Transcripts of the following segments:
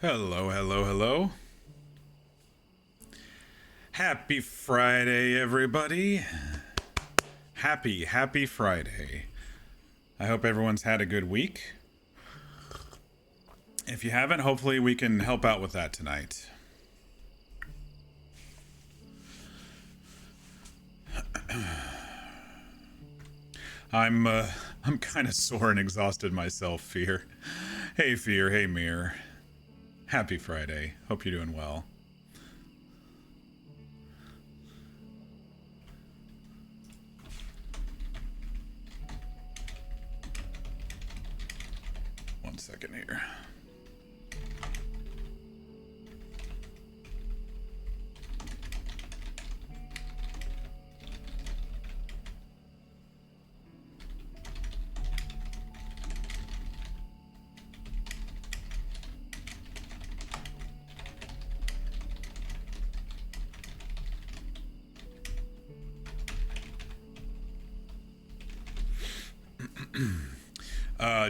Hello, hello, hello. Happy Friday, everybody. Happy Friday. I hope everyone's had a good week. If you haven't, hopefully we can help out with that tonight. I'm kind of sore and exhausted myself, Fear. Hey, Fear. Hey, Mir. Happy Friday. Hope you're doing well. One second here.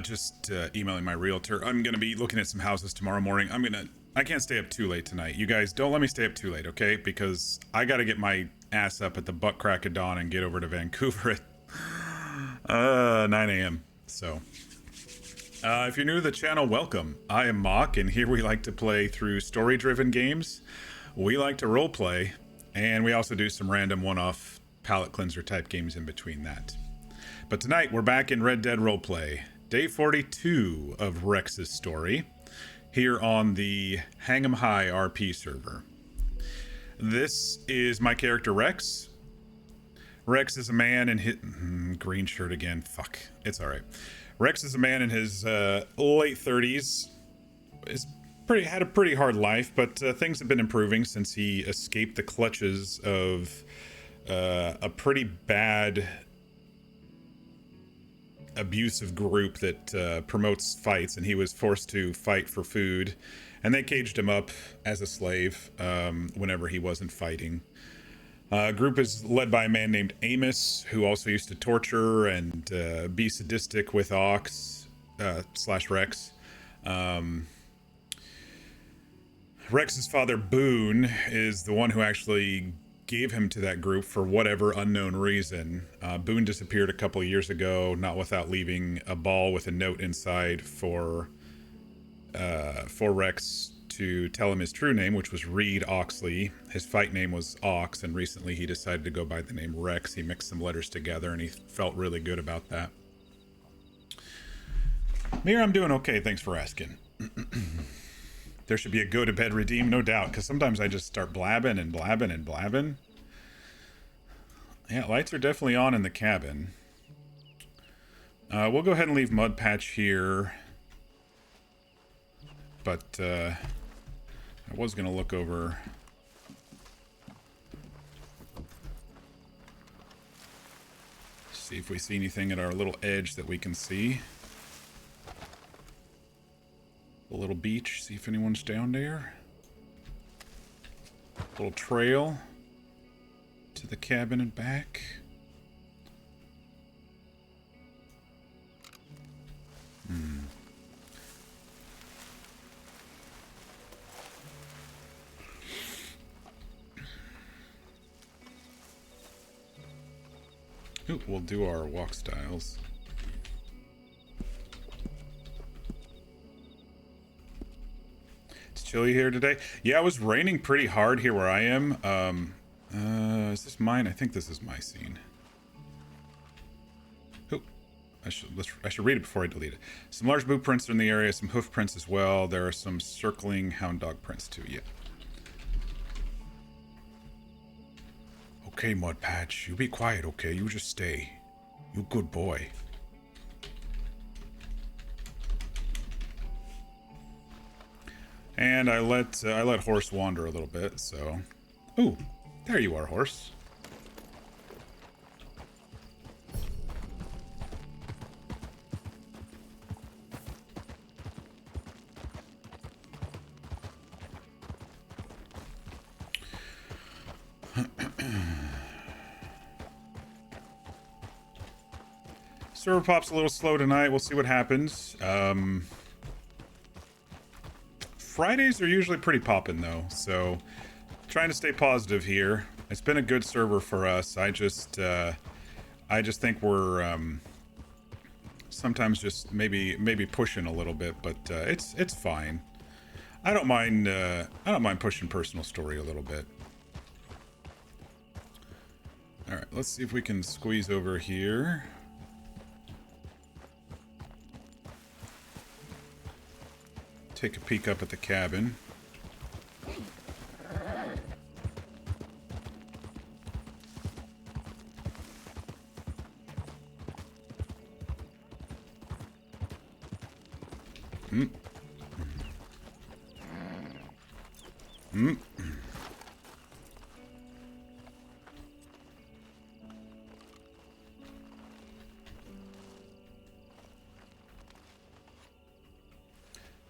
Just emailing my realtor. I'm gonna be looking at some houses tomorrow morning. I can't stay up too late tonight. You guys don't let me stay up too late, okay? Because I gotta get my ass up at the butt crack of dawn and get over to Vancouver at 9 a.m. So, if you're new to the channel, welcome. I am Mock, and here we like to play through story-driven games. We like to roleplay, and we also do some random one-off palate cleanser type games in between that. But tonight, we're back in Red Dead Roleplay. Day 42 of Rex's story, here on the Hang 'em High RP server. This is my character Rex. Rex is a man in his... green shirt again. Fuck. It's alright. Rex is a man in his late 30s. Had a pretty hard life, but things have been improving since he escaped the clutches of a pretty bad... abusive group that promotes fights, and he was forced to fight for food, and they caged him up as a slave whenever he wasn't fighting. Group is led by a man named Amos, who also used to torture and be sadistic with Ox / Rex. Rex's father Boone is the one who actually gave him to that group for whatever unknown reason. Boone disappeared a couple of years ago, not without leaving a ball with a note inside for Rex to tell him his true name, which was Reed Oxley. His fight name was Ox, and recently he decided to go by the name Rex. He mixed some letters together, and he felt really good about that. Mir, I'm doing okay, thanks for asking. There should be a go to bed redeem, no doubt, because sometimes I just start blabbing and blabbing and blabbing. Yeah, lights are definitely on in the cabin. We'll go ahead and leave Mud Patch here. But I was going to look over... see if we see anything at our little edge that we can see. A little beach, see if anyone's down there. A little trail to the cabin and back. Ooh, we'll do our walk styles. Chilly here today. Yeah, it was raining pretty hard here where I am. Is this mine? I think this is my scene. Oh, I should read it before I delete it. Some large boot prints are in the area, some hoof prints as well. There are some circling hound dog prints too. Yeah. Okay, Mud Patch, you be quiet, okay? You just stay. You good boy. And I let Horse wander a little bit, so... Ooh, there you are, Horse. Server pop's a little slow tonight. We'll see what happens. Fridays are usually pretty poppin' though, so trying to stay positive here. It's been a good server for us. I just think we're sometimes just maybe pushing a little bit, but it's fine. I don't mind pushing personal story a little bit. All right, let's see if we can squeeze over here. Take a peek up at the cabin.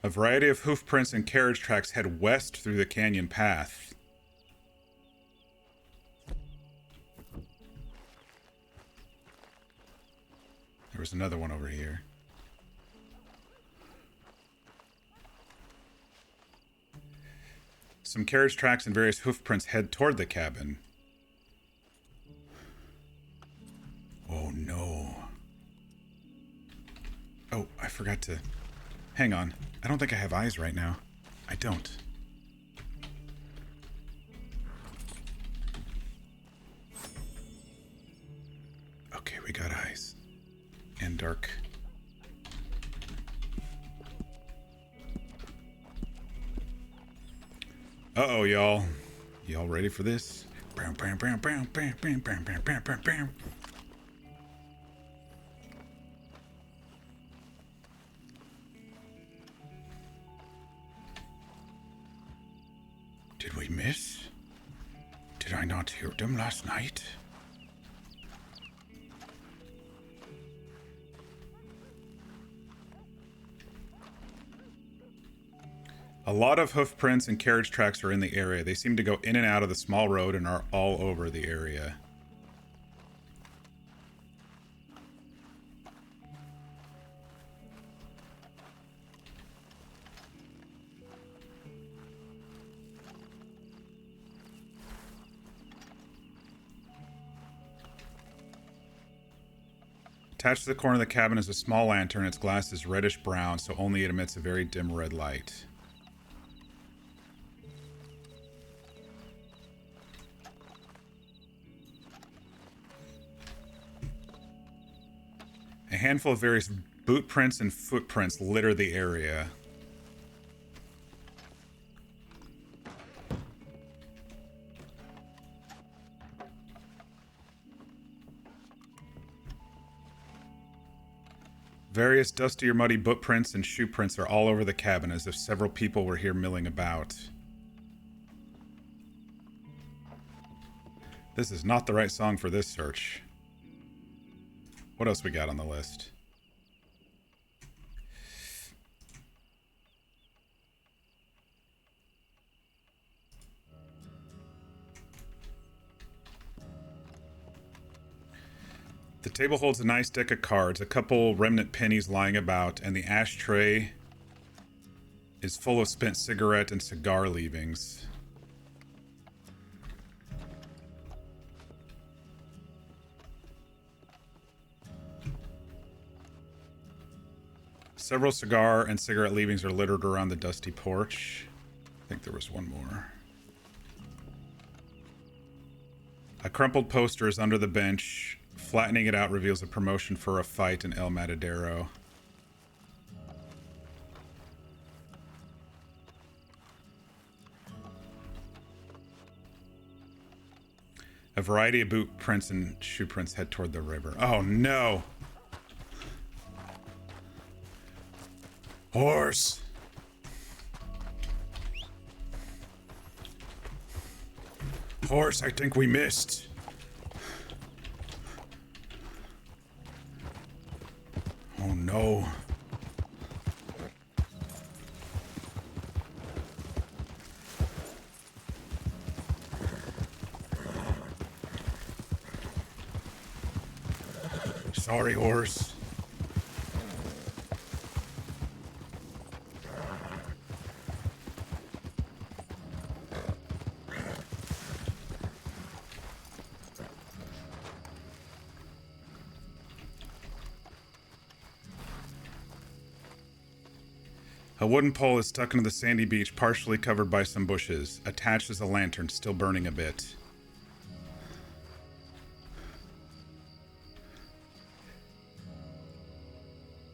A variety of hoof prints and carriage tracks head west through the canyon path. There was another one over here. Some carriage tracks and various hoof prints head toward the cabin. Oh no. Oh, I forgot to... Hang on. I don't think I have eyes right now. I don't. Okay, we got eyes. And dark. Uh-oh, y'all. Y'all ready for this? Bam, bam, bam, bam, bam, bam, bam, bam, bam, bam, bam. Did we miss? Did I not hear them last night? A lot of hoof prints and carriage tracks are in the area. They seem to go in and out of the small road and are all over the area. Attached to the corner of the cabin is a small lantern. Its glass is reddish brown, so only it emits a very dim red light. A handful of various boot prints and footprints litter the area. Various dusty or muddy boot prints and shoe prints are all over the cabin, as if several people were here milling about. This is not the right song for this search. What else we got on the list? The table holds a nice deck of cards, a couple remnant pennies lying about, and the ashtray is full of spent cigarette and cigar leavings. Several cigar and cigarette leavings are littered around the dusty porch. I think there was one more. A crumpled poster is under the bench. Flattening it out reveals a promotion for a fight in El Matadero. A variety of boot prints and shoe prints head toward the river. Oh no! Horse! Horse, I think we missed. Oh no. Sorry, horse. A wooden pole is stuck into the sandy beach, partially covered by some bushes. Attached is a lantern, still burning a bit.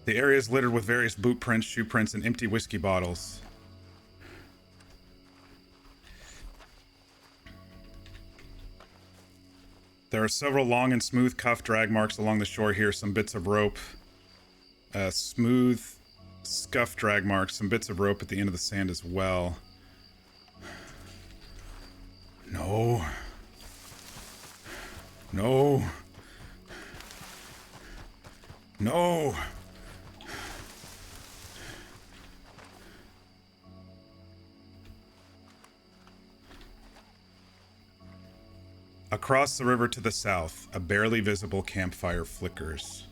The area is littered with various boot prints, shoe prints, and empty whiskey bottles. There are several long and smooth cuff drag marks along the shore here, some bits of rope. Smooth scuff drag marks, some bits of rope at the end of the sand as well. No. No. No. Across the river to the south, a barely visible campfire flickers.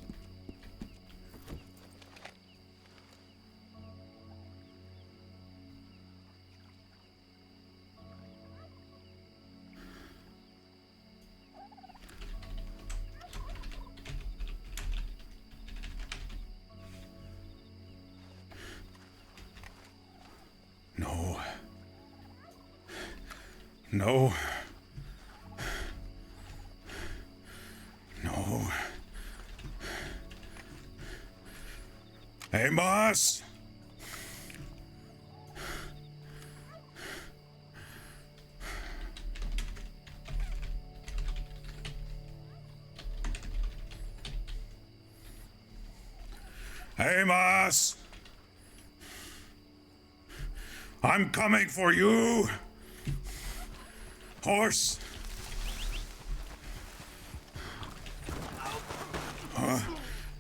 No. No. No. Amos! Amos! I'm coming for you! Horse!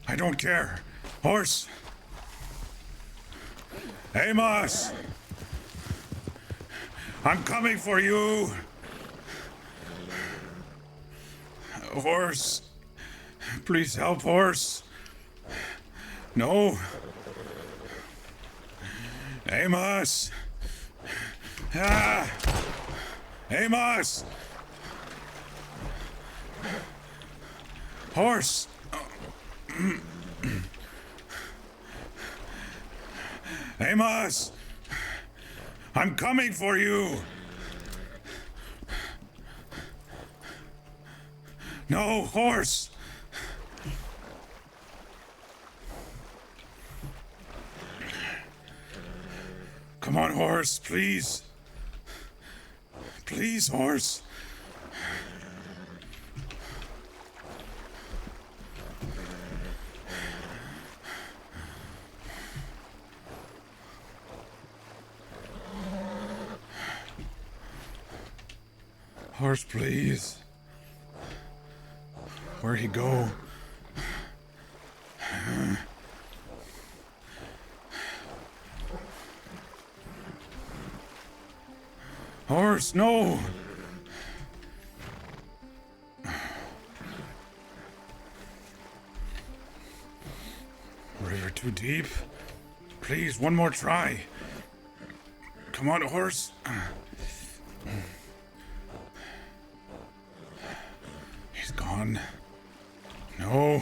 I don't care. Horse! Amos! I'm coming for you! Horse! Please help, horse! No! Amos! Ah! Amos! Horse! Amos! I'm coming for you! No, horse! Come on, horse, please. Please, horse. Horse, please. Where'd he go? Horse, no! River too deep. Please, one more try. Come on, horse. He's gone. No.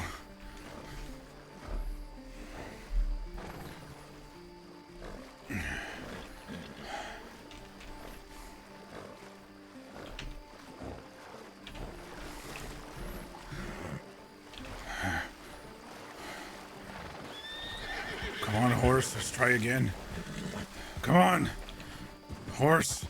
Come on, horse. Let's try again. Come on, horse.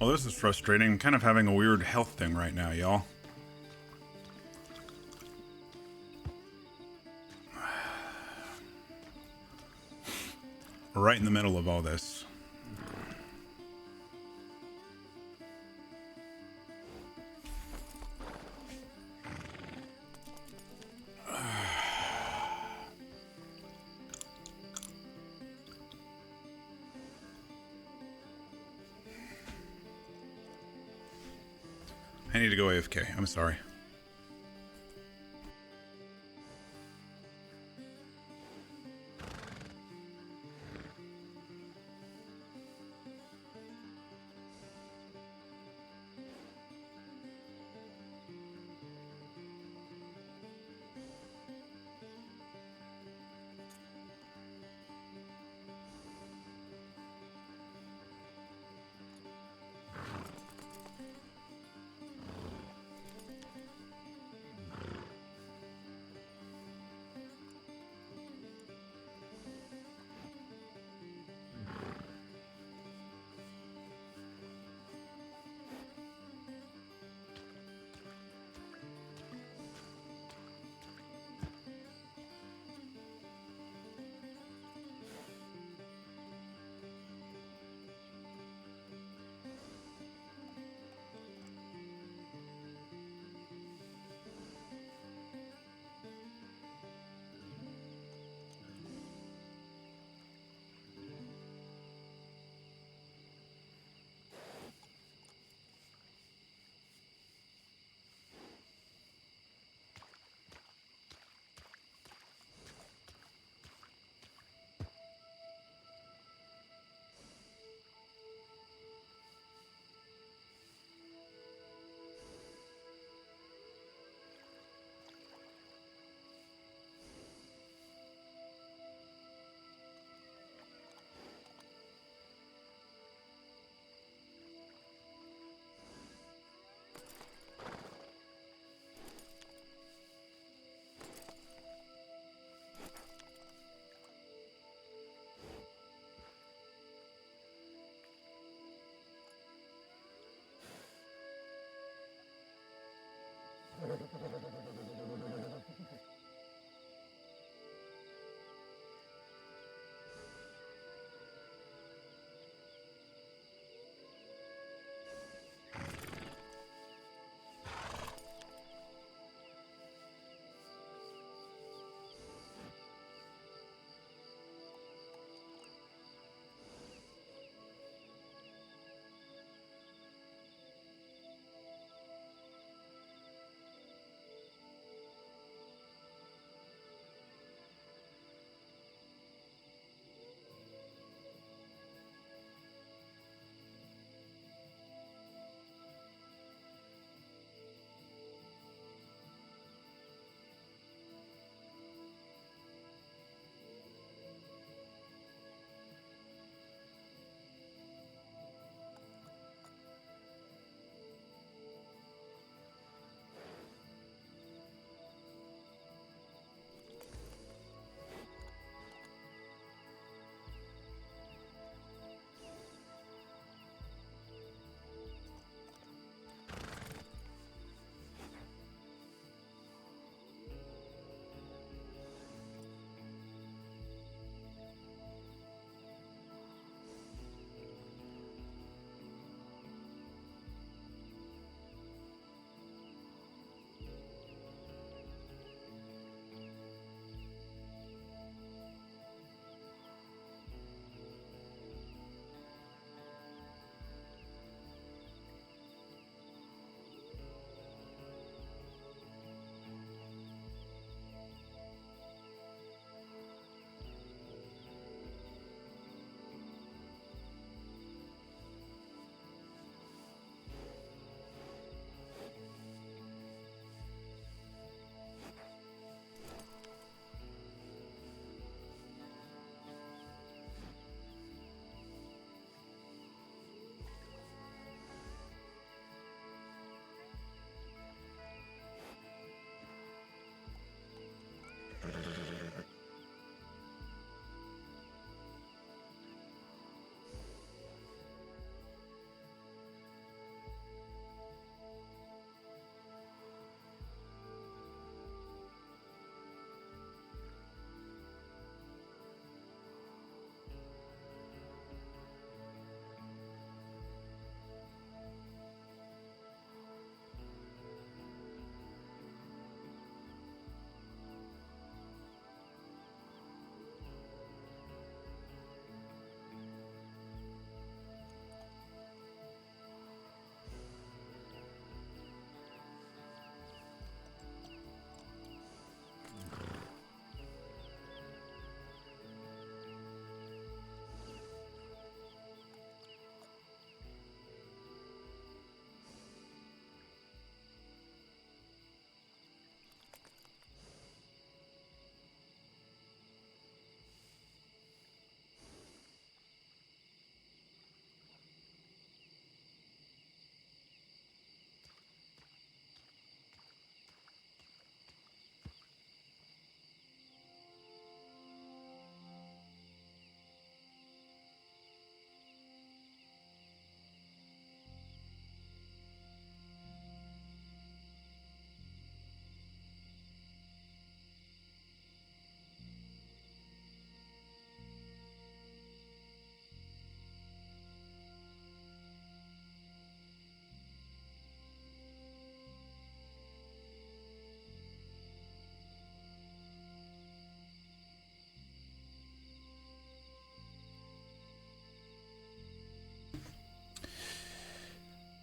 Well, this is frustrating. I'm kind of having a weird health thing right now, y'all. Right in the middle of all this. I need to go AFK. I'm sorry.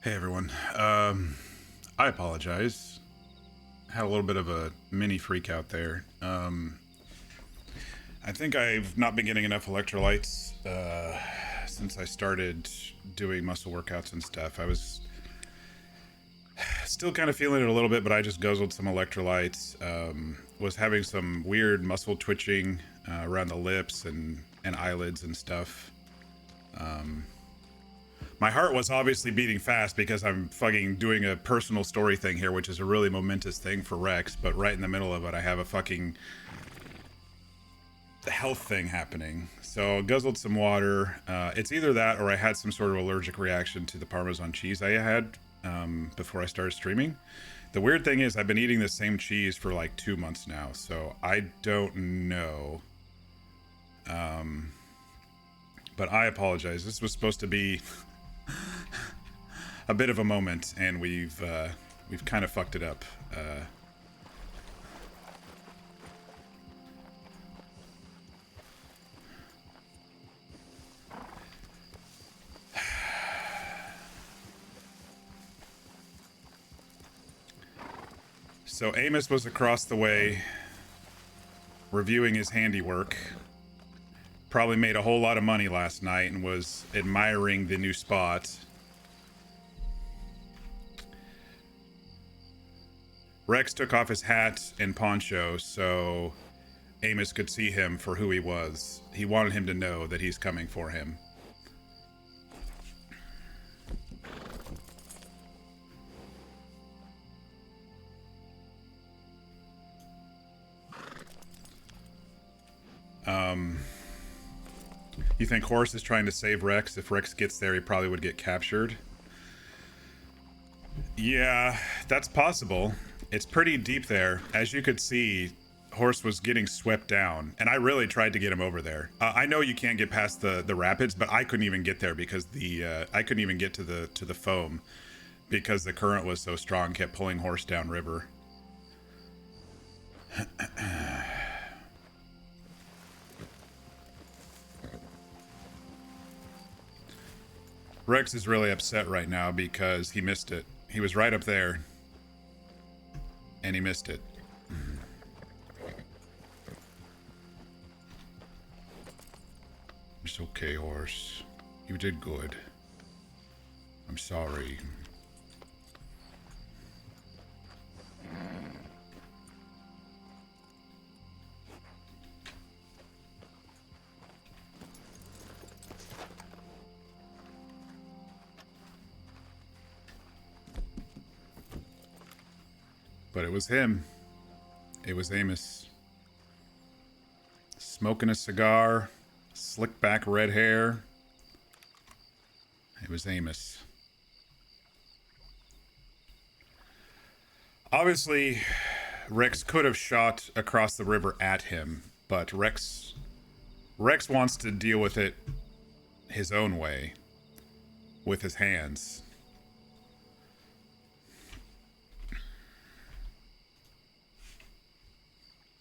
Hey everyone. I apologize. Had a little bit of a mini freak out there. I think I've not been getting enough electrolytes since I started doing muscle workouts and stuff. I was still kind of feeling it a little bit, but I just guzzled some electrolytes. Was having some weird muscle twitching around the lips and eyelids and stuff. My heart was obviously beating fast because I'm fucking doing a personal story thing here, which is a really momentous thing for Rex, but right in the middle of it, I have a fucking health thing happening. So guzzled some water. It's either that or I had some sort of allergic reaction to the Parmesan cheese I had before I started streaming. The weird thing is I've been eating the same cheese for like 2 months now, so I don't know. But I apologize. This was supposed to be a bit of a moment, and we've kind of fucked it up. So Amos was across the way reviewing his handiwork. Probably made a whole lot of money last night and was admiring the new spot. Rex took off his hat and poncho so Amos could see him for who he was. He wanted him to know that he's coming for him. You think Horse is trying to save Rex? If Rex gets there, he probably would get captured. Yeah, that's possible. It's pretty deep there. As you could see, Horse was getting swept down, and I really tried to get him over there. I know you can't get past the rapids, but I couldn't even get there because I couldn't even get to the foam because the current was so strong, kept pulling Horse down river. Rex is really upset right now because he missed it. He was right up there, and he missed it. It's okay, Horse. You did good. I'm sorry. But it was him. It was Amos. Smoking a cigar, slick back red hair. It was Amos. Obviously, Rex could have shot across the river at him, but Rex wants to deal with it his own way, with his hands.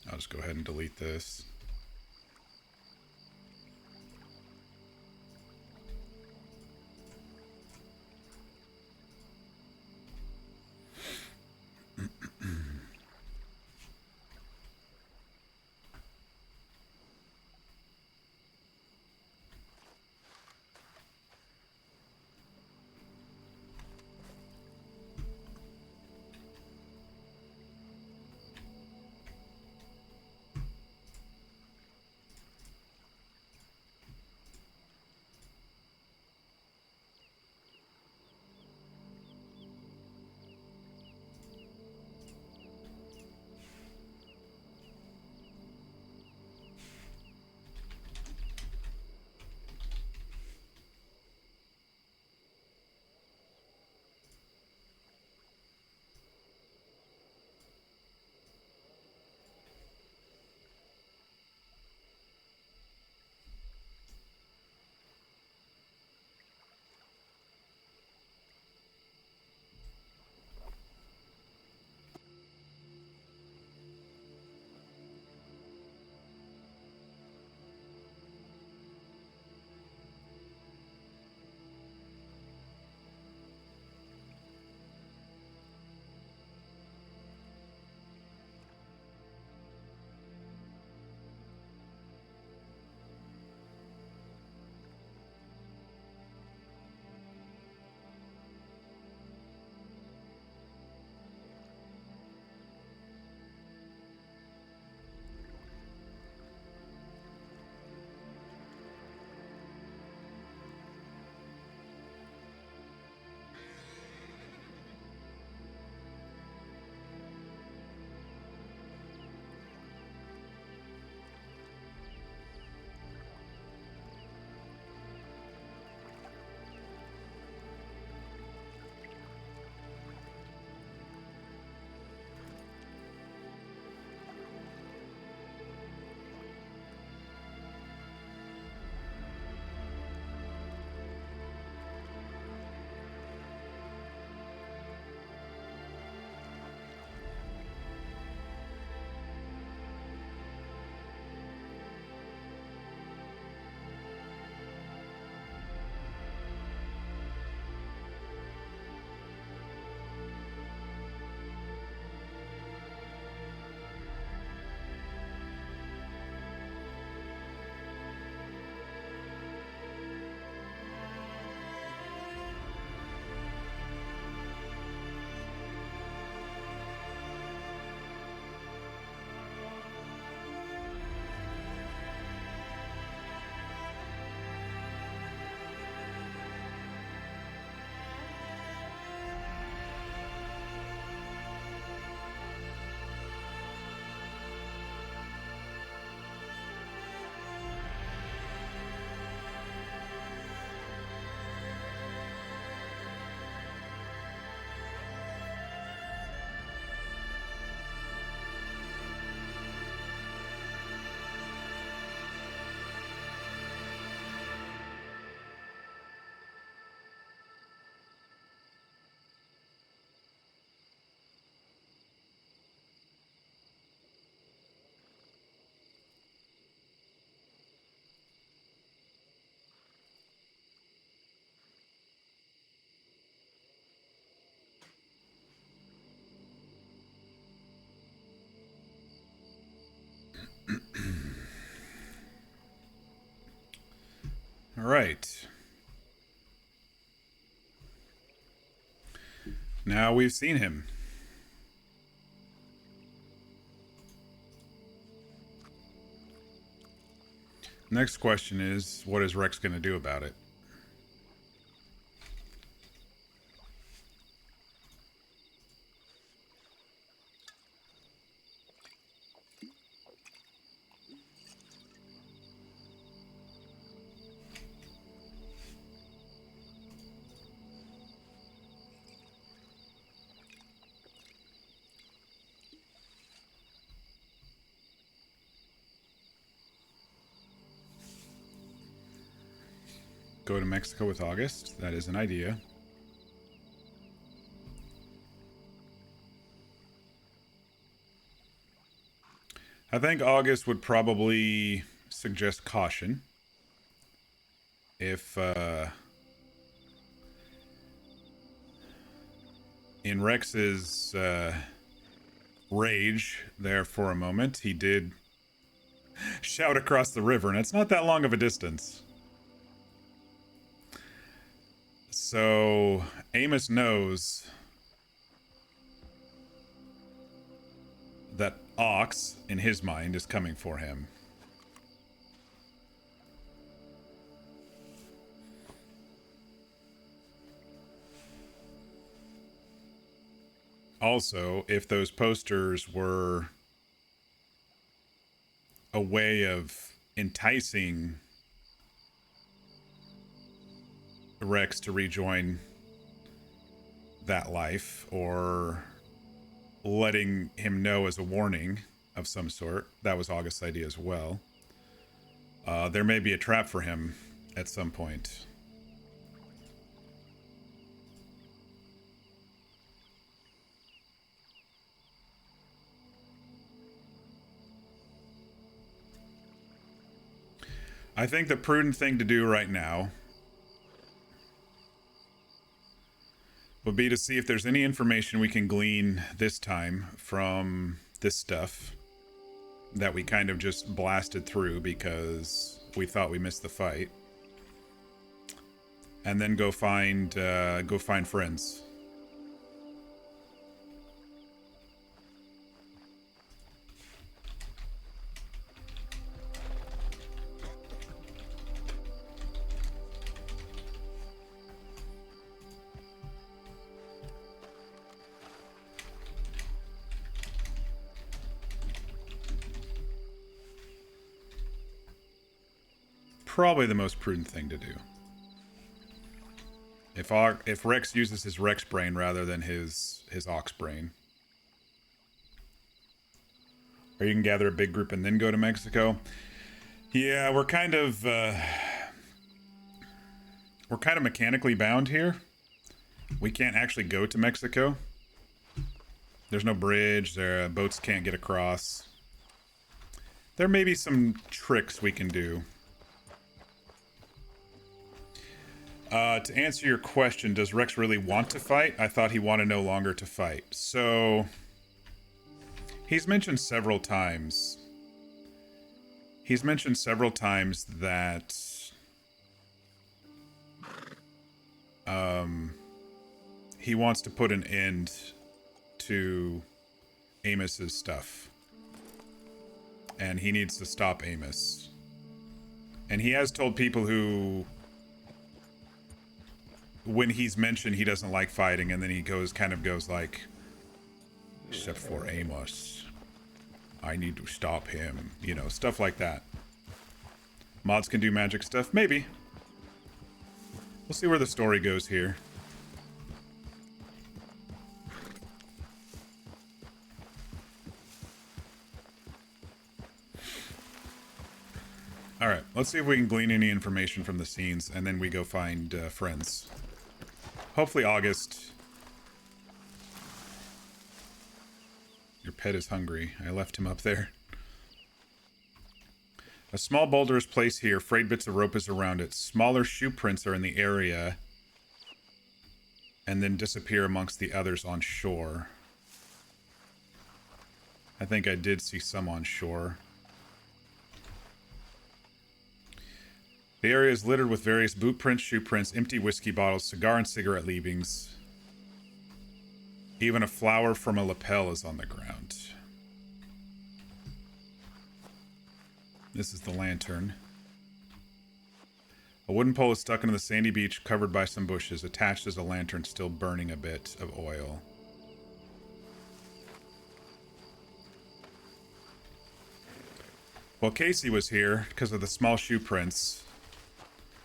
I'll just go ahead and delete this. All right. Now we've seen him. Next question is, what is Rex going to do about it? Go to Mexico with August. That is an idea. I think August would probably suggest caution. If, in Rex's, rage there for a moment, he did shout across the river, and it's not that long of a distance. So Amos knows that Ox, in his mind, is coming for him. Also, if those posters were a way of enticing Rex to rejoin that life, or letting him know as a warning of some sort, that was August's idea as well. There may be a trap for him at some point. I think the prudent thing to do right now would be to see if there's any information we can glean this time from this stuff that we kind of just blasted through because we thought we missed the fight. And then go find friends. Probably the most prudent thing to do. If Rex uses his Rex brain rather than his Ox brain. Or you can gather a big group and then go to Mexico. Yeah, we're kind of mechanically bound here. We can't actually go to Mexico. There's no bridge. Boats can't get across. There may be some tricks we can do. To answer your question, does Rex really want to fight? I thought he wanted no longer to fight. So, he's mentioned several times. That he wants to put an end to Amos's stuff. And he needs to stop Amos. And he has told people who, when he's mentioned he doesn't like fighting, and then he goes like, except for Amos, I need to stop him. You know, stuff like that. Mods can do magic stuff? Maybe. We'll see where the story goes here. Alright, let's see if we can glean any information from the scenes, and then we go find friends. Hopefully August. Your pet is hungry. I left him up there. A small boulder is placed here. Frayed bits of rope is around it. Smaller shoe prints are in the area, and then disappear amongst the others on shore. I think I did see some on shore. The area is littered with various boot prints, shoe prints, empty whiskey bottles, cigar and cigarette leavings. Even a flower from a lapel is on the ground. This is the lantern. A wooden pole is stuck into the sandy beach, covered by some bushes. Attached is a lantern still burning a bit of oil. Well, Casey was here because of the small shoe prints.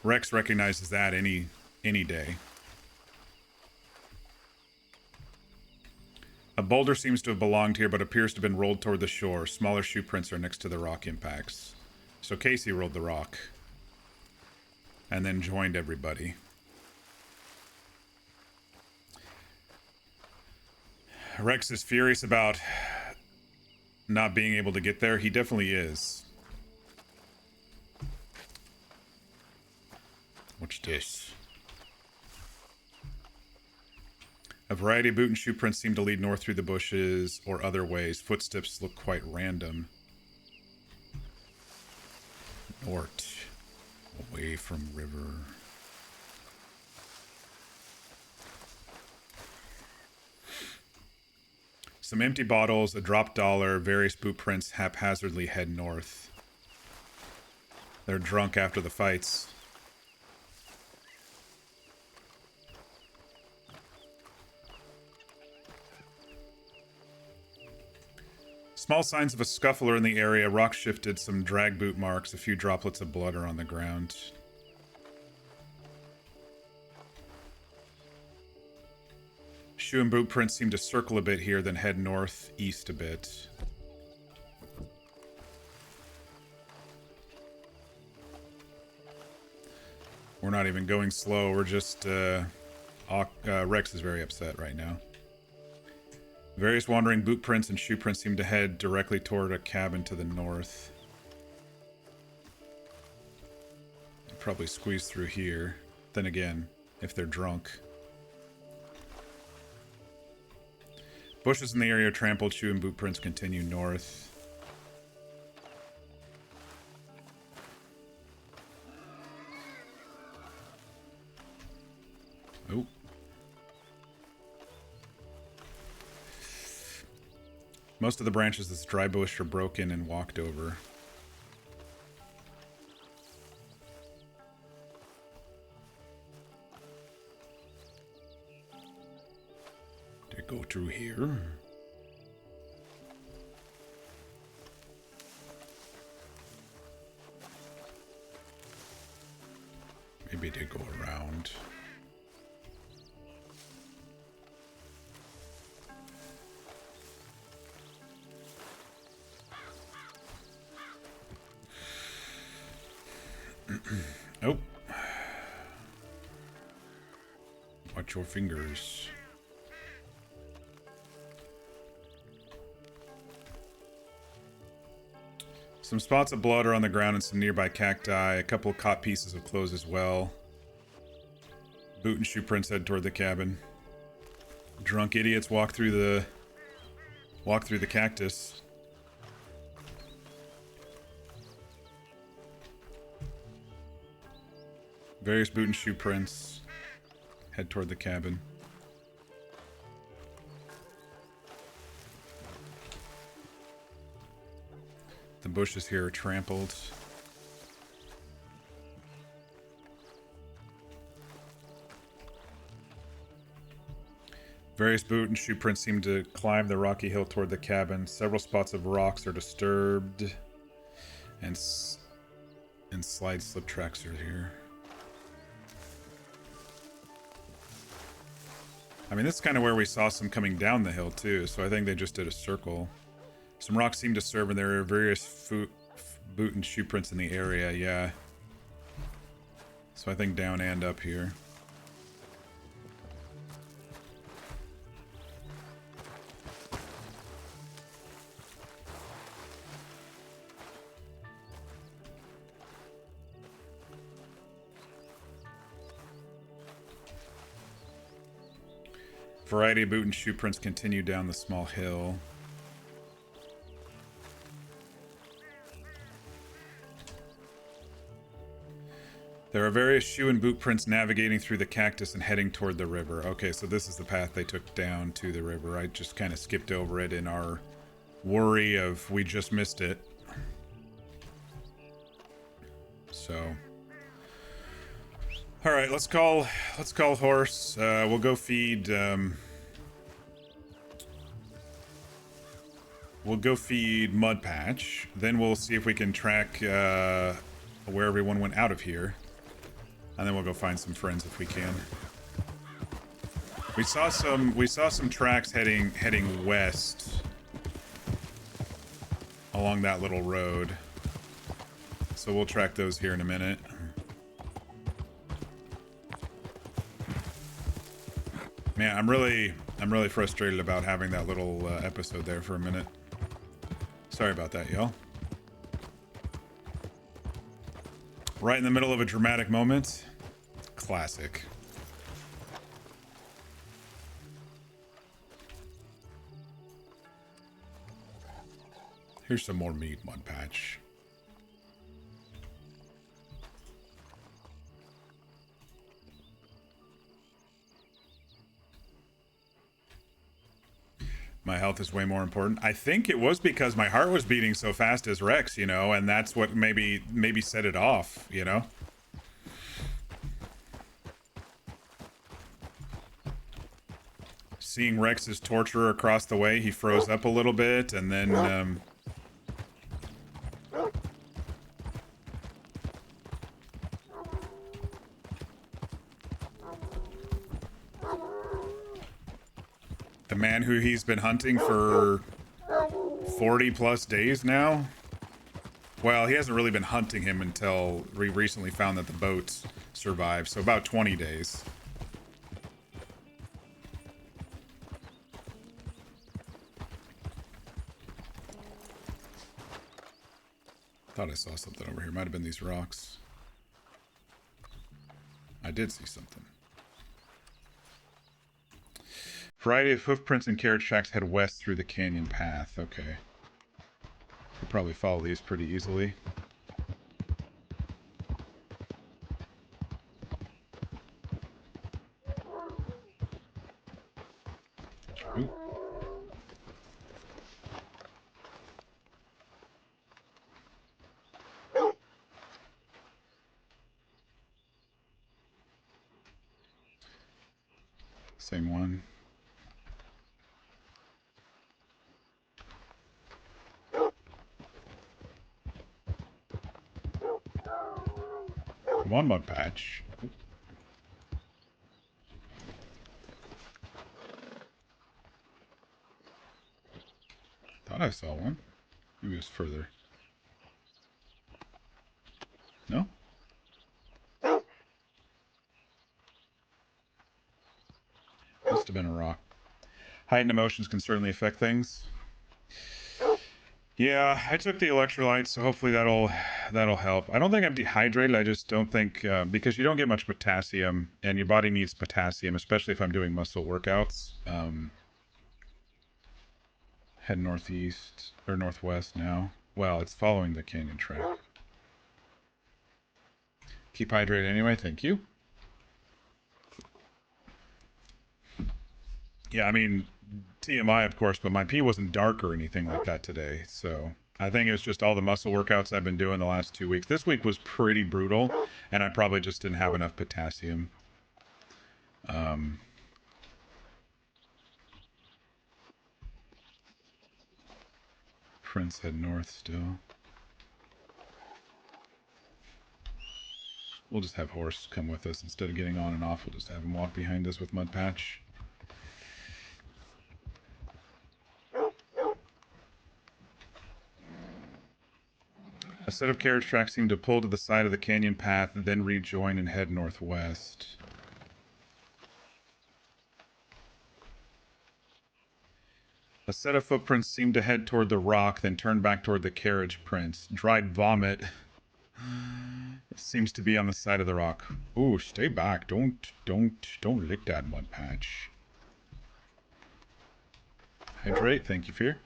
Rex recognizes that any day. A boulder seems to have belonged here, but appears to have been rolled toward the shore. Smaller shoe prints are next to the rock impacts. So Casey rolled the rock. And then joined everybody. Rex is furious about not being able to get there. He definitely is. What's this? A variety of boot and shoe prints seem to lead north through the bushes or other ways. Footsteps look quite random. North. Away from river. Some empty bottles, a drop dollar, various boot prints haphazardly head north. They're drunk after the fights. Small signs of a scuffle are in the area. Rocks shifted, some drag boot marks, a few droplets of blood are on the ground. Shoe and boot prints seem to circle a bit here, then head northeast a bit. We're not even going slow, we're just... Rex is very upset right now. Various wandering boot prints and shoe prints seem to head directly toward a cabin to the north. They'll probably squeeze through here. Then again, if they're drunk. Bushes in the area are trampled. Shoe and boot prints continue north. Oh. Most of the branches of this dry bush are broken and walked over. They go through here. Maybe they go around. Oh. Watch your fingers. Some spots of blood are on the ground and some nearby cacti. A couple of caught pieces of clothes as well. Boot and shoe prints head toward the cabin. Drunk idiots walk through the cactus. Various boot and shoe prints head toward the cabin. The bushes here are trampled. Various boot and shoe prints seem to climb the rocky hill toward the cabin. Several spots of rocks are disturbed. And slide slip tracks are here. I mean, this is kind of where we saw some coming down the hill, too, so I think they just did a circle. Some rocks seem to serve, and there are various boot and shoe prints in the area, yeah. So I think down and up here. Variety of boot and shoe prints continue down the small hill. There are various shoe and boot prints navigating through the cactus and heading toward the river. Okay, so this is the path they took down to the river. I just kind of skipped over it in our worry of we just missed it. So, all right, let's call horse. We'll go feed. We'll go feed Mud Patch. Then we'll see if we can track where everyone went out of here. And then we'll go find some friends if we can. We saw some tracks heading west along that little road. So we'll track those here in a minute. Man, I'm really frustrated about having that little episode there for a minute. Sorry about that, y'all. Right in the middle of a dramatic moment. Classic. Here's some more meat, Mud Patch. My health is way more important. I think it was because my heart was beating so fast as Rex, you know, and that's what maybe set it off, you know? Seeing Rex's torturer across the way, he froze up a little bit, and then, the man who he's been hunting for 40 plus days now. Well, he hasn't really been hunting him until we recently found that the boats survived, so about 20 days. Thought I saw something over here. Might have been these rocks. I did see something. Variety of hoofprints and carriage tracks head west through the canyon path. Okay. Could probably follow these pretty easily. Ooh. Same one. Come on, Mud Patch. Thought I saw one. Maybe it was further. No? Must have been a rock. Heightened emotions can certainly affect things. Yeah, I took the electrolytes, so hopefully that'll help. I don't think I'm dehydrated. I just don't think because you don't get much potassium, and your body needs potassium, especially if I'm doing muscle workouts. Head northeast or northwest now. Well, it's following the canyon track. Keep hydrated anyway. Thank you. Yeah, I mean, TMI, of course, but my pee wasn't dark or anything like that today. So I think it was just all the muscle workouts I've been doing the last 2 weeks. This week was pretty brutal, and I probably just didn't have enough potassium. Prince head north still. We'll just have Horse come with us. Instead of getting on and off, we'll just have him walk behind us with Mud Patch. A set of carriage tracks seem to pull to the side of the canyon path, and then rejoin and head northwest. A set of footprints seem to head toward the rock, then turn back toward the carriage prints. Dried vomit seems to be on the side of the rock. Ooh, stay back. Don't lick that, Mud Patch. Hydrate, thank you, Fear.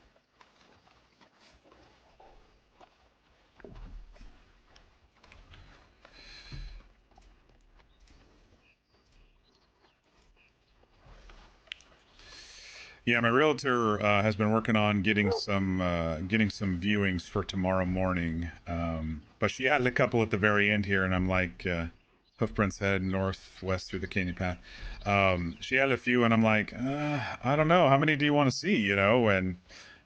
Yeah, my realtor has been working on getting some viewings for tomorrow morning. But she added a couple at the very end here, and I'm like, Hoofprints head northwest through the canyon path. She added a few, and I'm like, I don't know, how many do you want to see? You know, and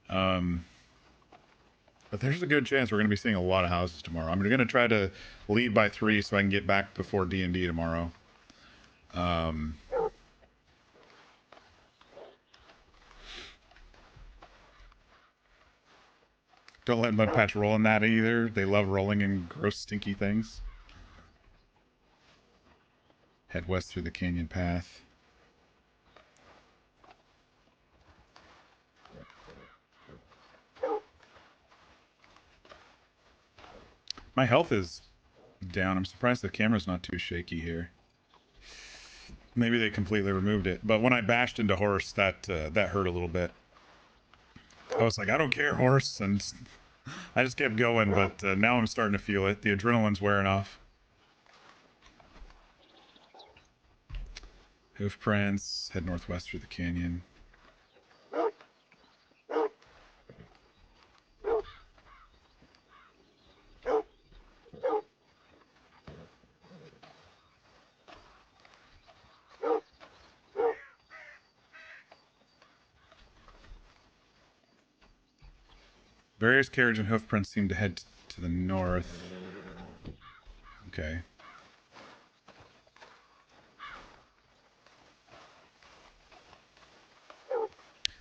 um, but there's a good chance we're going to be seeing a lot of houses tomorrow. I'm going to try to leave by 3 so I can get back before D&D tomorrow. Don't let Mudpatch roll in that either. They love rolling in gross, stinky things. Head west through the canyon path. My health is down. I'm surprised the camera's not too shaky here. Maybe they completely removed it. But when I bashed into horse, that hurt a little bit. I was like, I don't care, horse, and I just kept going. But now I'm starting to feel it. The adrenaline's wearing off. Hoof prints. Head northwest through the canyon. Various carriage and hoof prints seem to head to the north. Okay.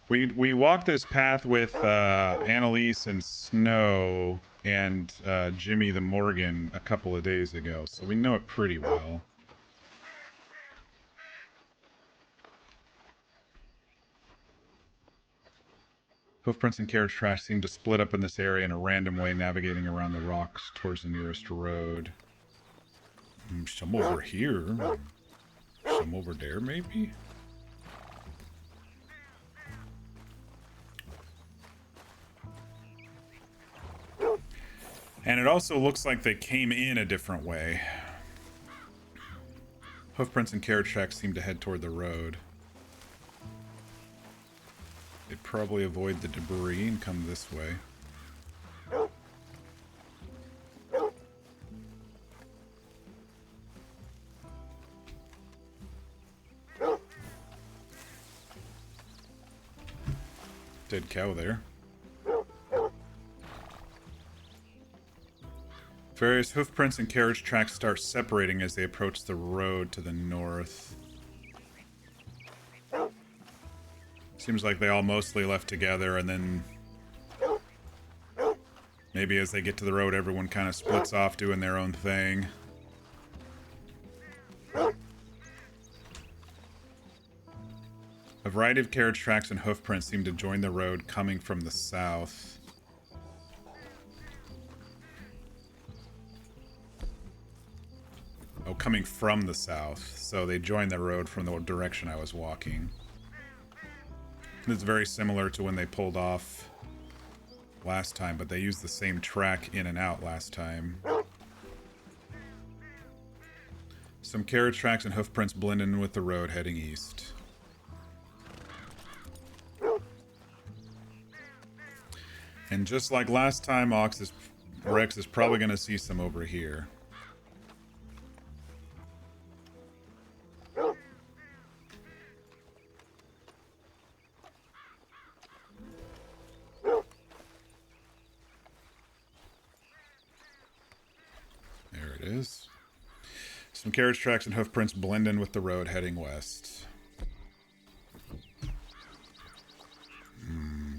We walked this path with Annalise and Snow and Jimmy the Morgan a couple of days ago, so we know it pretty well. Hoofprints and carriage tracks seem to split up in this area in a random way, navigating around the rocks towards the nearest road. Some over here. Some over there, maybe? And it also looks like they came in a different way. Hoofprints and carriage tracks seem to head toward the road. They'd probably avoid the debris and come this way. Dead cow there. Various hoofprints and carriage tracks start separating as they approach the road to the north. Seems like they all mostly left together, and then maybe as they get to the road, everyone kind of splits off doing their own thing. A variety of carriage tracks and hoofprints seem to join the road coming from the south. Oh, coming from the south. So they joined the road from the direction I was walking. It's very similar to when they pulled off last time, but they used the same track in and out last time. Some carriage tracks and hoofprints blend in with the road heading east. And just like last time, Rex is probably going to see some over here. Is. Some carriage tracks and hoofprints blend in with the road heading west.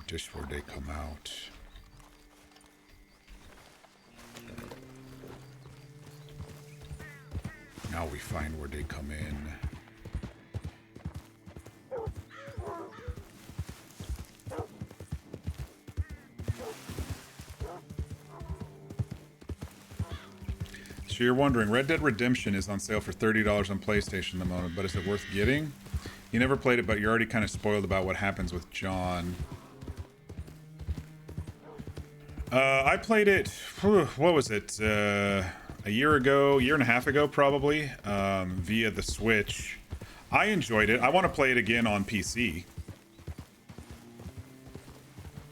Just where they come out. Now we find where they come in. So you're wondering, Red Dead Redemption is on sale for $30 on PlayStation at the moment, but is it worth getting? You never played it, but you're already kind of spoiled about what happens with John. I played it, what was it, a year and a half ago probably, via the Switch. I enjoyed it. I want to play it again on PC.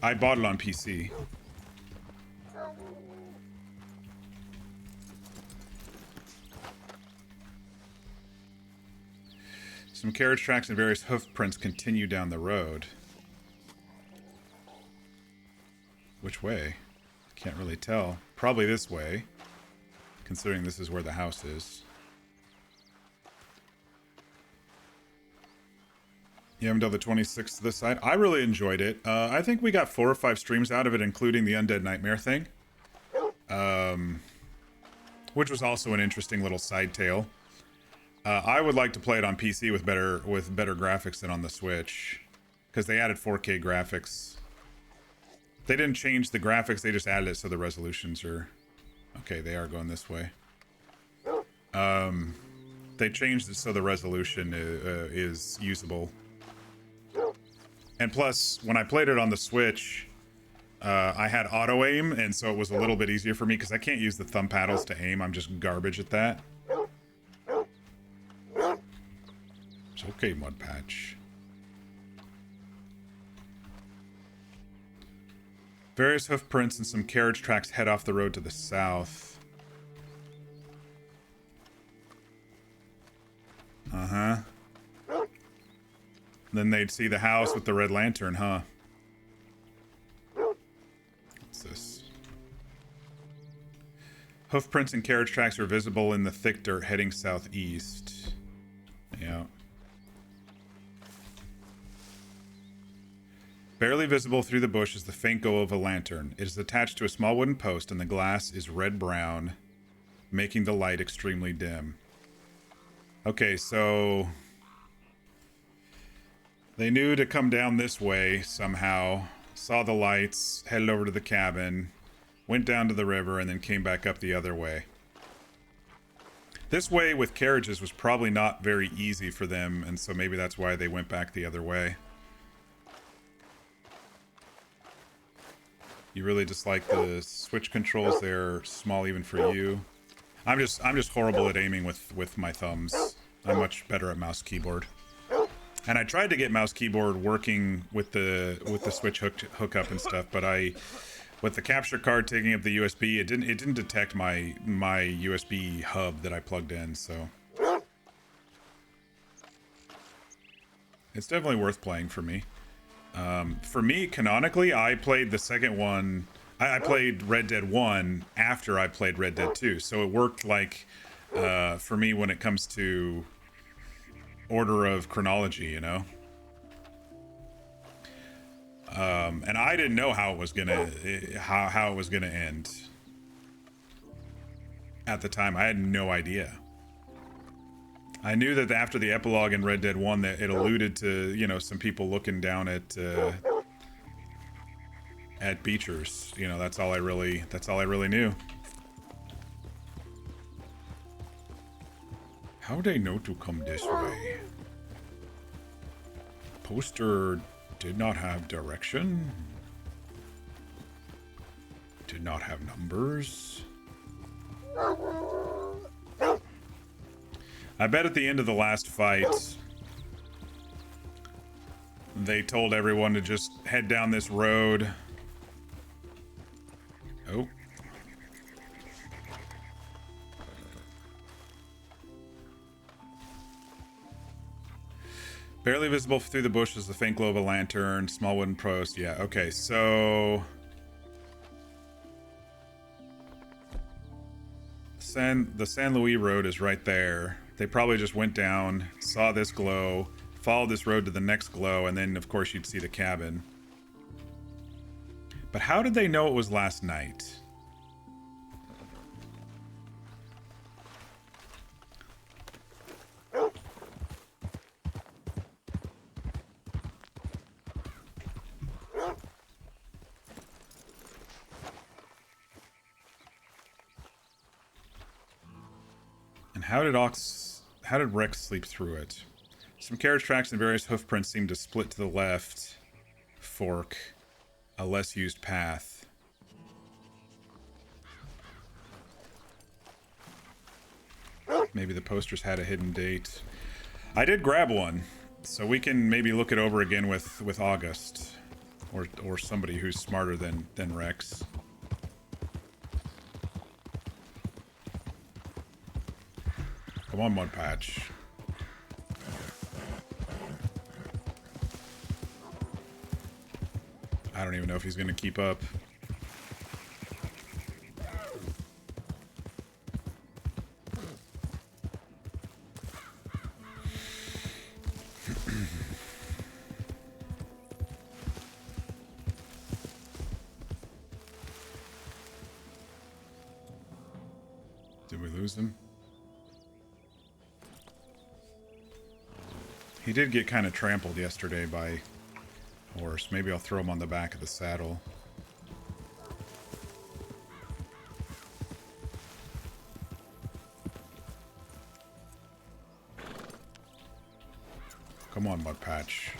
I bought it on PC. Some carriage tracks and various hoof prints continue down the road. Which way? Can't really tell. Probably this way, considering this is where the house is. You haven't done the 26th this side? I really enjoyed it. I think we got 4 or 5 streams out of it, including the Undead Nightmare thing. Which was also an interesting little side tale. I would like to play it on PC with better graphics than on the Switch. Because they added 4K graphics. They didn't change the graphics, they just added it so the resolutions are... Okay, they are going this way. They changed it so the resolution is usable. And plus, when I played it on the Switch, I had auto-aim, and so it was a little bit easier for me, because I can't use the thumb paddles to aim, I'm just garbage at that. It's okay, Mud Patch. Various hoof prints and some carriage tracks head off the road to the south. Uh-huh. Then they'd see the house with the red lantern, huh? What's this? Hoof prints and carriage tracks are visible in the thick dirt heading southeast. Yeah. Barely visible through the bush is the faint glow of a lantern. It is attached to a small wooden post, and the glass is red-brown, making the light extremely dim. Okay, so... they knew to come down this way somehow, saw the lights, headed over to the cabin, went down to the river, and then came back up the other way. This way with carriages was probably not very easy for them, and so maybe that's why they went back the other way. You really just like the switch controls, they're small even for you. I'm just horrible at aiming with my thumbs. I'm much better at mouse keyboard. And I tried to get mouse keyboard working with the switch hookup and stuff, but with the capture card taking up the USB, it didn't detect my USB hub that I plugged in, so it's definitely worth playing for me. For me, canonically, I played the second one. I played Red Dead 1 after I played Red Dead 2, so it worked like for me when it comes to order of chronology, you know. And I didn't know how it was gonna how it was gonna end at the time. I had no idea. I knew that after the epilogue in Red Dead 1 that it alluded to, you know, some people looking down at Beechers. You know, that's all I really knew. How they know to come this way? Poster did not have direction. Did not have numbers. I bet at the end of the last fight, they told everyone to just head down this road. Oh. Barely visible through the bushes, the faint glow of a lantern, small wooden post. Yeah, okay, so... the San Luis Road is right there. They probably just went down, saw this glow, followed this road to the next glow, and then, of course, you'd see the cabin. But how did they know it was last night? And how did Rex sleep through it? Some carriage tracks and various hoof prints seem to split to the left. Fork. A less used path. Maybe the posters had a hidden date. I did grab one, so we can maybe look it over again with August. or somebody who's smarter than Rex. Come on, Mud Patch. I don't even know if he's going to keep up. Did we lose him? He did get kind of trampled yesterday by horse. Maybe I'll throw him on the back of the saddle. Come on, Mud Patch.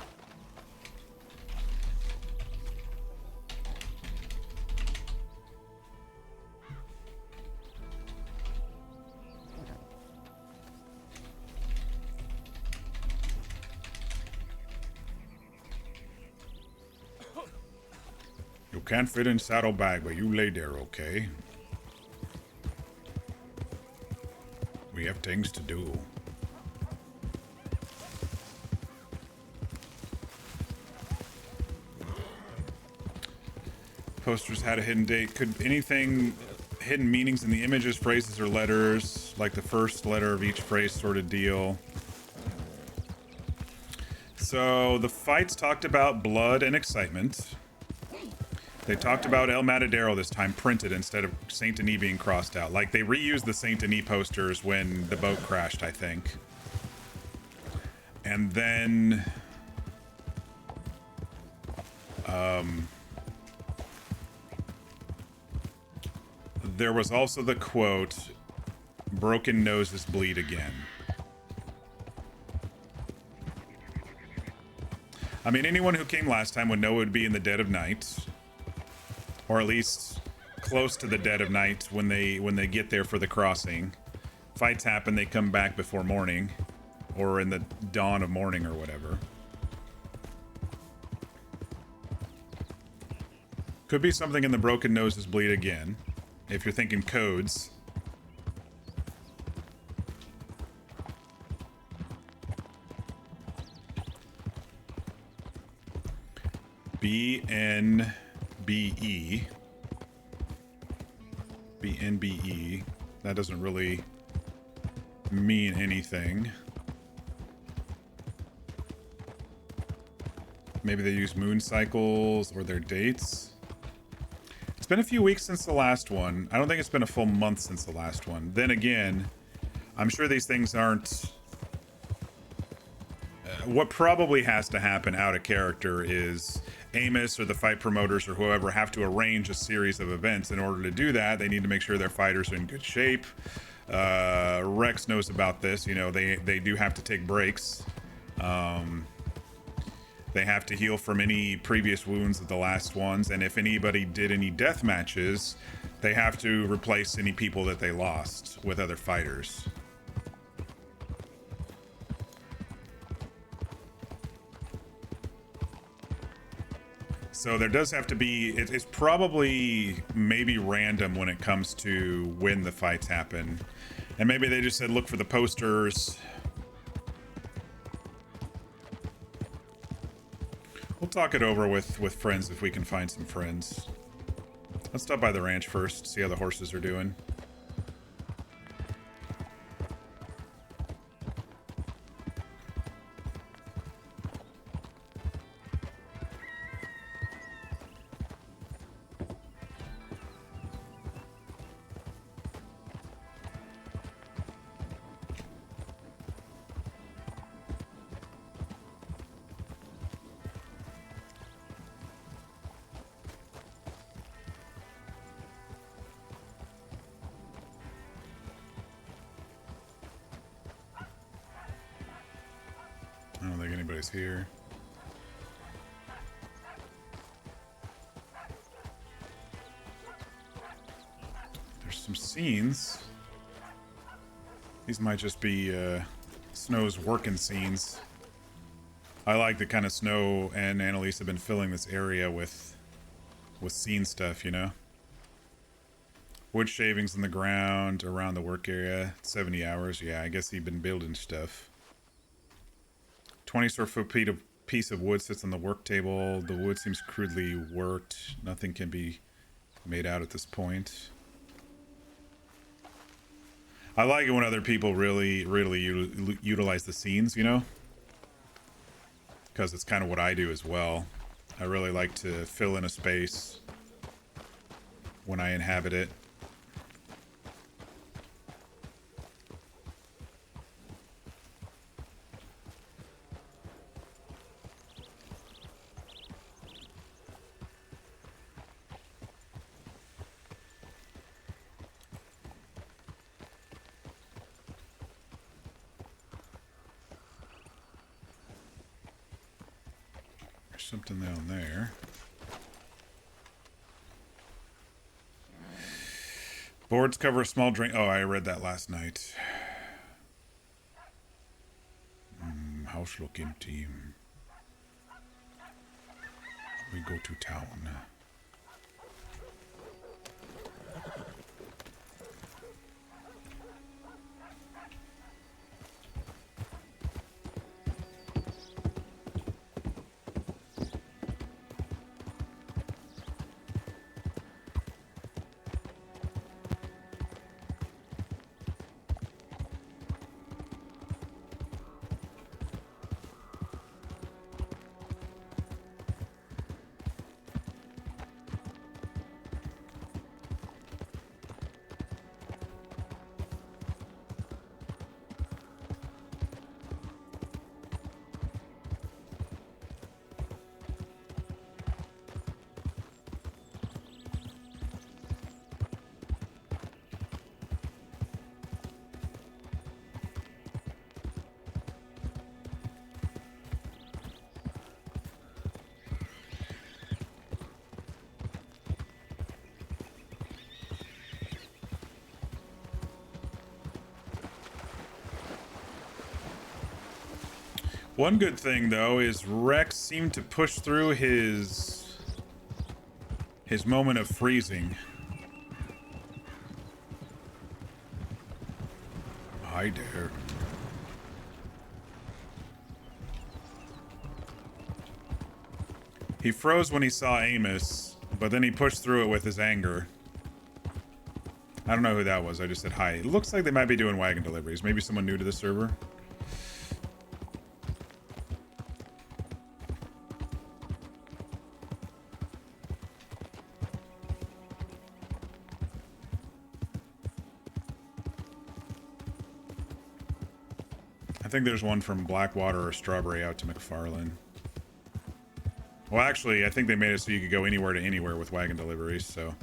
You can't fit in saddlebag, but you lay there, okay? We have things to do. Posters had a hidden date. Could anything, hidden meanings in the images, phrases, or letters, like the first letter of each phrase sort of deal? So the fights talked about blood and excitement. They talked about El Matadero this time, printed instead of Saint Denis being crossed out. Like, they reused the Saint Denis posters when the boat crashed, I think. And then... there was also the quote, "Broken noses bleed again." I mean, anyone who came last time would know it would be in the dead of night. Or at least close to the dead of night when they get there for the crossing. Fights happen, they come back before morning. Or in the dawn of morning or whatever. Could be something in the broken noses bleed again. If you're thinking codes. BNBE. BNBE. That doesn't really mean anything. Maybe they use moon cycles or their dates. It's been a few weeks since the last one. I don't think it's been a full month since the last one. Then again, I'm sure these things aren't... what probably has to happen out of character is Amos or the fight promoters or whoever have to arrange a series of events. In order to do that, they need to make sure their fighters are in good shape. Rex knows about this. You know, they do have to take breaks. They have to heal from any previous wounds of the last ones, and if anybody did any death matches, they have to replace any people that they lost with other fighters. So there does have to be, it's probably maybe random when it comes to when the fights happen. And maybe they just said, look for the posters. We'll talk it over with friends if we can find some friends. Let's stop by the ranch first, see how the horses are doing. I don't think anybody's here. There's some scenes. These might just be Snow's working scenes. I like that kind of Snow and Annalise have been filling this area with scene stuff, you know? Wood shavings in the ground around the work area. 70 hours. Yeah, I guess he'd been building stuff. 20 square foot piece of wood sits on the work table. The wood seems crudely worked. Nothing can be made out at this point. I like it when other people really utilize the scenes, you know? Because it's kind of what I do as well. I really like to fill in a space when I inhabit it. There's something down there. Boards cover a small drain. Oh, I read that last night. House look empty. We go to town. One good thing, though, is Rex seemed to push through his moment of freezing. Hi there. He froze when he saw Amos, but then he pushed through it with his anger. I don't know who that was. I just said hi. It looks like they might be doing wagon deliveries. Maybe someone new to the server. I think there's one from Blackwater or Strawberry out to McFarlane. Well, actually, I think they made it so you could go anywhere to anywhere with wagon deliveries, so...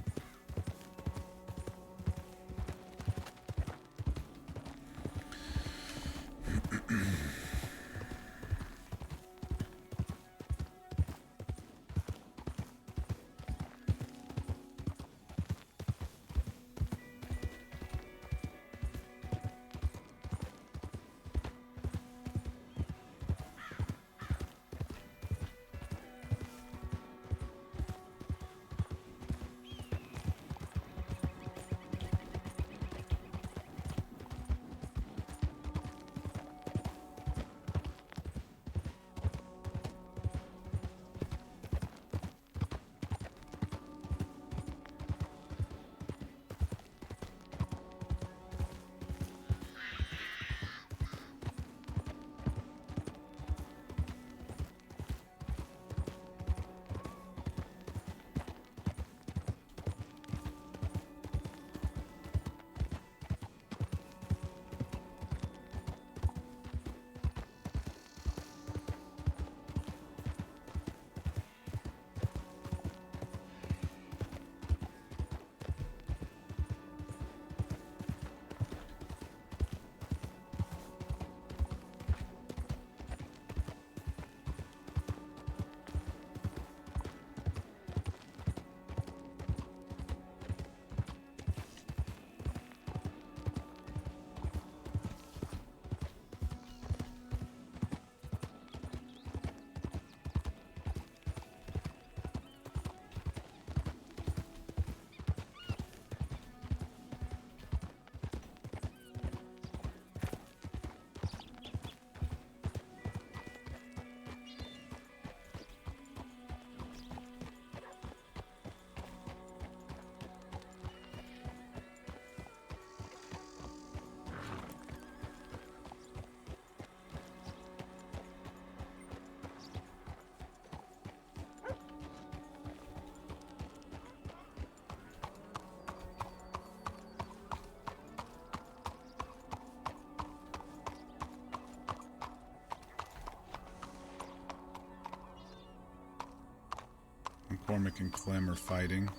Cormac and Clem are fighting.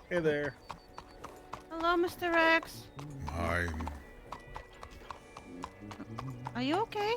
Hey there. Hello, Mr. Rex. I'm... Are you okay?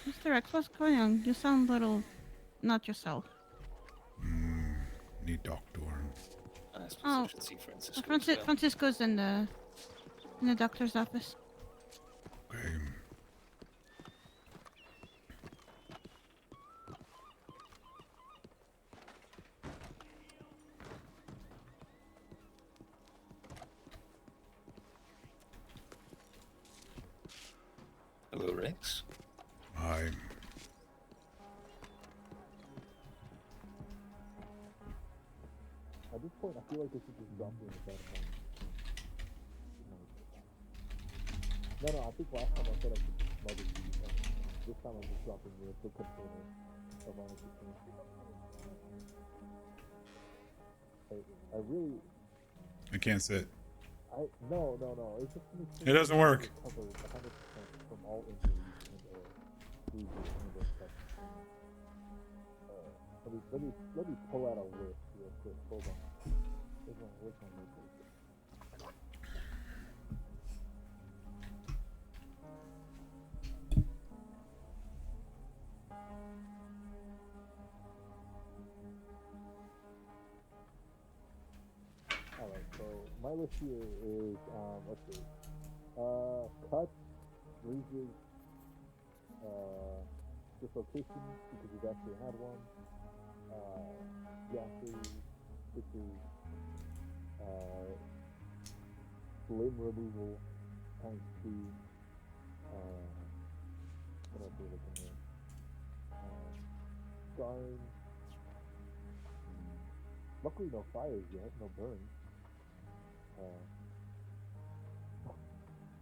Mr. Rex, what's going on? You sound a little not yourself. Need doctor. I suppose Oh, I should see Francisco. as well. Francisco's in the doctor's office. Okay. Hello, Rex. I'm... At this point, I feel like they should just drop you in the bed. No, I think last time I said I could just smother you. This time I'm just dropping you a big container of -16. I really... I can't sit. No. It's just It doesn't work. Covered 100% from all injuries and bruises and stuff. Let me pull out a list real quick. Hold on. Where's my list? Alright, so my list here is, let's see, cuts, bruises, dislocations, because you've actually had one, gashes, stitches, limb removal, times 2, what else are we looking here? Scarring, luckily no fires yet, no burns.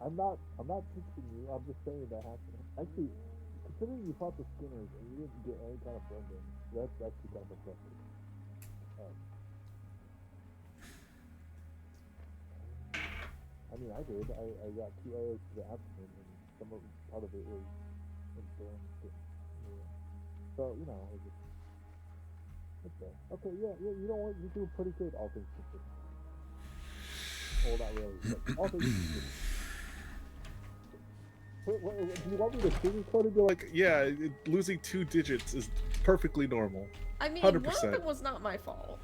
I'm not teaching you, I'm just saying that happened. Actually, considering you fought the Skinners and you didn't get any kind of burn damage, that's actually kind of impressive. I mean, I did. I got 2 arrows to the abdomen, and part of it was burned. So, you know, it's there. Okay, yeah, you know what? You're doing pretty good, all things considered. Well, not really, but all things considered. Do you want me to sugarcoat and be like, yeah, losing 2 digits is perfectly normal? I mean, 100%. one of them was not my fault.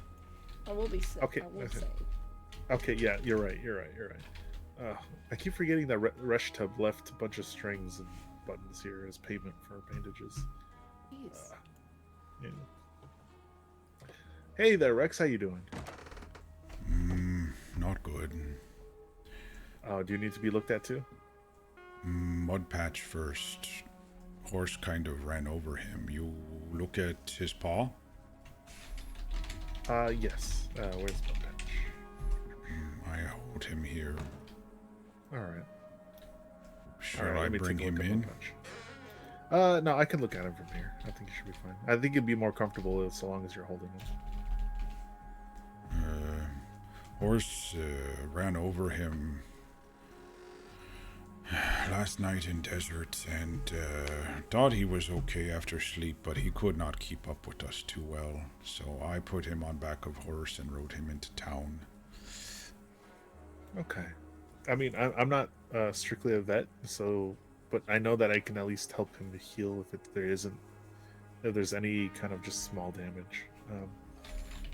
I will be sick. Okay, I will okay. say. Okay, yeah, you're right. I keep forgetting that Resh Tub left a bunch of strings and buttons here as payment for bandages. Jeez. Yeah. Hey there, Rex. How you doing? Not good. Do you need to be looked at too? Mud patch first. Horse kind of ran over him. You look at his paw? Yes. Where's Mud Patch? I hold him here. Alright. Shall I bring him in? No, I can look at him from here. I think he should be fine. I think it'd be more comfortable so long as you're holding him. Horse ran over him last night in desert and thought he was okay after sleep, but he could not keep up with us too well. So I put him on back of horse and rode him into town. Okay. I mean, I'm not strictly a vet, so, but I know that I can at least help him to heal if there's any kind of just small damage.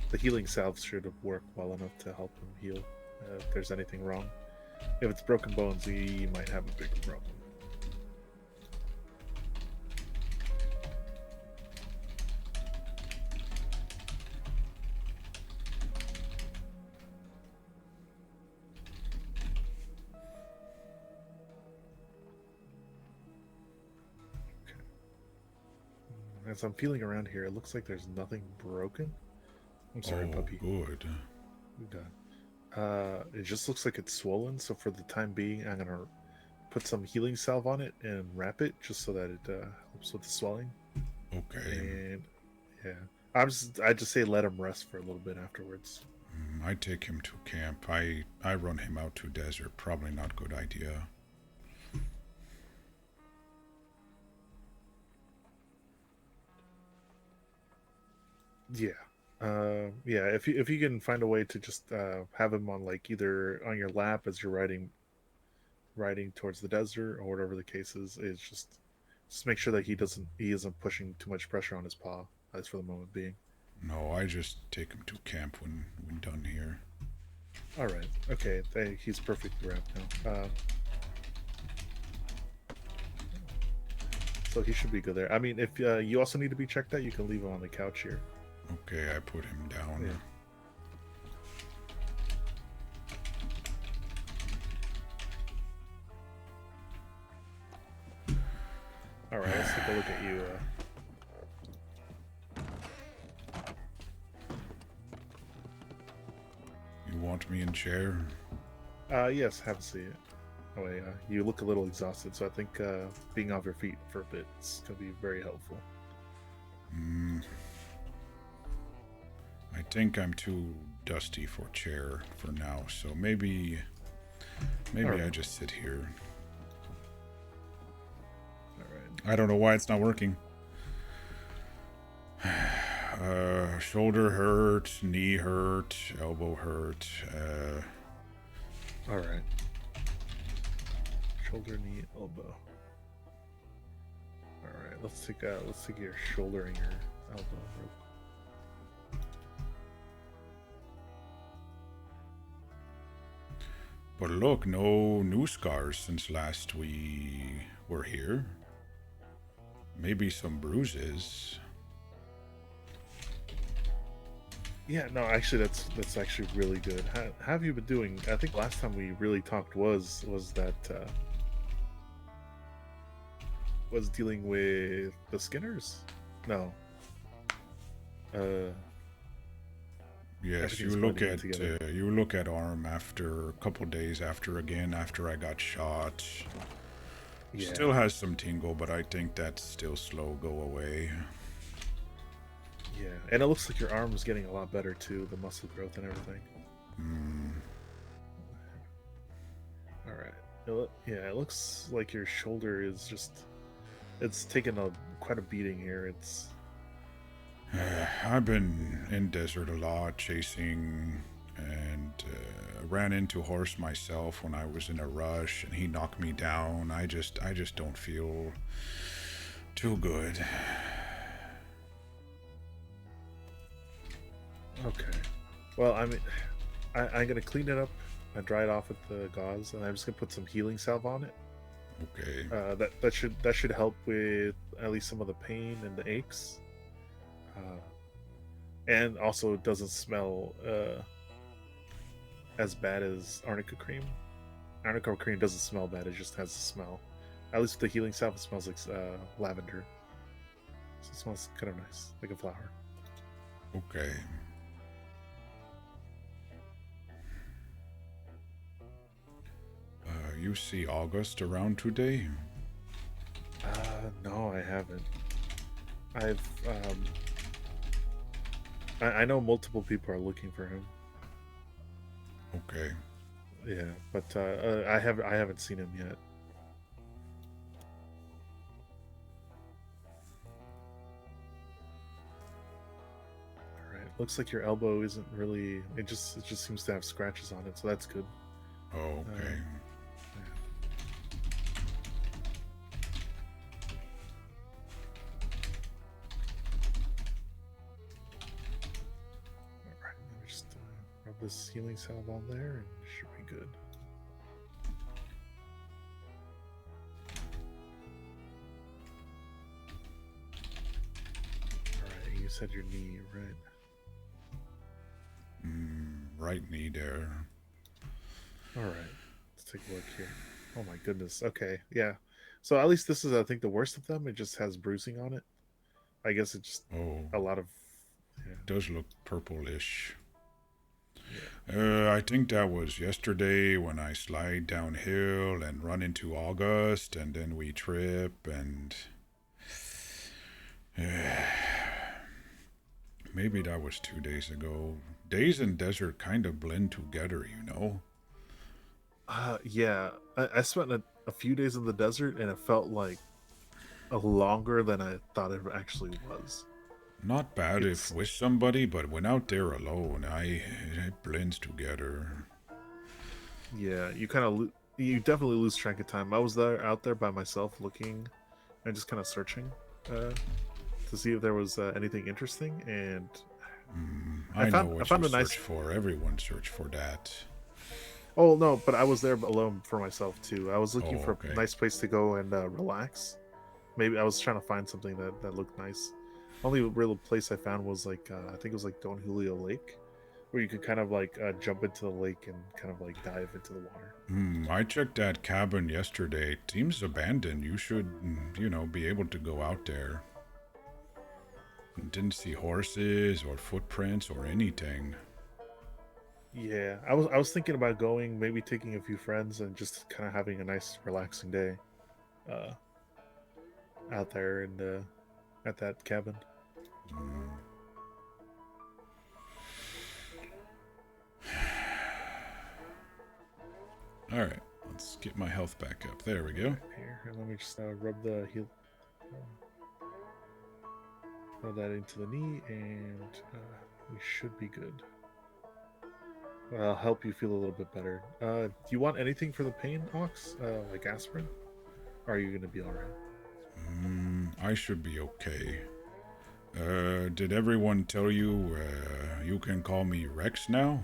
The healing salve should work well enough to help him heal if there's anything wrong. If it's broken bones, he might have a bigger problem. As I'm feeling around here, it looks like there's nothing broken. I'm sorry, puppy. Good. It just looks like it's swollen, so for the time being, I'm gonna put some healing salve on it and wrap it just so that it helps with the swelling. Okay. And yeah, I just say let him rest for a little bit afterwards. I take him to camp. I run him out to desert. Probably not good idea. Yeah. Yeah, if you can find a way to just have him on like either on your lap as you're riding towards the desert or whatever the case is just make sure that he isn't pushing too much pressure on his paw, at least for the moment being. No, I just take him to camp when done here. All right. Okay. He's perfectly wrapped now. So he should be good there. I mean, if you also need to be checked out, you can leave him on the couch here. Okay, I put him down. Yeah. All right, let's take a look at you. You want me in chair? Yes, have a seat. Oh, wait, you look a little exhausted, so I think being off your feet for a bit is going to be very helpful. I think I'm too dusty for chair for now, so maybe Alright. I just sit here. All right. I don't know why it's not working. Shoulder hurt, knee hurt, elbow hurt. All right. Shoulder, knee, elbow. All right. Let's take your shoulder and your elbow. Real quick. But look, no new scars since last we were here. Maybe some bruises. Yeah, no, actually, that's actually really good. How have you been doing? I think last time we really talked was dealing with the Skinners. No. Yes, you look at arm after a couple days after I got shot. Yeah. Still has some tingle, but I think that's still slow go away. Yeah, and it looks like your arm is getting a lot better too, the muscle growth and everything. All right. It looks like your shoulder is it's taken quite a beating here. It's I've been in desert a lot, chasing, and ran into horse myself when I was in a rush, and he knocked me down. I just don't feel too good. okay. Well, I mean, I'm gonna clean it up and dry it off with the gauze, and I'm just gonna put some healing salve on it. Okay. That should help with at least some of the pain and the aches. And also it doesn't smell as bad as arnica cream. Arnica cream doesn't smell bad, it just has a smell. At least with the healing salve, it smells like lavender. So it smells kind of nice, like a flower. Okay. You see August around today? No, I haven't. I know multiple people are looking for him. Okay. Yeah, but I haven't seen him yet. All right. Looks like your elbow isn't really. It just seems to have scratches on it, so that's good. Oh, okay. All right. Let me just rub this healing salve on there, and it should be good. All right. You said your knee, right? Right knee there. All right, let's take a look here. Oh my goodness. Okay, yeah. So at least this is, I think, the worst of them. It just has bruising on it. I guess it's just Oh, a lot of. Yeah. does look purplish. Yeah. I think that was yesterday when I slide downhill and run into August, and then we trip, and maybe that was 2 days ago. Days in desert kind of blend together, you know. Yeah. I spent a few days in the desert, and it felt like a longer than I thought it actually was. Not bad It's if with somebody, but when out there alone, it blends together. yeah. You definitely lose track of time. I was out there by myself, looking and just kind of searching to see if there was anything interesting, and I know what found you a nice. search for. Everyone search for that. Oh no, but I was there alone for myself too. I was looking Oh, for okay. a nice place to go and relax. Maybe I was trying to find something that looked nice. Only real place I found was like I think it was like Don Julio Lake, where you could kind of like jump into the lake and kind of like dive into the water. I checked that cabin yesterday. It seems abandoned. You should, be able to go out there. Didn't see horses or footprints or anything. Yeah, I was thinking about going, maybe taking a few friends and just kind of having a nice relaxing day, uh, out there and at that cabin. All right, let's get my health back up. There we go. Here, and let me just rub the heel. Rub that into the knee, and we should be good. I'll help you feel a little bit better. Do you want anything for the pain, Ox? Like aspirin? Or are you gonna be alright? I should be okay. Did everyone tell you you can call me Rex now?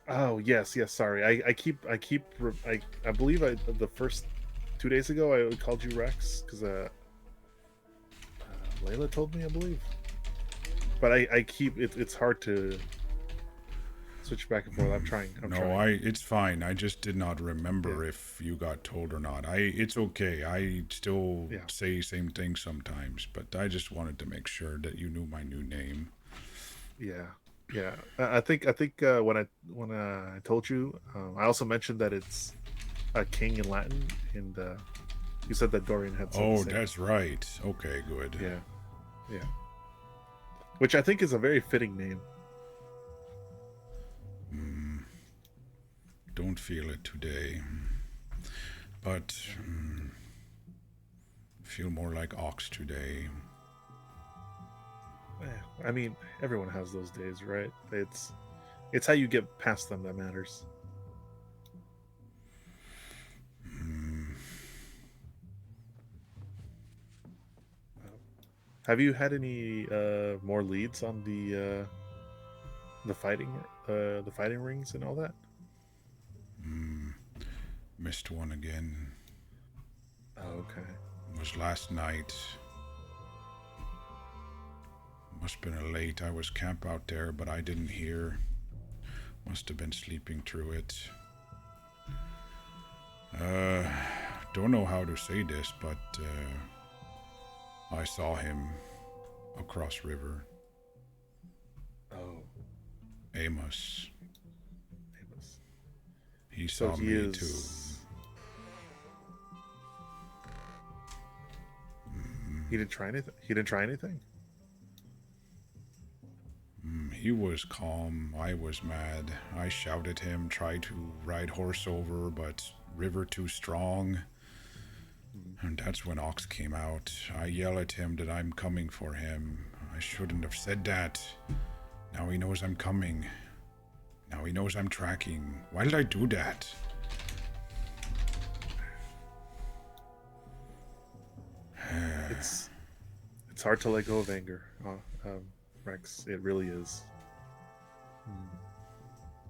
Oh yes. Sorry, I believe the first 2 days ago I called you Rex because Layla told me, I believe. But I keep it's hard to switch back and forth. I'm trying. It's fine. I just did not remember if you got told or not. It's okay. I still say same thing sometimes, but I just wanted to make sure that you knew my new name. Yeah. I think when I told you, I also mentioned that it's a king in Latin, and you said that Dorian had. Oh, that's right. Okay, good. Yeah. Which I think is a very fitting name. Don't feel it today, but feel more like Ox today. I mean, everyone has those days, right? It's how you get past them that matters. Have you had any more leads on the fighting rings and all that? Missed one again. Oh, okay. It was last night. Must have been late. I was camp out there, but I didn't hear. Must have been sleeping through it. Don't know how to say this, but I saw him across river. Oh, Amos. Amos. He saw me too. He didn't try anything. He was calm. I was mad. I shouted at him, tried to ride horse over, but river too strong. And that's when Ox came out. I yell at him that I'm coming for him. I shouldn't have said that. Now he knows I'm coming. Now he knows I'm tracking. Why did I do that? It's hard to let go of anger, Rex. It really is.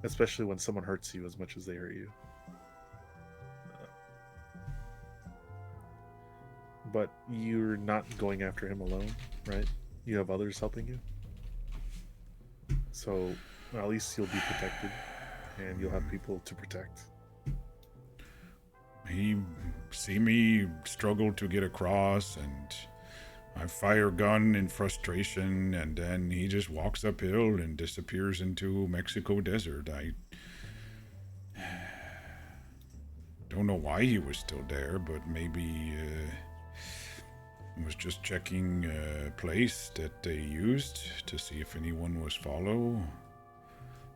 Especially when someone hurts you as much as they hurt you. But you're not going after him alone, right? You have others helping you. So at least you'll be protected, and you'll have people to protect. He see me struggle to get across, and I fire gun in frustration, and then he just walks uphill and disappears into Mexico desert. I don't know why he was still there, but maybe was just checking a place that they used to see if anyone was follow.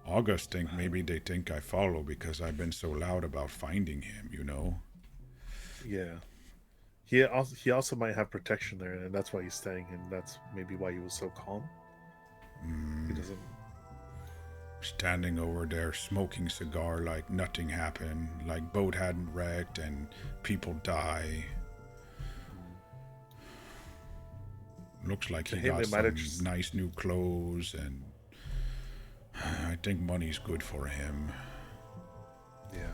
August think maybe they think I follow because I've been so loud about finding him, you know? Yeah. He also might have protection there, and that's why he's staying, and that's maybe why he was so calm. He doesn't... Standing over there smoking cigar like nothing happened, like boat hadn't wrecked and people die. Looks like he got some nice new clothes, and I think money's good for him. Yeah.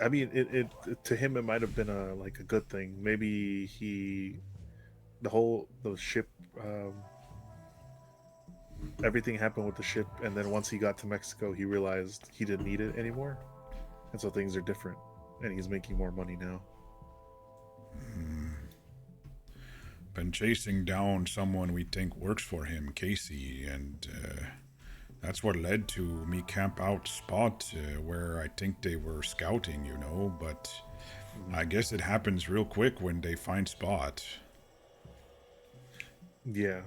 I mean, it to him it might have been a good thing. Maybe the ship, everything happened with the ship, and then once he got to Mexico, he realized he didn't need it anymore, and so things are different, and he's making more money now. Been chasing down someone we think works for him, Casey, and that's what led to me camp out spot where I think they were scouting, you know, but I guess it happens real quick when they find spot. Yeah.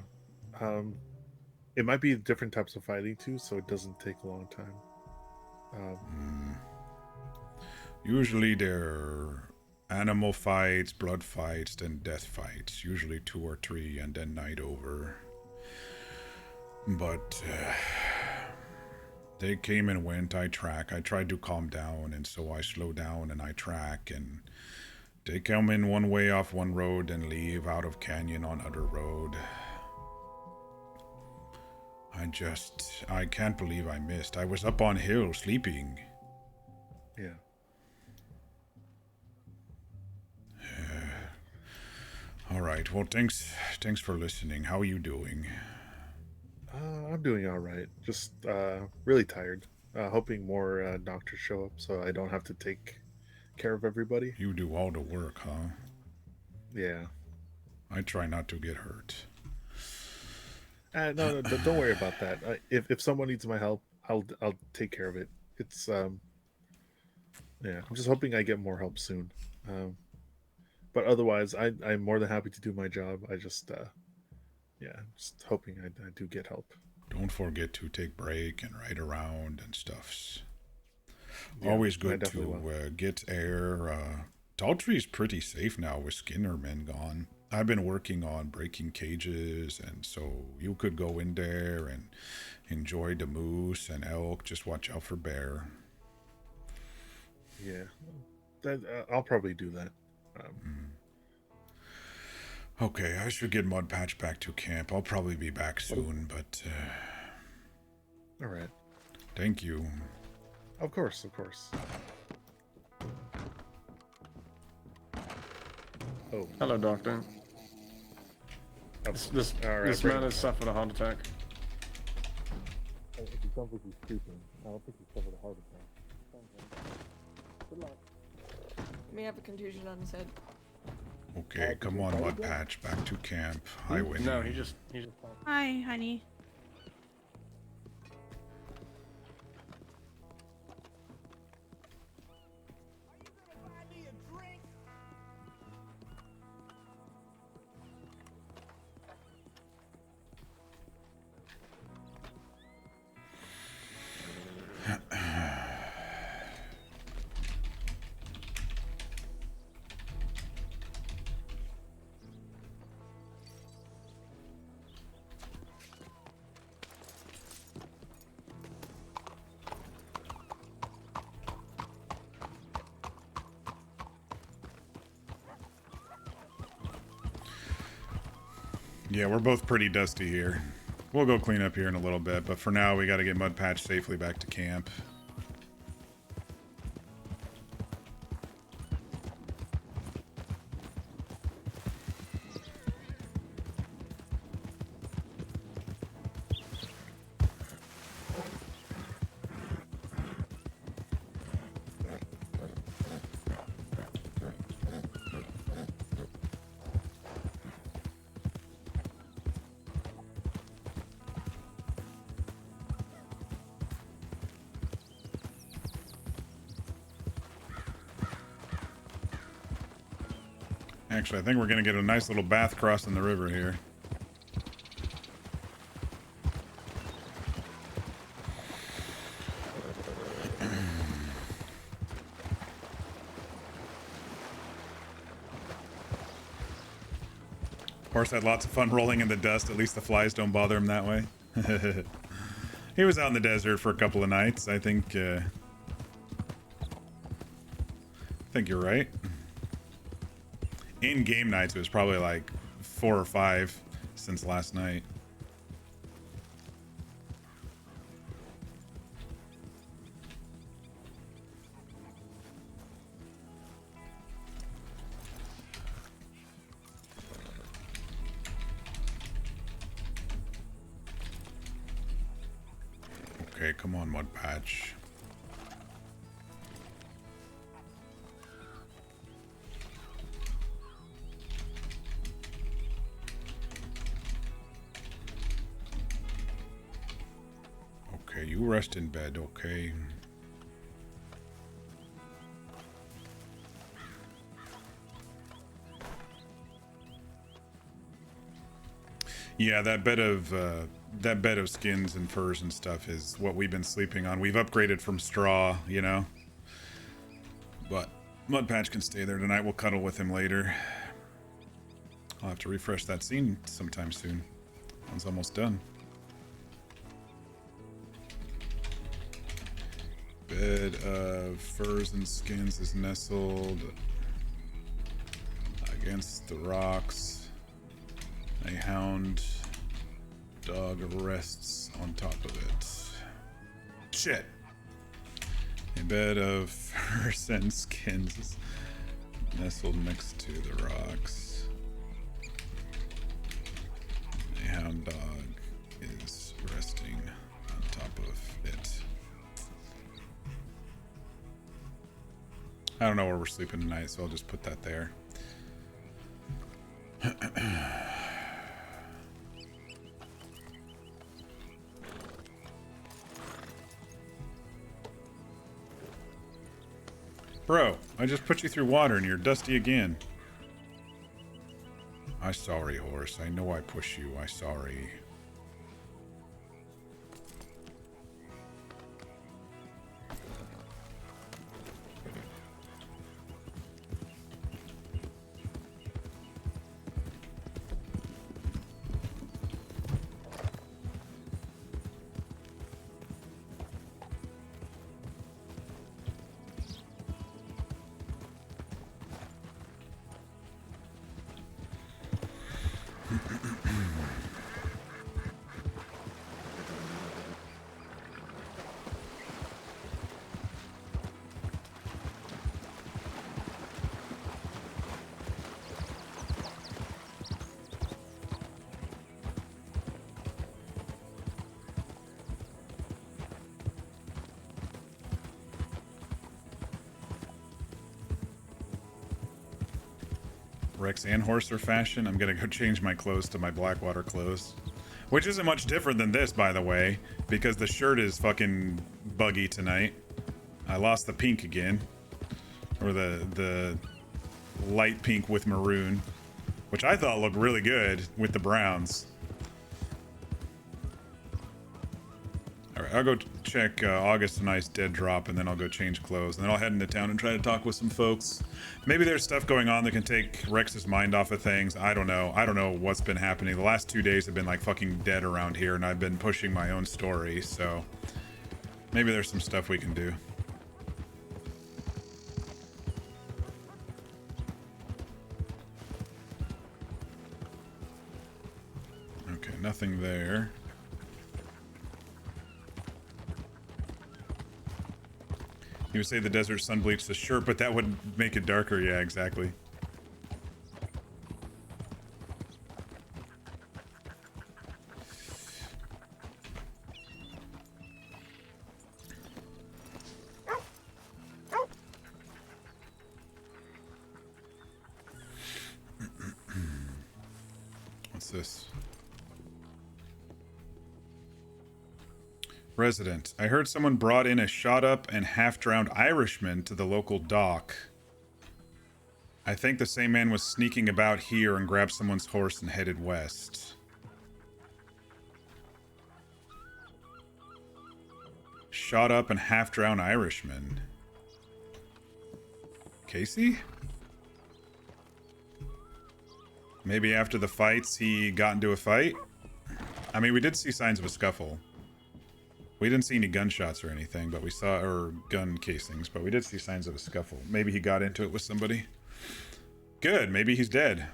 It might be different types of fighting too, so it doesn't take a long time. Usually they're animal fights, blood fights, then death fights. Usually 2 or 3, and then night over. But they came and went. I track. I tried to calm down, and so I slow down and I track. And they come in one way off one road and leave out of canyon on other road. I can't believe I missed. I was up on hill sleeping. Yeah. All right. Well, thanks for listening. How are you doing? I'm doing all right. Just really tired. Hoping more doctors show up so I don't have to take care of everybody. You do all the work, huh? Yeah. I try not to get hurt. No, don't worry about that. If someone needs my help, I'll take care of it. It's I'm just hoping I get more help soon. But otherwise, I'm more than happy to do my job. I just just hoping I do get help. Don't forget to take break and ride around and stuff. Yeah, always good to get air. Daltry's pretty safe now with Skinnerman gone. I've been working on breaking cages, and so you could go in there and enjoy the moose and elk. Just watch out for bear. Yeah, I'll probably do that. Okay, I should get Mud Patch back to camp. I'll probably be back soon, but... All right. Thank you. Of course. Oh. Hello, Doctor. This man has suffered a heart attack. It sounds like he's sleeping. I don't think he's suffered a heart attack. Good luck. He may have a contusion on his head. Okay, come on, Mud Patch, back to camp. Hi, Winnie. No, he just. Hi, honey. Yeah, we're both pretty dusty here. We'll go clean up here in a little bit, but for now we got to get Mud Patch safely back to camp. Actually, I think we're going to get a nice little bath crossing the river here. Horse had lots of fun rolling in the dust. At least the flies don't bother him that way. He was out in the desert for a couple of nights. I think you're right. In game nights, it was probably like 4 or 5 since last night. Okay, come on, Mud Patch. Okay, you rest in bed, okay? Yeah, that bed of skins and furs and stuff is what we've been sleeping on. We've upgraded from straw, you know. But Mud Patch can stay there tonight. We'll cuddle with him later. I'll have to refresh that scene sometime soon. One's almost done. Bed of furs and skins is nestled against the rocks. A hound dog rests on top of it. Shit. A bed of furs and skins is nestled next to the rocks. A hound dog is resting on top of it. I don't know where we're sleeping tonight, so I'll just put that there. Bro, I just put you through water and you're dusty again. I sorry, horse. I know I push you. I sorry. Rex and horse are fashion. I'm gonna go change my clothes to my Blackwater clothes. Which isn't much different than this, by the way, because the shirt is fucking buggy tonight. I lost the pink again. Or the light pink with maroon. Which I thought looked really good with the browns. Alright, I'll go check August and Ice dead drop, and then I'll go change clothes. And then I'll head into town and try to talk with some folks. Maybe there's stuff going on that can take Rex's mind off of things. I don't know. I don't know what's been happening. The last 2 days have been like fucking dead around here, and I've been pushing my own story, so maybe there's some stuff we can do. Nothing there. You would say the desert sun bleached the shirt, but that would make it darker. Yeah, exactly. What's this? Resident. I heard someone brought in a shot up and half-drowned Irishman to the local dock. I think the same man was sneaking about here and grabbed someone's horse and headed west. Shot up and half-drowned Irishman. Casey? Maybe after the fights he got into a fight? I mean, we did see signs of a scuffle. We didn't see any gunshots or anything, but we saw, or gun casings, but we did see signs of a scuffle. Maybe he got into it with somebody. Good, maybe he's dead.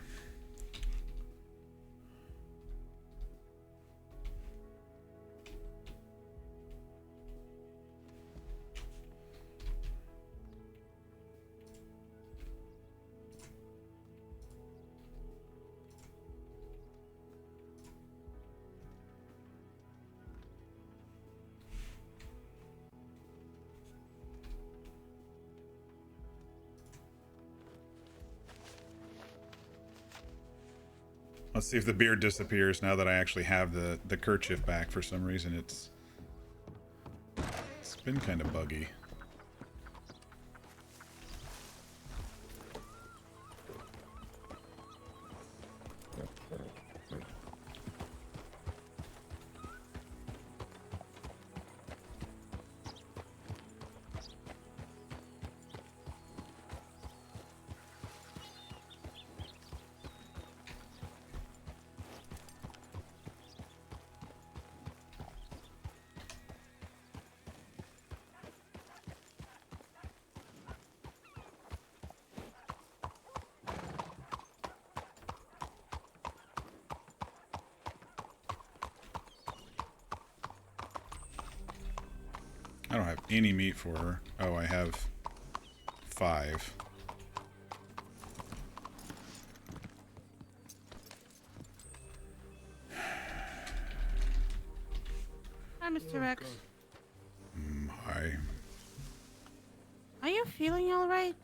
Let's see if the beard disappears now that I actually have the kerchief back. For some reason, it's been kind of buggy. I don't have any meat for her. Oh, I have 5. Hi, Mr. Rex. Hi. Are you feeling alright?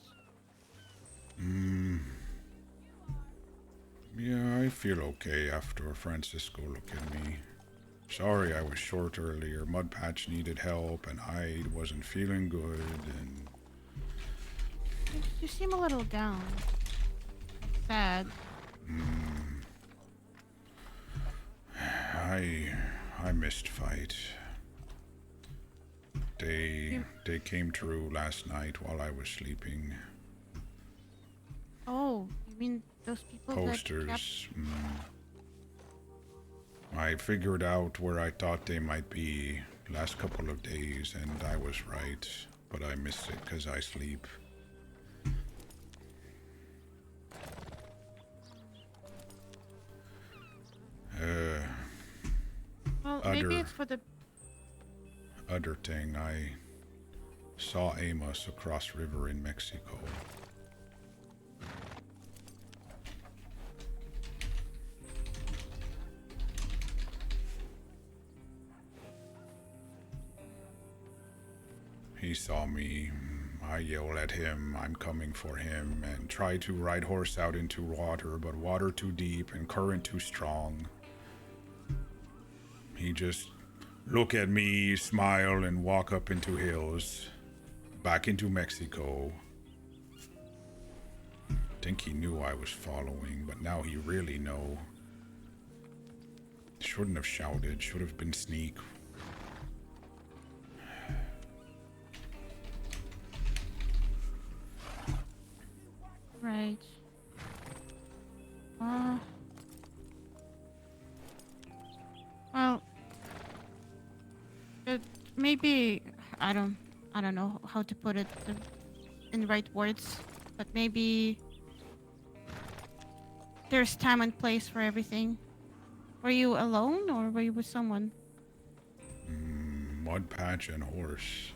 Yeah, I feel okay after Francisco looked at me. Sorry I was short earlier. Mudpatch needed help and I wasn't feeling good and... You seem a little down. Sad. I missed fight. They came true last night while I was sleeping. Oh, you mean those people Posters. that kept... I figured out where I thought they might be last couple of days, and I was right, but I missed it because I sleep. Well, maybe it's for the... Other thing, I saw Amos across river in Mexico. He saw me. I yelled at him, I'm coming for him, and tried to ride horse out into water, but water too deep and current too strong. He just look at me, smile, and walk up into hills, back into Mexico. Think he knew I was following, but now he really know. Shouldn't have shouted, should have been sneak. Right. Well, maybe I don't know how to put it in the right words, but maybe there's time and place for everything. Were you alone or were you with someone? Mud patch and horse.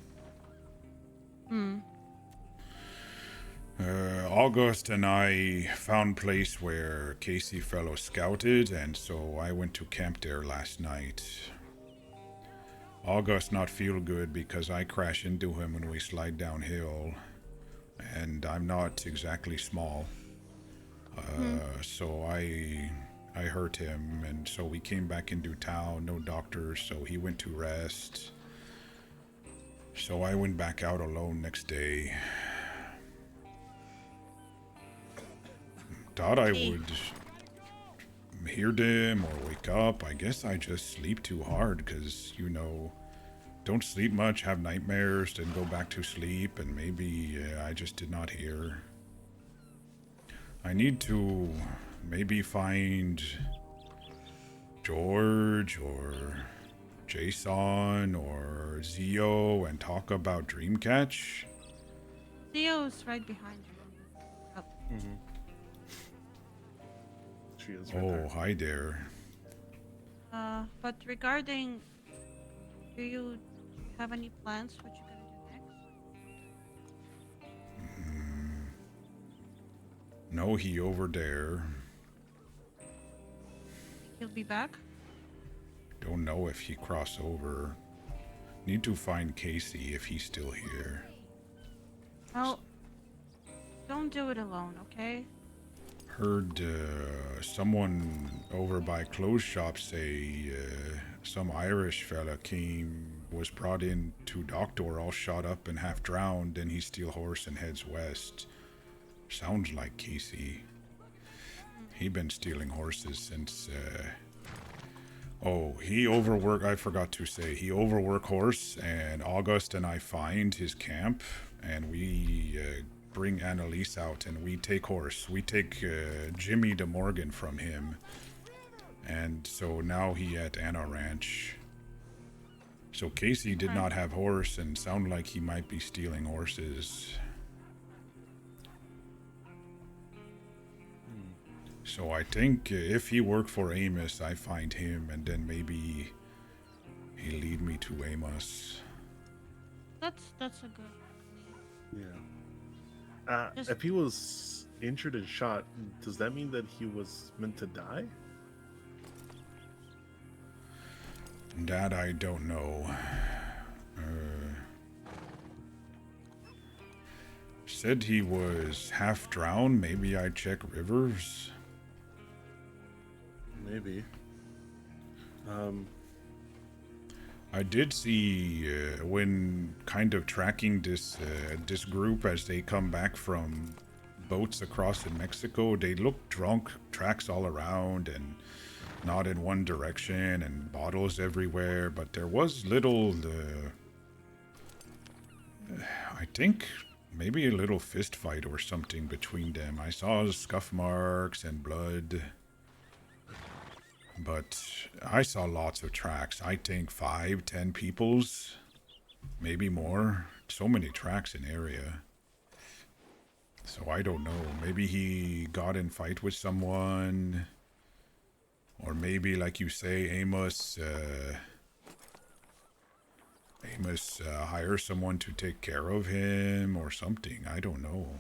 Hmm. August and I found place where Casey fellow scouted, and so I went to camp there last night. August not feel good because I crash into him when we slide downhill, and I'm not exactly small. So I hurt him, and so we came back into town, no doctors, so he went to rest. So I went back out alone next day. Thought I would hear them or wake up. I guess I just sleep too hard because, don't sleep much, have nightmares, then go back to sleep, and maybe I just did not hear. I need to maybe find George or Jason or Zio and talk about Dreamcatch. Theo's right behind you. Mm-hmm. She is right Oh, there. hi there. But regarding, do you have any plans what you're gonna do next? No, he over there. He'll be back? Don't know if he cross over. Need to find Casey if he's still here. Well, don't do it alone, okay? Heard someone over by clothes shop say some Irish fella was brought in to doctor all shot up and half drowned, and he steal horse and heads west. Sounds like Casey. He been stealing horses since he overwork. I forgot to say he overwork horse, and August and I find his camp, and we bring Annalise out, and we take horse. We take Jimmy de Morgan from him, and so now he at Anna Ranch. So Casey did not have horse, and sound like he might be stealing horses. So I think if he worked for Amos, I find him, and then maybe he lead me to Amos. That's a good. Yeah. Just- If he was injured and shot, does that mean that he was meant to die? That I don't know. Said he was half drowned. Maybe I check rivers. Maybe. I did see when kind of tracking this group as they come back from boats across in Mexico. They look drunk, tracks all around, and not in one direction, and bottles everywhere. But there was little, I think maybe a little fist fight or something between them. I saw scuff marks and blood. But I saw lots of tracks. I think 5-10 peoples, maybe more. So many tracks in area. So I don't know. Maybe he got in fight with someone, or maybe, like you say, Amos hire someone to take care of him or something. I don't know.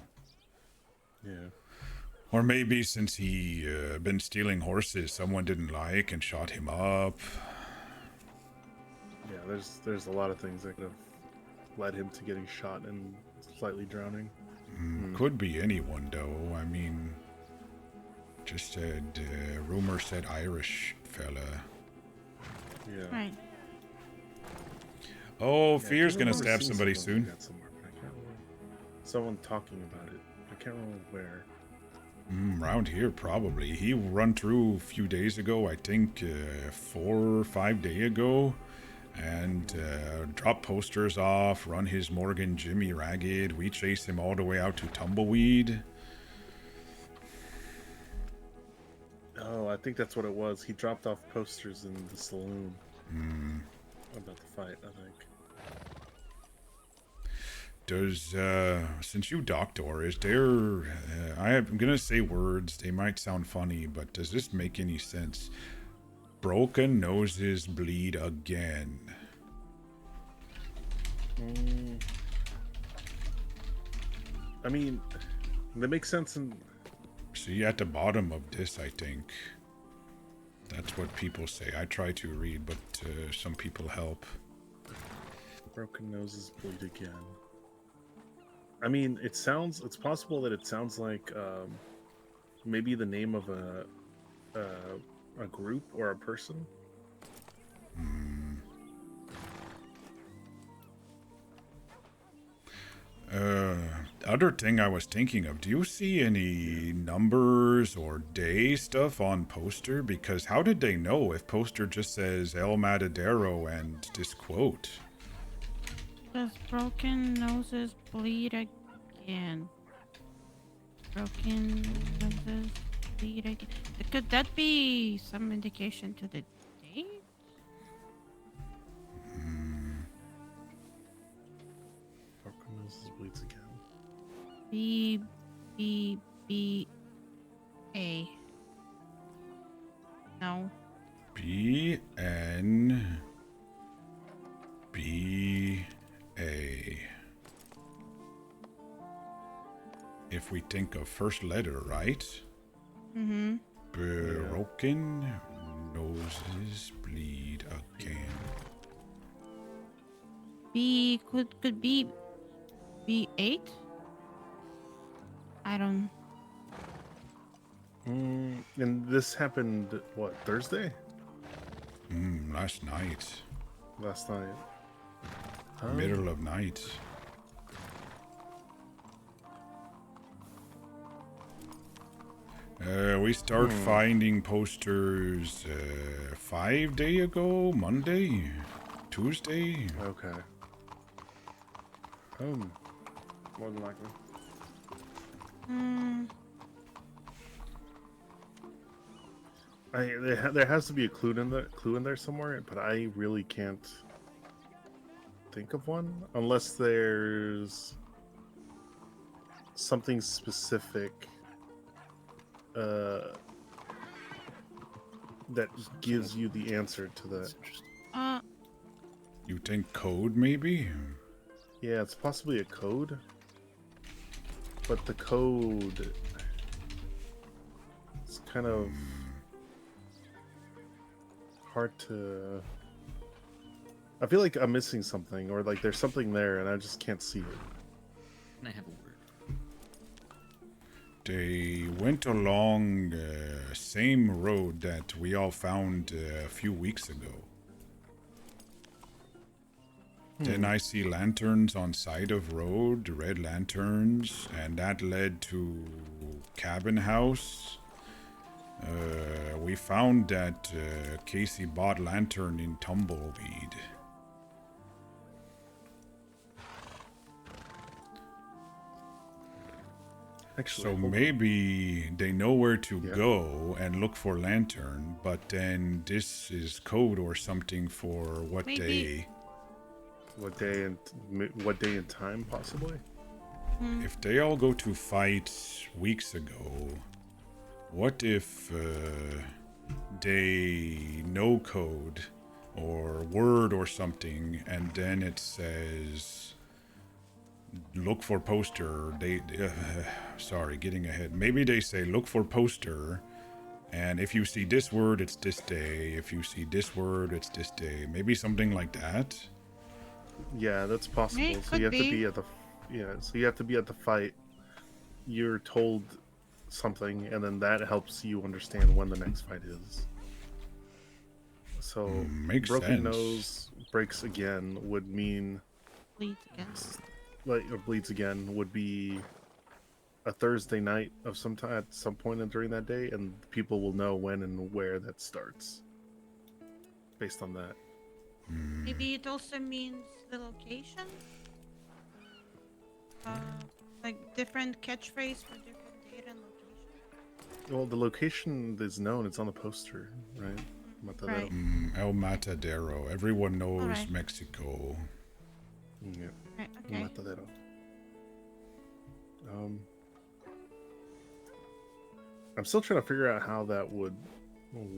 Yeah. Or maybe since he been stealing horses, someone didn't like and shot him up. Yeah, there's a lot of things that could have led him to getting shot and slightly drowning. Could be anyone, though. I mean, just said, rumor said Irish fella. Yeah. Right. Oh, Yeah, Fear's I gonna remember stab seeing somebody someone soon. like that somewhere, but I can't remember. Someone talking about it. I can't remember where. Around here, probably. He run through a few days ago, I think 4 or 5 days ago, and drop posters off, run his Morgan Jimmy ragged. We chase him all the way out to Tumbleweed. Oh, I think that's what it was. He dropped off posters in the saloon about the fight, I think. Does, since you doctor, is there, I'm gonna say words, they might sound funny, but does this make any sense? Broken noses bleed again. I mean, that makes sense in... See at the bottom of this, I think. That's what people say. I try to read, but some people help. Broken noses bleed again. I mean, it's possible that it sounds like maybe the name of a group or a person. Other thing I was thinking of, do you see any numbers or day stuff on poster? Because how did they know if poster just says El Matadero and this quote? Does broken noses bleed again? Broken noses bleed again. Could that be some indication to the date? Broken noses bleeds again. B A. No. BNBA. If we think of first letter, right? Mm-hmm. Broken noses bleed again. B could be B8? I don't. And this happened, what, Thursday? Last night. Last night. Middle of night. We start finding posters 5 days ago, Monday, Tuesday. Okay. More than likely. There has to be a clue in there somewhere, but I really can't think of one unless there's something specific that gives you the answer to that. You think code, maybe? Yeah, it's possibly a code, but the code is kind of hard to... I feel like I'm missing something, or like there's something there and I just can't see it. Can I have a word? They went along the same road that we all found a few weeks ago. Then I see lanterns on side of road, red lanterns, and that led to cabin house. We found that Casey bought lantern in Tumbleweed. Actually, So hold on. maybe they know where to go and look for lantern, but then this is code or something for what Maybe. day. What day and time, possibly? If they all go to fight weeks ago, what if they know code or word or something, and then it says look for poster. Sorry, getting ahead. Maybe they say look for poster, and if you see this word, it's this day. If you see this word, it's this day. Maybe something like that. Yeah, that's possible. It So you have could to be. be at the so you have to be at the fight. You're told something, and then that helps you understand when the next fight is. So Makes broken sense. nose breaks again would mean Bleeds again. or bleeds again would be a Thursday night of some time at some point during that day, and people will know when and where that starts based on that. Maybe it also means the location. Like different catchphrase for different date and location. Well, the location is known; it's on the poster, right? Matadero. Right. El Matadero. Everyone knows Alright. Mexico. Yeah. Right. Okay. Matadero. I'm still trying to figure out how that would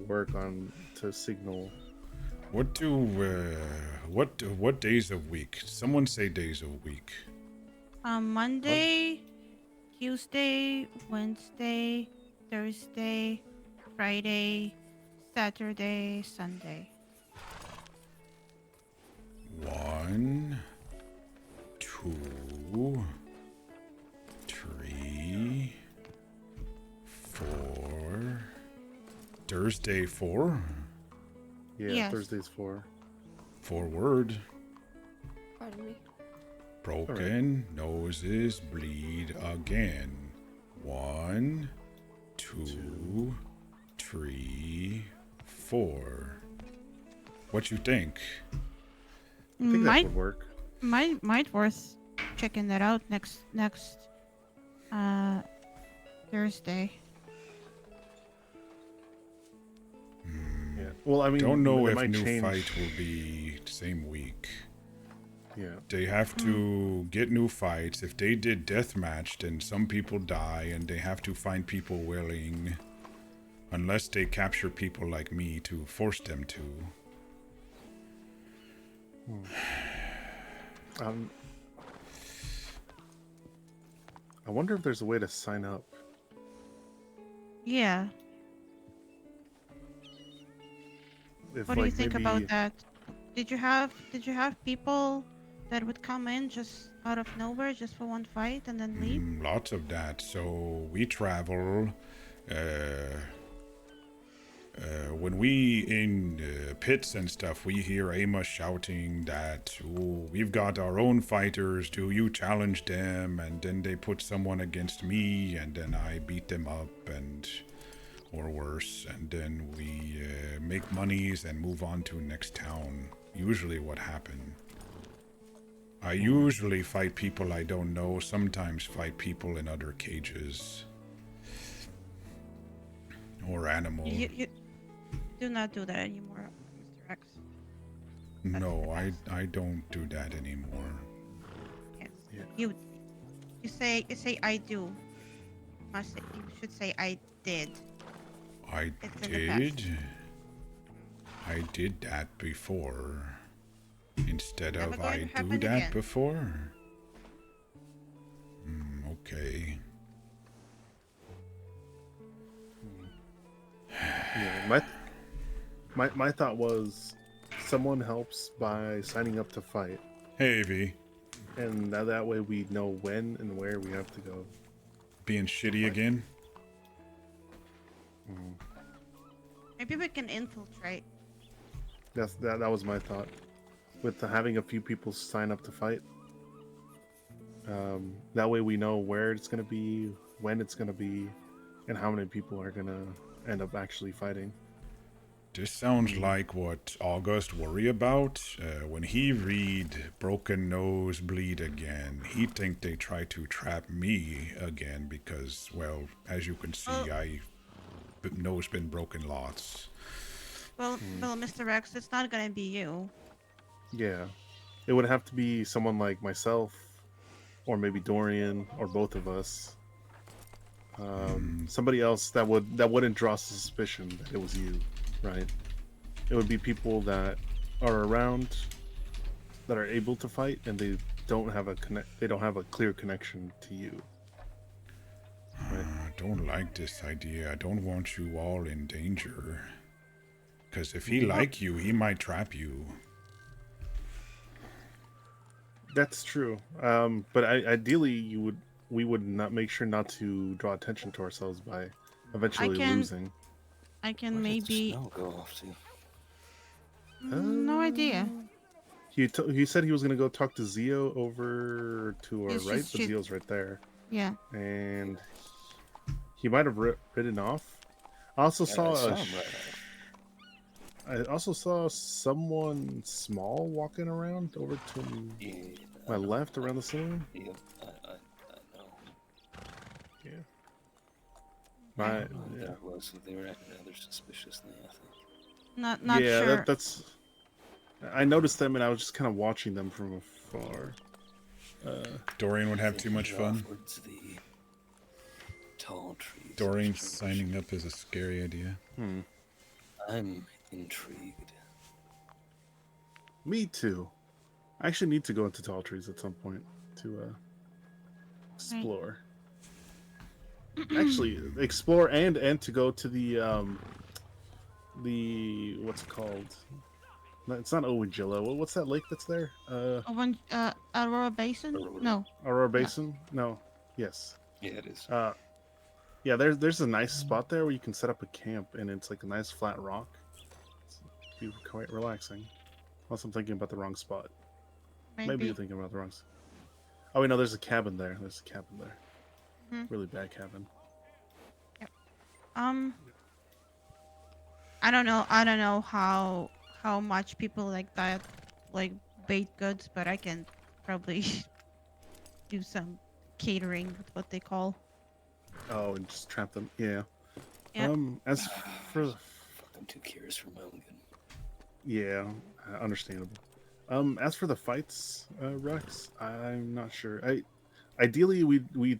work on to signal. What days of week? Someone say days of week. Monday, Tuesday, Wednesday, Thursday, Friday, Saturday, Sunday. 1, 2, 3, 4. Thursday 4. Yeah, Yes. Thursday's 4. Forward. Pardon me. Broken noses bleed again. 1, 2, 3, 4. What you think? I think that Might would work. might worth checking that out next Thursday. Yeah. Well, I mean, Don't know it if might new change. fight will be same week. Yeah. They have to get new fights. If they did deathmatch, then some people die, and they have to find people willing, unless they capture people like me to force them to. I wonder if there's a way to sign up. Yeah. If, What do you like, think maybe- about that? Did you have people that would come in just out of nowhere just for one fight and then leave? Lots of that. So we travel. When we in pits and stuff, we hear Amos shouting that, "Oh, we've got our own fighters. Do you challenge them?" And then they put someone against me, and then I beat them up, or worse. And then we make monies and move on to next town. Usually, what happened. I usually fight people I don't know. Sometimes fight people in other cages. Or animal. You do not do that anymore, Mr. X. No, I don't do that anymore. Yes. Yeah. You say I do. You should say I did. I It's in the past. did. I did that before. Instead Never of going I to do happen that again. before. Okay. Yeah, my thought was someone helps by signing up to fight, Hey, V. and that way we know when and where we have to go. Being shitty again? Maybe we can infiltrate. That was my thought. With having a few people sign up to fight, that way we know where it's gonna be, when it's gonna be, and how many people are gonna end up actually fighting. This sounds like what August worry about. When he read Broken Nose Bleed again, he think they try to trap me again because, well, as you can see, nose been broken lots. Well, Mr. X, it's not gonna be you. Yeah, it would have to be someone like myself, or maybe Dorian, or both of us. Somebody else that wouldn't draw suspicion that it was you, right? It would be people that are around, that are able to fight, and they don't have a clear connection to you. I don't like this idea. I don't want you all in danger. Because if he like you, he might trap you. That's true. But ideally, we would not make sure not to draw attention to ourselves by eventually losing. I can Where did the maybe. smell go off to? No idea. He said he was gonna go talk to Zio over to our It's right, just but Zio's right there, Yeah. and he might have ridden off. I also saw I also saw someone small walking around over to my left around the saloon. Yeah, I know. Yeah. I don't know who that was. They were acting rather suspiciously, I think. Not yeah, sure. that's. I noticed them, and I was just kind of watching them from afar. Dorian would have too much fun. Towards the tall trees. Dorian signing up is a scary idea. I'm intrigued. Me too. I actually need to go into tall trees at some point to explore. Actually, explore and to go to the what's it called? No, it's not Owajilla. What's that lake that's there? Aurora Basin? Aurora. No. Aurora Basin? No. Yes. Yeah, it is. Yeah, there's a nice spot there where you can set up a camp, and it's like a nice flat rock. It's be quite relaxing. Unless I'm thinking about the wrong spot. Maybe you're thinking about the wrong. Oh wait, no, there's a cabin there. There's a cabin there. Really bad cabin. Yep. I don't know how much people like that, like baked goods, but I can probably do some catering with what they call. Oh, and just trap them. Yeah. Yep. As for I'm too curious for my own good. yeah, understandable. As for the fights, Rex, I'm not sure. Ideally we'd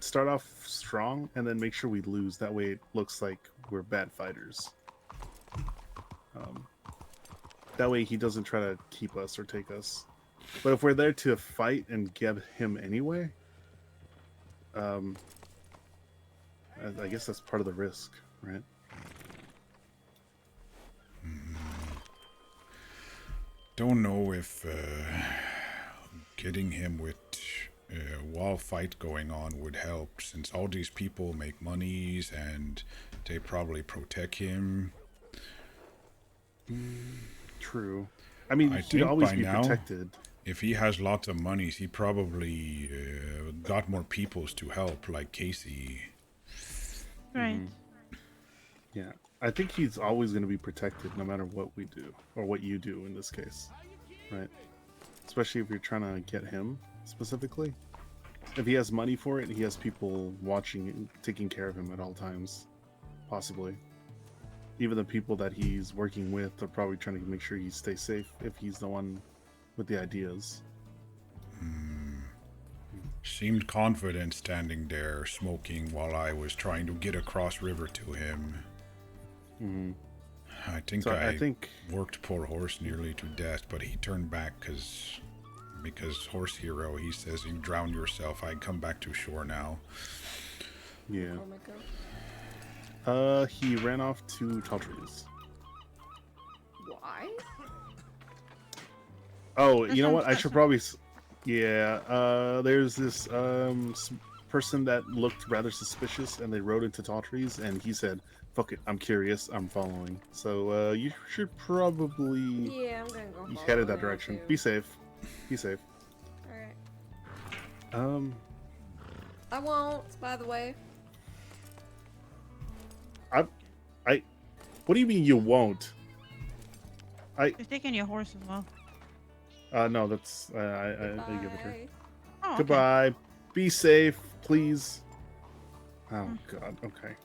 start off strong and then make sure we lose. That way it looks like we're bad fighters. That way he doesn't try to keep us or take us. But if we're there to fight and get him anyway, I guess that's part of the risk, right? Don't know if getting him with a wall fight going on would help, since all these people make monies and they probably protect him. True. I mean, I he'd think always by be now, protected. if he has lots of monies, he probably got more peoples to help, like Casey. Right. Yeah, I think he's always going to be protected no matter what we do, or what you do in this case, right? Especially if you're trying to get him specifically. If he has money for it, he has people watching and taking care of him at all times, possibly. Even the people that he's working with are probably trying to make sure he stays safe if he's the one with the ideas. Seemed confident standing there smoking while I was trying to get across river to him. I think I think worked poor horse nearly to death, but he turned back because horse hero, he says, you drowned yourself. I come back to shore now. yeah. Oh my god. He ran off to tall trees. Why? Oh, That you know sounds- what? I that should sounds- probably. Yeah. There's this person that looked rather suspicious, and they rode into tall trees, and he said, "Fuck it, I'm curious, I'm following." So you should probably Yeah, I'm gonna go. you follow headed that him direction. too. Be safe. Be safe. Alright. I won't, by the way. What do you mean you won't? You're taking your horse as well. No, that's I give it to her. Bye. Oh, okay. Goodbye. Be safe, please. Oh God. Okay.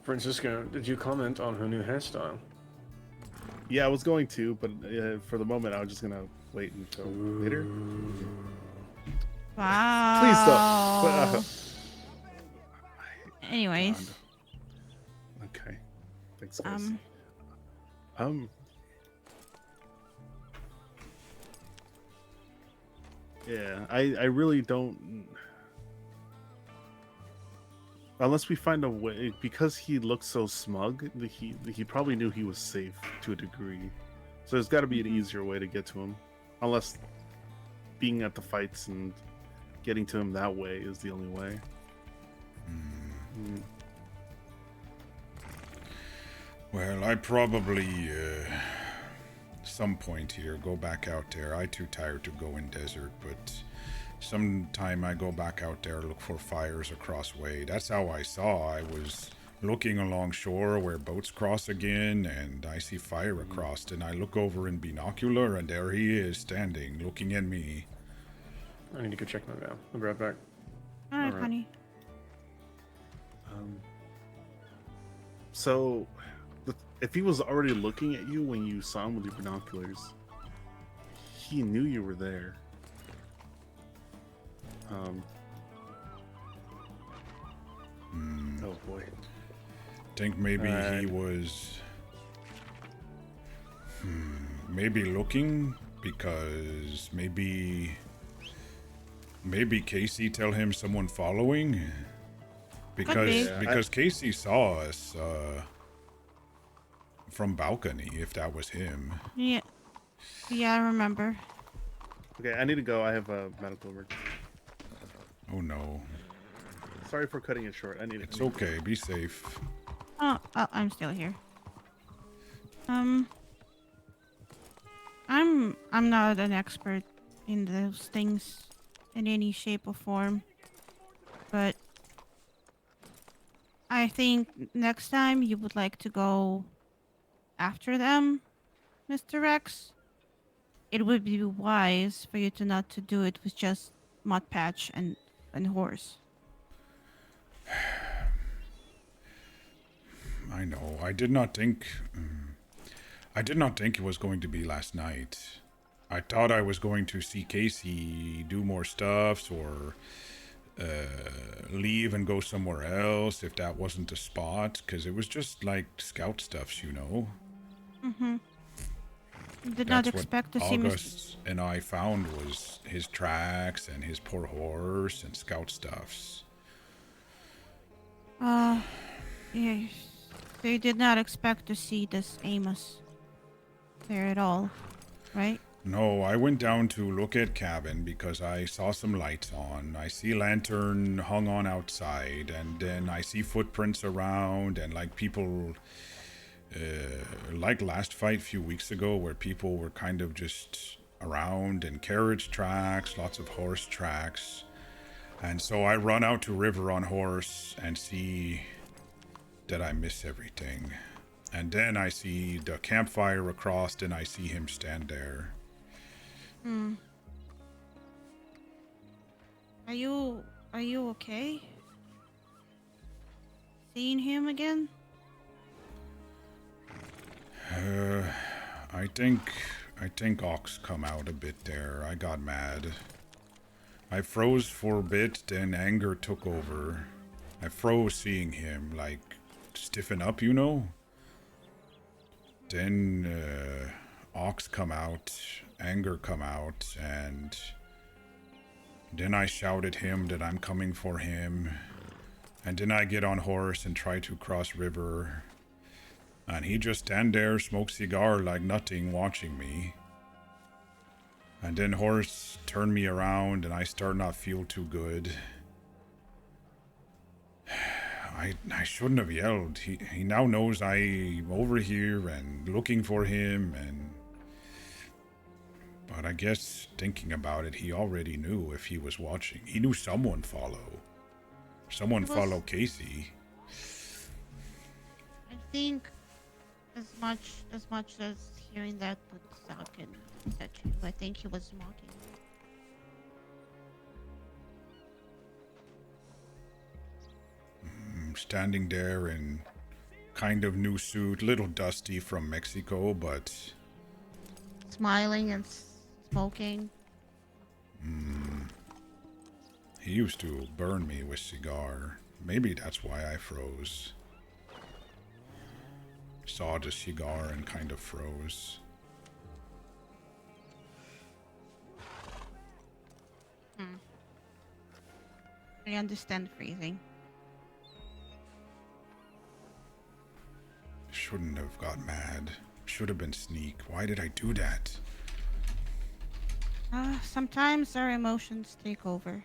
Francisco, did you comment on her new hairstyle? Yeah, I was going to, but for the moment, I was just gonna wait until later. Wow. Please don't. Anyways, God. Okay. Thanks, guys. Yeah, I really don't. Unless we find a way, because he looks so smug, he probably knew he was safe to a degree. So there's got to be an easier way to get to him, unless being at the fights and getting to him that way is the only way. Well, I probably, some point here, go back out there. I too tired to go in desert, but sometime I go back out there, look for fires across way. That's how I saw. I was looking along shore where boats cross again, and I see fire across, and I look over in binocular, and there he is, standing, looking at me. I need to go check that out. I'll be right back. all right, Alright. honey. So, if he was already looking at you when you saw him with your binoculars, he knew you were there. Oh boy. think maybe he Alright. was maybe looking because maybe Casey tell him someone following because be. Yeah, because Casey saw us from balcony if that was him. Yeah. Yeah, I remember. Okay, I need to go. I have a medical emergency. Oh no. Sorry for cutting it short. I need It's okay. Be safe. Oh, I'm still here. I'm not an expert in those things in any shape or form, but I think next time you would like to go after them, Mr. Rex. It would be wise for you to not to do it with just Mud Patch and Horse. I know. I did not think it was going to be last night. I thought I was going to see Casey do more stuffs or leave and go somewhere else if that wasn't the spot, because it was just like scout stuffs, you know. Mm-hmm. Did not That's expect to what see Mr. August and I found was his tracks and his poor horse and scout stuffs. Yes. They did not expect to see this Amos there at all, right? No, I went down to look at cabin because I saw some lights on. I see lantern hung on outside, and then I see footprints around and like people, like last fight a few weeks ago where people were kind of just around and carriage tracks, lots of horse tracks. And so I run out to river on horse and see that I miss everything. And then I see the campfire across and I see him stand there. Are you okay? Seeing him again? I think Ox come out a bit there. I got mad. I froze for a bit, then anger took over. I froze seeing him, like, stiffen up, you know? Then, Ox come out, anger come out, and then I shout at him that I'm coming for him. And then I get on horse and try to cross river. And he just stand there, smoke cigar like nothing, watching me. And then horse turn me around and I start not feel too good. I shouldn't have yelled. He now knows I'm over here and looking for him, and but I guess thinking about it, he already knew if he was watching. He knew someone follow. Someone follow Casey. I think as much as hearing that would suck and upset you, I think he was mocking you. Standing there in kind of new suit, little dusty from Mexico, but Smiling and smoking. he used to burn me with cigar. Maybe that's why I froze. Saw the cigar and kind of froze. I understand freezing. Shouldn't have got mad. Should have been sneak. Why did I do that? Sometimes our emotions take over.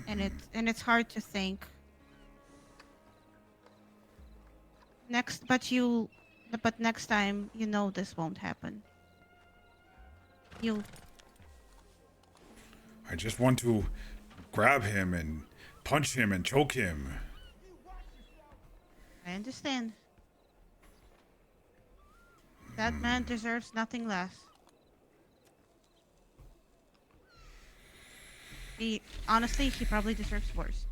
And it's hard to think. But next time you know this won't happen. I just want to grab him and punch him and choke him. I understand. That man deserves nothing less. He probably deserves worse.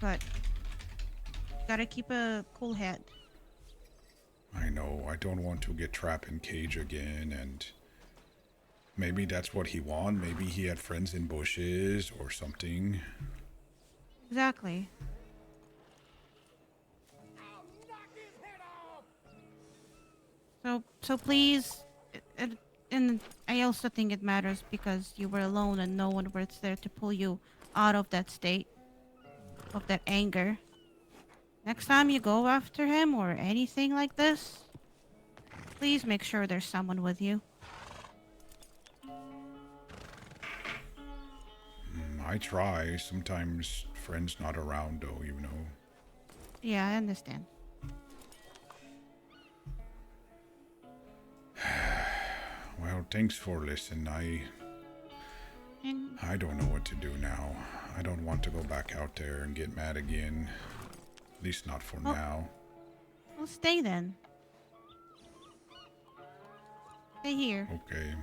But gotta keep a cool head. I know, I don't want to get trapped in cage again, and maybe that's what he want. Maybe he had friends in bushes or something. Exactly. So please, and I also think it matters because you were alone and no one was there to pull you out of that state of that anger. Next time you go after him or anything like this, please make sure there's someone with you. I try. Sometimes friends not around, though, you know. Yeah, I understand. Well, thanks for listening. And I don't know what to do now. I don't want to go back out there and get mad again. At least not for Oh. now. well, stay then. Stay here. Okay.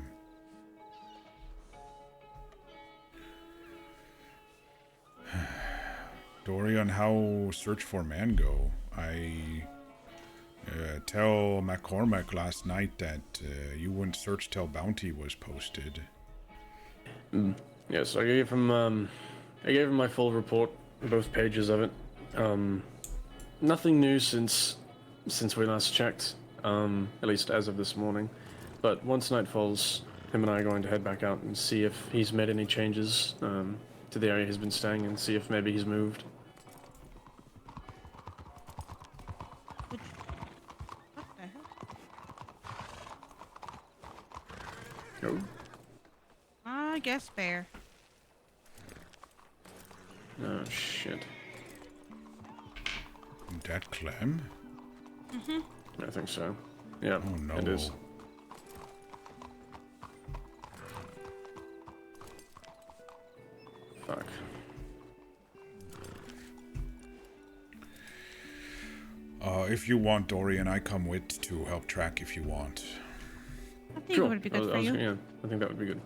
Dorian, how search for man go? I tell McCormack last night that you wouldn't search till bounty was posted. Yes, I gave him my full report, both pages of it. Nothing new since we last checked, at least as of this morning. But once night falls, him and I are going to head back out and see if he's made any changes to the area he's been staying and see if maybe he's moved. What the hell? Oh, I guess fair. oh shit. That Clem? I think so. Yeah, Oh no. it is. Fuck. If you want, Dorian, I come with to help track if you want. I think it would be good for you. Yeah, I think that would be good.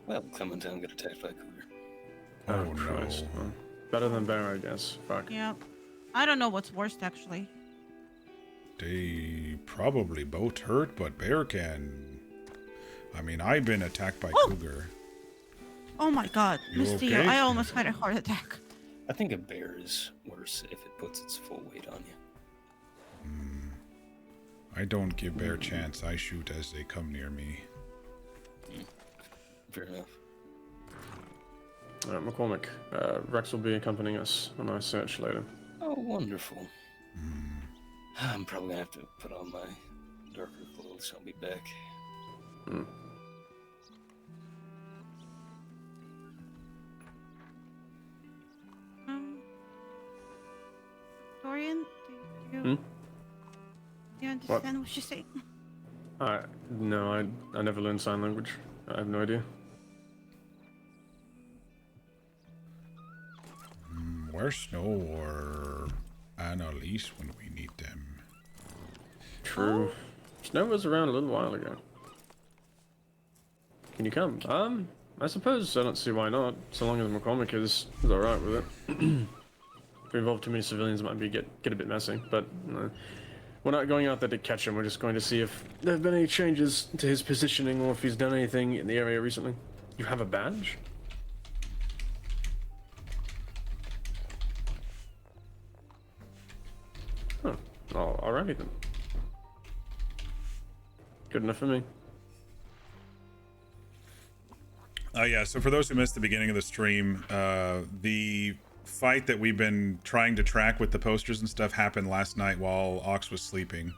Well, coming down, get attacked by a cougar. Oh, no. Christ. Well, better than bear, I guess. Fuck. Yeah. I don't know what's worst actually. They probably both hurt, but Bear can... I mean, I've been attacked by Oh! cougar. Oh my god, You Mr. okay? I almost had a heart attack. I think a bear is worse if it puts its full weight on you. I don't give Bear chance. I shoot as they come near me. Fair enough. McCormick, Rex will be accompanying us on our search later. Oh, wonderful. I'm probably gonna have to put on my darker clothes. I'll be back. Dorian, do you understand what she's saying? No, I never learned sign language. I have no idea. Where's Snow or Annalise when we need them? True. Snow was around a little while ago. Can you come? I suppose I don't see why not, so long as McCormick is alright with it. If we involve too many civilians, it might be get a bit messy, but we're not going out there to catch him, we're just going to see if there have been any changes to his positioning or if he's done anything in the area recently. You have a badge? Huh. Oh, alrighty then. Good enough for me. Yeah, so for those who missed the beginning of the stream, the fight that we've been trying to track with the posters and stuff happened last night while Ox was sleeping.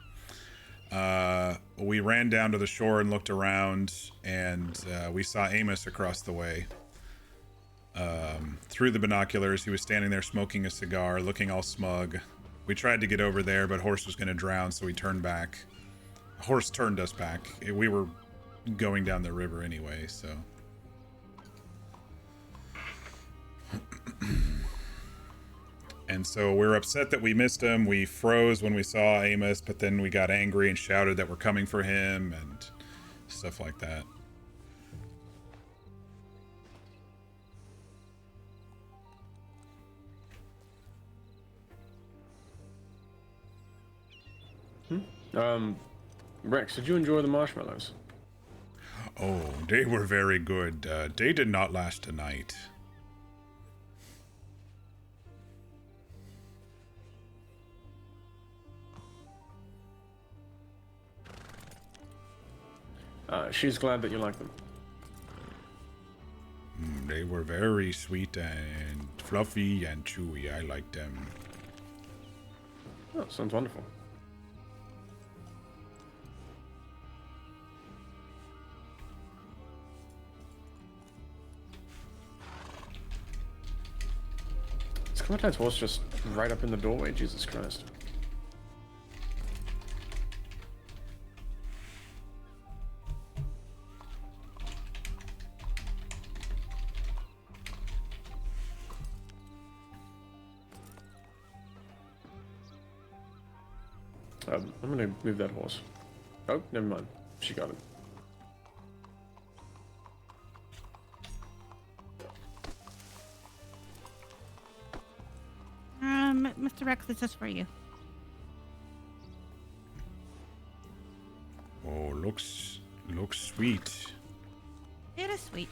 We ran down to the shore and looked around, and we saw Amos across the way. Through the binoculars, he was standing there smoking a cigar, looking all smug. We tried to get over there, but Horse was going to drown, so we turned back. Horse turned us back. We were going down the river anyway, so... And so we're upset that we missed him. We froze when we saw Amos, but then we got angry and shouted that we're coming for him and stuff like that. Rex, did you enjoy the marshmallows? Oh, they were very good. They did not last a night. She's glad that you like them. They were very sweet and fluffy and chewy. I liked them. Oh, sounds wonderful. Is Clementine's horse just right up in the doorway? Jesus Christ. I'm gonna move that horse. Oh, never mind. She got it. Mr. Rex, this is for you. Oh, looks sweet. It is sweet.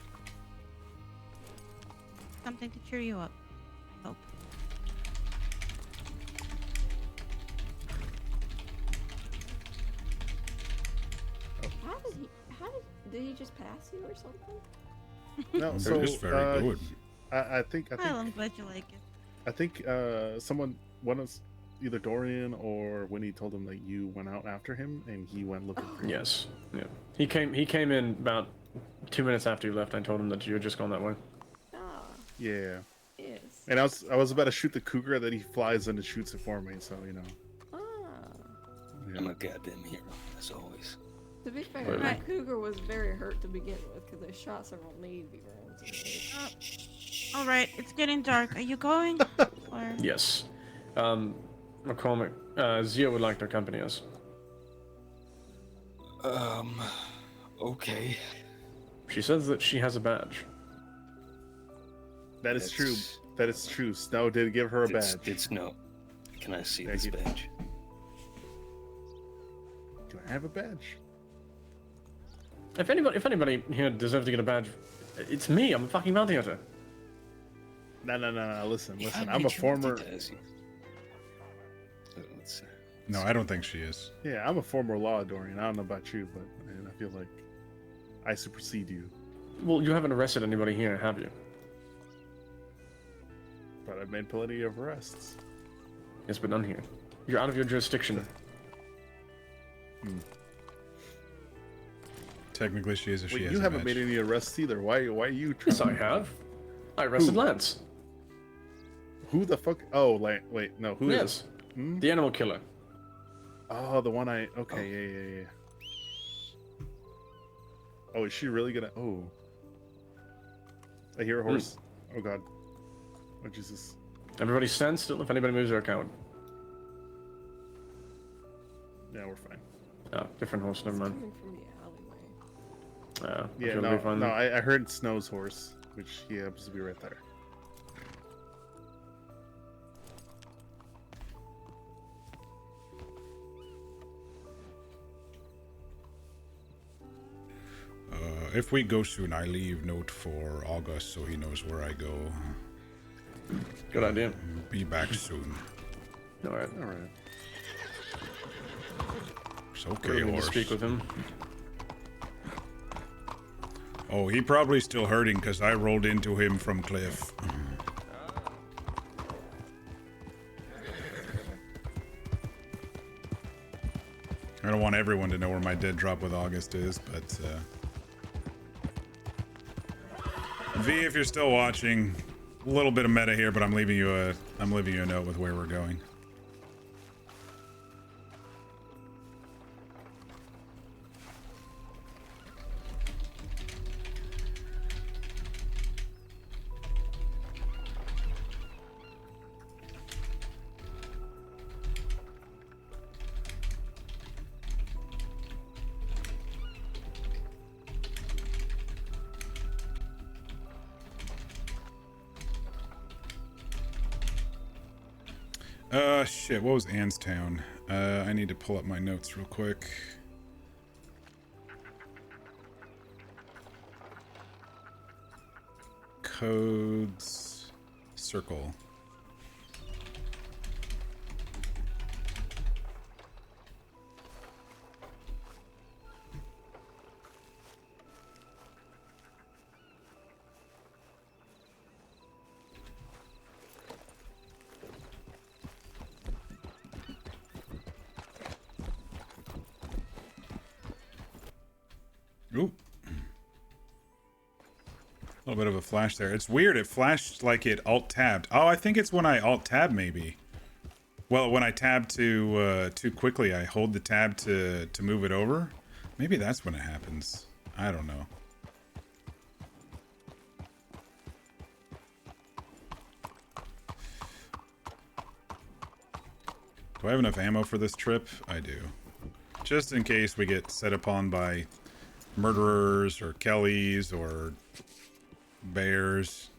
Something to cheer you up, I hope. Did he just pass you or something? No, They're so just very good. I think Well, I'm glad you like it. I think one of either Dorian or Winnie told him that you went out after him and he went looking for you. Yes. Yeah. He came in about 2 minutes after you left. I told him that you had just gone that way. Ah, Yeah. yes. And I was about to shoot the cougar, that he flies in and shoots it for me. So you know. Ah. I'm Yeah. a goddamn hero, as always. To be fair, Wait, that cougar was very hurt to begin with because they shot several Navy rounds in the head. All right, it's getting dark. Are you going? Or... Yes. McCormick, Zia would like to accompany us. Okay. She says that she has a badge. That is true. It's- That is true. Snow did give her a badge. It's no. Can I see Yeah, this you- badge? Do I have a badge? If anybody here deserves to get a badge, it's me. I'm a fucking bounty hunter. No. Listen. I I'm a bet you former. it does. Let's see. No, I don't think she is. Yeah, I'm a former law Dorian. I don't know about you, but man, I feel like I supersede you. Well, you haven't arrested anybody here, have you? But I've made plenty of arrests. Yes, but none here. You're out of your jurisdiction. Technically, she is if she Wait, has you a haven't badge. made any arrests either. Why are you trying? Yes, I have. I arrested Who? Lance. Who the fuck? Oh, wait, no. Who is Yes, it? Hmm? the animal killer. Oh, the one I. Okay, yeah. Oh, is she really gonna? Oh, I hear a horse. Oh God. Oh Jesus. Everybody stand still. If anybody moves, they're a coward. Yeah, we're fine. Oh, different horse. Never mind. Coming from the alleyway. I Yeah, feel no, they'll be fine. no. I heard Snow's horse, which he happens to be right there. If we go soon, I leave note for August so he knows where I go. Good idea. Be back soon. All right. All right. It's We're okay, going to horse. speak with him. Oh, he probably still hurting because I rolled into him from cliff. I don't want everyone to know where my dead drop with August is, but V, if you're still watching, a little bit of meta here, but I'm leaving you a note with where we're going. Shit, what was Anstown? I need to pull up my notes real quick. Codes... Circle. A little bit of a flash there. It's weird. It flashed like it alt-tabbed. Oh, I think it's when I alt-tab maybe. Well, when I tab too quickly, I hold the tab to move it over. Maybe that's when it happens. I don't know. Do I have enough ammo for this trip? I do. Just in case we get set upon by murderers or Kellys or bears.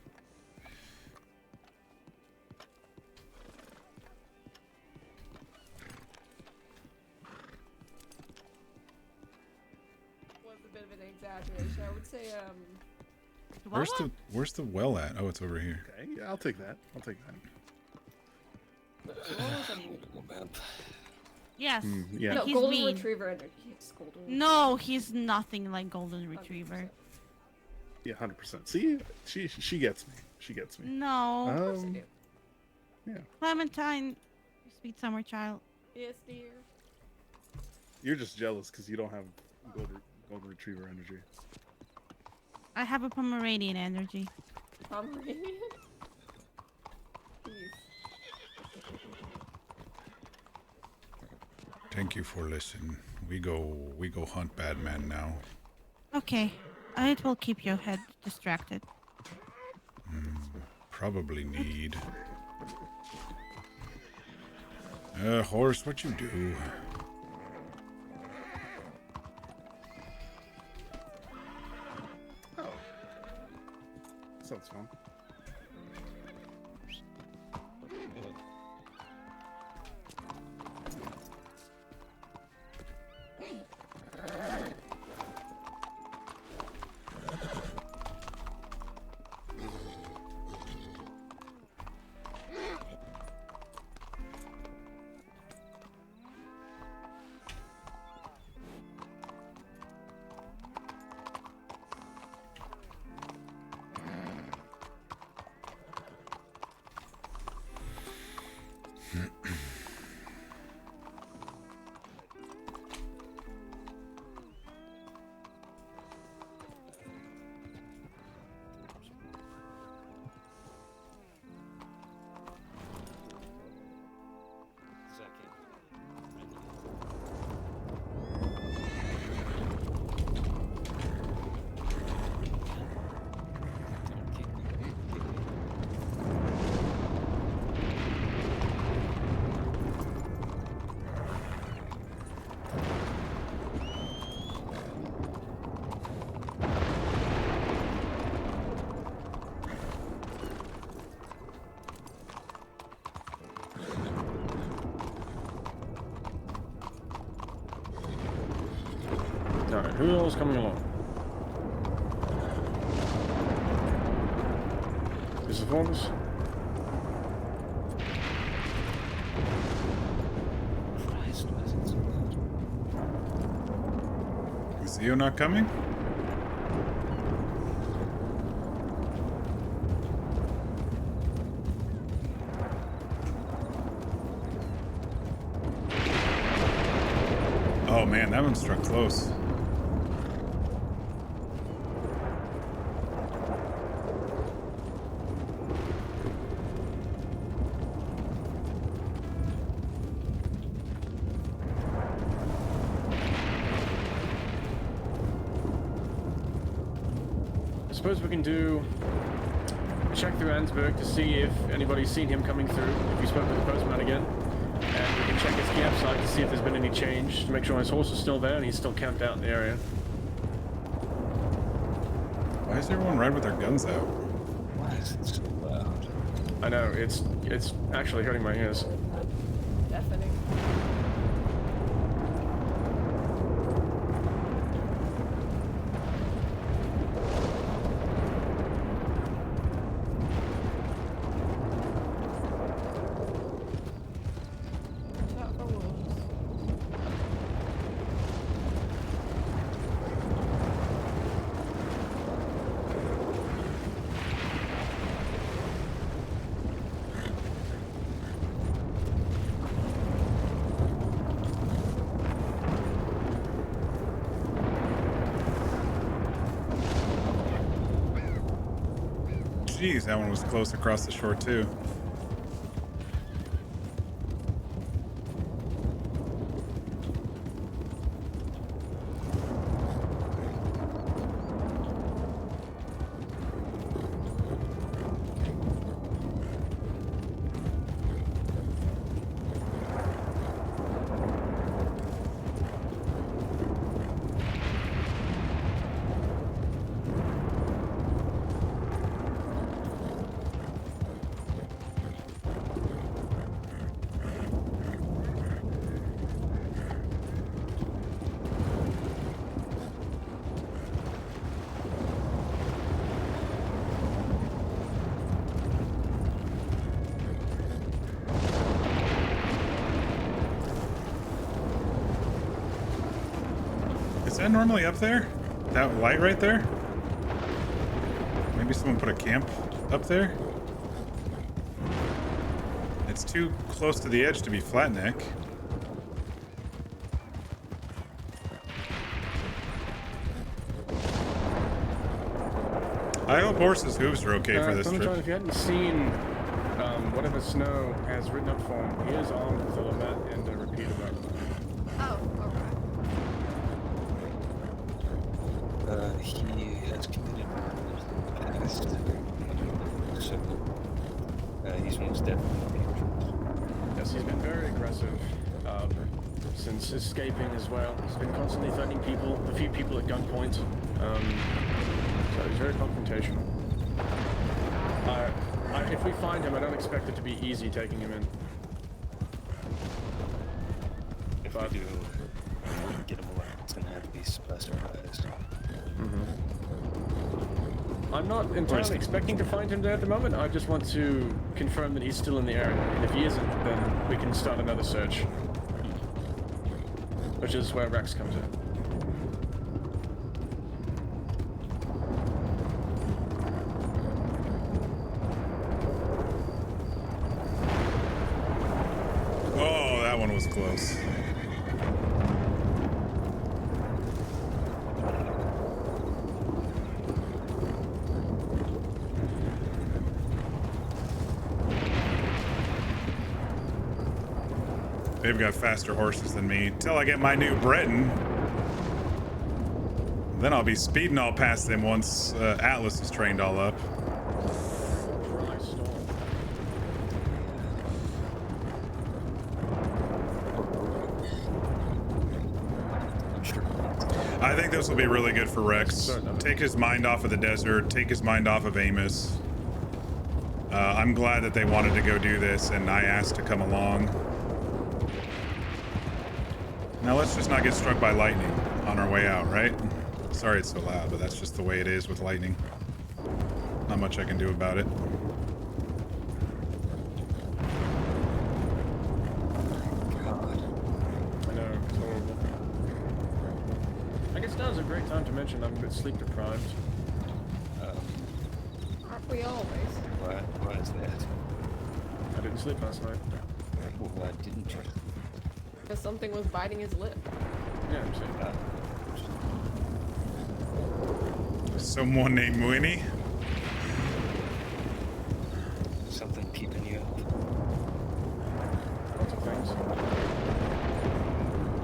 Was a bit of an exaggeration. I would say, Where's the well at? Oh, it's over here. Okay, yeah, I'll take that. I'll take that. Yes. Yeah. no, He's golden mean. retriever energy. Yes, golden No, he's nothing like golden retriever. 100%. Yeah, 100%. See, she gets me. She gets me. No. Yeah. Clementine, you sweet summer child. Yes, dear. You're just jealous because you don't have golden retriever energy. I have a Pomeranian energy. Pomeranian? Please. Thank you for listening. We go hunt bad man now. Okay. It will keep your head distracted. Probably need. Horse, what you do? Oh. Sounds fun. Alright, who else coming along? Is the Forbes? Christ, why is it so loud? Is Theo not coming? Oh man, that one struck close. I suppose we can do check through Ansberg to see if anybody's seen him coming through, if we spoke with the postman again. And we can check his campsite to see if there's been any change, to make sure his horse is still there and he's still camped out in the area. Why is everyone riding with their guns out? Why is it so loud? I know, it's actually hurting my ears. Deafening. Watch out for wolves. geez, that one was close across the shore too. Is that normally up there? That light right there? Maybe someone put a camp up there? It's too close to the edge to be Flatneck. I hope horses' hooves are okay for this trip. If you hadn't seen whatever Snow has written up for him, he is armed with a lament and a repeater weapon. Oh, alright. He has committed murders in the past, so he's most definitely dangerous. Yes, he's been very aggressive since escaping as well. He's been constantly threatening people, a few people at gunpoint. So he's very confrontational. If we find him, I don't expect it to be easy taking him in. If we do, we can get him away. It's gonna have to be by surprise. I'm not entirely expecting to find him there at the moment. I just want to confirm that he's still in the area. And if he isn't, then we can start another search. Which is where Rex comes in. Oh, that one was close. They've got faster horses than me. Till I get my new Breton. Then I'll be speeding all past them once Atlas is trained all up. Dry storm. I'm sure. I think this will be really good for Rex. Take his mind off of the desert. Take his mind off of Amos. I'm glad that they wanted to go do this, and I asked to come along. Now let's just not get struck by lightning on our way out, right? Sorry it's so loud, but that's just the way it is with lightning. Not much I can do about it. God. I know, it's horrible. I guess now's a great time to mention I'm a bit sleep deprived. Aren't we always? Why is that? I didn't sleep last night. Well, why didn't you? Because something was biting his lip. Yeah, I'm saying that. Someone named Winnie? Something keeping you up. Lots of things.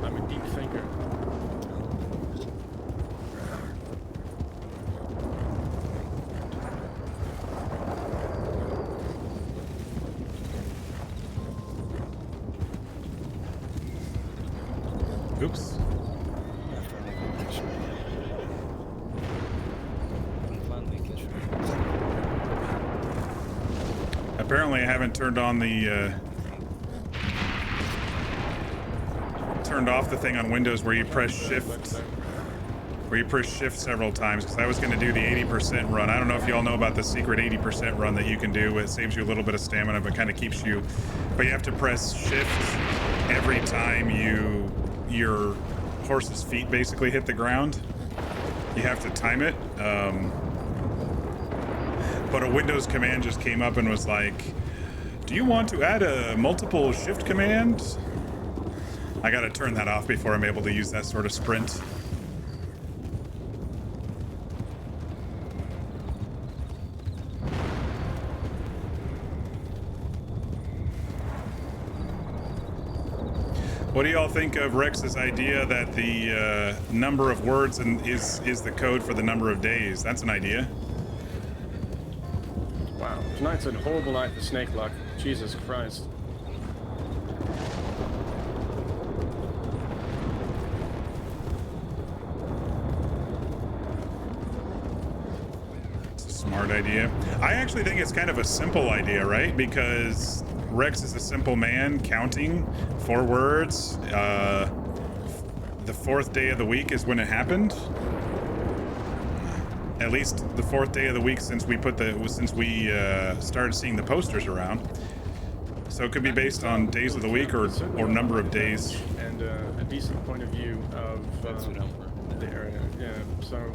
I'm a deep thinker. Oops. Apparently I haven't turned on the turned off the thing on Windows where you press shift several times, because I was going to do the 80% run. I don't know if you all know about the secret 80% run that you can do. It saves you a little bit of stamina but kind of keeps you, but you have to press shift every time your horse's feet basically hit the ground. You have to time it. But a Windows command just came up and was like, do you want to add a multiple shift command? I gotta turn that off before I'm able to use that sort of sprint. What do y'all think of Rex's idea that the number of words is the code for the number of days? That's an idea. Wow, tonight's a horrible night for snake luck. Jesus Christ. It's a smart idea. I actually think it's kind of a simple idea, right? Because Rex is a simple man counting 4 words. The 4th day of the week is when it happened. At least the 4th day of the week since we started seeing the posters around. So it could be based on days of the week or number of days. And a decent point of view of the area. Yeah, so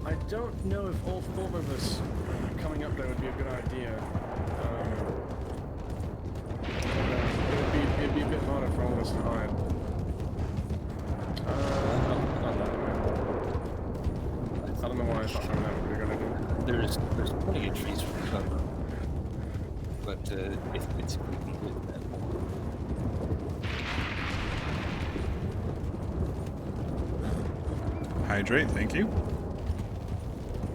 I don't know if all 4 of us coming up there would be a good idea. It'd be a bit harder for all of us to hide. Not that way. I don't know why I thought that would be a good idea. There's plenty of trees for cover, but it's creepy with that. Hydrate, thank you. I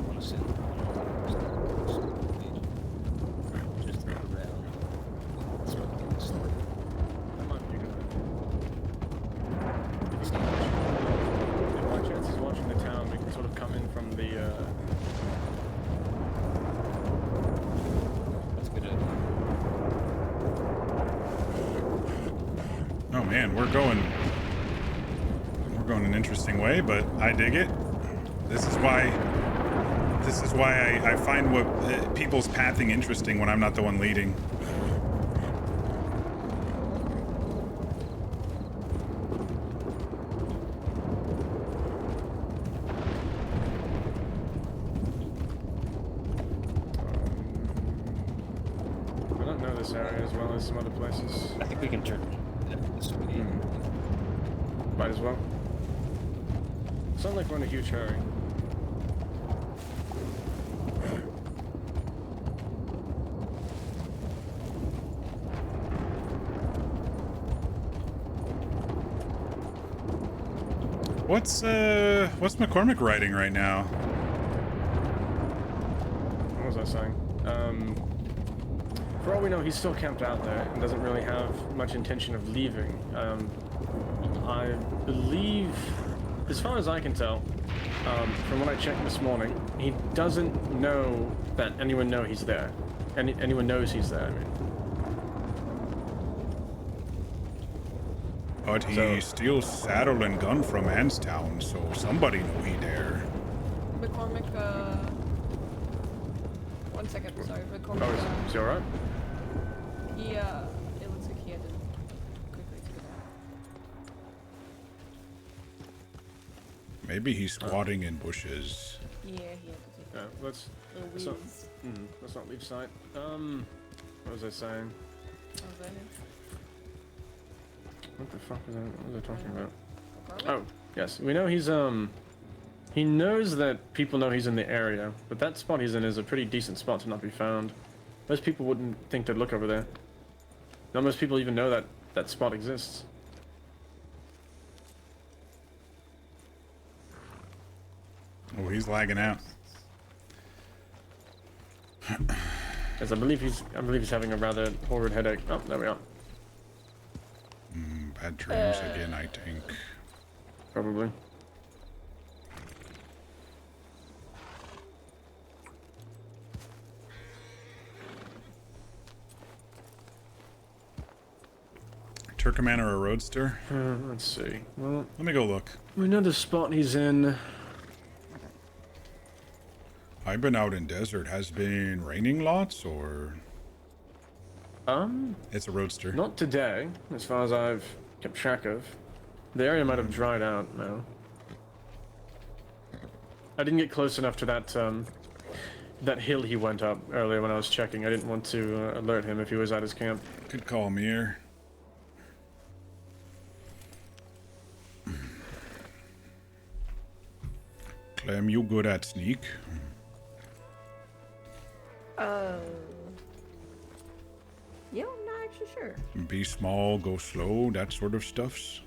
want to sit just look around. That might be a good idea. If by chance he's watching the town, we can sort of come in from the That's a good idea. Oh man, we're going an interesting way, but I dig it. This is why I find what people's pathing interesting when I'm not the one leading. I don't know this area as well as some other places. I think we can turn this way. Might as well. Sound like we're in a huge hurry. What's McCormick writing right now? What was I saying? For all we know, he's still camped out there and doesn't really have much intention of leaving. I believe, as far as I can tell, from what I checked this morning, he doesn't know that anyone knows he's there. Anyone knows he's there, I mean. But he steals saddle and gun from Anstown, so somebody know he there. McCormick, 1 second, sorry, McCormick, Oh, is he alright? he, it looks like he had to quickly get out. Maybe he's squatting in bushes. Yeah, he had to take Yeah, let's the let's not, weeds. let's not leave sight. What was I saying? Oh, is that him? What the fuck was I talking about? McCormick? Oh, yes. We know he's, he knows that people know he's in the area, but that spot he's in is a pretty decent spot to not be found. Most people wouldn't think they'd look over there. Not most people even know that that spot exists. Oh, he's lagging out. As I believe he's having a rather horrid headache. Oh, there we are. Bad dreams again, I think. Probably. Turkoman or a roadster? Let's see. Well, Let me go look. we know the spot he's in. I've been out in desert. Has been raining lots, or it's a roadster. Not today, as far as I've kept track of. The area might have dried out now. I didn't get close enough to that that hill he went up earlier when I was checking. I didn't want to alert him if he was at his camp. Good call, Mir. Clem, you good at sneak? Yeah, I'm not actually, sure. Be small, go slow, that sort of stuffs.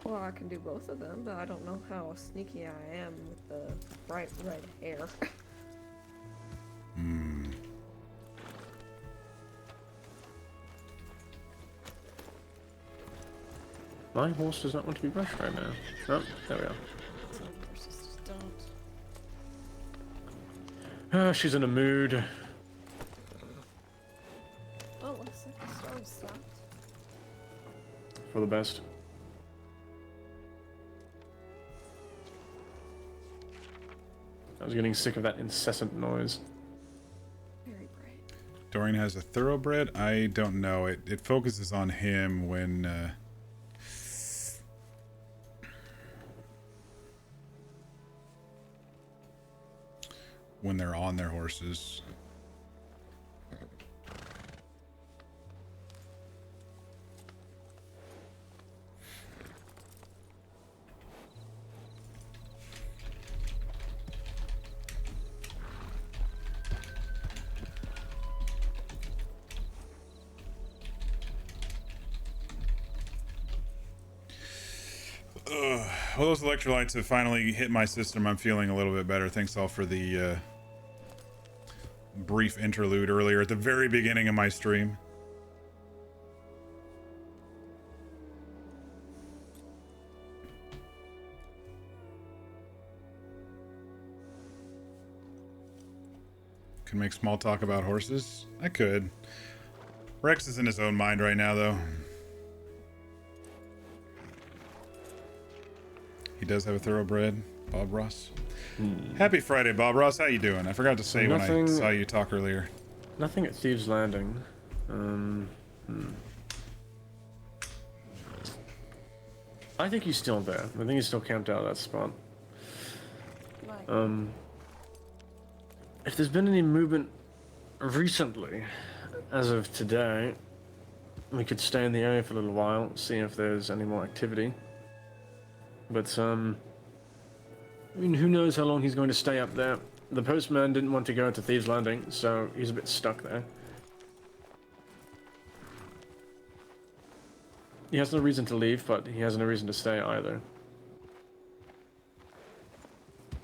Well, I can do both of them, but I don't know how sneaky I am with the bright red hair. Hmm. My horse does not want to be brushed right now. Oh, there we are. Some horses just don't. Ah, she's in a mood. Oh, looks like the storm stopped. For the best. I was getting sick of that incessant noise. Very bright. Dorian has a thoroughbred? I don't know. It focuses on him when they're on their horses. Well, those electrolytes have finally hit my system. I'm feeling a little bit better. Thanks all for the brief interlude earlier at the very beginning of my stream. Can make small talk about horses? I could. Rex is in his own mind right now, though. He does have a thoroughbred, Bob Ross. Happy Friday, Bob Ross. How you doing? I forgot to say when I saw you talk earlier. Nothing at Thieves' Landing. I think he's still there. I think he's still camped out at that spot. Like, If there's been any movement recently, as of today, we could stay in the area for a little while, see if there's any more activity. But, I mean, who knows how long he's going to stay up there. The postman didn't want to go to Thieves' Landing, so he's a bit stuck there. He has no reason to leave, but he has no reason to stay either.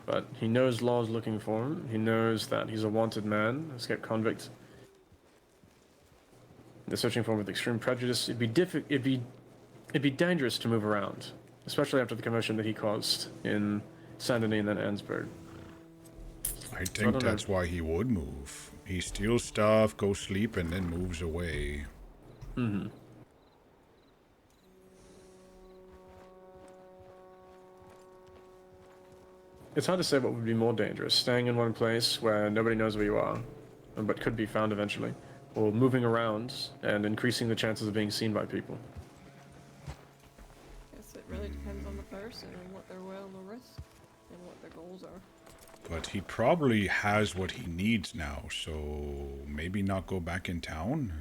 But he knows law's looking for him. He knows that he's a wanted man, a escaped convict. They're searching for him with extreme prejudice. It'd be dangerous to move around, especially after the commotion that he caused in Saint Denis and then Ansburg. I think that's why he would move. He steals stuff, goes sleep, and then moves away. Mm-hmm. It's hard to say what would be more dangerous, staying in one place where nobody knows where you are, but could be found eventually, or moving around and increasing the chances of being seen by people. guess it really depends on the person and what they're willing to risk and what their goals are. But he probably has what he needs now, so maybe not go back in town?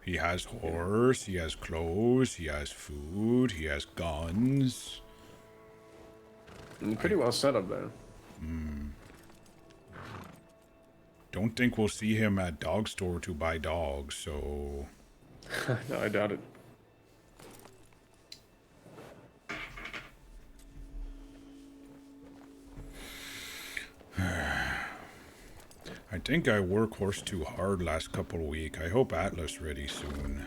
He has horse, he has clothes, he has food, he has guns. Pretty well set up there. Don't think we'll see him at dog store to buy dogs, so... No, I doubt it. I think I work horse too hard last couple of week. I hope Atlas ready soon.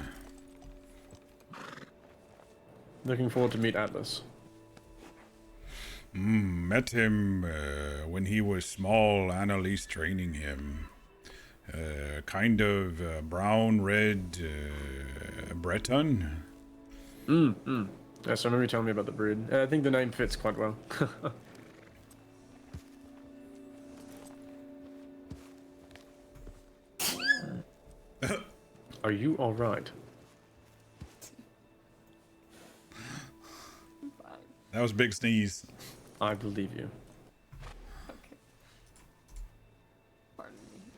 Looking forward to meet Atlas. Met him when he was small, Annalise training him. Kind of brown, red Breton. Yes, I remember you telling me about the breed. I think the name fits quite well. Are you alright? I'm fine. That was a big sneeze. I believe you. Okay. Pardon me.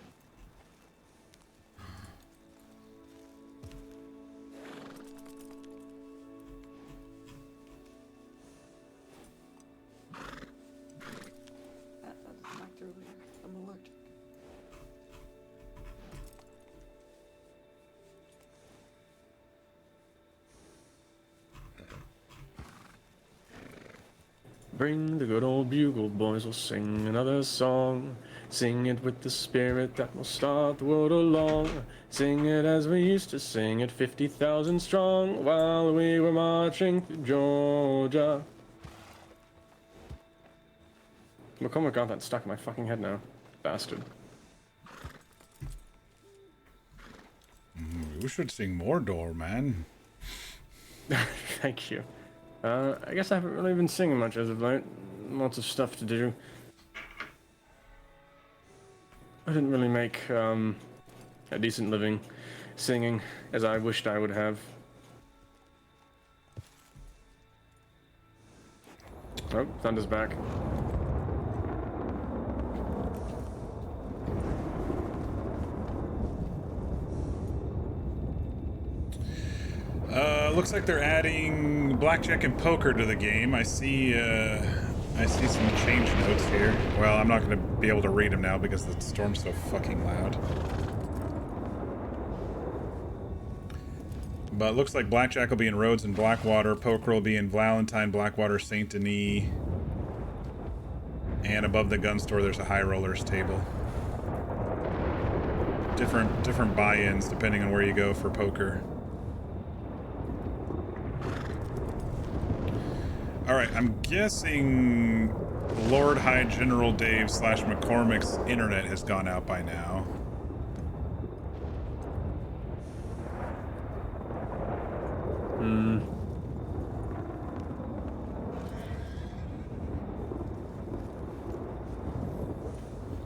That's back to earlier. I'm allergic. Bring the good old bugle boys, we'll sing another song. Sing it with the spirit that will start the world along. Sing it as we used to sing it, 50,000 strong, while we were marching through Georgia. McCormick got that stuck in my fucking head now. Bastard. You should sing more door, man. Thank you. I guess I haven't really been singing much as of late. Lots of stuff to do. I didn't really make a decent living singing as I wished I would have. Oh, Thunder's back. Looks like they're adding blackjack and poker to the game. I see some change notes here. Well, I'm not going to be able to read them now because the storm's so fucking loud. But it looks like blackjack will be in Rhodes and Blackwater, poker will be in Valentine, Blackwater, Saint Denis, and above the gun store there's a high rollers table. Different buy-ins depending on where you go for poker. Alright, I'm guessing Lord High General Dave / McCormick's internet has gone out by now. I'm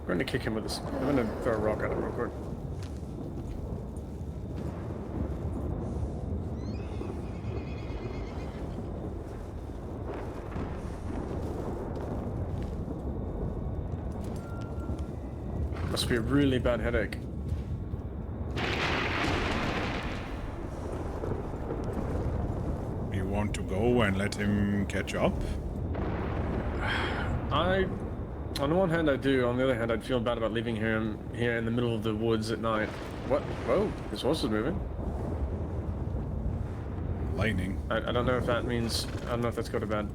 going to kick him with this. I'm going to throw a rock at him real quick. Must be a really bad headache. You want to go and let him catch up? On the one hand I do, on the other hand I'd feel bad about leaving him here in the middle of the woods at night. What? Whoa, his horse is moving. Lightning. I don't know if that means, I don't know if that's go to bed.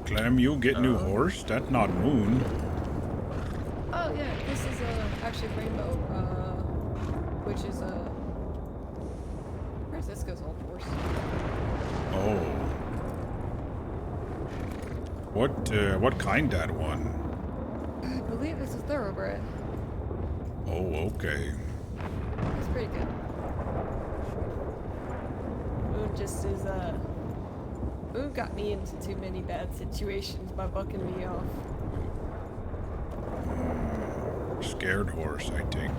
Clem, you get new horse? That's not moon. Oh yeah, this is actually Rainbow, which is Francisco's old horse. Oh. What kind that one? I believe it's a thoroughbred. Oh, okay. It's pretty good. Moon just is Moon got me into too many bad situations by bucking me off. Scared horse, I think.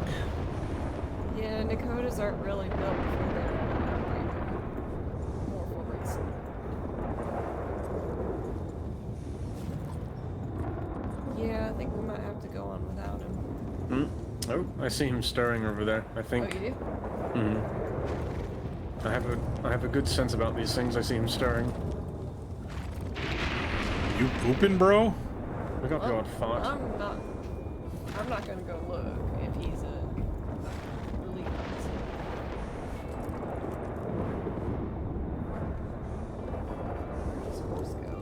Yeah, Nakotas aren't really built for their more for racing. Yeah, I think we might have to go on without him. Oh, I see him stirring over there. I think. Oh, you do? I have a good sense about these things. I see him stirring. You pooping, bro? Look up your fart. I'm not gonna go look if he's really nuts. Where's his horse go?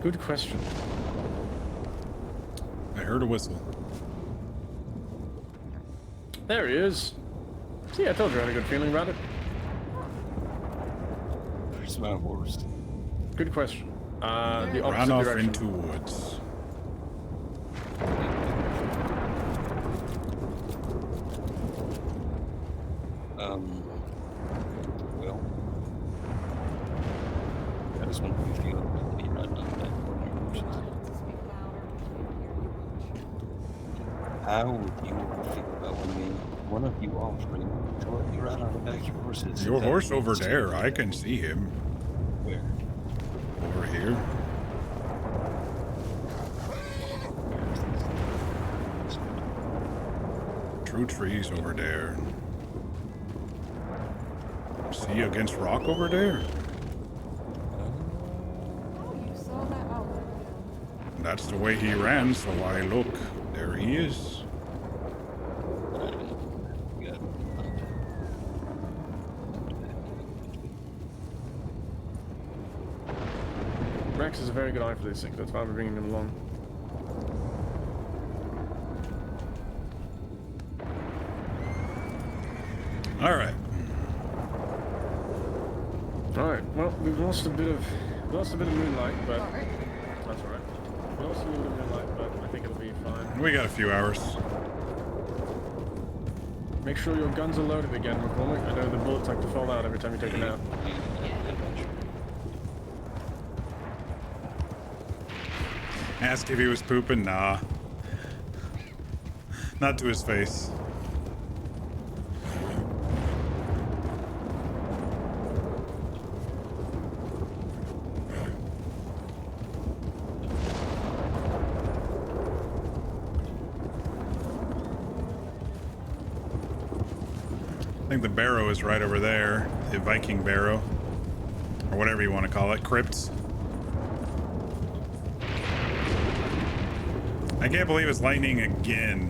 Good question. I heard a whistle. There he is. See, I told you I had a good feeling about it. Where's my horse? Good question. The Ran opposite off direction. into woods. Well, I just want to feel like right on that corner. To speak louder, we can't hear you much. How would you feel about one of you offering to let me ride on the back of your horses? Your horse over there, I can see him. Where? Over here. True trees over there. See you against rock over there? Oh, you saw that? Oh, That's the way he ran, so I look. There he is. Rex is a very good eye for these things. That's why we're bringing him along. All right. All right. Well, we've lost a bit of moonlight, but Alright. that's all right. We lost a little bit of moonlight, but I think it'll be fine. We got a few hours. Make sure your guns are loaded again, McCormick. I know the bullets like to fall out every time you take a nap. Asked if he was pooping. Nah. Not to his face. I think the barrow is right over there. The Viking barrow. Or whatever you want to call it. Crypts. I can't believe it's lightning again.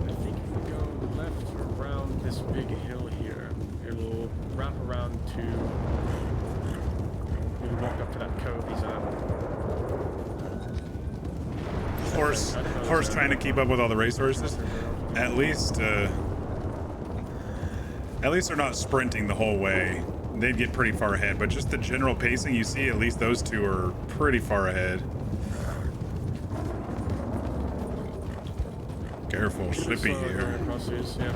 I think if we go left around this big hill here, it'll wrap around to... We'll walk up to that cove he's at. Horse trying to keep up with all the racehorses. At least they're not sprinting the whole way. They'd get pretty far ahead, but just the general pacing, you see at least those two are pretty far ahead. Careful, slippy here. Yeah.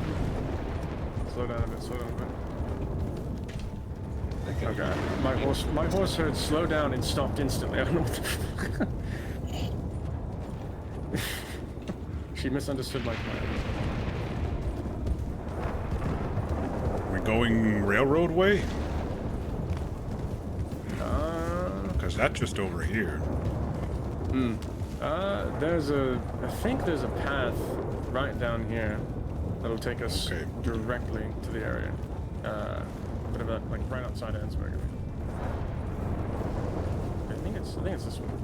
Slow down a bit, slow down a bit. Okay. My horse heard slow down and stopped instantly. I don't know what the fuck. She misunderstood my plan. We're going railroad way? Because that's just over here. I think there's a path right down here that'll take us directly to the area. But about like right outside Ansberg. I think it's this one.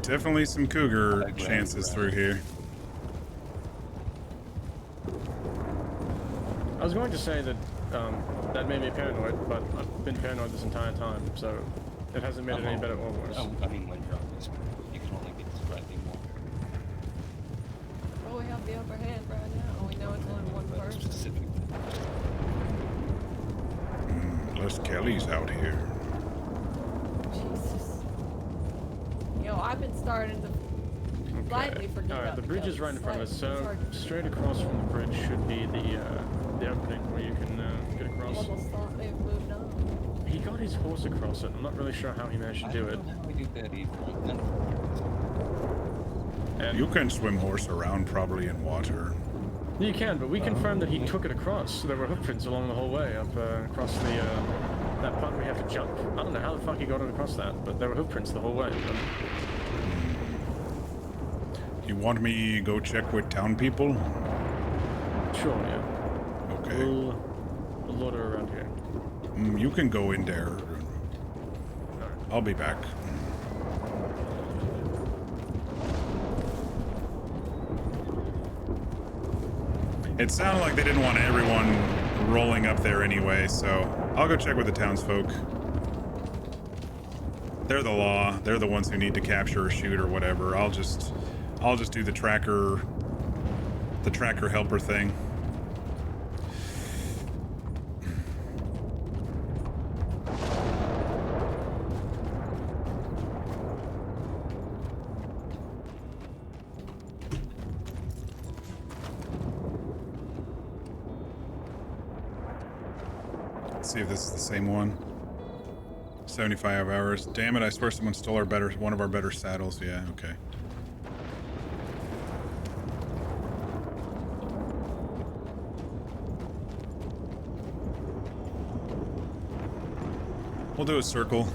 Definitely some cougar chances through here. I was going to say that that made me paranoid, but I've been paranoid this entire time, so it hasn't made it any better or worse. I mean, when you're on this, you can only get slightly more. Well, we have the upper hand right now. We know it's only one person. Specific. Les Kelly's out here. Jesus. You know, I've been starting to slightly forget Alright, about the bridge is right in front of us, so straight across from the bridge should be the opening where you can get across. Almost thought they've moved on. He got his horse across it. I'm not really sure how he managed to do it. I don't know how we do that either. And You can swim horse around probably in water. you can, but we confirmed that he took it across. There were hoof prints along the whole way up across the that part where you have to jump. I don't know how the fuck he got it across that, but there were hoof prints the whole way. You want me to go check with town people? Sure, yeah. Okay. We'll loiter around here. You can go in there. Alright. I'll be back. It sounded like they didn't want everyone rolling up there anyway, so I'll go check with the townsfolk. They're the law. They're the ones who need to capture or shoot or whatever. I'll just do the tracker helper thing. Let's see if this is the same one. 75 hours. Damn it, I swear someone stole one of our better saddles. Yeah, okay. We'll do a circle.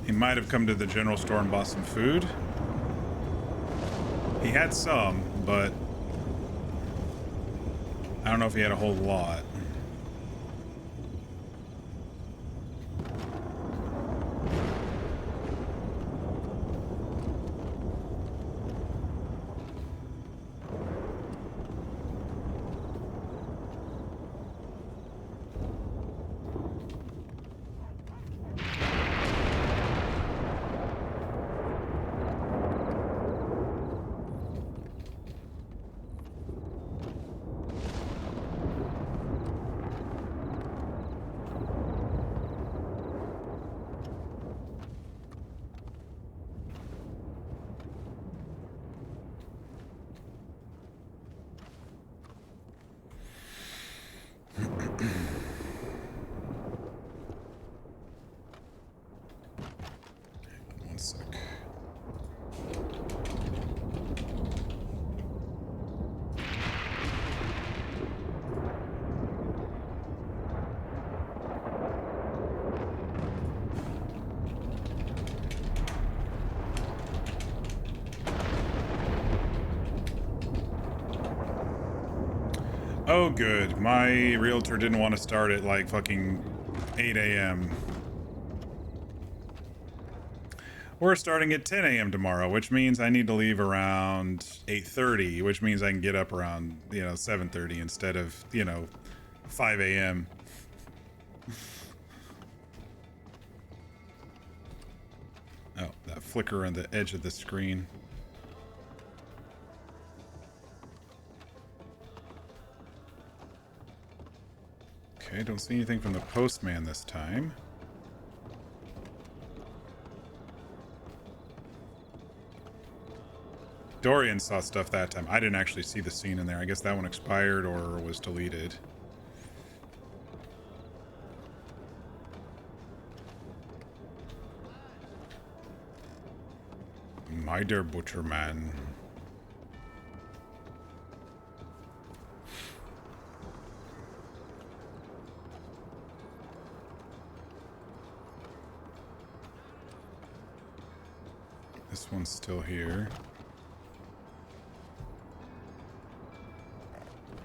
He might have come to the general store and bought some food. He had some, but I don't know if he had a whole lot. One sec. Oh, good. My realtor didn't want to start at like fucking 8 a.m. We're starting at 10 a.m. tomorrow, which means I need to leave around 8:30, which means I can get up around, 7:30 instead of, 5 a.m. Oh, that flicker on the edge of the screen. Okay, don't see anything from the postman this time. Dorian saw stuff that time. I didn't actually see the scene in there. I guess that one expired or was deleted. My dear butcher man. This one's still here.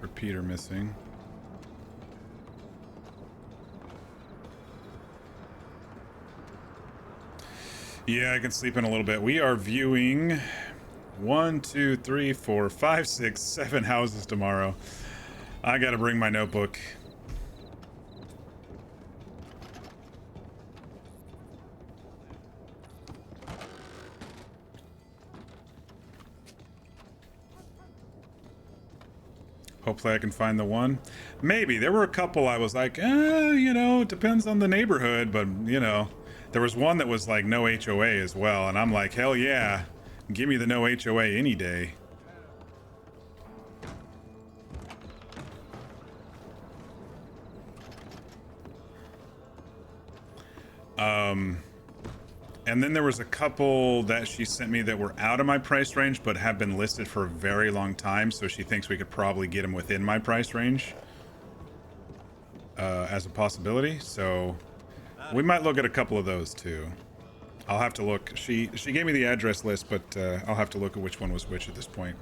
Repeater missing. Yeah, I can sleep in a little bit. We are viewing 1, 2, 3, 4, 5, 6, 7 houses tomorrow. I gotta bring my notebook. Hopefully I can find the one. Maybe. There were a couple I was like, it depends on the neighborhood, but, there was one that was like no HOA as well, and I'm like, hell yeah, give me the no HOA any day. And then there was a couple that she sent me that were out of my price range, but have been listed for a very long time, so she thinks we could probably get them within my price range as a possibility. So we might look at a couple of those too. I'll have to look. She gave me the address list, but I'll have to look at which one was which at this point.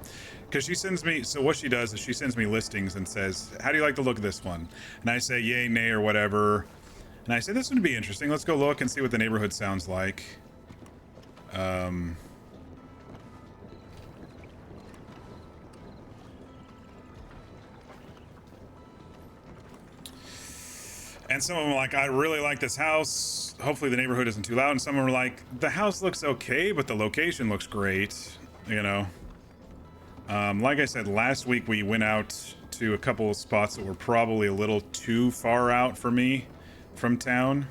Because she sends me, so what she does is she sends me listings and says, how do you like the look of this one? And I say yay, nay, or whatever. And I say, this would be interesting. Let's go look and see what the neighborhood sounds like. And some of them are like, I really like this house. Hopefully the neighborhood isn't too loud. And some of them are like, the house looks okay, but the location looks great, Like I said, last week we went out to a couple of spots that were probably a little too far out for me from town.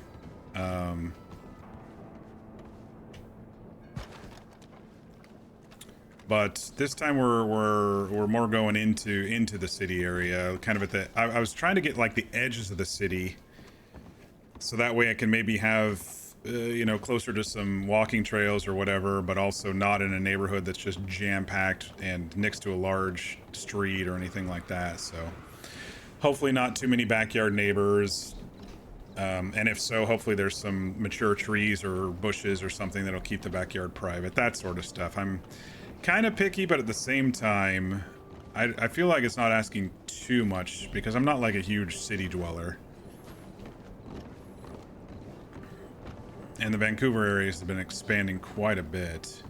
But this time we're more going into the city area, kind of at the. I was trying to get like the edges of the city, so that way I can maybe have closer to some walking trails or whatever, but also not in a neighborhood that's just jam-packed and next to a large street or anything like that. So hopefully not too many backyard neighbors. And if so, hopefully there's some mature trees or bushes or something that'll keep the backyard private. That sort of stuff. I'm kind of picky, but at the same time, I feel like it's not asking too much because I'm not like a huge city dweller. And the Vancouver areas have been expanding quite a bit.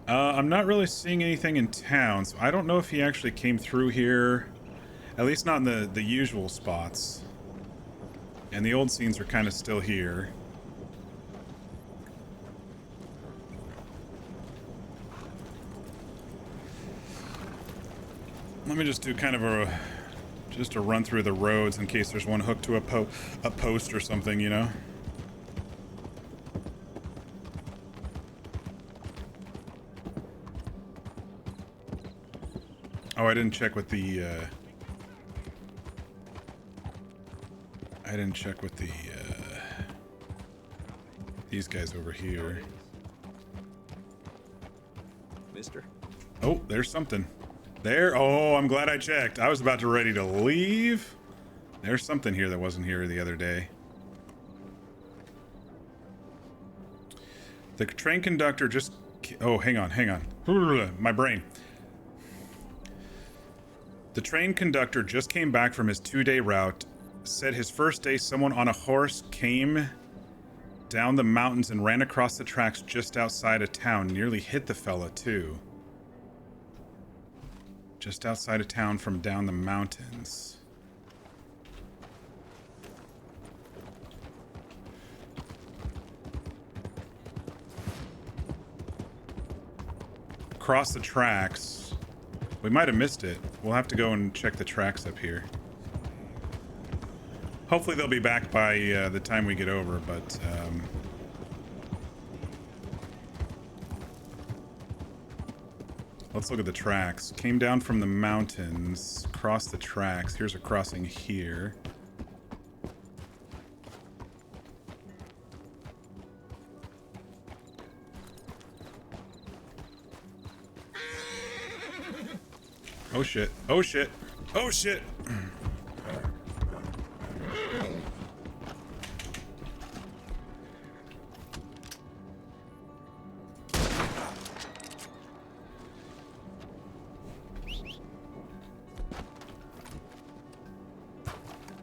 I'm not really seeing anything in town, so I don't know if he actually came through here. At least not in the usual spots. And the old scenes are kind of still here. Let me just do kind of a run through the roads in case there's one hooked to a post or something, you know? Oh, I didn't check with the these guys over here. Mister? Oh, there's something. There. Oh, I'm glad I checked. I was about to ready to leave. There's something here that wasn't here the other day. The train conductor just... Oh, hang on. My brain. The train conductor just came back from his 2-day route. Said his first day someone on a horse came down the mountains and ran across the tracks just outside of town. Nearly hit the fella, too. Just outside of town from down the mountains. Across the tracks. We might have missed it. We'll have to go and check the tracks up here. Hopefully they'll be back by the time we get over, but... Let's look at the tracks. Came down from the mountains, crossed the tracks. Here's a crossing here. Oh shit. Oh shit. Oh shit.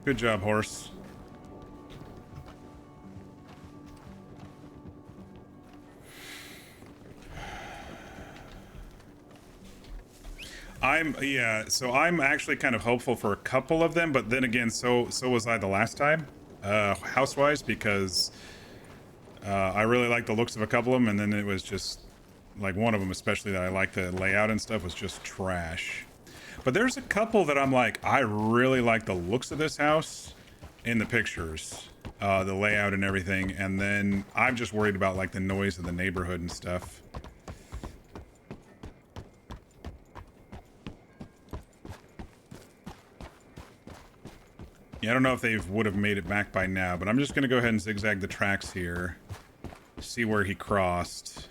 Good job, horse. So I'm actually kind of hopeful for a couple of them, but then again, so was I the last time, house-wise, because I really liked the looks of a couple of them, and then it was just like one of them, especially that I liked the layout and stuff, was just trash. But there's a couple that I'm like, I really like the looks of this house in the pictures, the layout and everything, and then I'm just worried about like the noise of the neighborhood and stuff. Yeah, I don't know if they would have made it back by now, but I'm just gonna go ahead and zigzag the tracks here, see where he crossed.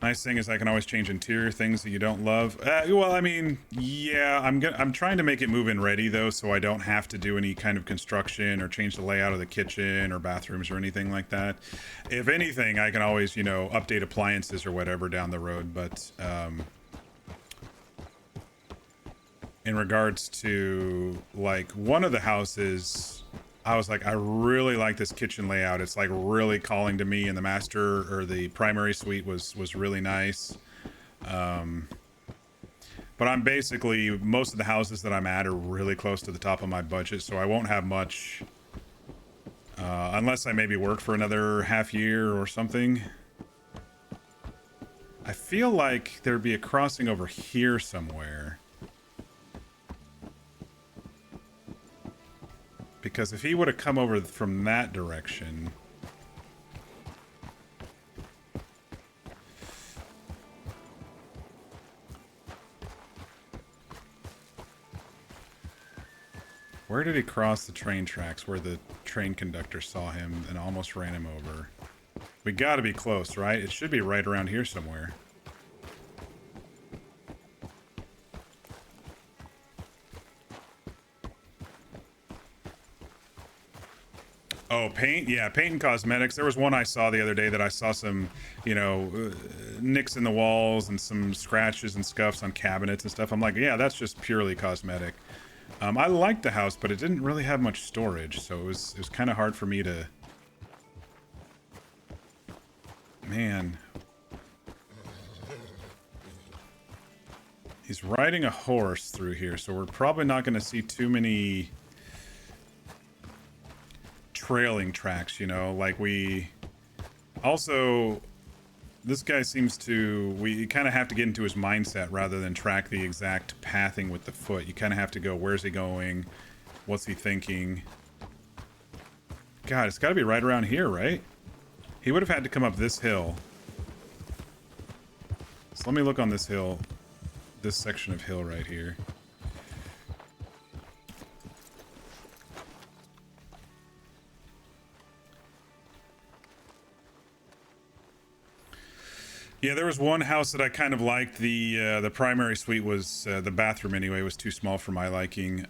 Nice thing is I can always change interior things that you don't love. Well, I mean, yeah, I'm trying to make it move-in ready though, so I don't have to do any kind of construction or change the layout of the kitchen or bathrooms or anything like that. If anything, I can always, you know, update appliances or whatever down the road, but in regards to like one of the houses, I was like, I really like this kitchen layout. It's like really calling to me, and the master or the primary suite was really nice. But I'm basically, most of the houses that I'm at are really close to the top of my budget, so I won't have much unless I maybe work for another half year or something. I feel like there'd be a crossing over here somewhere. Because if he would have come over from that direction... Where did he cross the train tracks where the train conductor saw him and almost ran him over? We gotta be close, right? It should be right around here somewhere. Oh, paint? Yeah, paint and cosmetics. There was one I saw the other day that I saw some, you know, nicks in the walls and some scratches and scuffs on cabinets and stuff. I'm like, yeah, that's just purely cosmetic. I liked the house, but it didn't really have much storage, so it was kind of hard for me to... Man. He's riding a horse through here, so we're probably not going to see too many trailing tracks, you know? Like, we... Also, this guy seems to... We kind of have to get into his mindset rather than track the exact pathing with the foot. You kind of have to go, where's he going? What's he thinking? God, it's got to be right around here, right? He would have had to come up this hill. So let me look on this hill. This section of hill right here. Yeah, there was one house that I kind of liked. The primary suite was the bathroom anyway was too small for my liking.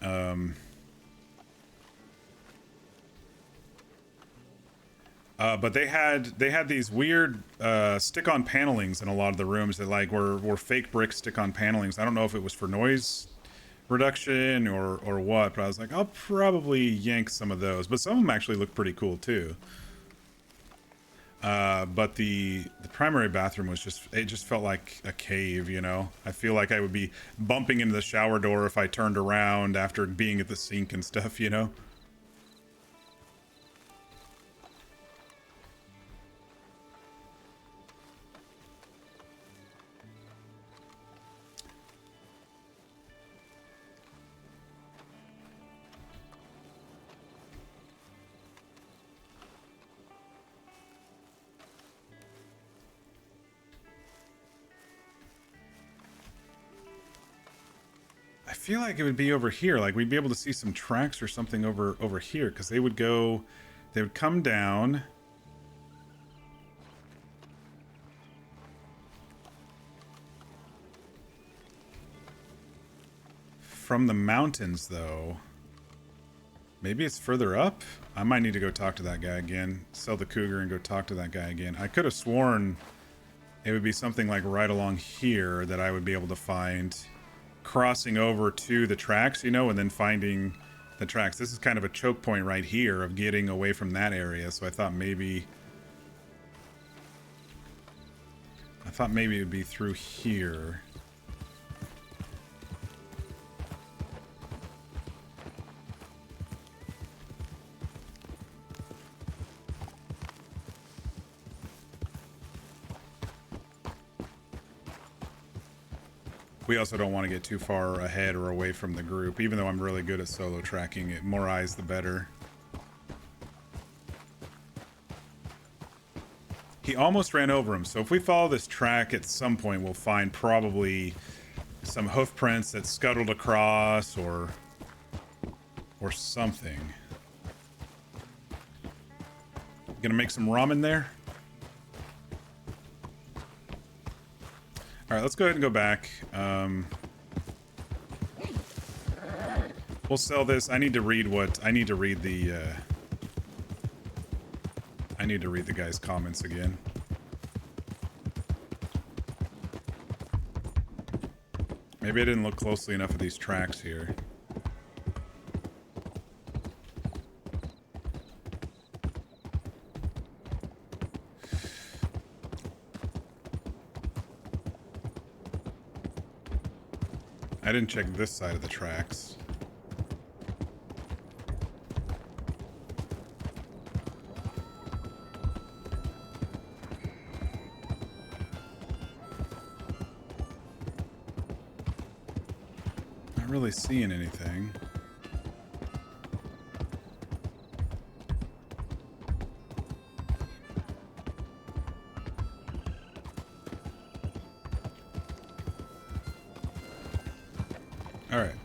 But they had these weird stick-on panelings in a lot of the rooms that like were fake brick stick-on panelings. I don't know if it was for noise reduction or what, but I was like, I'll probably yank some of those. But some of them actually look pretty cool too. But the primary bathroom was it just felt like a cave, you know? I feel like I would be bumping into the shower door if I turned around after being at the sink and stuff, you know? I feel like it would be over here. Like we'd be able to see some tracks or something over here, because they would come down. From the mountains, though. Maybe it's further up? I might need to go talk to that guy again. Sell the cougar and go talk to that guy again. I could have sworn it would be something like right along here that I would be able to find. Crossing over to the tracks, you know, and then finding the tracks. This is kind of a choke point right here of getting away from that area, so I thought maybe it would be through here. We also don't want to get too far ahead or away from the group, even though I'm really good at solo tracking it. More eyes, the better. He almost ran over him, so if we follow this track, at some point we'll find probably some hoof prints that scuttled across or something. Gonna make some ramen there? All right, let's go ahead and go back. We'll sell this. I need to read the guy's comments again. Maybe I didn't look closely enough at these tracks here. I didn't check this side of the tracks. Not really seeing anything. Alright.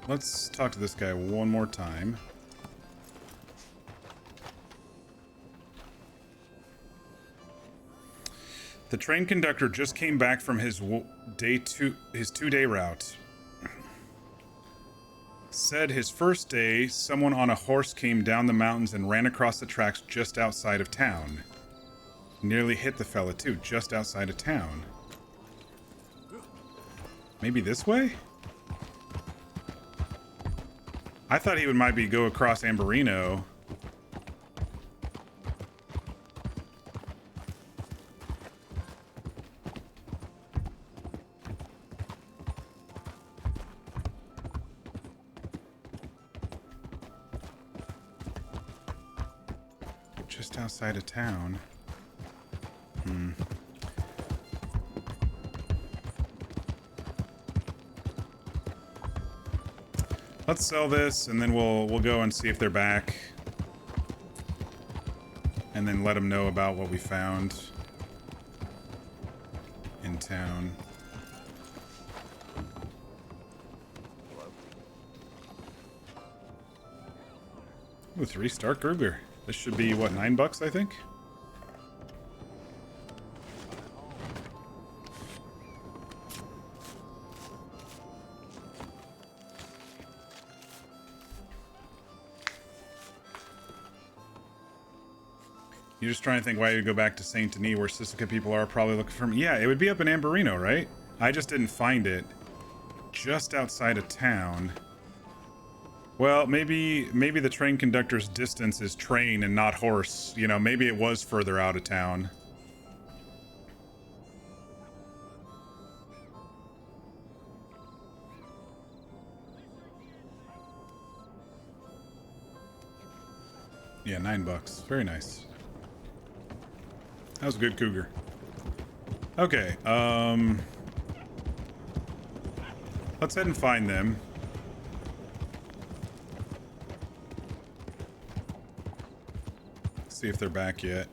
Let's talk to this guy one more time. The train conductor just came back from his 2-day route. Said his first day, someone on a horse came down the mountains and ran across the tracks just outside of town. Nearly hit the fella too, just outside of town. Maybe this way? I thought he would might be go across Amberino. Just outside of town. Let's sell this, and then we'll go and see if they're back, and then let them know about what we found in town. Ooh, 3 Star Kruger. This should be what, $9, I think. You're just trying to think why you go back to Saint Denis where Sisika people are probably looking for me. Yeah, it would be up in Amberino, right? I just didn't find it. Just outside of town. Well, maybe the train conductor's distance is train and not horse. You know, maybe it was further out of town. Yeah, $9. Very nice. That was a good cougar. Okay, let's head and find them. See if they're back yet.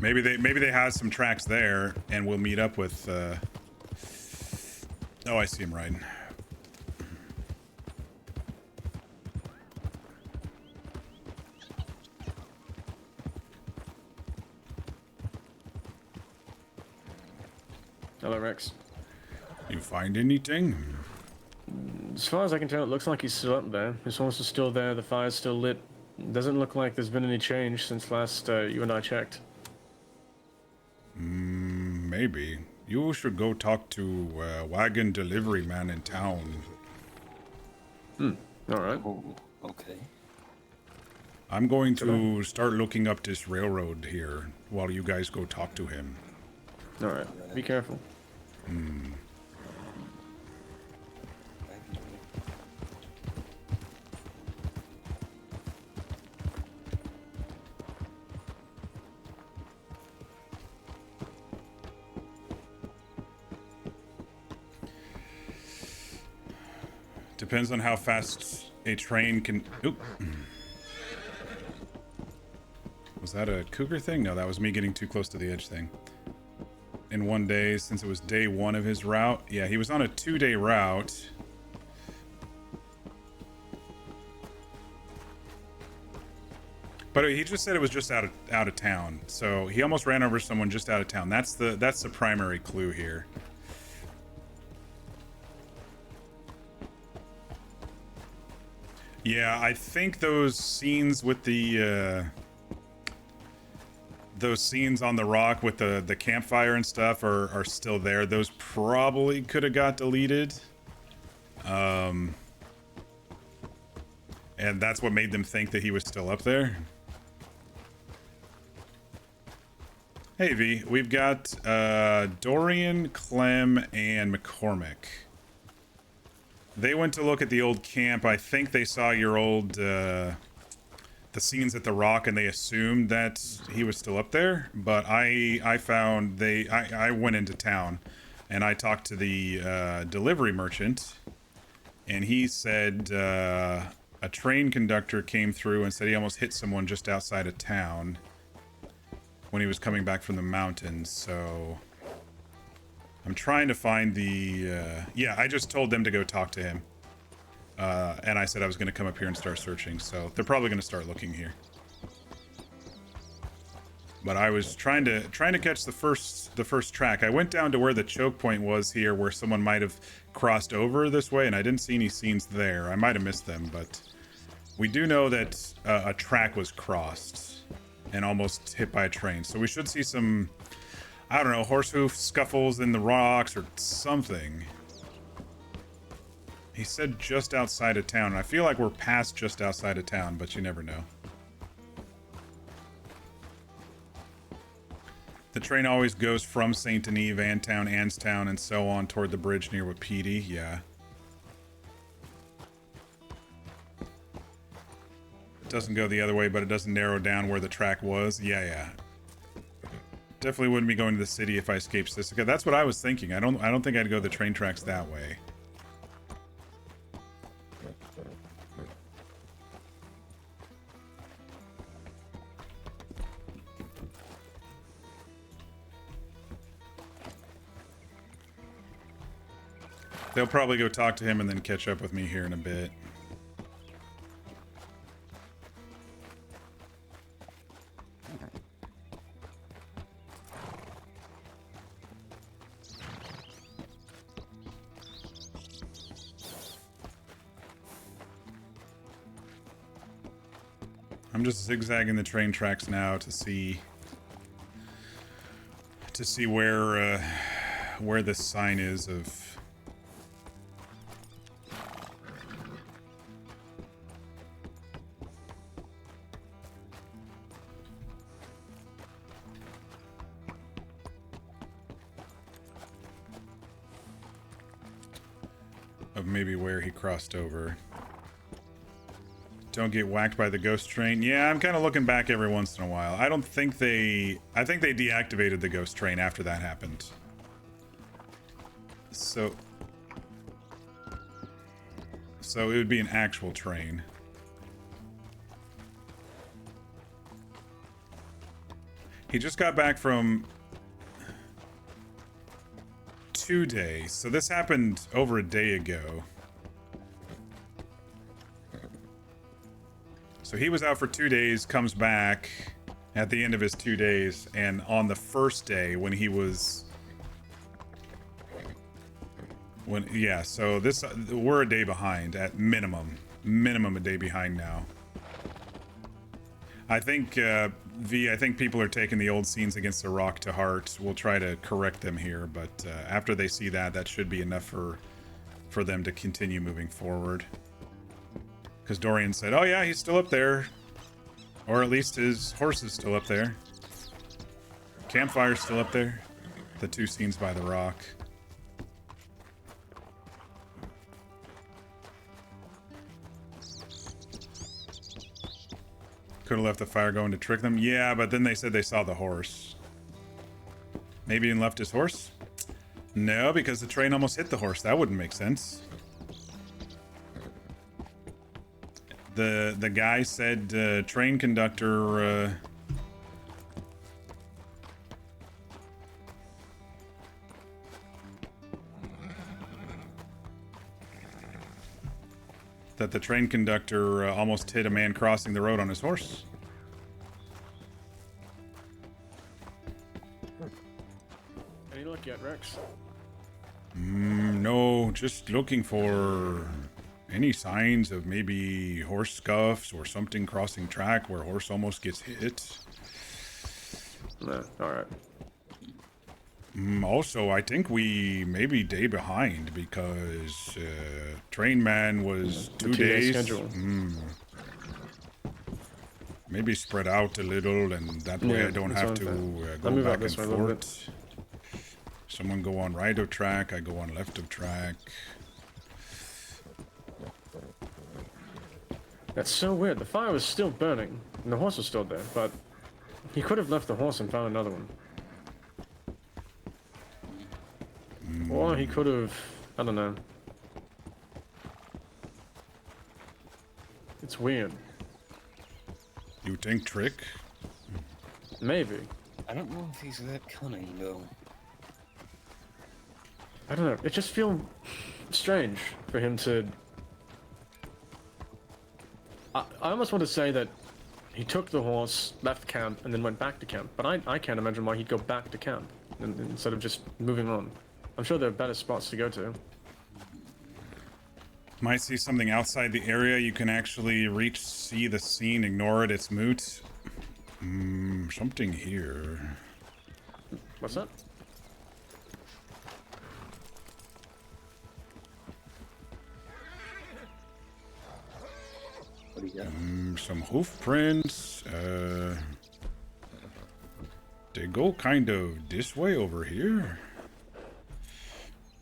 Maybe they have some tracks there, and we'll meet up with. Oh, I see him riding. Hello, Rex. You find anything? As far as I can tell, it looks like he's still up there. His horse is still there, the fire's still lit. Doesn't look like there's been any change since last you and I checked. Maybe. You should go talk to wagon delivery man in town. Alright. Oh, okay. I'm going to start looking up this railroad here while you guys go talk to him. Alright. Be careful. Depends on how fast a train can... Oop. Was that a cougar thing? No, that was me getting too close to the edge thing. In one day, since it was day 1 of his route. Yeah, he was on a 2-day route. But he just said it was just out of town. So he almost ran over someone just out of town. That's the primary clue here. Yeah, I think those scenes with the those scenes on the rock with the campfire and stuff are still there. Those probably could have got deleted. And that's what made them think that he was still up there. Hey V, we've got Dorian, Clem, and McCormick. They went to look at the old camp. I think they saw your old, the scenes at the rock, and they assumed that he was still up there. But I found I went into town, and I talked to the delivery merchant, and he said a train conductor came through and said he almost hit someone just outside of town when he was coming back from the mountains. So I'm trying to find the, yeah, I just told them to go talk to him. And I said I was going to come up here and start searching, so they're probably going to start looking here. But I was trying to catch the first track. I went down to where the choke point was here, where someone might have crossed over this way, and I didn't see any scenes there. I might have missed them, but we do know that a track was crossed and almost hit by a train. So we should see some, I don't know, horse hoof scuffles in the rocks or something. He said just outside of town. I feel like we're past just outside of town, but you never know. The train always goes from St. Denis, Vantown, Anstown, and so on toward the bridge near Wapiti. Yeah. It doesn't go the other way, but it doesn't narrow down where the track was. Yeah. Definitely wouldn't be going to the city if I escaped Sisika. That's what I was thinking. I don't think I'd go the train tracks that way. They'll probably go talk to him and then catch up with me here in a bit. I'm just zigzagging the train tracks now to see where this sign is of. Of maybe where he crossed over. Don't get whacked by the ghost train. Yeah, I'm kind of looking back every once in a while. I think they deactivated the ghost train after that happened. So it would be an actual train. He just got back from 2 days. So this happened over a day ago. So he was out for 2 days, comes back at the end of his 2 days, and on the first day when he was... so this we're a day behind at minimum a day behind now. I think I think people are taking the old scenes against the rock to heart. We'll try to correct them here, but after they see that should be enough for them to continue moving forward. Because Dorian said, oh yeah, he's still up there, or at least his horse is still up there. Campfire's still up there. The 2 scenes by the rock. Could have left the fire going to trick them. Yeah, but then they said they saw the horse. Maybe he left his horse? No, because the train almost hit the horse. That wouldn't make sense. The guy said train conductor... that the train conductor almost hit a man crossing the road on his horse. Any luck yet, Rex? No, just looking for any signs of maybe horse scuffs or something crossing track where horse almost gets hit. No, alright. Also, I think we maybe day behind because train man was 2 days. Schedule. Maybe spread out a little, and that way I don't have to go back and forth. Someone go on right of track, I go on left of track. That's so weird. The fire was still burning, and the horse was still there, but he could have left the horse and found another one. Or he could have... I don't know. It's weird. You think trick? Maybe. I don't know if he's that cunning, though. I don't know. It just feels strange for him to... I almost want to say that he took the horse, left camp, and then went back to camp. But I can't imagine why he'd go back to camp instead of just moving on. I'm sure there are better spots to go to. Might see something outside the area. You can actually see the scene, ignore it, it's moot. Something here. What's that? What do you got? Some hoof prints. They go kind of this way over here.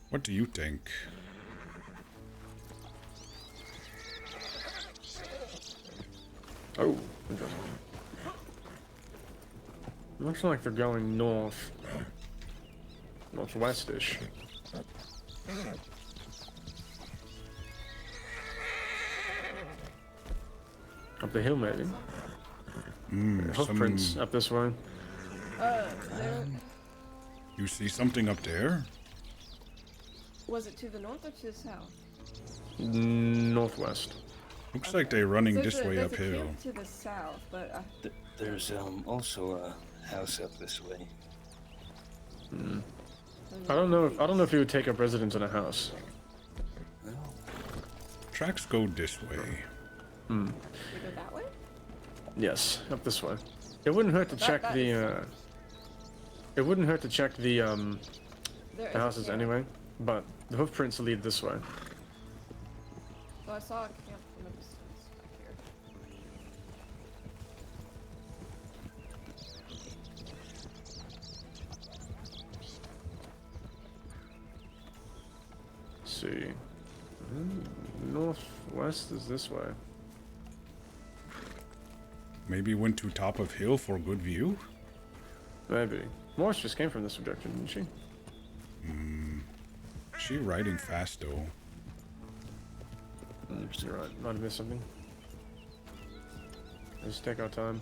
What do you think? Oh, interesting. Looks like they're going north. Northwestish. Up the hill, maybe. Hoof prints up this way. There. You see something up there? Was it to the north or to the south? Northwest. Looks like they're running There's this way there's uphill. a camp to the south, but There's also a house up this way. I don't know if he would take up residence in a house. Oh, Tracks go this way. we go that way. Yes, up this way. It wouldn't hurt to check the. It wouldn't hurt to check the There is the a houses camp. anyway, but the hoof prints lead this way. So I saw a camp from a distance back here. Let's see. Northwest is this way. Maybe went to top of hill for good view? Maybe. Morris just came from this direction, didn't she? She riding fast though. You're right. Might have missed something. Let's take our time.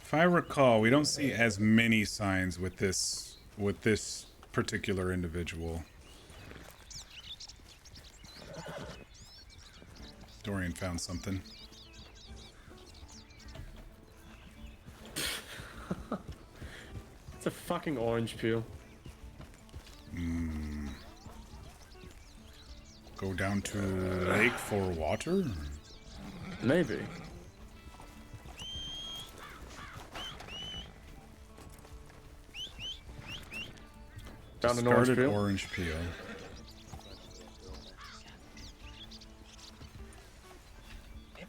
If I recall, we don't see as many signs with this particular individual. Dorian found something. It's a fucking orange peel. Go down to lake for water? Maybe. Found an orange Discarded peel. orange peel.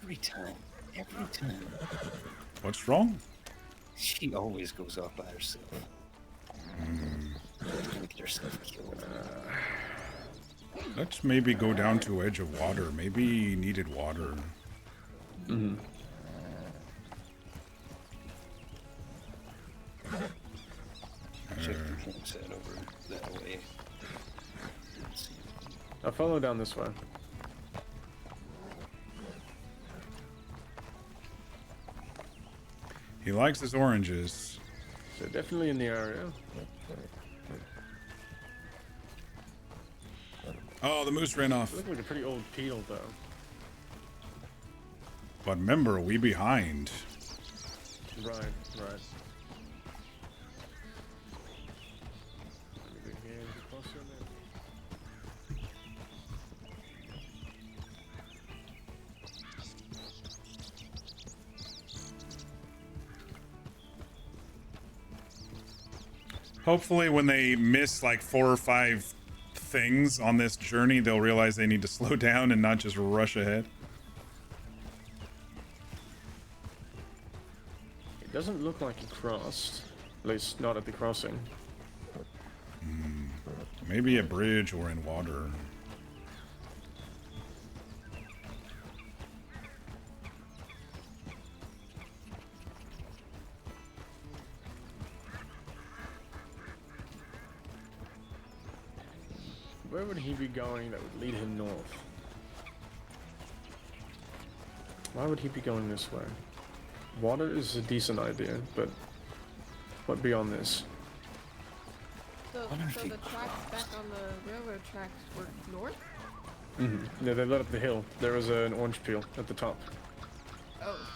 every time. Every time. What's wrong? She always goes off by herself. Gonna get herself killed. Let's maybe go down to edge of water. Maybe he needed water. Check the campsite over that way. Let's see. I'll follow down this way. He likes his oranges. So definitely in the area. Oh, the moose ran off. Look like a pretty old peel though. But remember, we behind. Right, right. Maybe here, is it closer now? Hopefully when they miss like 4 or 5 things on this journey, they'll realize they need to slow down and not just rush ahead. It doesn't look like he crossed. At least not at the crossing. Maybe a bridge or in water. where would he be going that would lead him north? Why would he be going this way? Water is a decent idea, but what beyond this? So, Wonder if so he the tracks back on the railroad tracks were north? Mm-hmm. Yeah, they led up the hill. There was an orange peel at the top. Oh.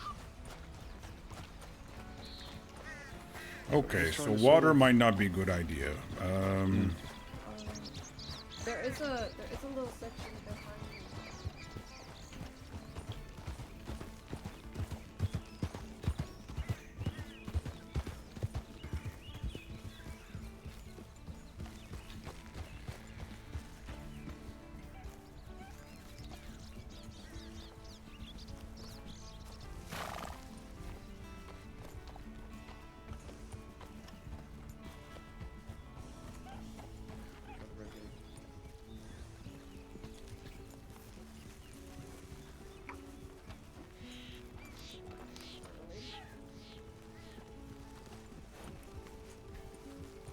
Okay, Just so trying to water sort of- might not be a good idea. There is a little section behind me.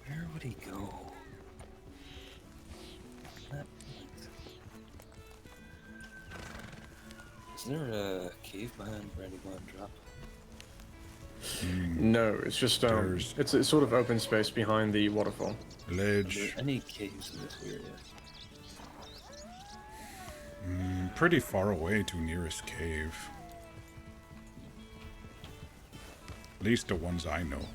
Where would he go? That Is there a cave behind Brandy Bond Drop? No, it's just There's- it's sort of open space behind the waterfall. Are there Ledge. any caves in this area? Pretty far away to nearest cave. At least the ones I know.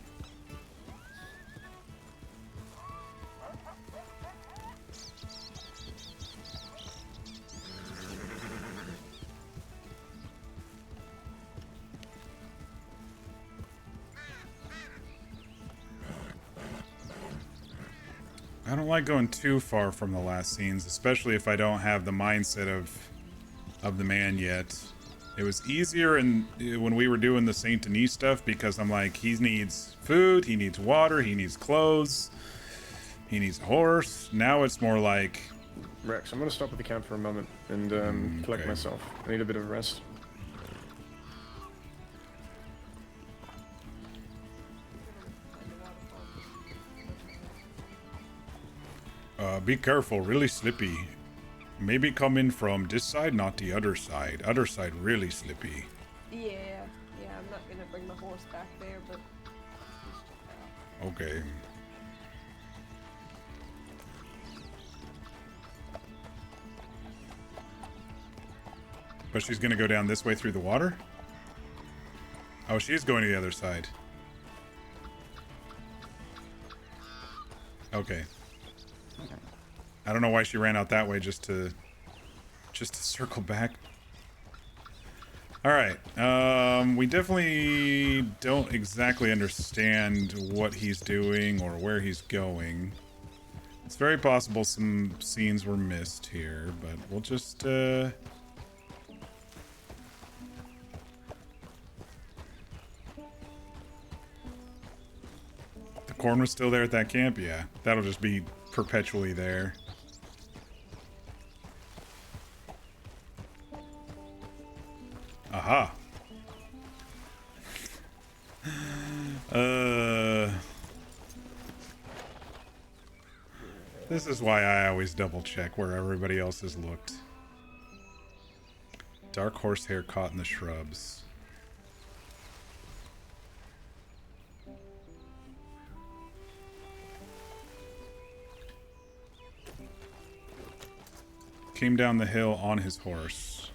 I don't like going too far from the last scenes, especially if I don't have the mindset of the man yet. It was easier when we were doing the Saint Denis stuff because I'm like, he needs food, he needs water, he needs clothes, he needs a horse. Now it's more like, Rex, I'm gonna stop at the camp for a moment and collect okay. myself. I need a bit of rest. be careful, really slippy. Maybe come in from this side, not the other side. Other side really slippy. Yeah, I'm not gonna bring the horse back there, but let's check that out. Okay. But she's gonna go down this way through the water? Oh, she's going to the other side. Okay. I don't know why she ran out that way just to circle back. All right. We definitely don't exactly understand what he's doing or where he's going. It's very possible some scenes were missed here, but we'll just the corn was still there at that camp? Yeah. That'll just be perpetually there. Aha. This is why I always double check where everybody else has looked. Dark horsehair caught in the shrubs. Came down the hill on his horse.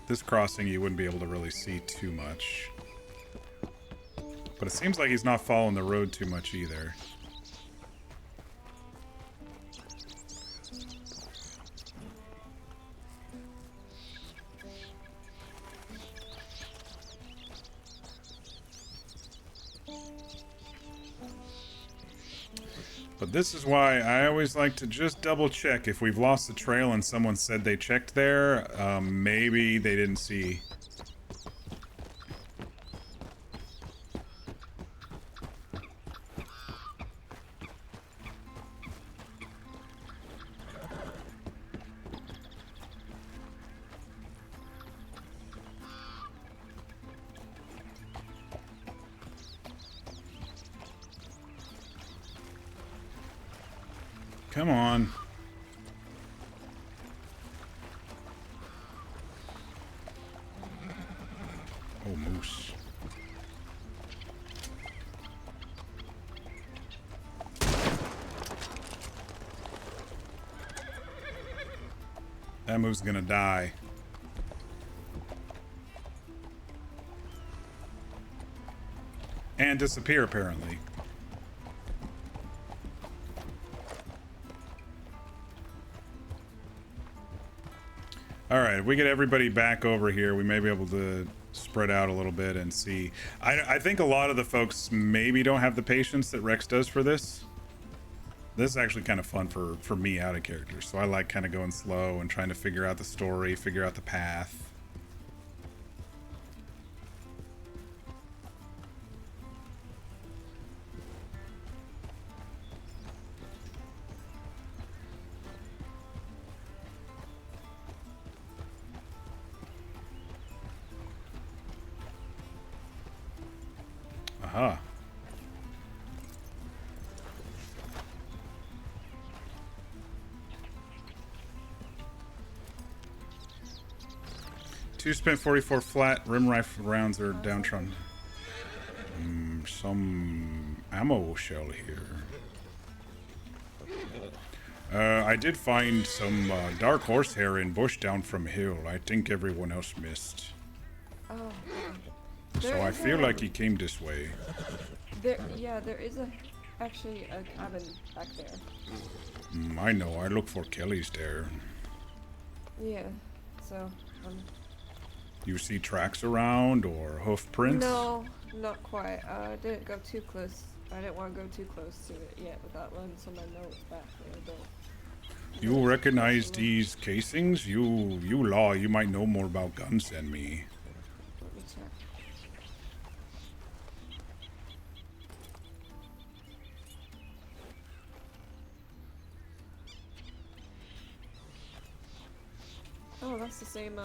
This crossing you wouldn't be able to really see too much. But it seems like he's not following the road too much either. But this is why I always like to just double check. If we've lost the trail and someone said they checked there, maybe they didn't see. Come on. Oh, moose. That moose is gonna die. And disappear, apparently. Alright, if we get everybody back over here, we may be able to spread out a little bit and see. I think a lot of the folks maybe don't have the patience that Rex does for this. This is actually kind of fun for me out of character, so I like kind of going slow and trying to figure out the story, figure out the path. Aha. Two spent 44 flat rim rifle rounds are downtrodden. Some ammo shell here. I did find some dark horsehair in bush down from hill. I think everyone else missed. Oh. So I feel like he came this way. There is actually a cabin back there. I know. I look for Kelly's there. Yeah. So. You see tracks around or hoof prints? No, not quite. I didn't go too close. I didn't want to go too close to it yet without letting someone know it's back there. But You recognize these casings? You law, you might know more about guns than me. let me check. Oh, that's the same.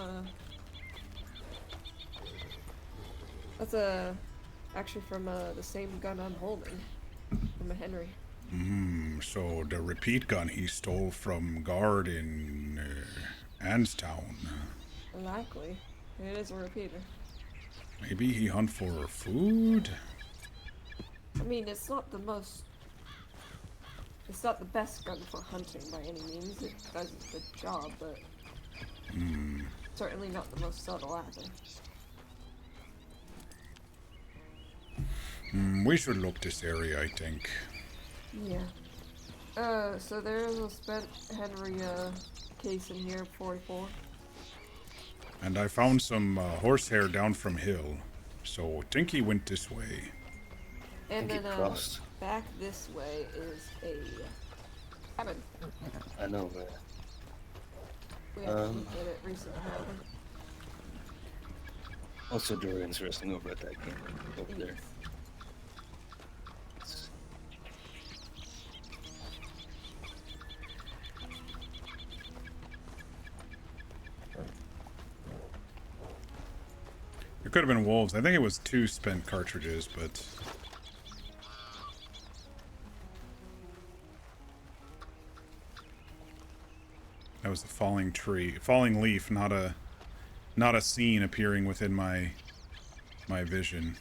That's actually from the same gun I'm holding, from a Henry. So the repeat gun he stole from guard in Anstown. Likely, it is a repeater. Maybe he hunt for food? I mean, it's not the best gun for hunting by any means. It does a good job, but certainly not the most subtle either. We should look this area, I think. Yeah. So there's a spent Henry case in here, 44. And I found some horsehair down from hill. So I think he went this way. And think then it crossed. back this way is a cabin. I know, but We haven't looked at it recently, however. also very interesting over at that camp over there. It could have been wolves. I think it was 2 spent cartridges, but... That was a falling tree. Falling leaf, not a scene appearing within my vision.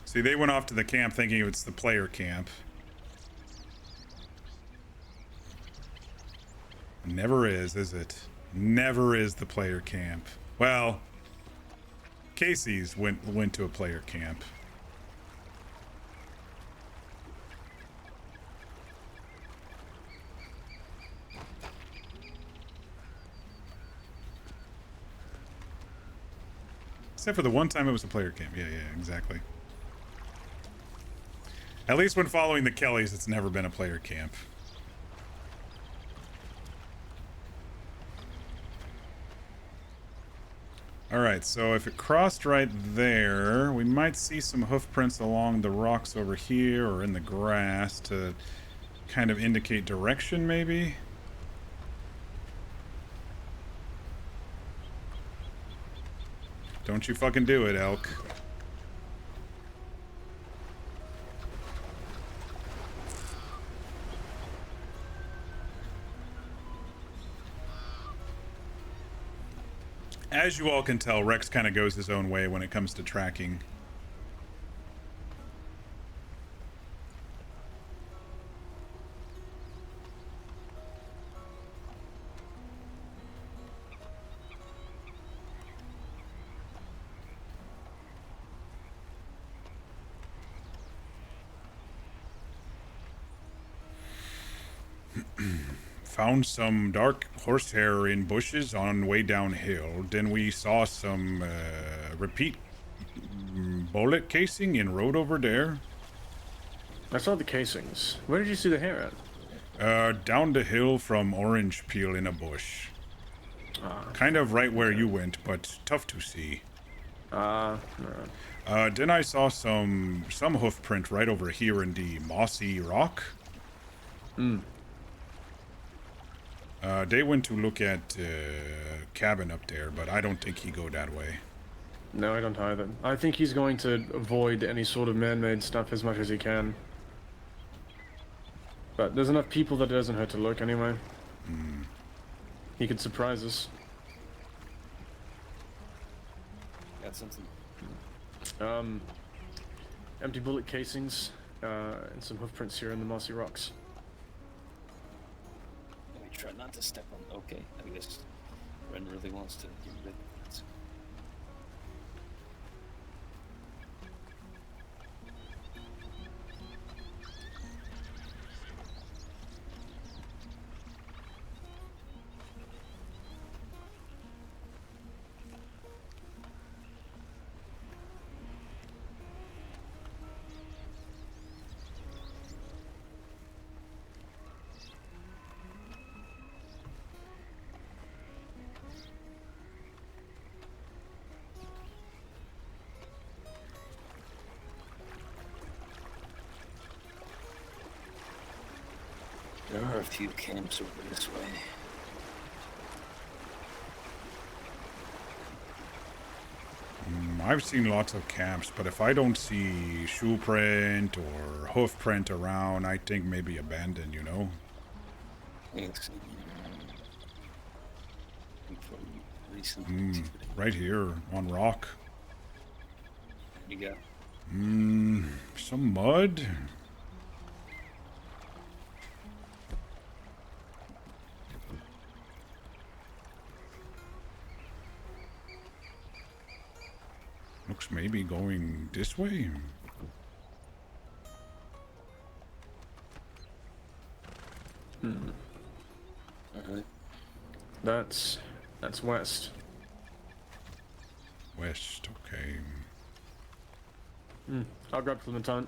See, they went off to the camp thinking it's the player camp. Never is it? Never is the player camp. Well, Casey's went to a player camp. Except for the one time it was a player camp. Yeah, exactly. At least when following the Kellys, it's never been a player camp. Alright, so if it crossed right there, we might see some hoof prints along the rocks over here or in the grass to kind of indicate direction, maybe? Don't you fucking do it, elk. As you all can tell, Rex kind of goes his own way when it comes to tracking. Found some dark horsehair in bushes on way downhill. Then we saw some repeat bullet casing in road over there. I saw the casings. Where did you see the hair at? Down the hill from Orange Peel in a bush. Kind of right where you went, but tough to see. Then I saw some hoof print right over here in the mossy rock. They went to look at cabin up there, but I don't think he go that way. No, I don't either. I think he's going to avoid any sort of man-made stuff as much as he can. But there's enough people that it doesn't hurt to look anyway. He could surprise us. Got something. Empty bullet casings, and some hoof prints here in the mossy rocks. Let me try not to step on. Okay, I guess Ren really wants to get rid of that. There are a few camps over this way. I've seen lots of camps, but if I don't see shoe print or hoof print around, I think maybe abandoned, you know? Thanks. From recent Mm, right here on rock. You got Some mud. Looks maybe going this way. alright. That's west. West, okay. I'll grab Clementine.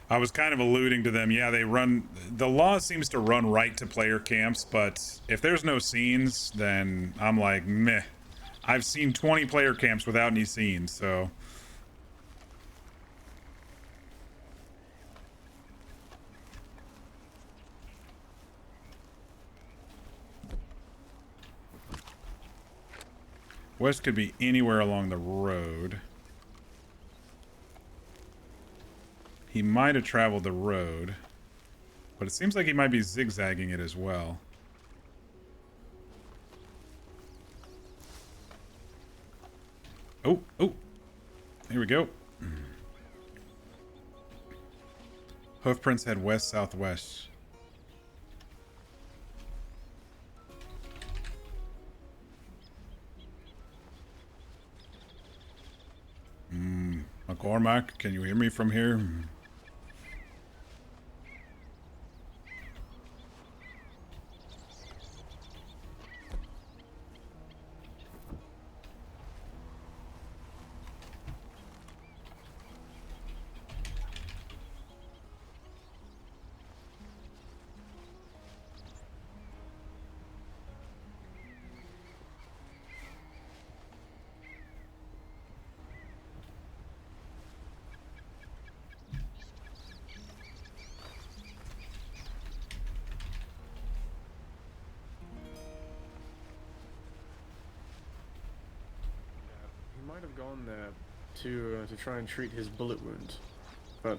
I was kind of alluding to them. Yeah, the law seems to run right to player camps, but if there's no scenes, then I'm like, meh. I've seen 20 player camps without any scenes, so. West could be anywhere along the road. He might have traveled the road, but it seems like he might be zigzagging it as well. Oh, here we go. Hoof prints head west-southwest. McCormack, can you hear me from here? have gone there to try and treat his bullet wound, but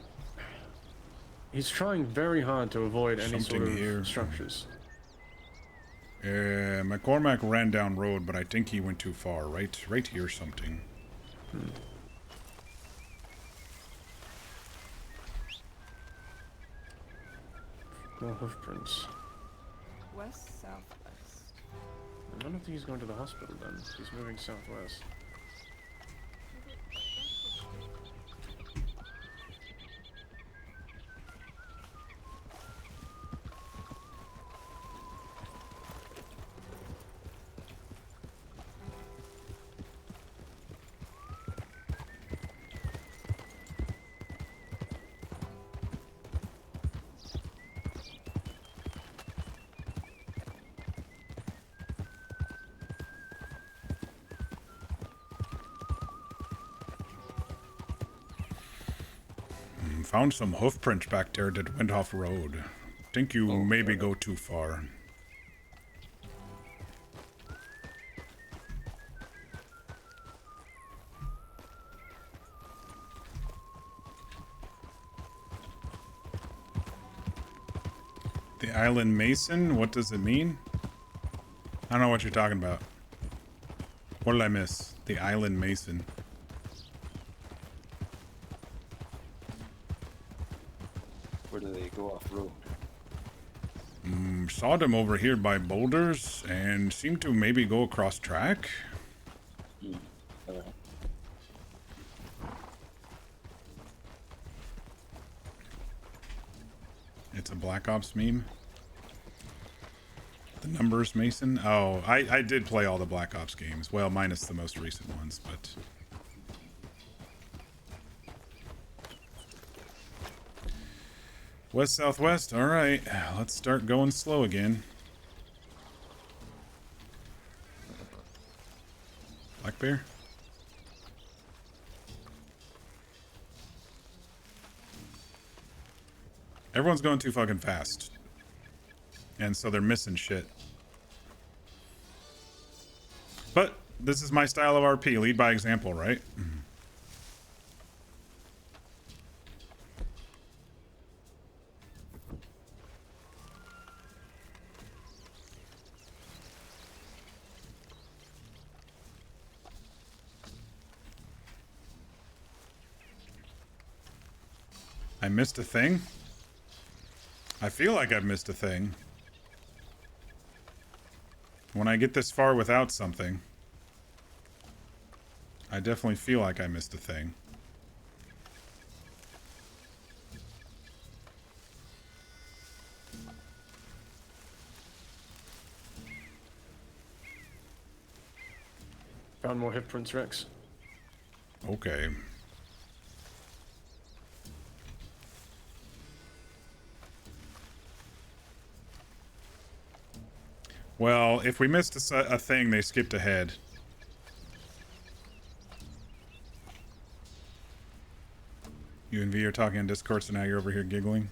he's trying very hard to avoid any sort Something of here. structures. McCormack ran down road, but I think he went too far. Right here, something. More hoof prints. West, southwest. I don't think he's going to the hospital then. He's moving southwest. Found some hoof prints back there that went off road. Think you maybe go too far. The Island Mason? What does it mean? I don't know what you're talking about. What did I miss? The Island Mason. Where do they go off road? Saw them over here by boulders and seemed to maybe go across track. Alright. It's a Black Ops meme. The numbers, Mason? Oh, I did play all the Black Ops games. Well, minus the most recent ones, but... West, southwest. All right, let's start going slow again. Black bear? Everyone's going too fucking fast. And so they're missing shit. But this is my style of RP. Lead by example, right? I missed a thing? I feel like I've missed a thing. When I get this far without something, I definitely feel like I missed a thing. Found more hip prints, Rex. Okay. Well, if we missed a thing, they skipped ahead. You and V are talking on Discord, so now you're over here giggling.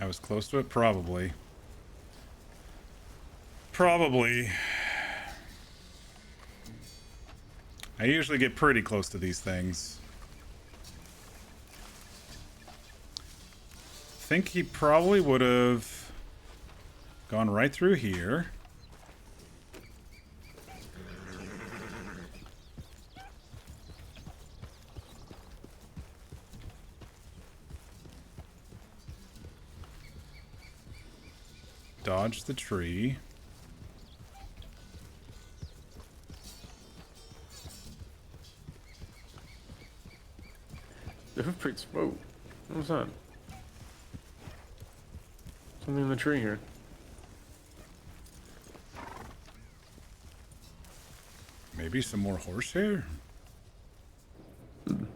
I was close to it? Probably. Probably. I usually get pretty close to these things. Think he probably would have gone right through here. Dodge the tree. The hoof prints. Whoa. What was that? Something in the tree here. Maybe some more horsehair?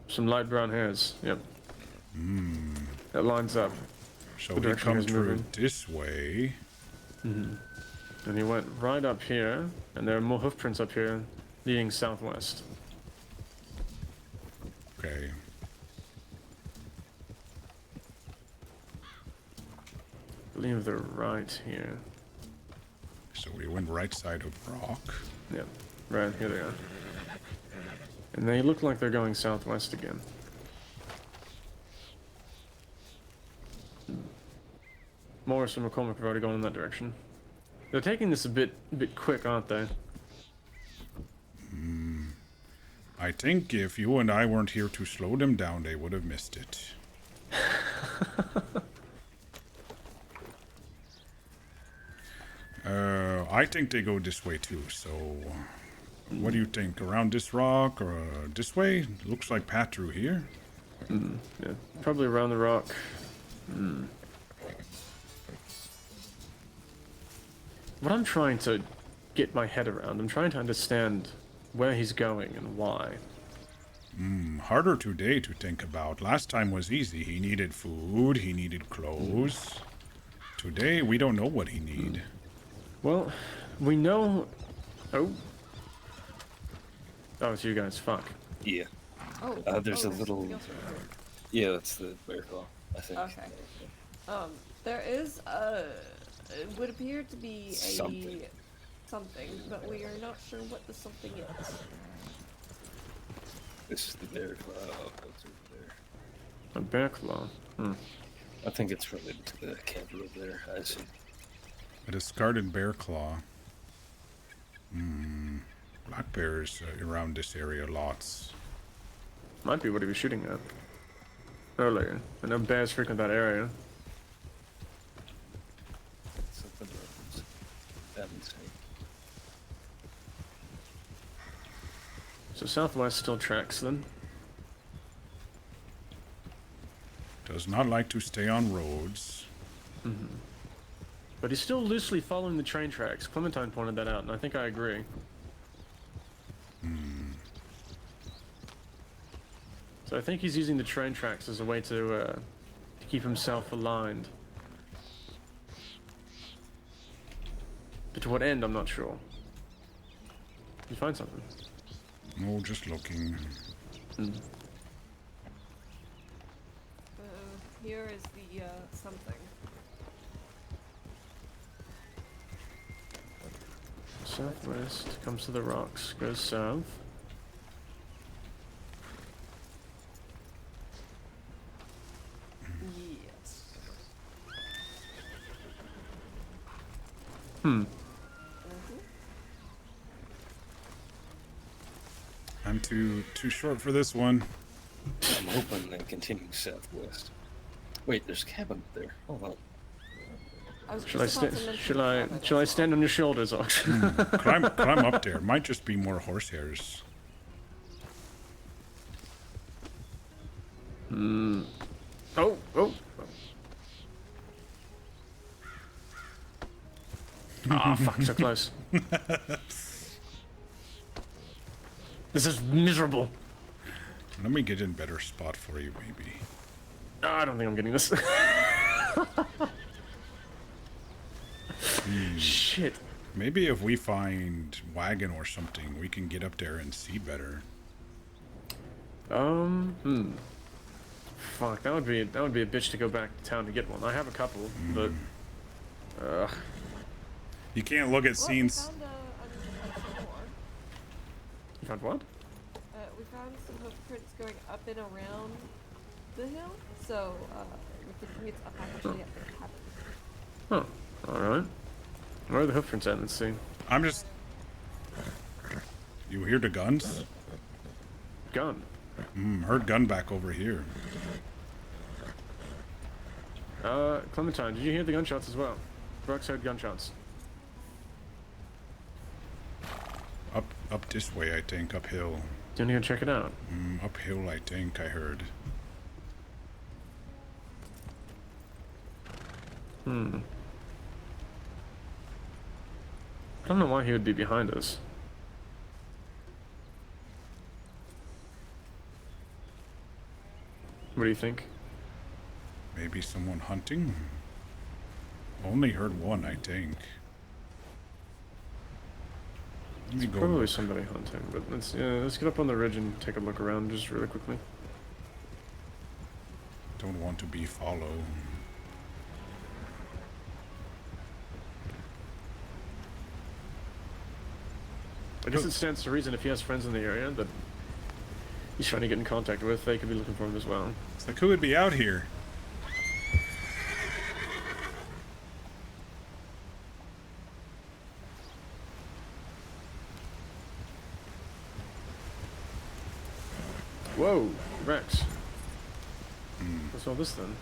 Some light brown hairs. Yep. That lines up. Shall The we direction come he was through moving. this way? And he went right up here, and there are more hoof prints up here, leading southwest. Okay. believe they're right here. So we went right side of rock. Yep, right, here they are. And they look like they're going southwest again. Morris and McCormick have already gone in that direction. They're taking this a bit quick, aren't they? I think if you and I weren't here to slow them down, they would have missed it. I think they go this way too, so what do you think? Around this rock or this way? Looks like path through here. Yeah, probably around the rock. What I'm trying to get my head around, I'm trying to understand where he's going and why. Harder today to think about. Last time was easy. He needed food, he needed clothes. Today, we don't know what he need. Well, we know... Oh. Oh, it's you guys. Fuck. Yeah. Oh, There's a little. something else right Yeah, that's the bear claw, I think. here. Okay. There is it would appear to be a Something. something, but we are not sure what the something is. This is the bear claw. Oh, that's over there. A bear claw. I think it's related to the camper over there. I see. A discarded bear claw. Black bears around this area lots. Might be what he was shooting at earlier. I know bears frequent that area. Something reference. That insane. So southwest still tracks then. Does not like to stay on roads. But he's still loosely following the train tracks. Clementine pointed that out, and I think I agree. So I think he's using the train tracks as a way to keep himself aligned. But to what end, I'm not sure. Did you find something? Oh, just looking. Here is the something. Southwest, comes to the rocks, goes south. Yes. I'm too short for this one. I'm hoping they continue southwest. Wait, there's a cabin up there. Hold on. I was Shall I just about to stand? mention Shall I? cabin Shall I as stand on your shoulders, Ox? Climb up there. Might just be more horsehairs. Oh, oh. Ah, fuck, so close. This is miserable. Let me get in better spot for you, maybe. Oh, I don't think I'm getting this. Shit. Maybe if we find wagon or something, we can get up there and see better. Fuck, that would be a bitch to go back to town to get one. I have a couple, but You can't look at well, scenes. We found some more. you found what? We found some footprints going up and around the hill, so we're thinking it's up actually at the cabin. Oh, all right. Where are the hoofprints at? Let's see. I'm just. You hear the guns? Gun. Heard gun back over here. Clementine, did you hear the gunshots as well? Brooks heard gunshots. Up this way, I think. Uphill. Do you want to go check it out? Uphill, I think I heard. I don't know why he would be behind us. What do you think? Maybe someone hunting? Only heard one, I think. Let me go. Probably somebody hunting, but let's get up on the ridge and take a look around just really quickly. Don't want to be followed. I guess it stands to reason if he has friends in the area that he's trying to get in contact with, they could be looking for him as well. It's like, who would be out here? Whoa, Rex. What's all this then?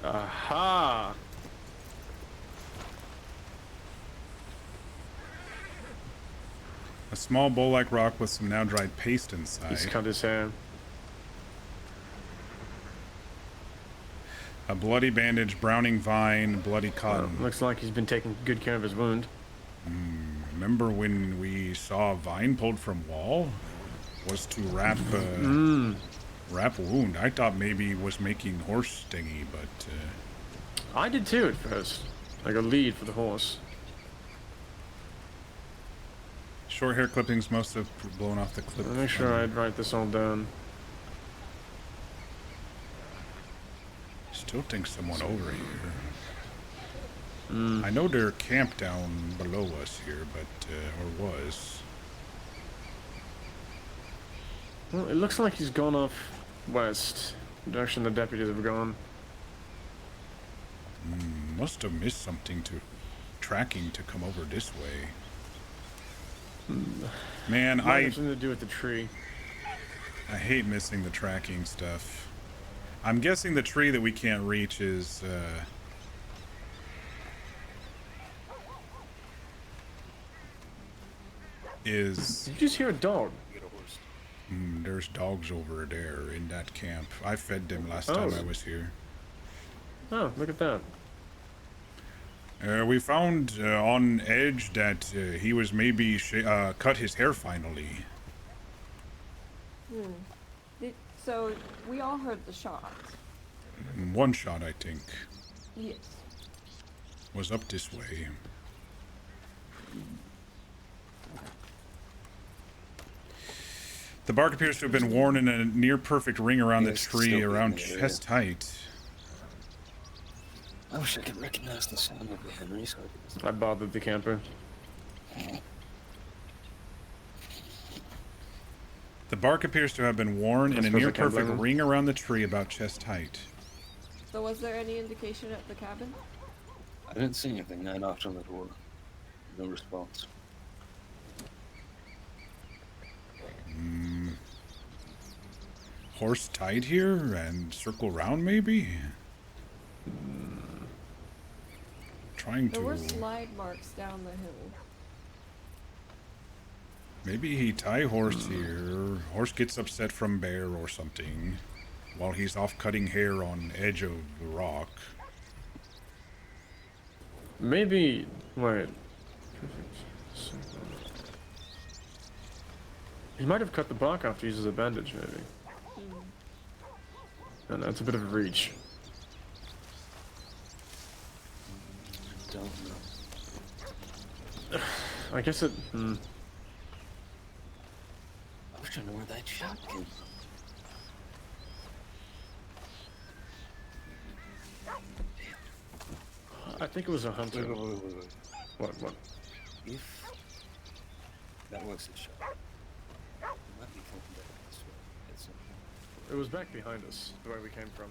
Aha! A small bowl-like rock with some now dried paste inside. He's cut his hair. A bloody bandage, browning vine, bloody Oh, cotton. looks like he's been taking good care of his wound. Remember when we saw a vine pulled from wall? Was to wrap wrap wound. I thought maybe it was making horse stingy, but I did too at first. Like a lead for the horse. short hair clippings must have blown off the clip. I'll make sure I'd write this all down. Still think someone over here. I know they're camped down below us here, but or was. Well, it looks like he's gone off west, the direction the deputies have gone. Must have missed something to tracking to come over this way. Man, Might have something to do with the tree. I hate missing the tracking stuff. I'm guessing the tree that we can't reach is Did you just hear a dog? there's dogs over there in that camp. I fed them last time I was here. Oh, look at that. We found on Edge that he was maybe cut his hair finally. So we all heard the shot. One shot, I think, Yes. was up this way. The bark appears to have been worn in a near-perfect ring around the tree, around chest height. I wish I could recognize the sound of the Henry so I could... I bothered the camper. The bark appears to have been worn in a suppose I can't near-perfect blame him. ring around the tree about chest height. So was there any indication at the cabin? I didn't see anything. I knocked on the door. No response. Horse tied here and circle round, maybe? Trying There were to... slide marks down the hill. Maybe he tie horse here. Horse gets upset from bear or something. While he's off cutting hair on edge of the rock. Maybe... wait. He might have cut the bark off to use as a bandage, maybe. And that's a bit of a reach. Don't know. I guess it... I wish I knew where that shot came from. I think it was a hunter. Wait. What? If that was a shot, it might be coming back this way. It's It was back behind us, the way we came from.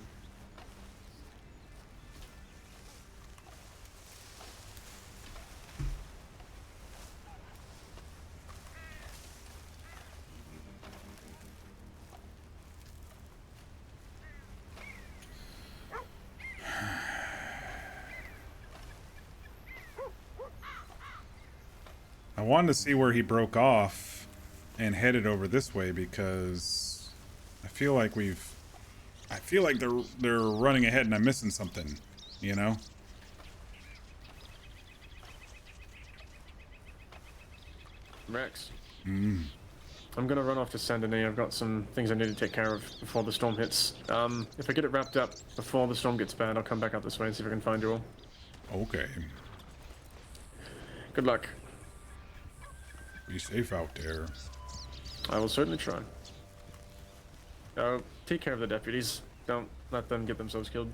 I wanted to see where he broke off and headed over this way because I feel like they're running ahead and I'm missing something, you know? Rex. I'm gonna run off to Saint Denis. I've got some things I need to take care of before the storm hits. If I get it wrapped up before the storm gets bad, I'll come back up this way and see if I can find you all. Okay. Good luck. Be safe out there. I will certainly try. Take care of the deputies. Don't let them get themselves killed.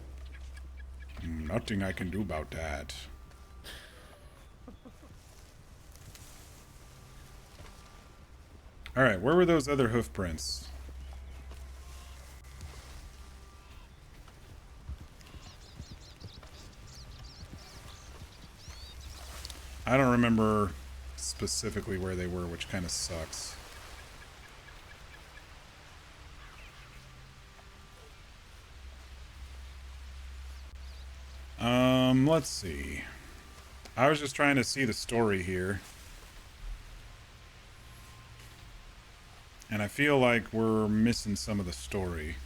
Nothing I can do about that. All right, where were those other hoof prints? I don't remember specifically where they were, which kind of sucks. Let's see. I was just trying to see the story here. And I feel like we're missing some of the story.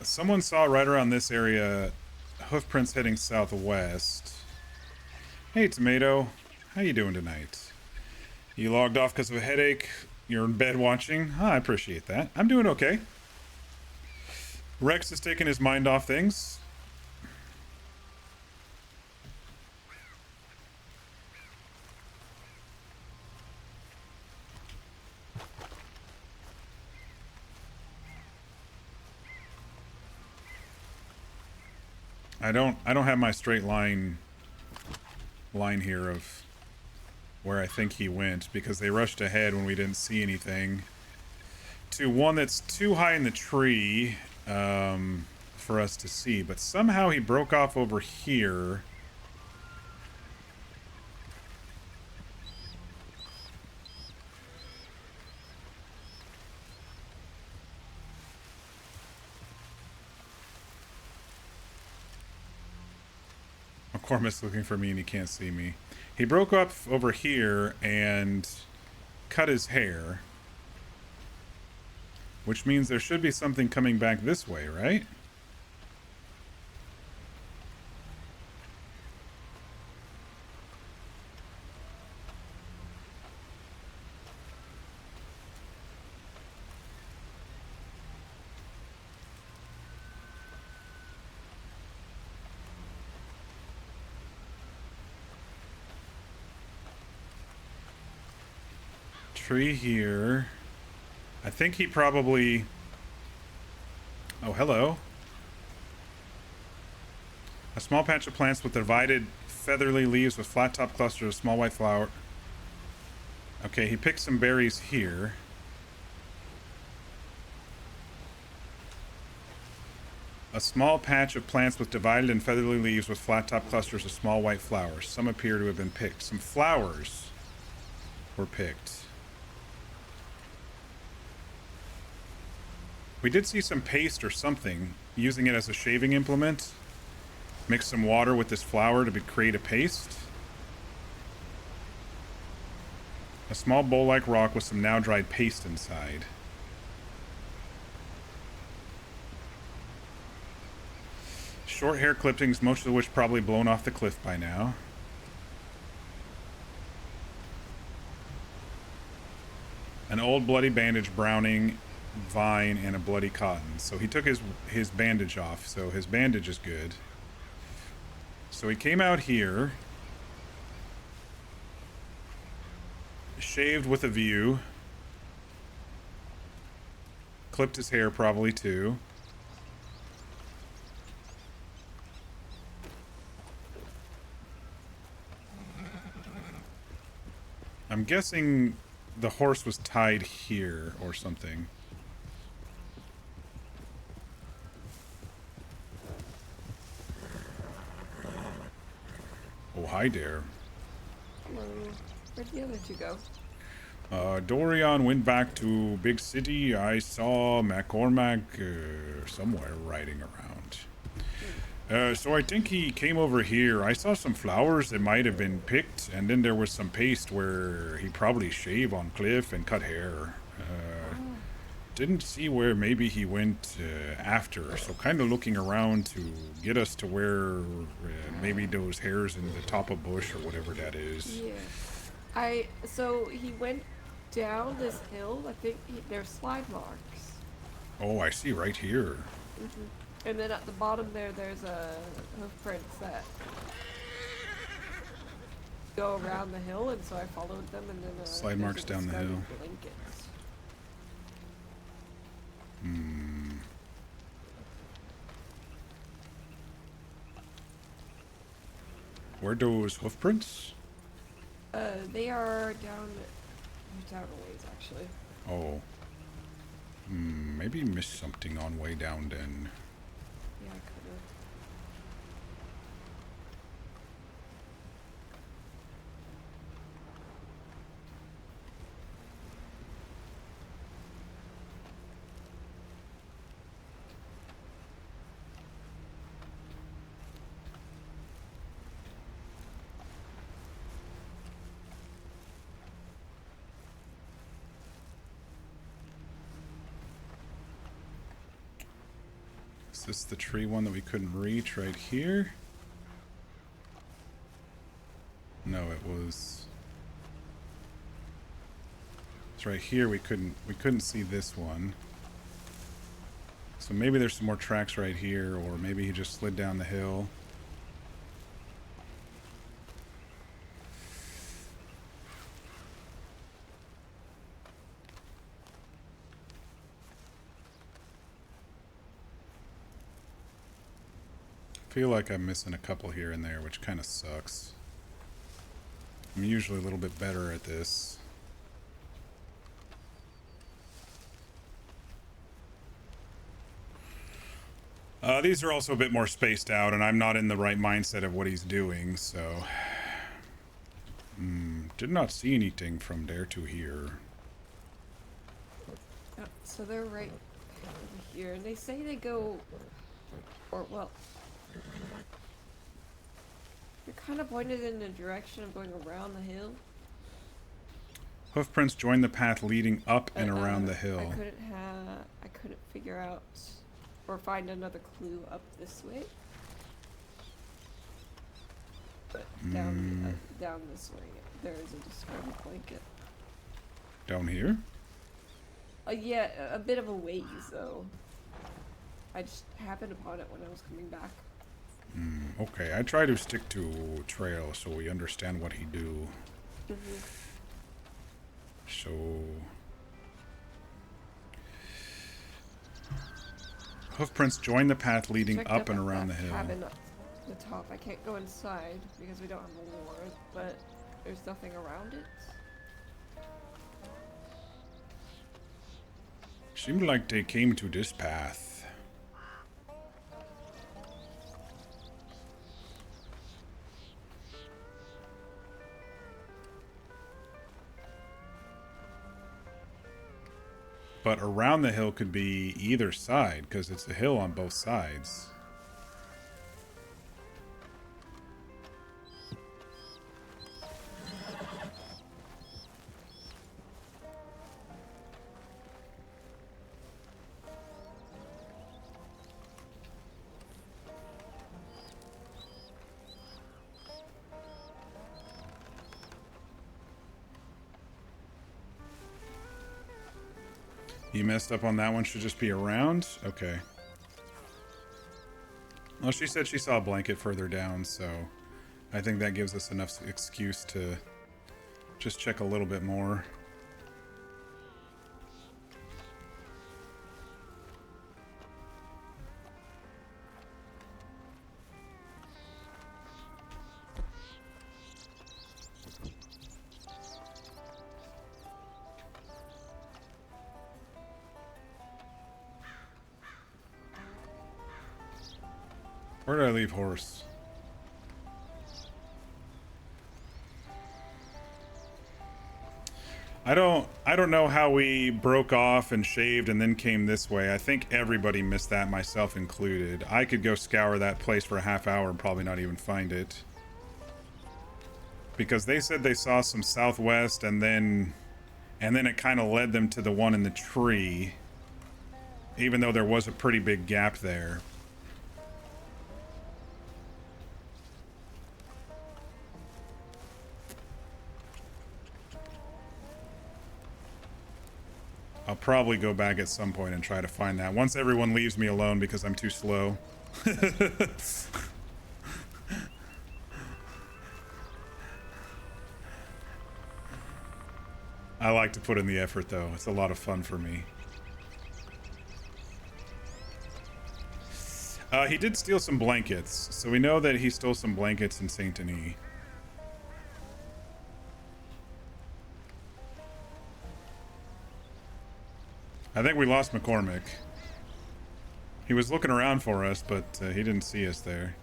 Someone saw right around this area hoof prints heading southwest. Hey, Tomato. How you doing tonight? You logged off because of a headache? You're in bed watching? I appreciate that. I'm doing okay. Rex is taking his mind off things. I don't have my straight line here of where I think he went, because they rushed ahead when we didn't see anything to one that's too high in the tree for us to see, but somehow he broke off over here. McCormick's looking for me and he can't see me. He broke up over here and cut his hair, which means there should be something coming back this way, right? Tree here. I think he probably... Oh, hello. A small patch of plants with divided feathery leaves with flat top clusters of small white flower. Okay, he picked some berries here. A small patch of plants with divided and feathery leaves with flat top clusters of small white flowers. Some appear to have been picked. Some flowers were picked. We did see some paste or something, using it as a shaving implement. Mix some water with this flour to create a paste. A small bowl-like rock with some now dried paste inside. Short hair clippings, most of which probably blown off the cliff by now. An old bloody bandage browning, vine, and a bloody cotton. So he took his bandage off, so his bandage is good. So he came out here, shaved with a view, clipped his hair probably too. I'm guessing the horse was tied here or something. Oh, hi there. Hello. Where'd the other two go? Dorian went back to Big City. I saw McCormack somewhere riding around. So I think he came over here. I saw some flowers that might have been picked, and then there was some paste where he probably shaved on cliff and cut hair. Didn't see where maybe he went after, so kind of looking around to get us to where maybe those hairs in the top of bush or whatever that is. Yeah. So he went down this hill. I think there's slide marks. Oh, I see right here. Mm-hmm. And then at the bottom there's a hoof prints that go around the hill, and so I followed them, and then slide marks down the hill. Blankets. Where those hoof prints? They are down a ways, actually. Oh. Maybe missed something on way down then. Yeah, I could have. Is this the tree one that we couldn't reach right here? No, it was. It's right here. We couldn't see this one. So maybe there's some more tracks right here, or maybe he just slid down the hill. I feel like I'm missing a couple here and there, which kind of sucks. I'm usually a little bit better at this. These are also a bit more spaced out, and I'm not in the right mindset of what he's doing, so... did not see anything from there to here. Oh, so they're right over here, and they say they go... Or, well... You're kind of pointed in the direction of going around the hill. Hoofprints join the path leading up and around the hill. I couldn't figure out or find another clue up this way. But down this way, there is a discarded blanket. Down here? Yeah, a bit of a ways though. I just happened upon it when I was coming back. Okay, I try to stick to trail so we understand what he do. So... Hoofprints join the path leading Checked up and at around the that hill. cabin up the top. I can't go inside because we don't have a war, but there's nothing around it. Seemed like they came to this path. But around the hill could be either side, because it's a hill on both sides. You messed up on that one, should just be around? Okay. Well, she said she saw a blanket further down, so I think that gives us enough excuse to just check a little bit more. Where did I leave horse? I don't know how we broke off and shaved and then came this way. I think everybody missed that, myself included. I could go scour that place for a half hour and probably not even find it. Because they said they saw some southwest and then it kind of led them to the one in the tree. Even though there was a pretty big gap there. I'll probably go back at some point and try to find that. Once everyone leaves me alone because I'm too slow. I like to put in the effort though. It's a lot of fun for me. He did steal some blankets, so we know that he stole some blankets in Saint Denis. I think we lost McCormick. He was looking around for us, but he didn't see us there.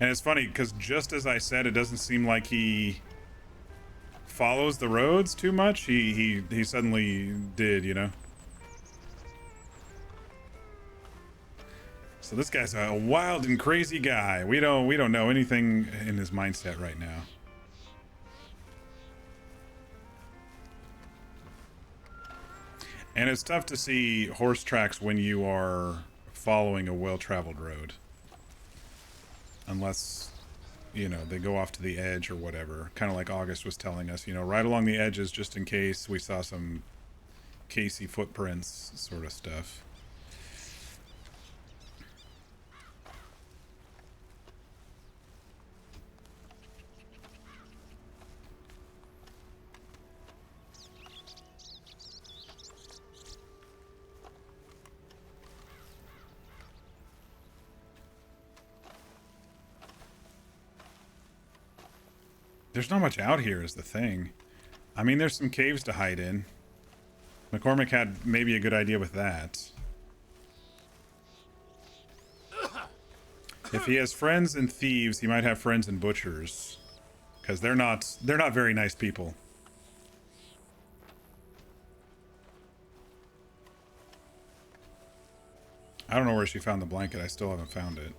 And it's funny, because just as I said, it doesn't seem like he follows the roads too much. He suddenly did, you know? So this guy's a wild and crazy guy. We don't know anything in his mindset right now. And it's tough to see horse tracks when you are following a well-traveled road. Unless, you know, they go off to the edge or whatever. Kind of like August was telling us, you know, right along the edges just in case we saw some Casey footprints sort of stuff. There's not much out here is the thing. I mean, there's some caves to hide in. McCormick had maybe a good idea with that. If he has friends and thieves, he might have friends and butchers. Because they're not very nice people. I don't know where she found the blanket. I still haven't found it.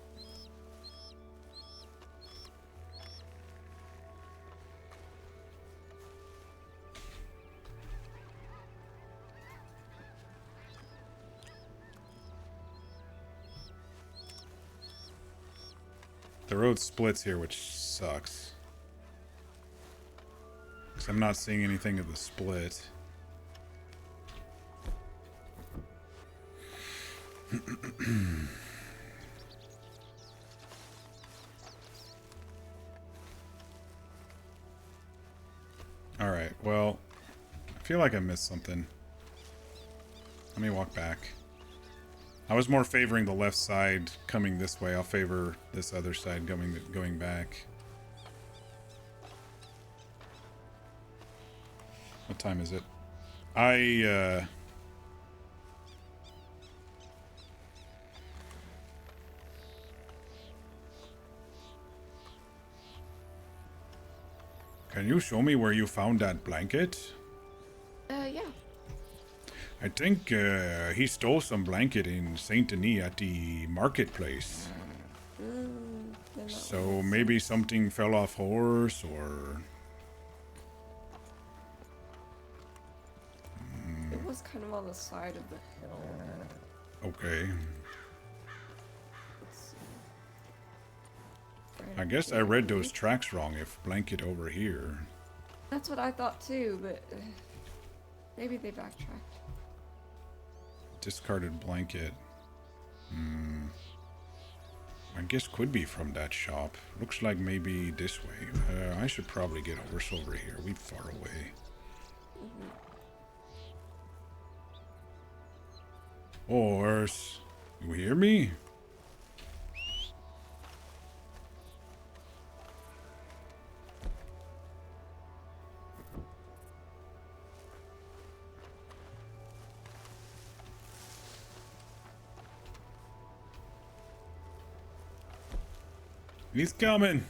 The road splits here, which sucks. Because I'm not seeing anything of the split. Alright, well, I feel like I missed something. Let me walk back. I was more favoring the left side coming this way. I'll favor this other side going back. What time is it? Can you show me where you found that blanket? Yeah. I think he stole some blanket in Saint Denis at the marketplace. So maybe something fell off horse or... It was kind of on the side of the hill. Okay. Let's see. I guess I read those tracks wrong if blanket over here. That's what I thought too, but maybe they backtracked. Discarded blanket. I guess could be from that shop. Looks like maybe this way. I should probably get a horse over here. We far away. Horse, you hear me? He's coming.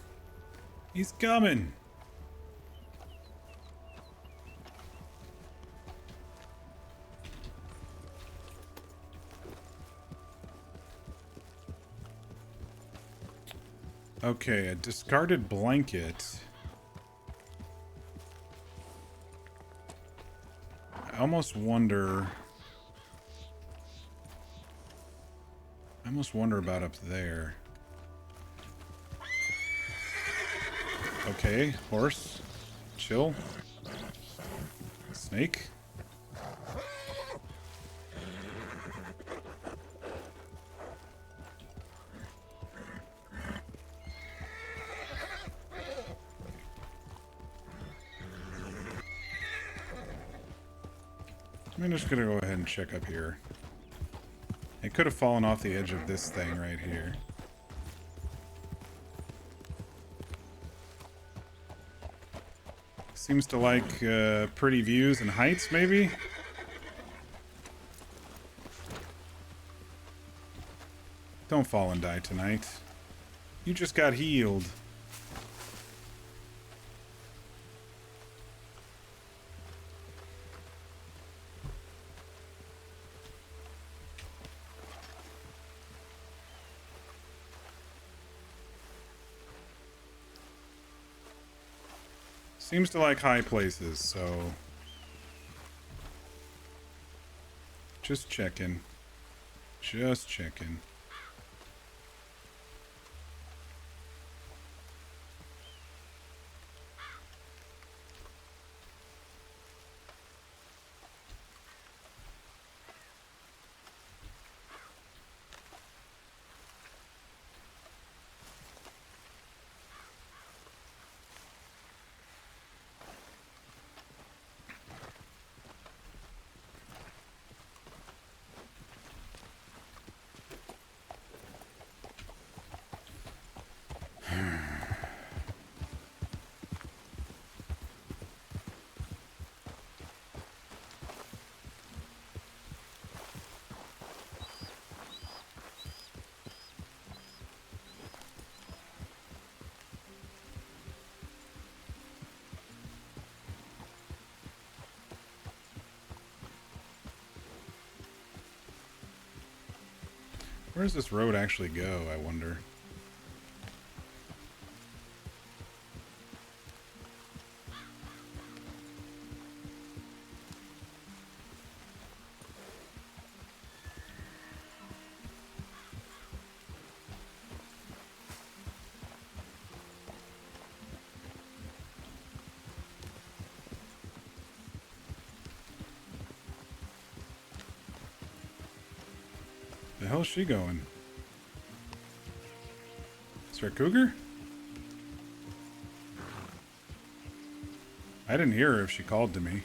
He's coming. Okay, a discarded blanket. I almost wonder about up there. Okay, horse. Chill. Snake. I'm just gonna go ahead and check up here. It could have fallen off the edge of this thing right here. Seems to like pretty views and heights, maybe? Don't fall and die tonight. You just got healed. Seems to like high places, so... Just checking. Just checking. Where does this road actually go, I wonder? The hell's she going? Is there a cougar? I didn't hear her if she called to me.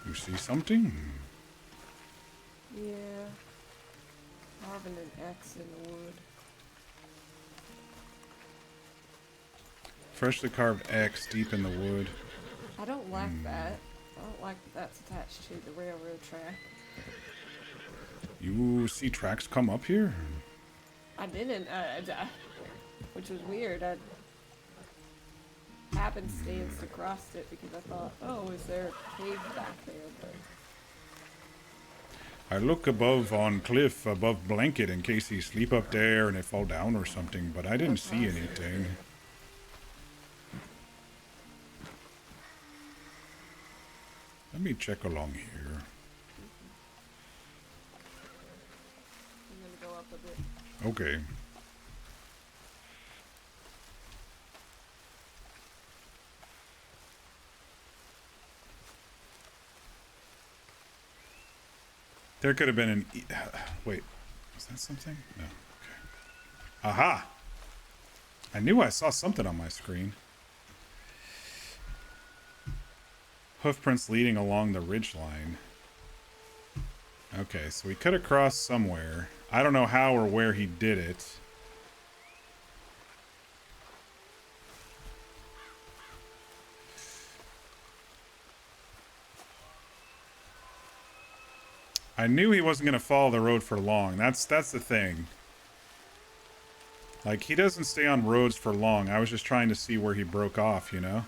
You see something? Yeah. Carving an X in the wood. Freshly carved X deep in the wood. I don't like that. I don't like that that's attached to the railroad track. You see tracks come up here? I didn't, which was weird. I happenstance to cross it because I thought, oh, is there a cave back there? But I look above on cliff above blanket in case he sleep up there and it fall down or something, but I didn't see anything. Let me check along here. I'm gonna go up a bit. Okay. There could have been an... wait. Was that something? No. Okay. Aha! I knew I saw something on my screen. Hoofprints leading along the ridgeline. Okay, so we could have crossed somewhere. I don't know how or where he did it. I knew he wasn't going to follow the road for long. That's the thing. Like, he doesn't stay on roads for long. I was just trying to see where he broke off, you know?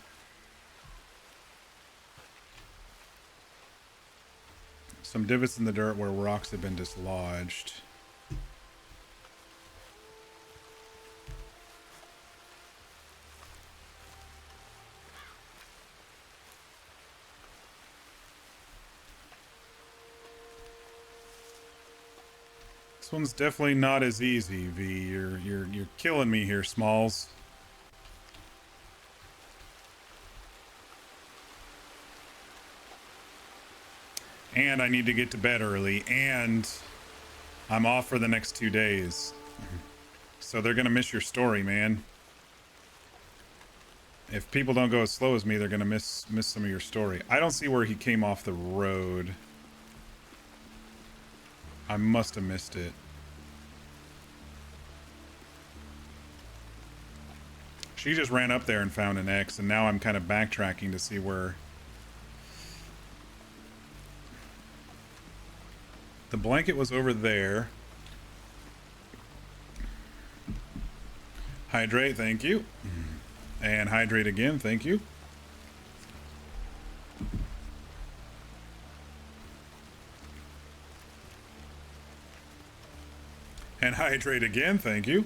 Some divots in the dirt where rocks have been dislodged. This one's definitely not as easy, V. You're killing me here, Smalls. And I need to get to bed early, and I'm off for the next 2 days. So they're gonna miss your story, man. If people don't go as slow as me, they're gonna miss some of your story. I don't see where he came off the road. I must have missed it. She just ran up there and found an X, and now I'm kind of backtracking to see where... The blanket was over there. Hydrate, thank you. And hydrate again, thank you. And hydrate again, thank you.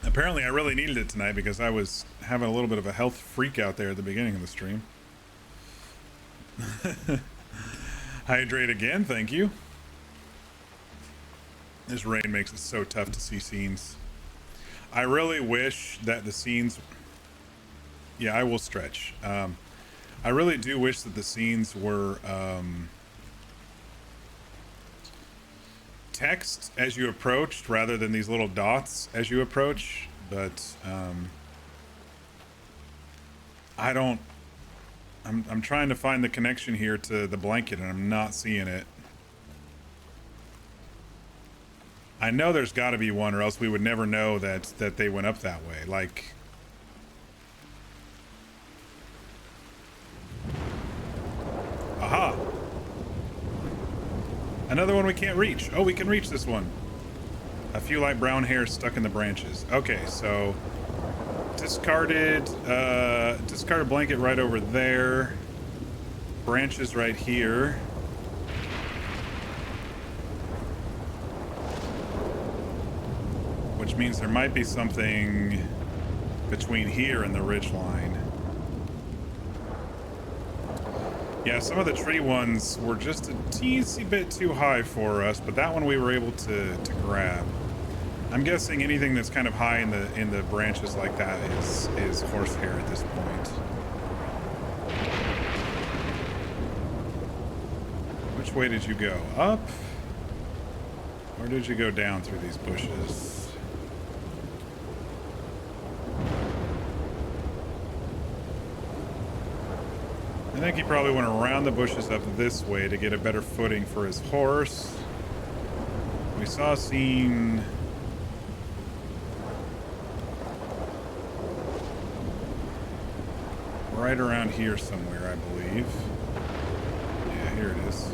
Apparently I really needed it tonight because I was having a little bit of a health freak out there at the beginning of the stream. Hydrate again, thank you. This rain makes it so tough to see scenes. I really wish that the scenes... Yeah, I will stretch. I really do wish that the scenes were text as you approached rather than these little dots as you approach, but I don't... I'm trying to find the connection here to the blanket and I'm not seeing it. I know there's got to be one, or else we would never know that they went up that way. Like, aha! Another one we can't reach. Oh, we can reach this one. A few light brown hairs stuck in the branches. Okay, so discarded blanket right over there. Branches right here. Which means there might be something between here and the ridge line. Yeah, some of the tree ones were just a teensy bit too high for us, but that one we were able to grab. I'm guessing anything that's kind of high in the branches like that is horsehair at this point. Which way did you go? Up? Or did you go down through these bushes? I think he probably went around the bushes up this way to get a better footing for his horse. We saw a scene... right around here somewhere, I believe. Yeah, here it is.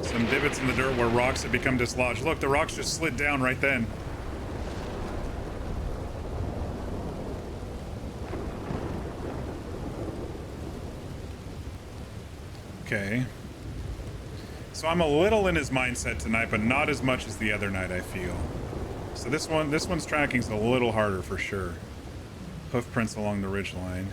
Some divots in the dirt where rocks have become dislodged. Look, the rocks just slid down right then. Okay. So I'm a little in his mindset tonight, but not as much as the other night, I feel. So this one's tracking's a little harder for sure. Hoof prints along the ridgeline.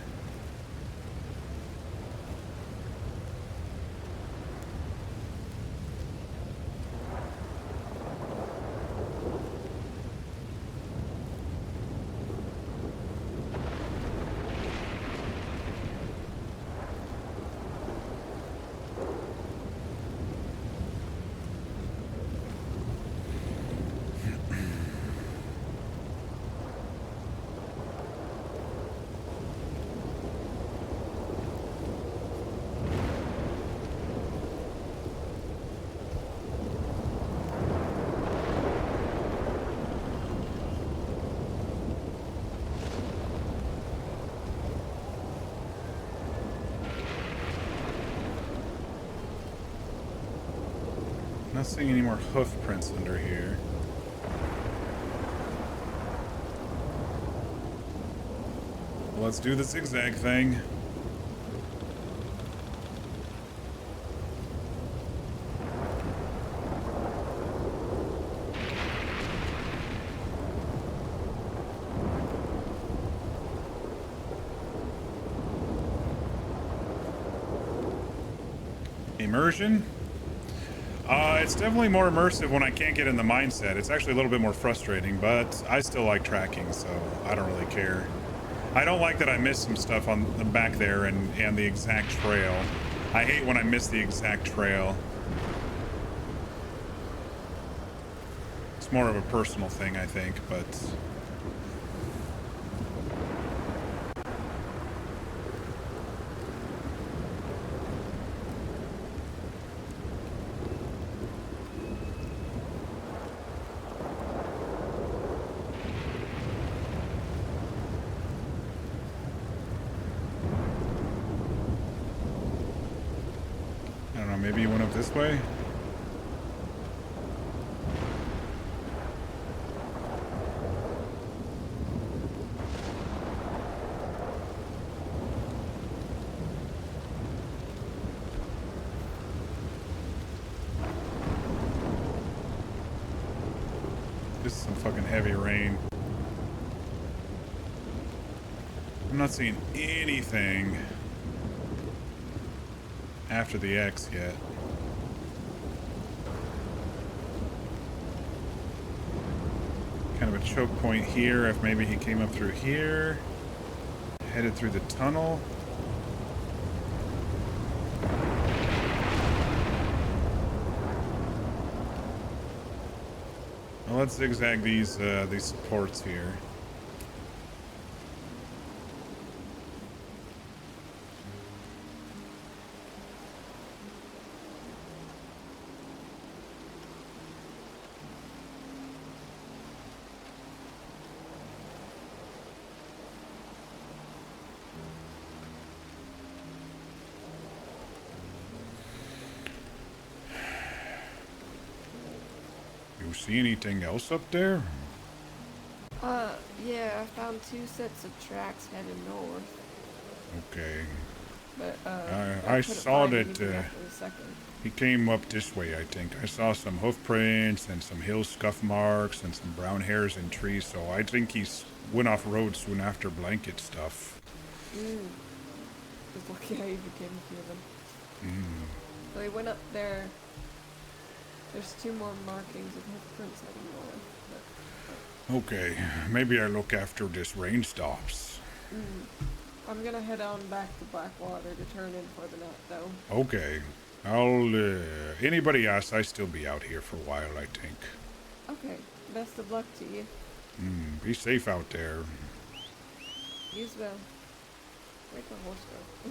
Not seeing any more hoof prints under here. Let's do the zigzag thing. Immersion. It's definitely more immersive when I can't get in the mindset. It's actually a little bit more frustrating, but I still like tracking, so I don't really care. I don't like that I missed some stuff on the back there and the exact trail. I hate when I miss the exact trail. It's more of a personal thing, I think, but... I don't know, maybe you went up this way? This is some fucking heavy rain. I'm not seeing anything after the X yet. Kind of a choke point here if maybe he came up through here. Headed through the tunnel. Well, let's zigzag these supports here. You see anything else up there? Yeah, I found 2 sets of tracks heading north. Okay. But, I couldn't saw find that, anything after the second. He came up this way, I think. I saw some hoof prints and some hill scuff marks and some brown hairs in trees, so I think he's went off road soon after blanket stuff. Just lucky I even came to them. So he went up there. There's 2 more markings of hoof prints heading north. Okay, maybe I look after this rain stops. I'm gonna head on back to Blackwater to turn in for the night, though. Okay. I'll, anybody else, I still be out here for a while, I think. Okay, best of luck to you. Be safe out there. You as well. Where'd the horse go?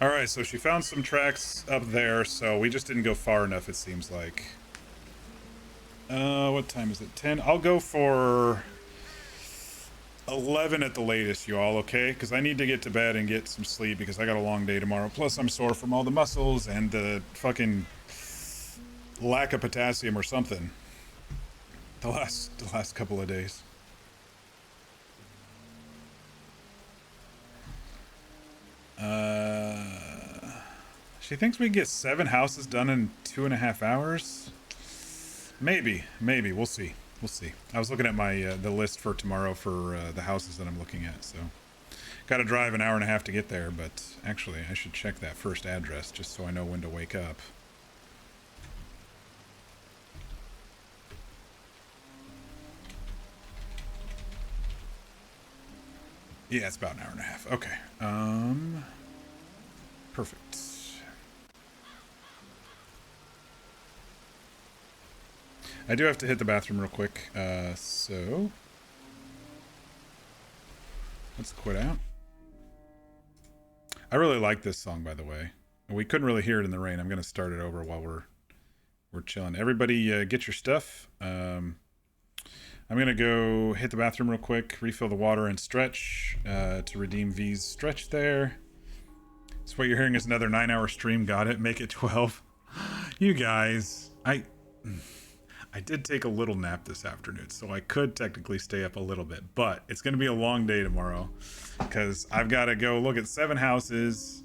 Alright, so she found some tracks up there, so we just didn't go far enough, it seems like. What time is it? 10? I'll go for 11 at the latest, you all, okay? Because I need to get to bed and get some sleep because I got a long day tomorrow. Plus, I'm sore from all the muscles and the fucking lack of potassium or something. The last couple of days. She thinks we can get 7 houses done in 2.5 hours. Maybe. We'll see. I was looking at my the list for tomorrow for the houses that I'm looking at. So, got to drive an hour and a half to get there. But actually, I should check that first address just so I know when to wake up. Yeah, it's about an hour and a half. Okay. Perfect. I do have to hit the bathroom real quick, so let's quit out. I really like this song, by the way. We couldn't really hear it in the rain. I'm going to start it over while we're chilling. Everybody, get your stuff. I'm going to go hit the bathroom real quick, refill the water, and stretch to redeem V's stretch there. So what you're hearing is another 9-hour stream. Got it. Make it 12. You guys, I did take a little nap this afternoon, so I could technically stay up a little bit, but it's going to be a long day tomorrow because I've got to go look at 7 houses,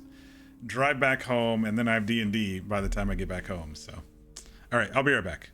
drive back home, and then I have D&D by the time I get back home. So, all right, I'll be right back.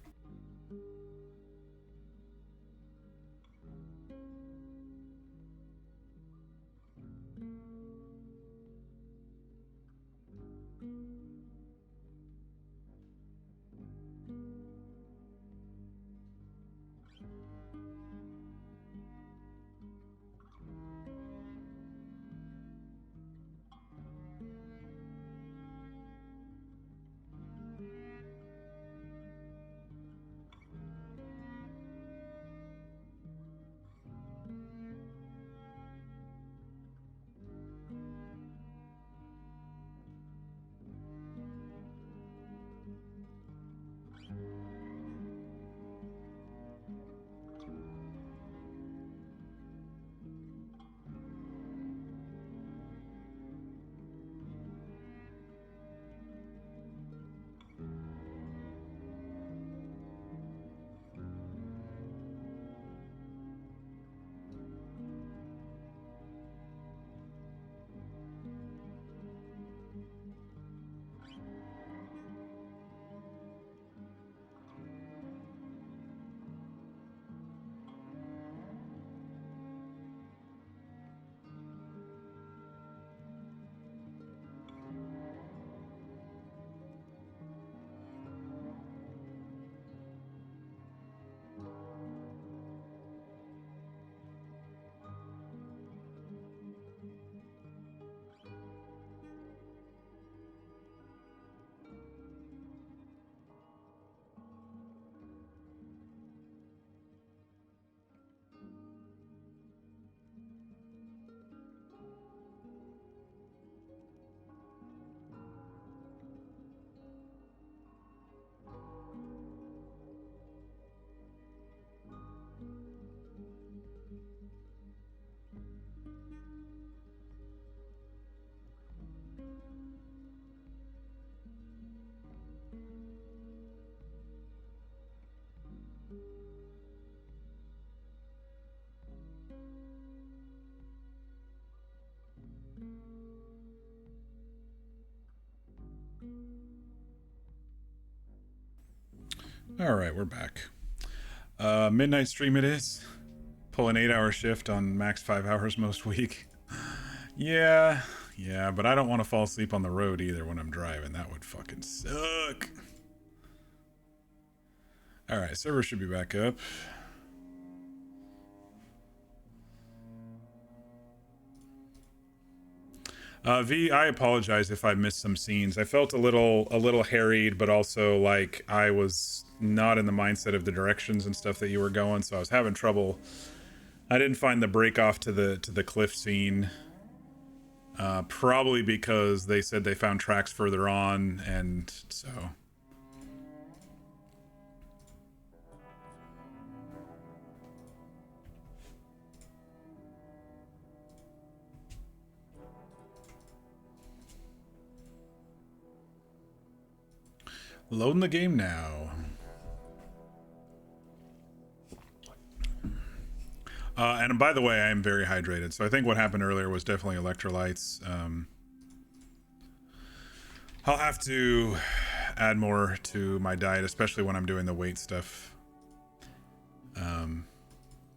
All right, we're back. Midnight stream it is. Pull an 8-hour shift on max 5 hours most week. Yeah, but I don't want to fall asleep on the road either when I'm driving. That would fucking suck. All right, server should be back up. V, I apologize if I missed some scenes. I felt a little harried, but also like I was not in the mindset of the directions and stuff that you were going, so I was having trouble. I didn't find the break off to the cliff scene. Probably because they said they found tracks further on, and so. Loading the game now. And by the way, I am very hydrated, so I think what happened earlier was definitely electrolytes. I'll have to add more to my diet, especially when I'm doing the weight stuff.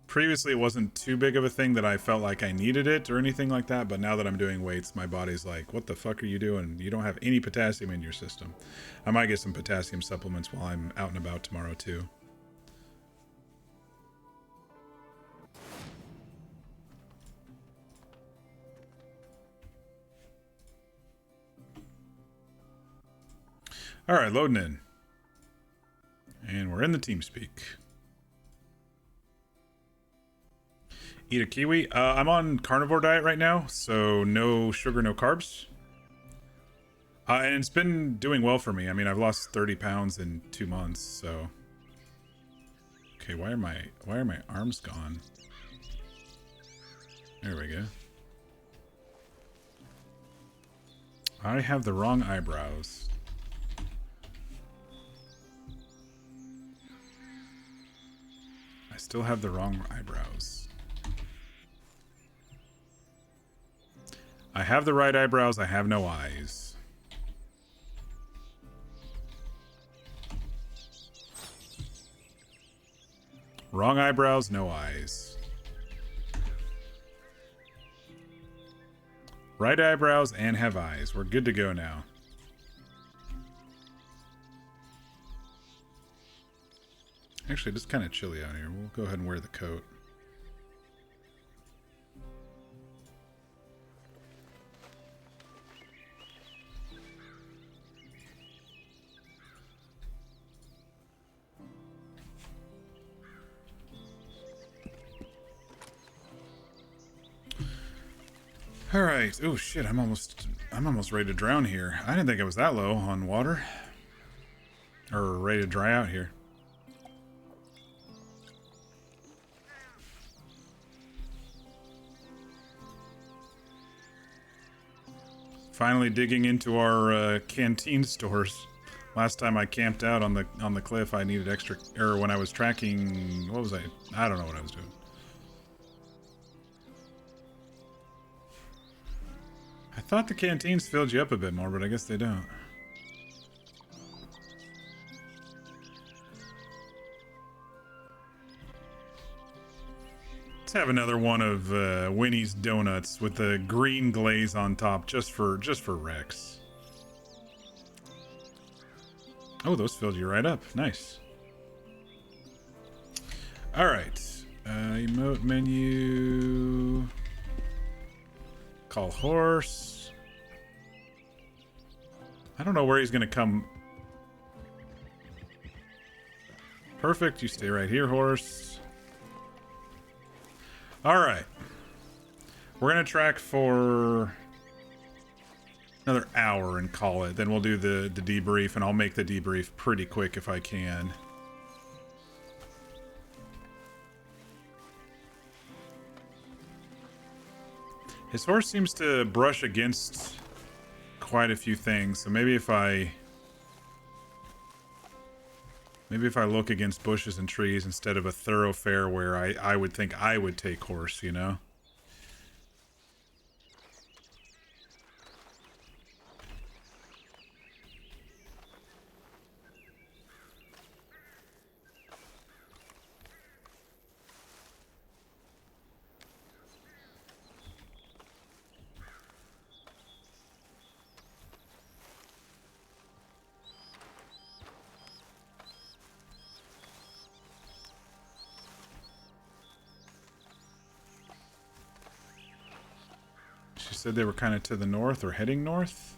Previously, it wasn't too big of a thing that I felt like I needed it or anything like that, but now that I'm doing weights, my body's like, what the fuck are you doing? You don't have any potassium in your system. I might get some potassium supplements while I'm out and about tomorrow, too. All right, loading in. And we're in the TeamSpeak. Eat a kiwi. I'm on carnivore diet right now, so no sugar, no carbs. And it's been doing well for me. I mean, I've lost 30 pounds in 2 months, so. Okay, why are my arms gone? There we go. I have the wrong eyebrows. I still have the wrong eyebrows. I have the right eyebrows, I have no eyes. Wrong eyebrows, no eyes. Right eyebrows and have eyes. We're good to go now. Actually, it's kind of chilly out here. We'll go ahead and wear the coat. All right. Oh shit! I'm almost ready to drown here. I didn't think I was that low on water, or ready to dry out here. Finally digging into our canteen stores. Last time I camped out on the cliff, I needed extra, or when I was tracking, what was I? I don't know what I was doing. I thought the canteens filled you up a bit more, but I guess they don't. Let's have another one of Winnie's donuts with the green glaze on top, just for Rex. Oh, those filled you right up. Nice. All right. Emote menu. Call horse. I don't know where he's gonna come. Perfect. You stay right here, horse. All right. We're gonna track for another hour and call it. Then we'll do the debrief, and I'll make the debrief pretty quick if I can. His horse seems to brush against quite a few things, so maybe if I look against bushes and trees instead of a thoroughfare where I would think I would take horse, you know? said they were kind of to the north or heading north.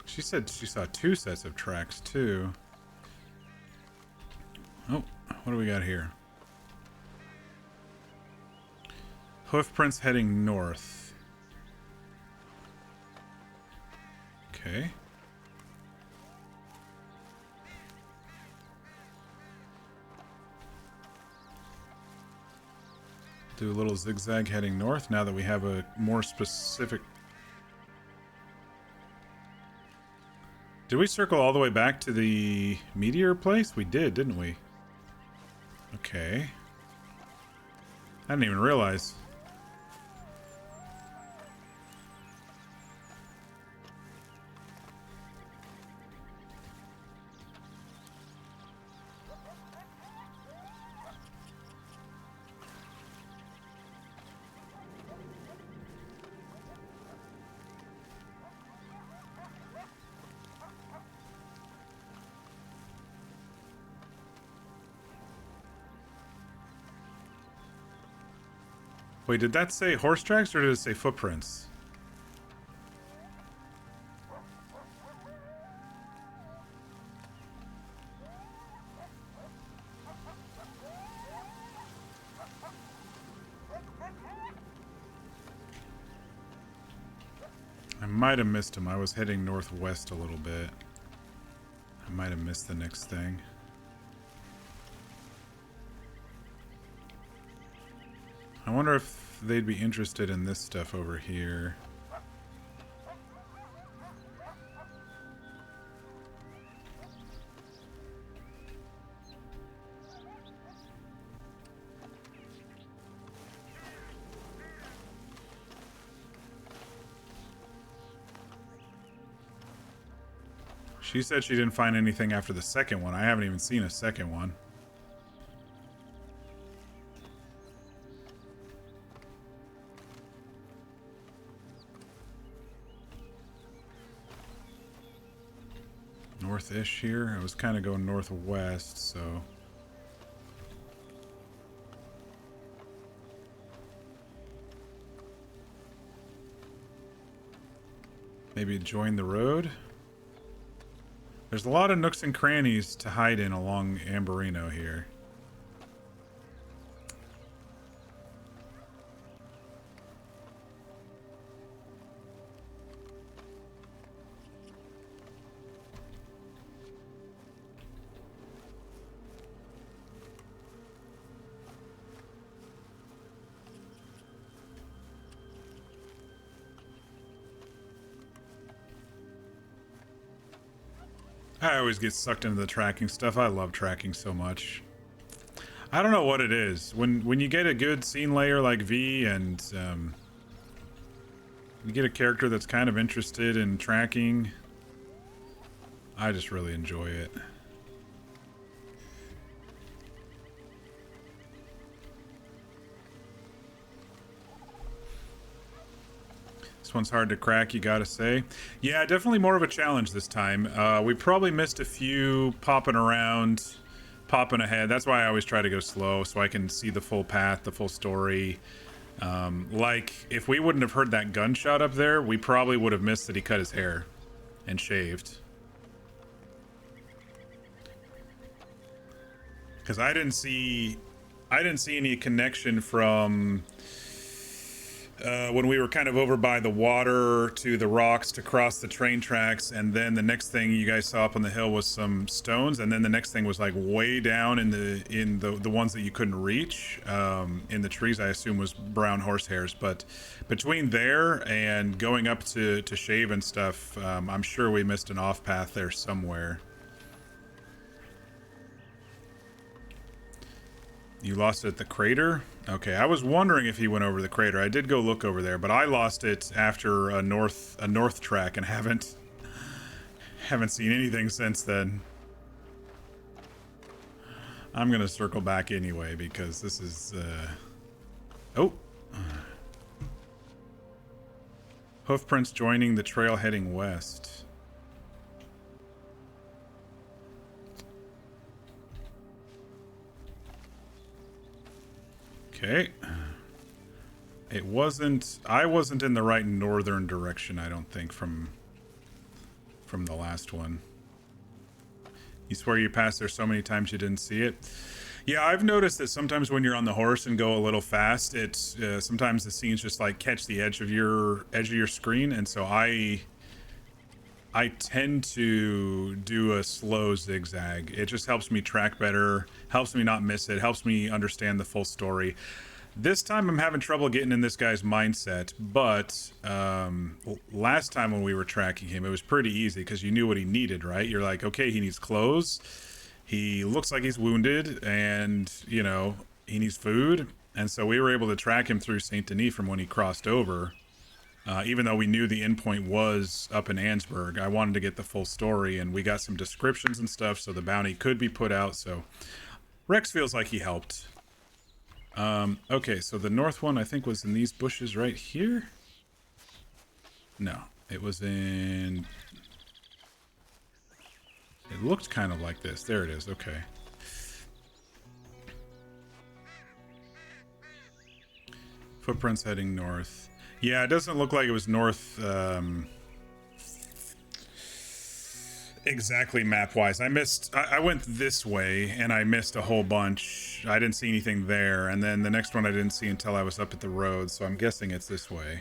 She said she saw 2 sets of tracks, too. Oh, what do we got here? Hoof prints heading north. Okay. Do a little zigzag heading north now that we have a more specific... Did we circle all the way back to the meteor place? We did, didn't we? Okay. I didn't even realize. Wait, did that say horse tracks or did it say footprints? I might have missed him. I was heading northwest a little bit. I might have missed the next thing. I wonder if they'd be interested in this stuff over here. She said she didn't find anything after the second one. I haven't even seen a second one. North-ish here. I was kind of going northwest, so... Maybe join the road? There's a lot of nooks and crannies to hide in along Amberino here. I always get sucked into the tracking stuff. I love tracking so much. I don't know what it is. When you get a good scene layer like V and you get a character that's kind of interested in tracking, I just really enjoy it. This one's hard to crack, you gotta say. Yeah, definitely more of a challenge this time. We probably missed a few popping around, popping ahead. That's why I always try to go slow, so I can see the full path, the full story. Like, if we wouldn't have heard that gunshot up there, we probably would have missed that he cut his hair and shaved. Because I didn't see any connection from... when we were kind of over by the water to the rocks to cross the train tracks, and then the next thing you guys saw up on the hill was some stones, and then the next thing was like way down in the ones that you couldn't reach in the trees. I assume was brown horsehairs, but between there and going up to shave and stuff, I'm sure we missed an off path there somewhere. You lost it at the crater? Okay, I was wondering if he went over the crater. I did go look over there, but I lost it after a north track and haven't seen anything since then. I'm gonna circle back anyway because this is oh, hoofprints joining the trail heading west. Okay. I wasn't in the right northern direction, I don't think, from the last one. You swear you passed there so many times you didn't see it? Yeah, I've noticed that sometimes when you're on the horse and go a little fast, it's sometimes the scenes just like catch the edge of your screen, and so I tend to do a slow zigzag. It just helps me track better, helps me not miss it, helps me understand the full story. This time I'm having trouble getting in this guy's mindset, but last time when we were tracking him, it was pretty easy because you knew what he needed, right? You're like, okay, he needs clothes, he looks like he's wounded, and, you know, he needs food. And so we were able to track him through St. Denis from when he crossed over. Even though we knew the endpoint was up in Ansburg, I wanted to get the full story, and we got some descriptions and stuff, so the bounty could be put out, so Rex feels like he helped. Okay, so the north one I think was in these bushes right here? No, it was in... It looked kind of like this. There it is, okay. Footprints heading north. Yeah, it doesn't look like it was north, exactly map-wise. I went this way, and I missed a whole bunch. I didn't see anything there, and then the next one I didn't see until I was up at the road, so I'm guessing it's this way.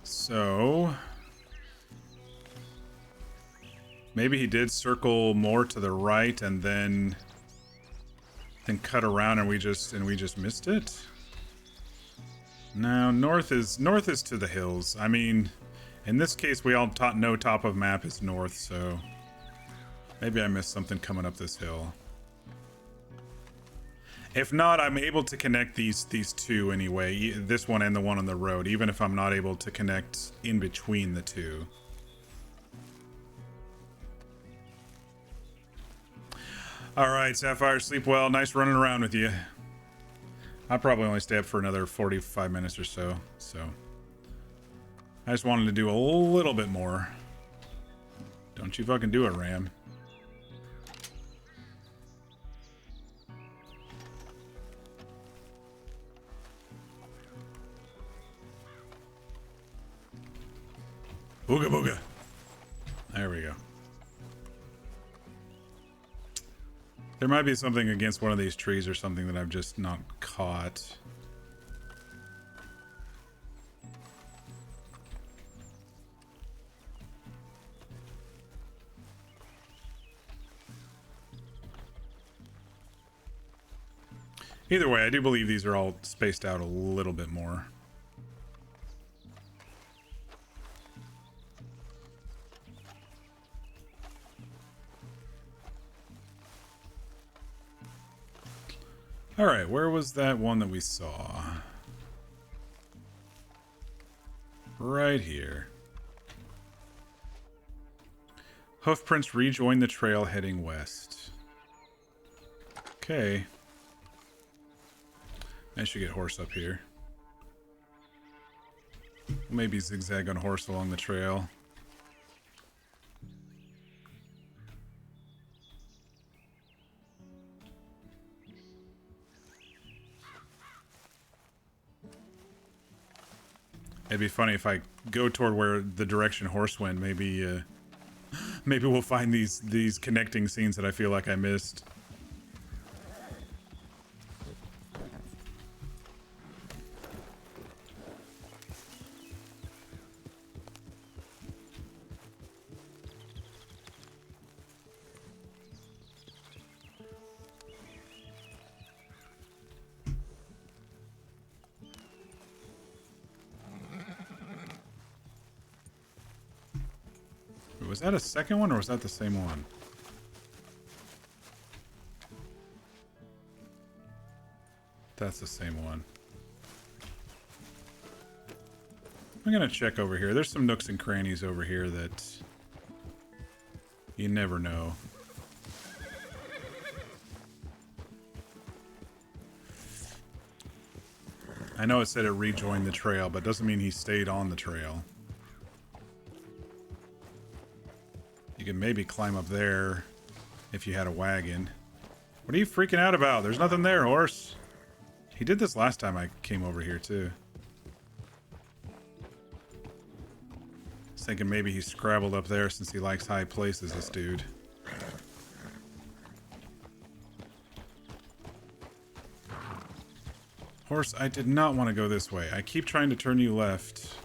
So... maybe he did circle more to the right, and then cut around, and we just missed it? No, north is to the hills. I mean, in this case, we all know top of map is north, so maybe I missed something coming up this hill. If not, I'm able to connect these two anyway, this one and the one on the road, even if I'm not able to connect in between the two. All right, Sapphire, sleep well. Nice running around with you. I'll probably only stay up for another 45 minutes or so, I just wanted to do a little bit more. Don't you fucking do it, Ram. Booga booga. There we go. There might be something against one of these trees or something that I've just not caught. Either way, I do believe these are all spaced out a little bit more. All right, where was that one that we saw? Right here. Hoofprints rejoin the trail heading west. Okay. I should get horse up here. Maybe zigzag on horse along the trail. It'd be funny if I go toward where the direction horse went. Maybe, maybe we'll find these connecting scenes that I feel like I missed. Was that a second one, or was that the same one? That's the same one. I'm gonna check over here. There's some nooks and crannies over here that, You never know. I know it said it rejoined the trail, but doesn't mean he stayed on the trail. You can maybe climb up there if you had a wagon. What are you freaking out about? There's nothing there, horse. He did this last time I came over here, too. I was thinking maybe he scrabbled up there since he likes high places, this dude. Horse, I did not want to go this way. I keep trying to turn you left.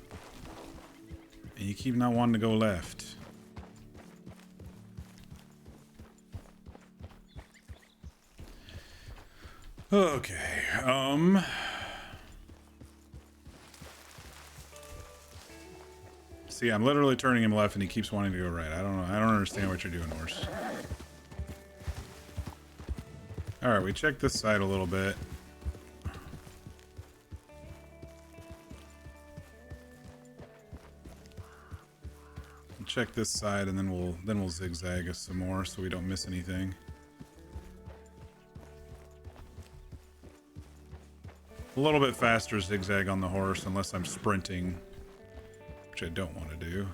And you keep not wanting to go left. Okay, see, I'm literally turning him left and he keeps wanting to go right. I don't know. I don't understand what you're doing, horse. Alright, we checked this side a little bit. Check this side and then we'll zigzag us some more so we don't miss anything. A little bit faster zigzag on the horse unless I'm sprinting, which I don't want to do.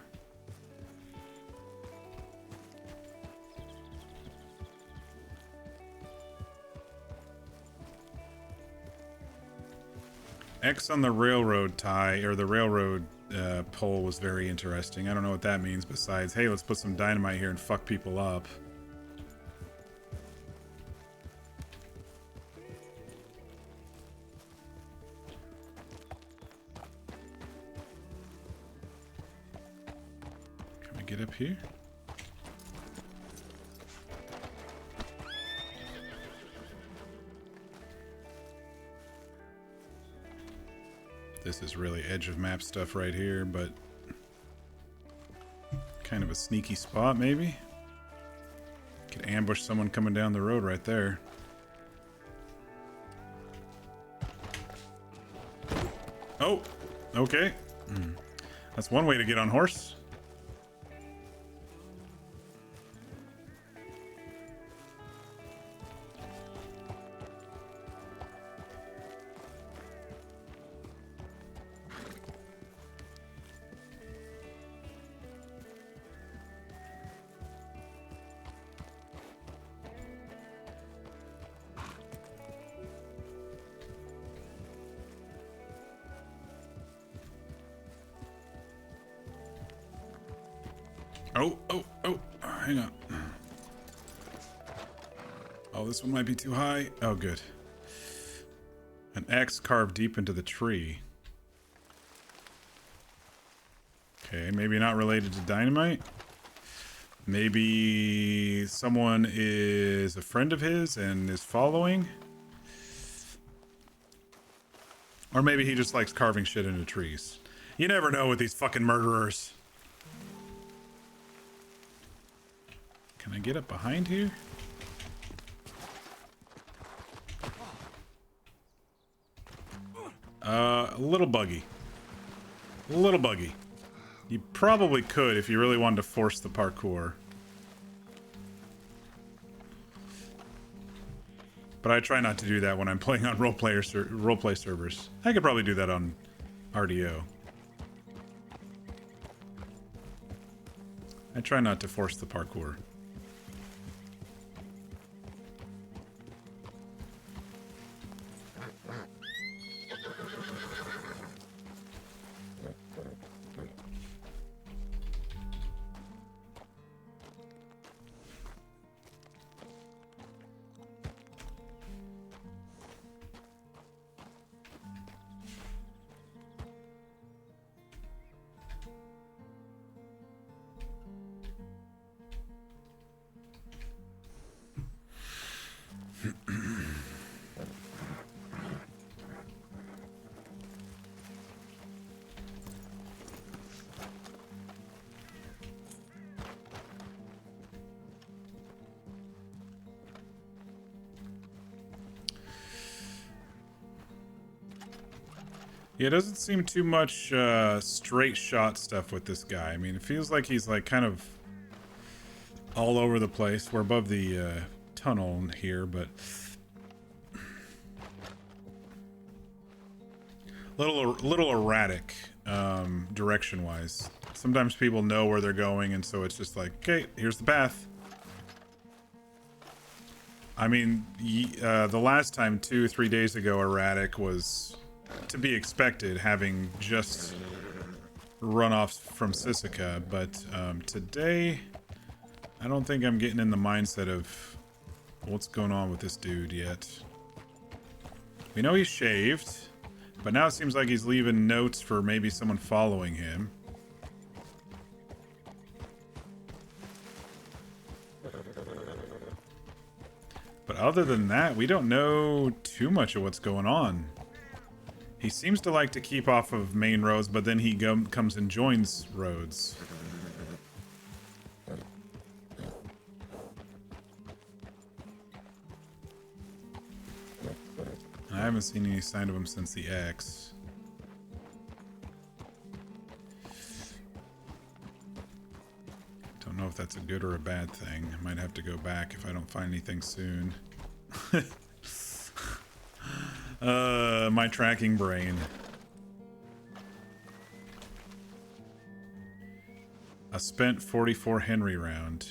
X on the railroad tie, or the railroad pole was very interesting. I don't know what that means besides, hey, let's put some dynamite here and fuck people up. Can we get up here? This is really edge of map stuff right here, but kind of a sneaky spot maybe. Could ambush someone coming down the road right there. Oh, okay. That's one way to get on horse. Oh, hang on. Oh, this one might be too high. Oh, good. An X carved deep into the tree. Okay, maybe not related to dynamite. Maybe someone is a friend of his and is following. Or maybe he just likes carving shit into trees. You never know with these fucking murderers. Can I get up behind here? A little buggy. A little buggy. You probably could if you really wanted to force the parkour. But I try not to do that when I'm playing on roleplay servers. I could probably do that on RDO. I try not to force the parkour. Yeah, it doesn't seem too much straight shot stuff with this guy. I mean, it feels like he's like kind of all over the place. We're above the tunnel here, but little erratic direction-wise. Sometimes people know where they're going, and so it's just like, okay, here's the path. I mean, the last time, 2-3 days ago, erratic was to be expected, having just run off from Sisika, but today, I don't think I'm getting in the mindset of what's going on with this dude yet. We know he's shaved, but now it seems like he's leaving notes for maybe someone following him. But other than that, we don't know too much of what's going on. He seems to like to keep off of main roads, but then he comes and joins roads. I haven't seen any sign of him since the X. Don't know if that's a good or a bad thing. I might have to go back if I don't find anything soon. My tracking brain. A spent 44 Henry round.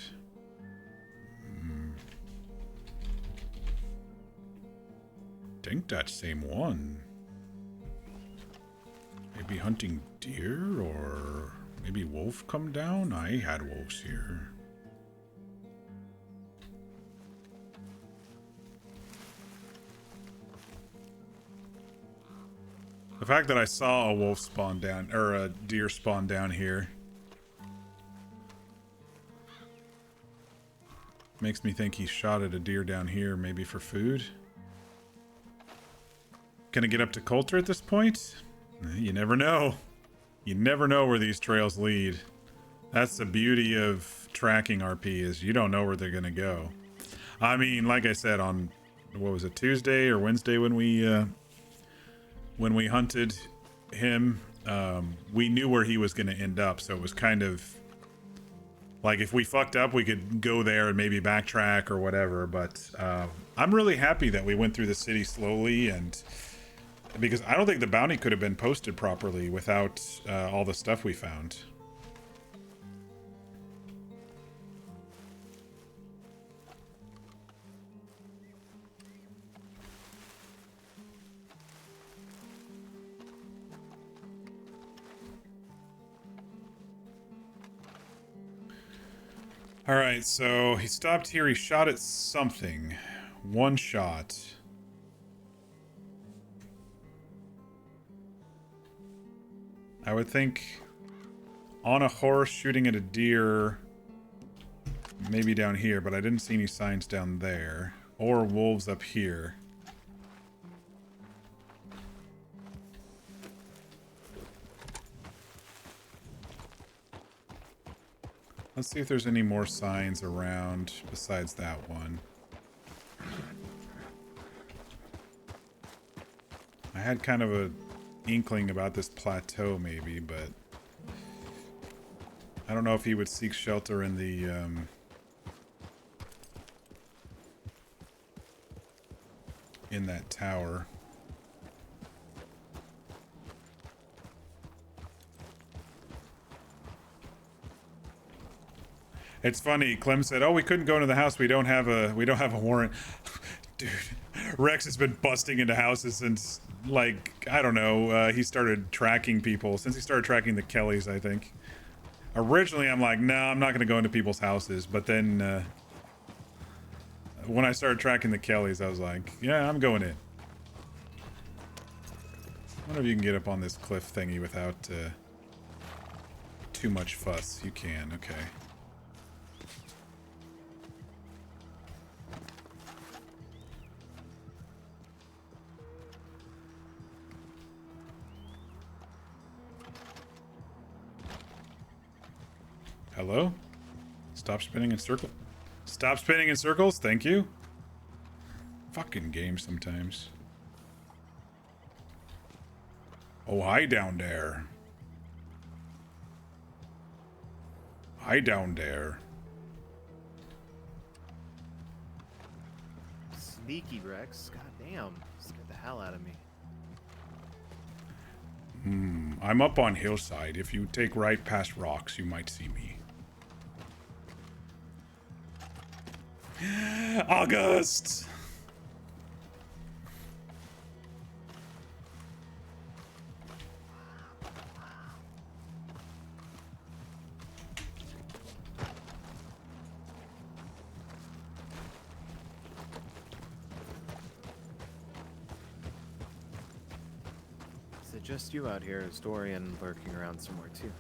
Think that same one. Maybe hunting deer, or maybe wolf come down? I had wolves here. The fact that I saw a wolf spawn down, or a deer spawn down here, makes me think he shot at a deer down here, maybe for food. Can I get up to Coulter at this point? You never know. You never know where these trails lead. That's the beauty of tracking RP, is you don't know where they're gonna go. I mean, like I said, on, what was it, Tuesday or Wednesday when we hunted him, we knew where he was gonna end up, so it was kind of like, if we fucked up, we could go there and maybe backtrack or whatever, but I'm really happy that we went through the city slowly, and because I don't think the bounty could have been posted properly without all the stuff we found. All right, so he stopped here. He shot at something. One shot. I would think on a horse shooting at a deer, maybe down here, but I didn't see any signs down there. Or wolves up here. Let's see if there's any more signs around besides that one. I had kind of a inkling about this plateau maybe, but I don't know if he would seek shelter in the in that tower. It's funny, Clem said, "Oh, we couldn't go into the house. We don't have a warrant." Dude, Rex has been busting into houses since, like, I don't know, he started tracking people. Since he started tracking the Kellys, I think. Originally, I'm like, no, I'm not going to go into people's houses. But then, when I started tracking the Kellys, I was like, yeah, I'm going in. I wonder if you can get up on this cliff thingy without too much fuss. You can, okay. Hello? Stop spinning in circles. Stop spinning in circles, thank you. Fucking game sometimes. Oh, hi down there. Hi down there. sneaky, Rex. God damn. Scared the hell out of me. I'm up on hillside. If you take right past rocks, you might see me. August! Is it just you out here? Is Dorian lurking around somewhere too?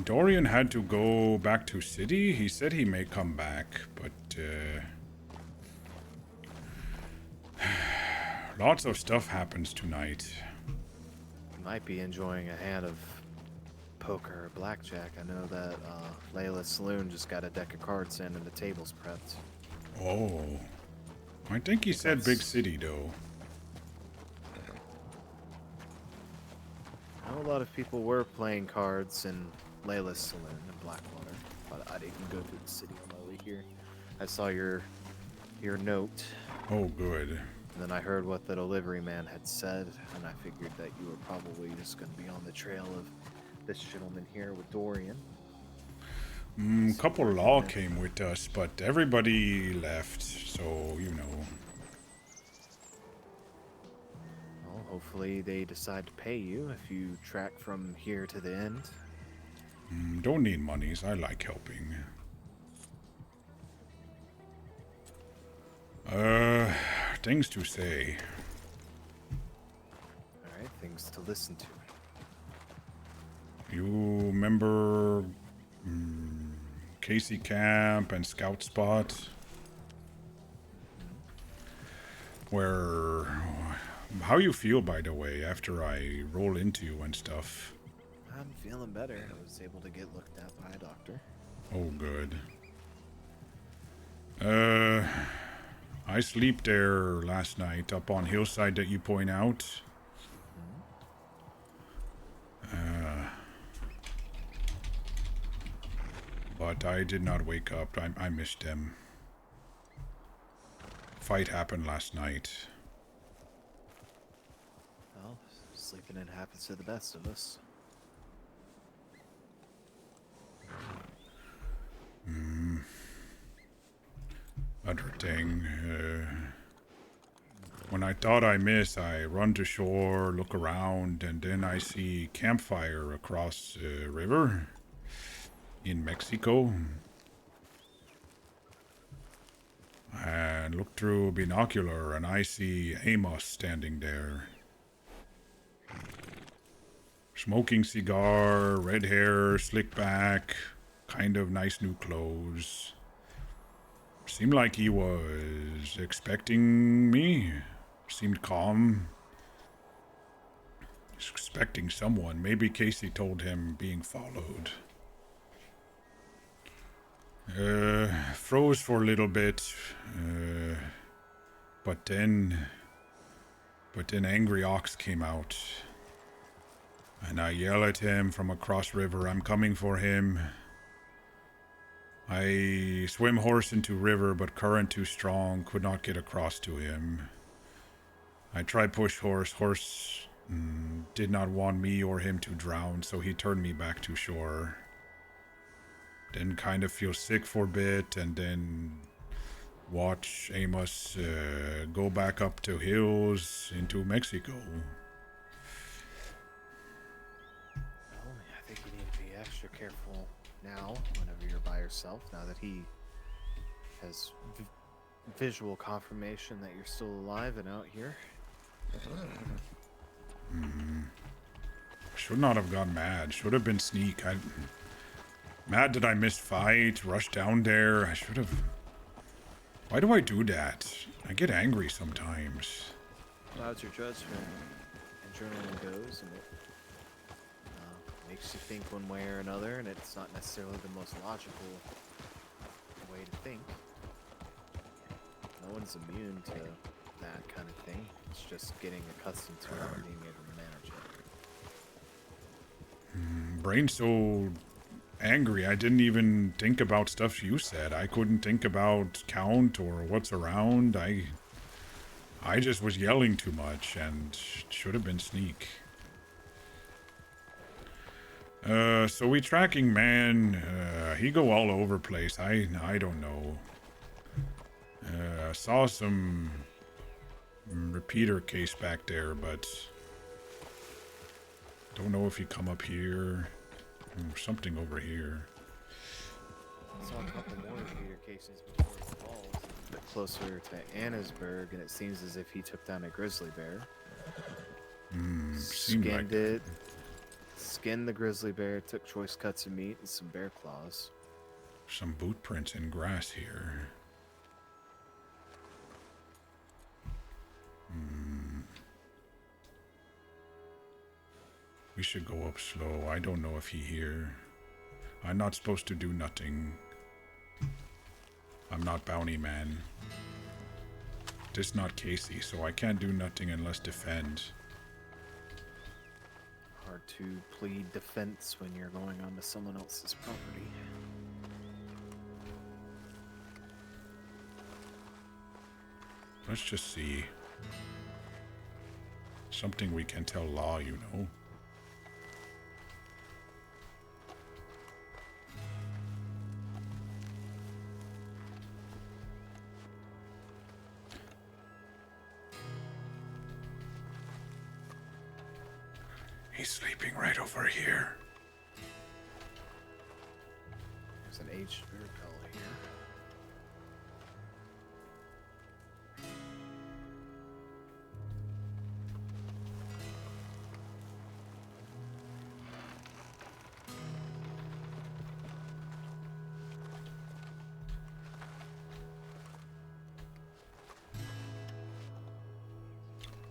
Dorian had to go back to city. He said he may come back, but lots of stuff happens tonight. You might be enjoying a hand of poker or blackjack. I know that Layla's Saloon just got a deck of cards in and the table's prepped. Oh, I think he said big city though. I know a lot of people were playing cards in Layla's Saloon in Blackwater, but I didn't go through the city on my way here. I saw your note, Oh, good. and then I heard what the delivery man had said, and I figured that you were probably just going to be on the trail of this gentleman here with Dorian. Couple law came with us, but everybody left, so you know. Well, hopefully they decide to pay you if you track from here to the end. Don't need monies. I like helping. Things to say. Alright, things to listen to. You remember Casey Camp and Scout Spot? Where... How you feel, by the way, after I roll into you and stuff? I'm feeling better. I was able to get looked at by a doctor. Oh, good. I sleep there last night up on hillside that you point out. But I did not wake up. I missed him. Fight happened last night. Well, sleeping in happens to the best of us. Other thing, when I thought I missed, I run to shore, look around, and then I see campfire across the river in Mexico. And look through binocular, and I see Amos standing there. Smoking cigar, red hair, slick back, kind of nice new clothes. Seemed like he was expecting me. Seemed calm. He's expecting someone. Maybe Casey told him being followed. Froze for a little bit. But then Angry Ox came out. And I yell at him from across river, I'm coming for him. I swim horse into river, but current too strong, could not get across to him. I tried push horse. Horse did not want me or him to drown, so he turned me back to shore. Then kind of feel sick for a bit, and then watch Amos go back up to hills into Mexico. Well, I think you need to be extra careful now, whenever you're by yourself, now that he has visual confirmation that you're still alive and out here. Should not have gone mad. Should have been sneak. Mad that I missed fight, rushed down there. I should have... Why do I do that? I get angry sometimes. Well, how's your judgment and journaling goes, and it makes you think one way or another, and it's not necessarily the most logical way to think. No one's immune to that kind of thing. It's just getting accustomed to it and being able to manage it. Brain's so angry, I didn't even think about stuff you said. I couldn't think about count or what's around. I just was yelling too much and should have been sneak. So we tracking man. He go all over place. I don't know. Saw some repeater case back there, but don't know if he come up here. Something over here. Saw a couple more repeater cases before he falls. A bit closer to Annesburg, and it seems as if he took down a grizzly bear. Skinned it. Skinned the grizzly bear, took choice cuts of meat and some bear claws. Some boot prints in grass here. We should go up slow. I don't know if he here. I'm not supposed to do nothing. I'm not bounty man. This not Casey, so I can't do nothing unless defend. Hard to plead defense when you're going onto someone else's property. Let's just see. Something we can tell law, you know. He's sleeping right over here. There's an aged bear pellet here.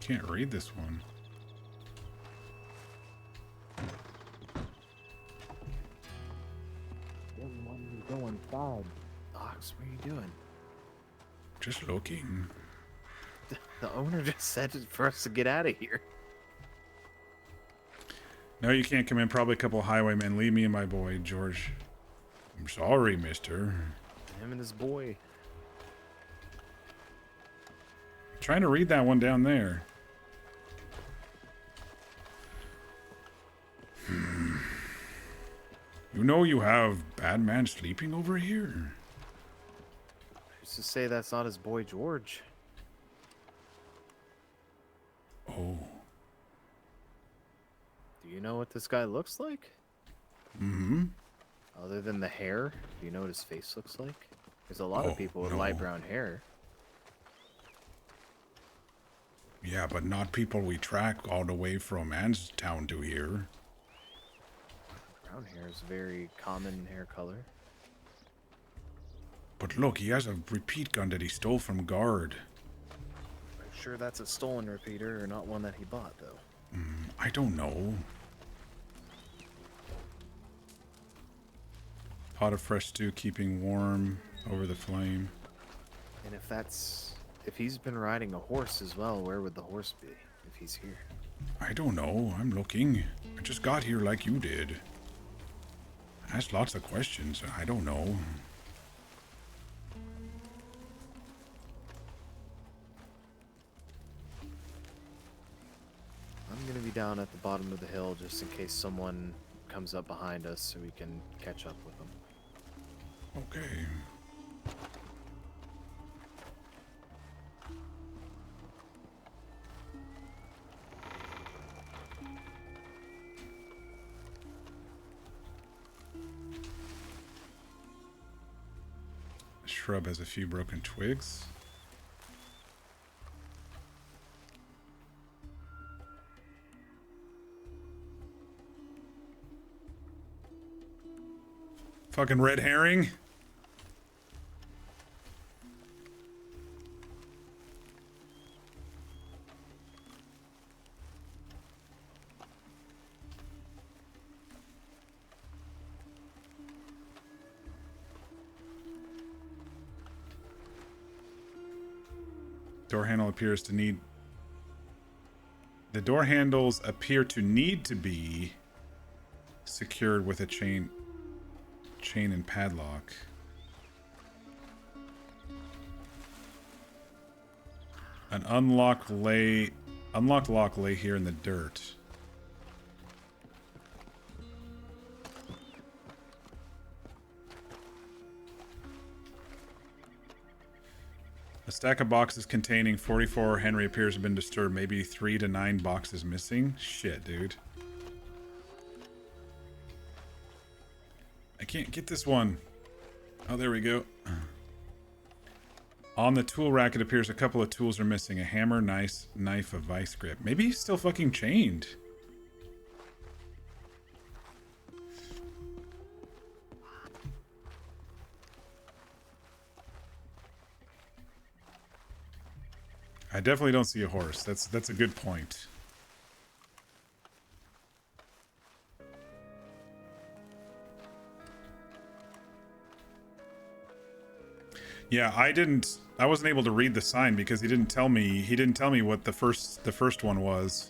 Can't read this one. Doesn't want me to go inside. Ox, what are you doing? Just looking. The owner just said it for us to get out of here. No, you can't come in. Probably a couple of highwaymen. Leave me and my boy, George. I'm sorry, mister. Him and his boy. Trying to read that one down there. You know you have bad man sleeping over here? Who's to say that's not his boy George? Oh. Do you know what this guy looks like? Mm-hmm. Other than the hair, do you know what his face looks like? There's a lot of people with no. light brown hair. Yeah, but not people we track all the way from Anstown to here. Brown hair is a very common hair color. But look, he has a repeat gun that he stole from guard. I'm sure that's a stolen repeater or not one that he bought, though. I don't know. Pot of fresh stew keeping warm over the flame. And if he's been riding a horse as well, where would the horse be if he's here? I don't know. I'm looking. I just got here like you did. Asked lots of questions. I don't know. I'm gonna be down at the bottom of the hill just in case someone comes up behind us so we can catch up with them. Okay. The shrub has a few broken twigs. Fucking red herring. Door handle appears to need... The door handles appear to need to be secured with a chain and padlock. An unlocked lock lay here in the dirt. A stack of boxes containing 44 Henry appears to have been disturbed. Maybe 3 to 9 boxes missing. Shit, dude. I can't get this one. Oh, there we go. On the tool rack, it appears a couple of tools are missing. A hammer, knife, a vice grip. Maybe he's still fucking chained. I definitely don't see a horse. That's a good point. Yeah, I wasn't able to read the sign because he didn't tell me what the first one was.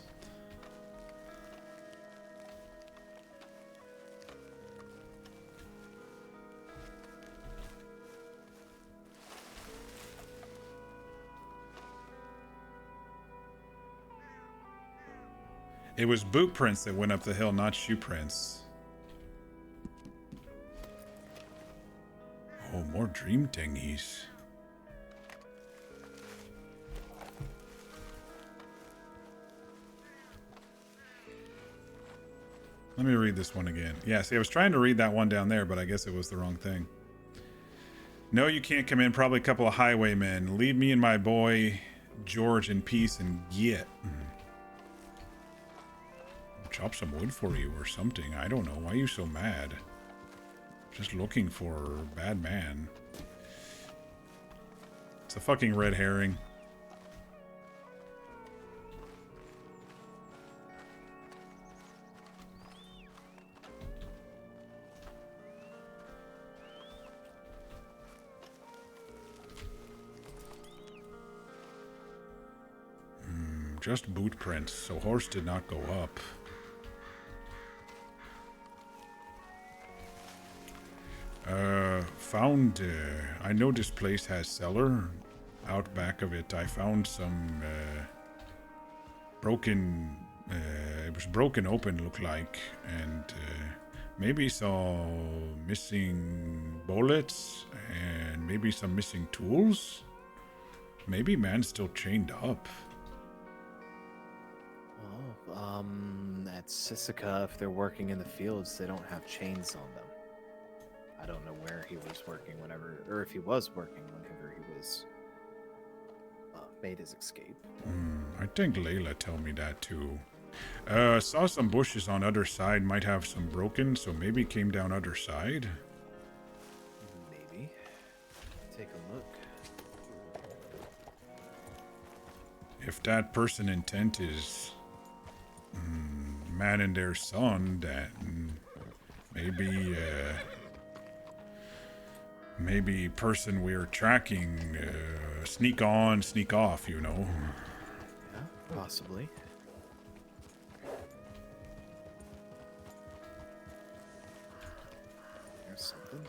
It was boot prints that went up the hill, not shoe prints. Oh, more dream thingies. Let me read this one again. Yeah, see, I was trying to read that one down there, but I guess it was the wrong thing. No, you can't come in. Probably a couple of highwaymen. Leave me and my boy George in peace and get. Chop some wood for you or something. I don't know. Why are you so mad? Just looking for a bad man. It's a fucking red herring. Just boot prints, so horse did not go up. I know this place has cellar. Out back of it, I found some broken. It was broken open, looked like, and maybe some missing bullets, and maybe some missing tools. Maybe man's still chained up. Well, at Sisika, if they're working in the fields, they don't have chains on them. I don't know where he was working whenever, or if he was working whenever he was made his escape. I think Layla told me that too. Saw some bushes on other side, might have some broken, so maybe came down other side. Maybe. Take a look. If that person intent is man and their son, that maybe person we're tracking sneak on, sneak off, you know. Yeah, possibly. There's something.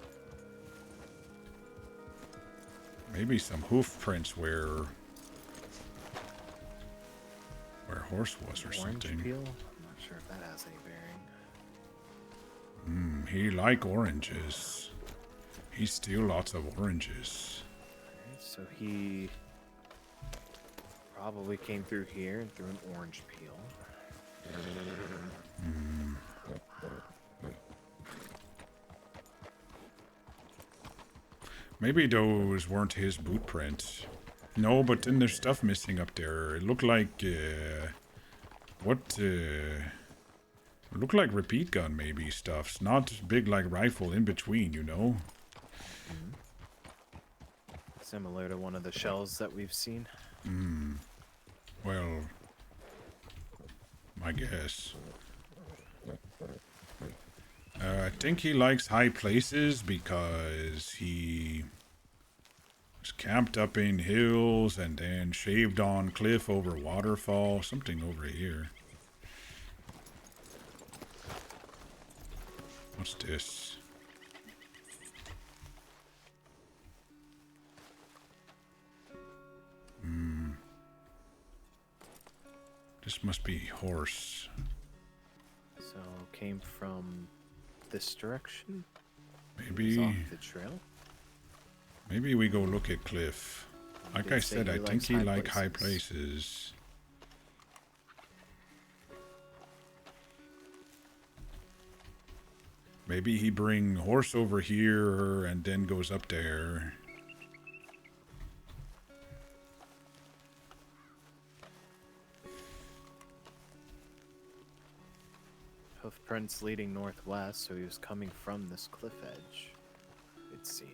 Maybe some hoof prints where horse was or Orange something. peel? I'm not sure if that has any bearing. He like oranges. He steal lots of oranges. Alright, so he probably came through here and threw an orange peel. Maybe those weren't his boot prints. No, but then there's stuff missing up there. It looked like looked like repeat gun maybe stuffs. Not big like rifle in between, you know. Similar to one of the shells that we've seen. Well, I guess. I think he likes high places because he was camped up in hills and then shaved on cliff over waterfall. Something over here. What's this? This must be horse. So came from this direction. It was Maybe off the trail. maybe we go look at Cliff. Like did I say said, he I think likes he high like high places. places. Maybe he bring horse over here and then goes up there. Hoofprints leading northwest, so he was coming from this cliff edge, it seems.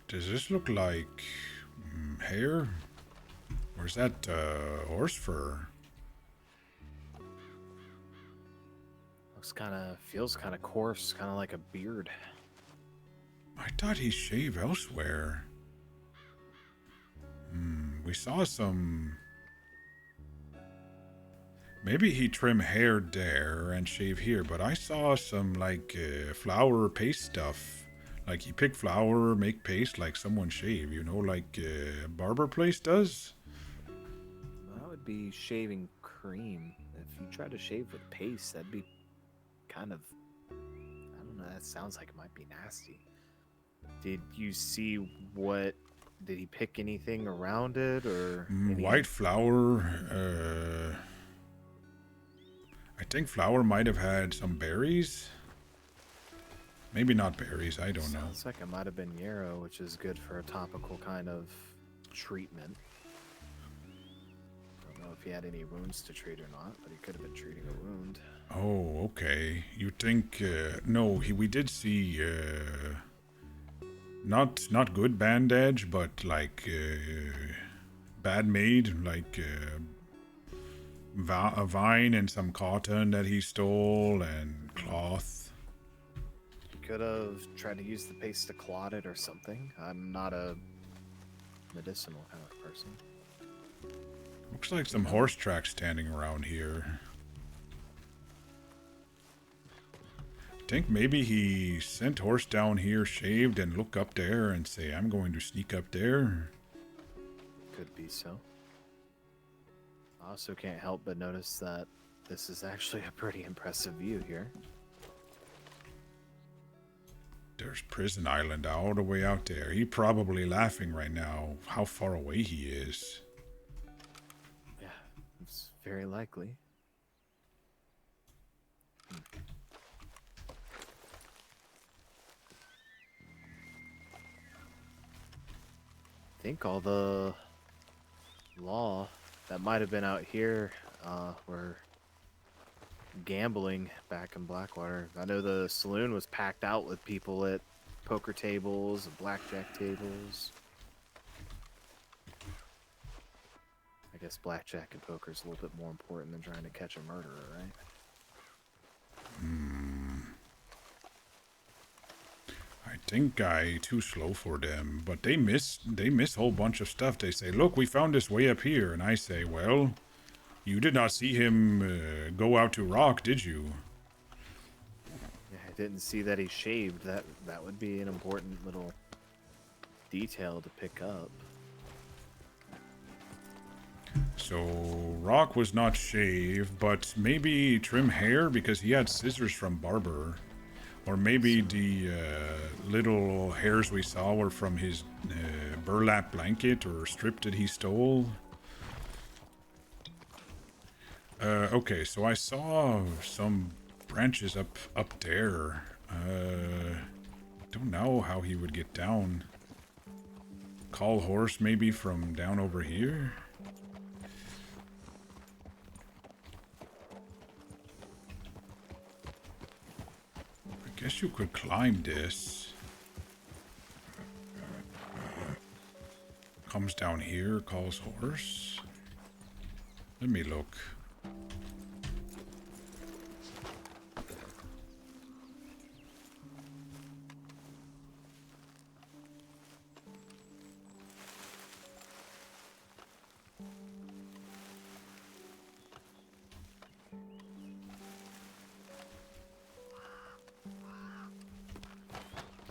Does this look like hair? Or is that horse fur? Feels kind of coarse, kind of like a beard. I thought he shaved elsewhere. We saw some... Maybe he trim hair there and shave here, but I saw some like flour paste stuff. Like he pick flour, make paste like someone shave, you know, like a barber place does. That would be shaving cream. If you try to shave with paste, that'd be kind of... I don't know, that sounds like it might be nasty. Did you see what... Did he pick anything around it, or... White flour, I think flour might have had some berries. Maybe not berries, I don't know. Sounds like it might have been yarrow, which is good for a topical kind of treatment. I don't know if he had any wounds to treat or not, but he could have been treating a wound. Oh, okay. You think... no, we did see... Not good bandage, but like... bad made, like... a vine and some cotton that he stole, and cloth. Could have tried to use the paste to clot it or something. I'm not a medicinal kind of person. Looks like some horse tracks standing around here. I think maybe he sent horse down here, shaved, and look up there and say, I'm going to sneak up there. Could be so. I also can't help but notice that this is actually a pretty impressive view here. There's Prison Island all the way out there. He probably laughing right now how far away he is. Yeah, it's very likely. I think all the law that might have been out here were gambling back in Blackwater. I know the saloon was packed out with people at poker tables and blackjack tables. I guess blackjack and poker is a little bit more important than trying to catch a murderer, right? I think I too slow for them, but they miss a whole bunch of stuff. They say, look, we found this way up here, and I say, well, you did not see him go out to rock, did you? Yeah, I didn't see that he shaved. That would be an important little detail to pick up. So Rock was not shaved, but maybe trim hair because he had scissors from barber. Or maybe the little hairs we saw were from his burlap blanket or strip that he stole. Okay, so I saw some branches up there. Don't know how he would get down. Call horse maybe from down over here? I guess you could climb this. Comes down here, calls horse. Let me look.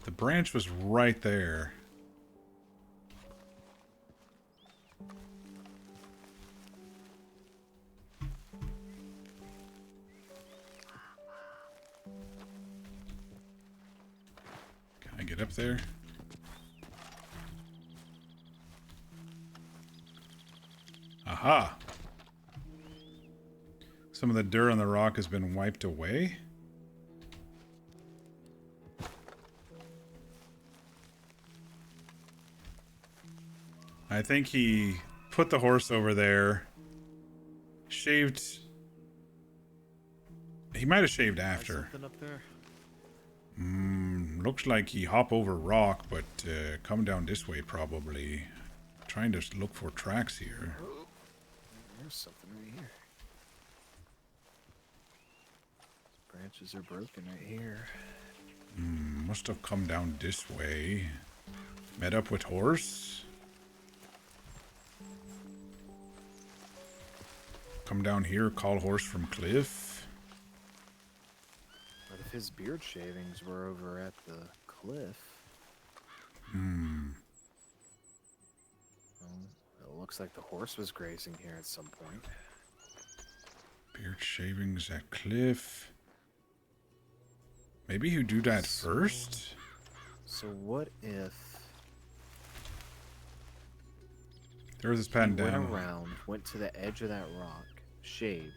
The branch was right there. Can I get up there? Aha! Some of the dirt on the rock has been wiped away. I think he put the horse over there, shaved. He might have shaved after. Something up there? Looks like he hop over rock, but come down this way probably. Trying to look for tracks here. There's something right here. Branches are broken right here. Must have come down this way. Met up with horse. Come down here, call horse from cliff. But if his beard shavings were over at the cliff. Well, it looks like the horse was grazing here at some point. Beard shavings at cliff. Maybe you do that first? So what if There's this he pen went down. around, went to the edge of that rock, shaved,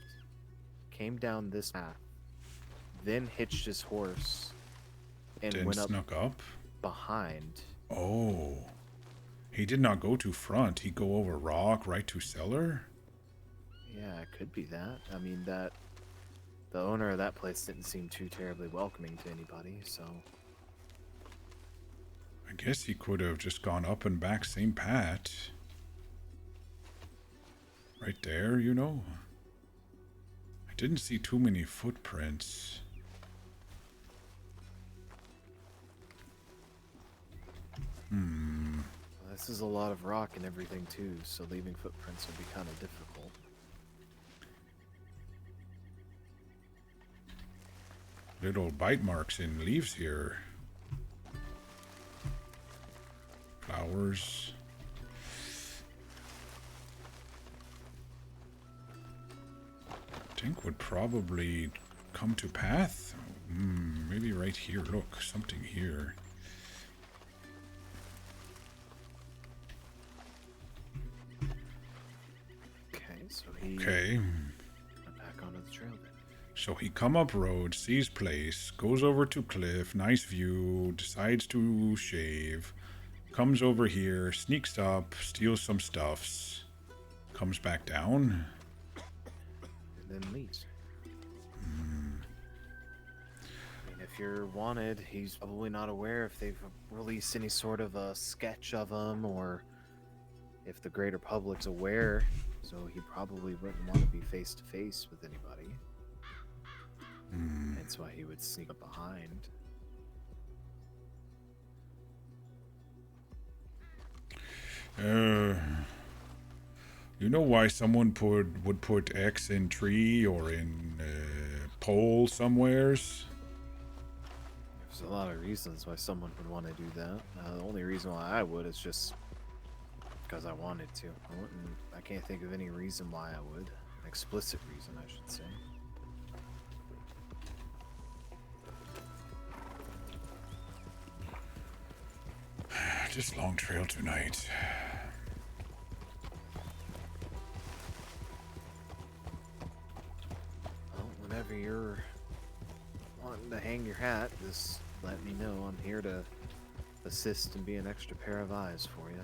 came down this path, then hitched his horse, and Then went up snuck up. behind? Oh. He did not go to front. He go over rock right to cellar. Yeah, it could be that. I mean, the owner of that place didn't seem too terribly welcoming to anybody, so I guess he could have just gone up and back same path. Right there, you know. I didn't see too many footprints. this is a lot of rock and everything too, so leaving footprints would be kind of difficult. Little bite marks in leaves here. Flowers. Think would probably come to path. Maybe right here. Look, something here. Okay, so he Okay. went back onto the trail then. So he come up road, sees place, goes over to cliff, nice view, decides to shave, comes over here, sneaks up, steals some stuffs, comes back down. And then leaves. I mean, if you're wanted, he's probably not aware if they've released any sort of a sketch of him, or if the greater public's aware, so he probably wouldn't want to be face to face with anybody. That's why he would sneak up behind. You know why someone would put X in tree or in pole somewheres? There's a lot of reasons why someone would want to do that. The only reason why I would is just because I wanted to. I can't think of any reason why I would. An explicit reason, I should say. Just long trail tonight. Well, whenever you're wanting to hang your hat, just let me know. I'm here to assist and be an extra pair of eyes for you.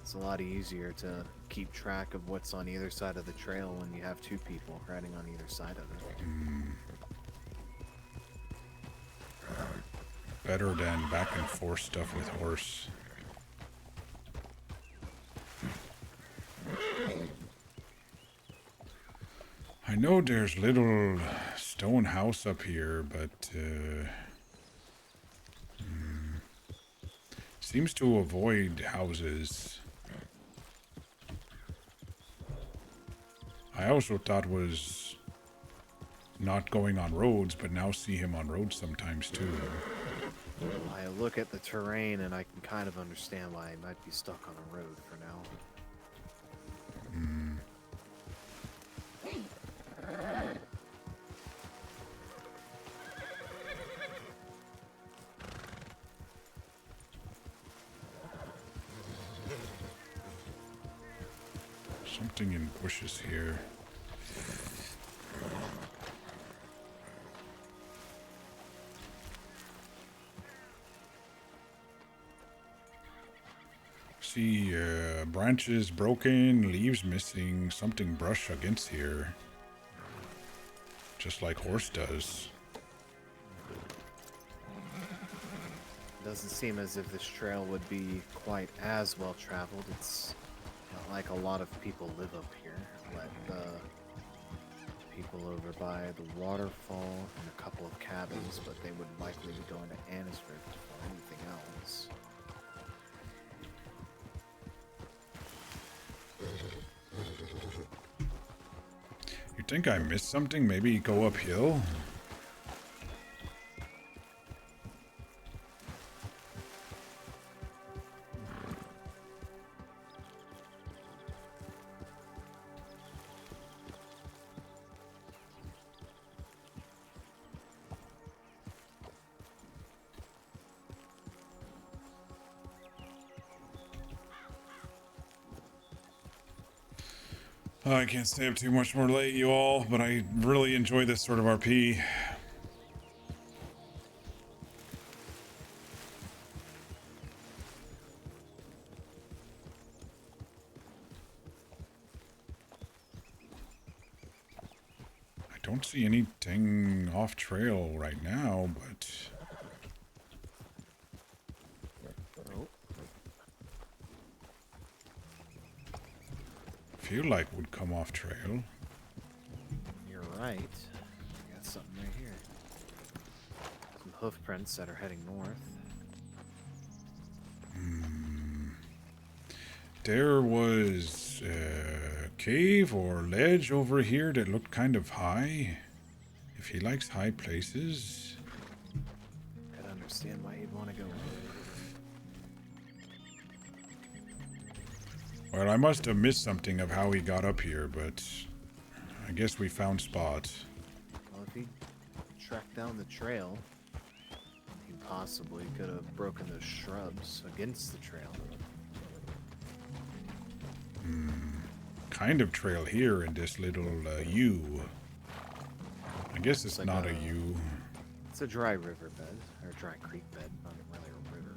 It's a lot easier to keep track of what's on either side of the trail when you have two people riding on either side of it. better than back and forth stuff with horse. I know there's little stone house up here, but seems to avoid houses. I also thought was not going on roads, but now see him on roads sometimes too. I look at the terrain and I can kind of understand why he might be stuck on a road for now. Something in bushes here. See, branches broken, leaves missing, something brush against here. Just like horse does. Doesn't seem as if this trail would be quite as well traveled. It's not like a lot of people live up here. Like people over by the waterfall and a couple of cabins, but they would likely be going to Annisburg before anything else. You think I missed something? Maybe go uphill? I can't stay up too much more late, you all, but I really enjoy this sort of RP. I don't see anything off trail right now, but feel like would come off trail. You're right. I got something right here. Some hoof prints that are heading north. There was a cave or ledge over here that looked kind of high. If he likes high places. Could understand why you'd want to go. Well, I must have missed something of how he got up here, but I guess we found spots. Well, if he tracked down the trail, he possibly could have broken those shrubs against the trail. Kind of trail here in this little U. I guess it's like not a- a U. It's a dry river bed, or a dry creek bed, not really a river.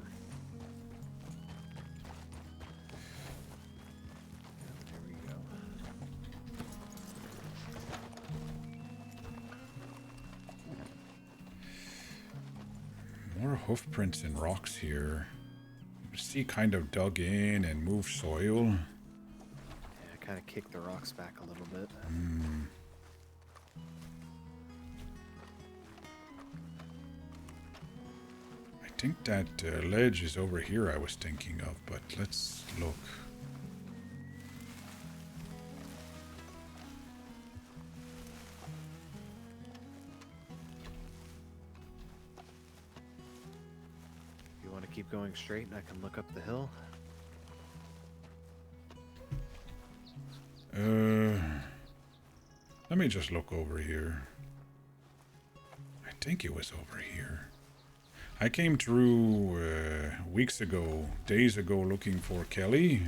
There we go. More hoof prints and rocks here. See, kind of dug in and moved soil. Yeah, kind of kicked the rocks back a little bit. I think that ledge is over here I was thinking of, but let's look. You want to keep going straight and I can look up the hill? Let me just look over here. I think it was over here. I came through weeks ago, days ago, looking for Kelly.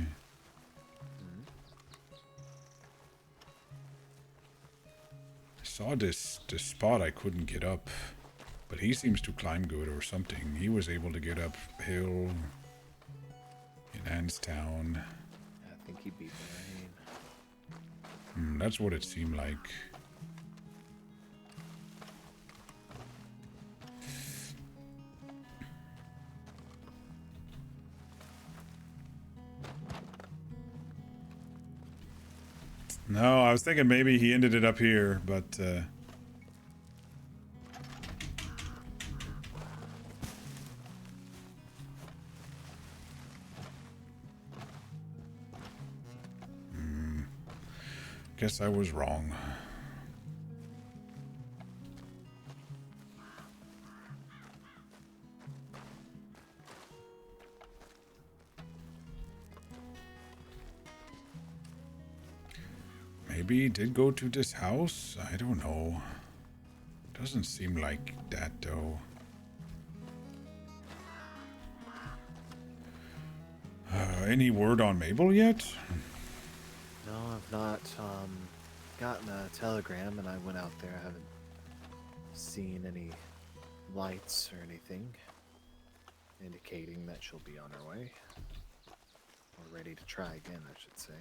I saw this spot I couldn't get up, but he seems to climb good or something. He was able to get up hill in Anstown. I think he beat the rain. That's what it seemed like. No, I was thinking maybe he ended it up here, but guess I was wrong. Maybe he did go to this house? I don't know. Doesn't seem like that though. Any word on Mabel yet? No, I've not gotten a telegram, and I went out there. I haven't seen any lights or anything indicating that she'll be on her way. Or ready to try again, I should say.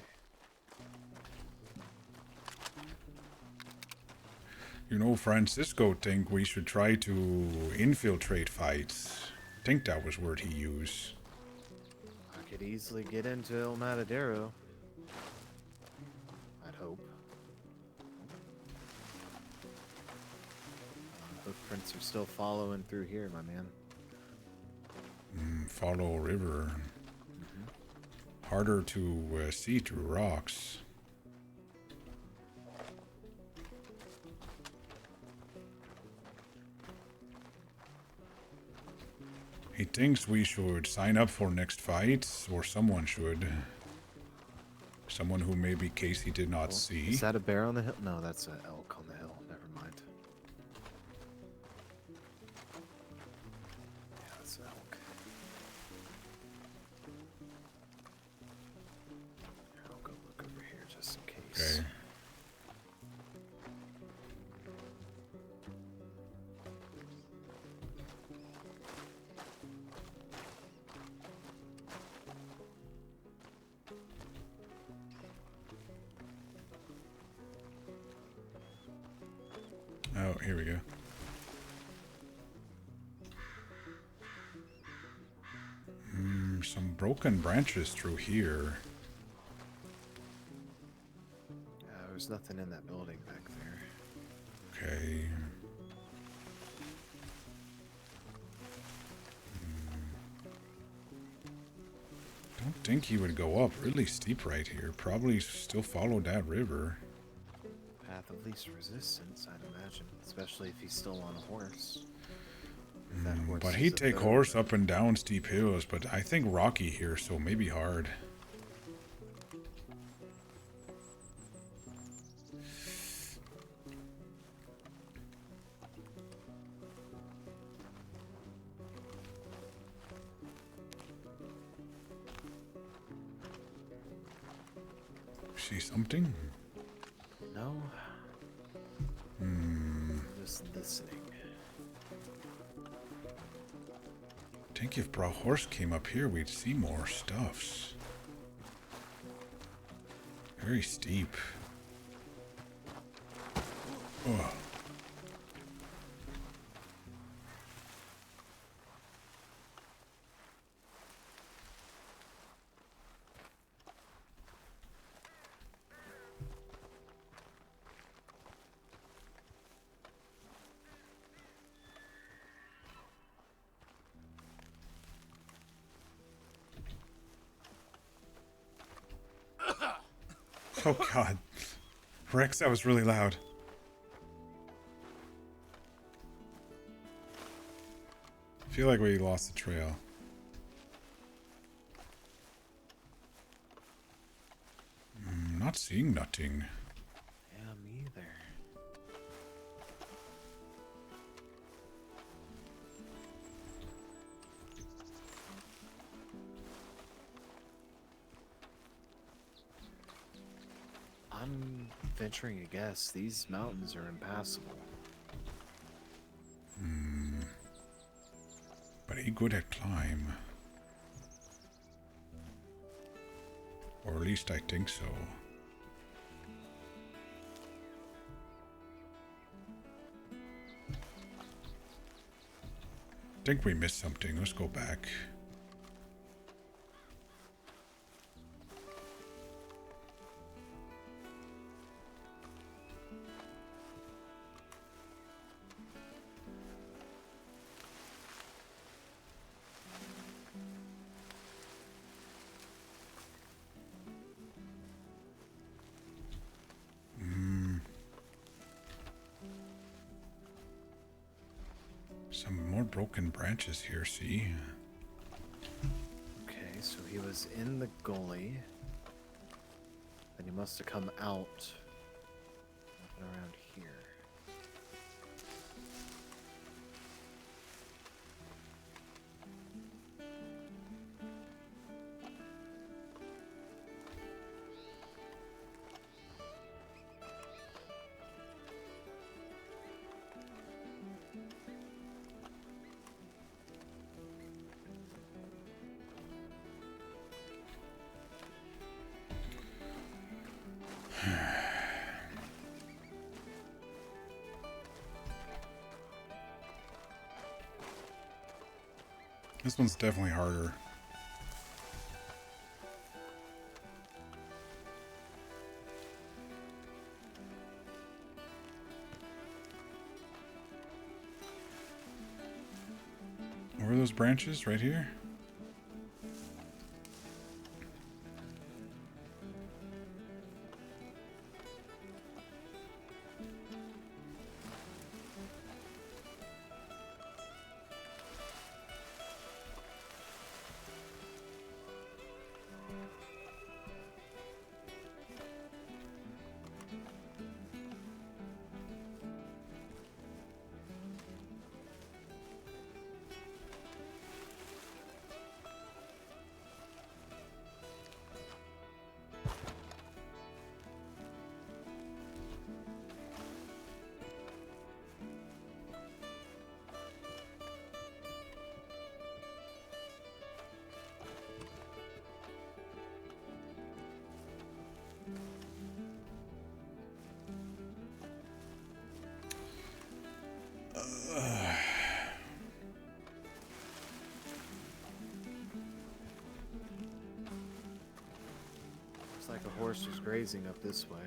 You know, Francisco think we should try to infiltrate fights. I think that was word he used. I could easily get into El Matadero. I'd hope. Hoofprints are still following through here, my man. Follow river. Harder to see through rocks. He thinks we should sign up for next fights, or someone should. Someone who maybe Casey did not see. Is that a bear on the hill? No, that's an elk on the hill. Never mind. Yeah, that's an elk. I'll go look over here just in case. Okay. Oh, here we go. Some broken branches through here. There's nothing in that building back there. Okay. Don't think he would go up really steep right here. Probably still follow that river. Path of least resistance, I'd imagine. Especially if he's still on a horse. If that horse But is he'd a take third, horse up and down steep hills, but I think rocky here, so maybe hard. See something? No. Just listening. I think if Bra Horse came up here, we'd see more stuffs. Very steep. Oh. Oh god. Rex, that was really loud. I feel like we lost the trail. Not seeing nothing. Yeah, me either. I'm venturing a guess. These mountains are impassable. But he good at climb. Or at least I think so. I think we missed something. Let's go back. Some more broken branches here, see? Okay, so he was in the gully. Then he must have come out and around here. This one's definitely harder. Where are those branches? Right here? Looks like a horse was grazing up this way.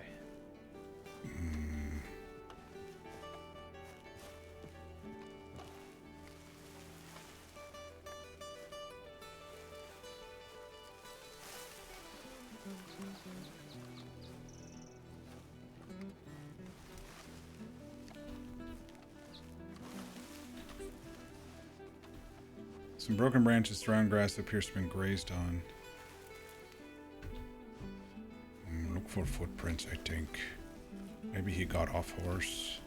Some broken branches surround grass that appears to have been grazed on. Look for footprints, I think. Maybe he got off horse.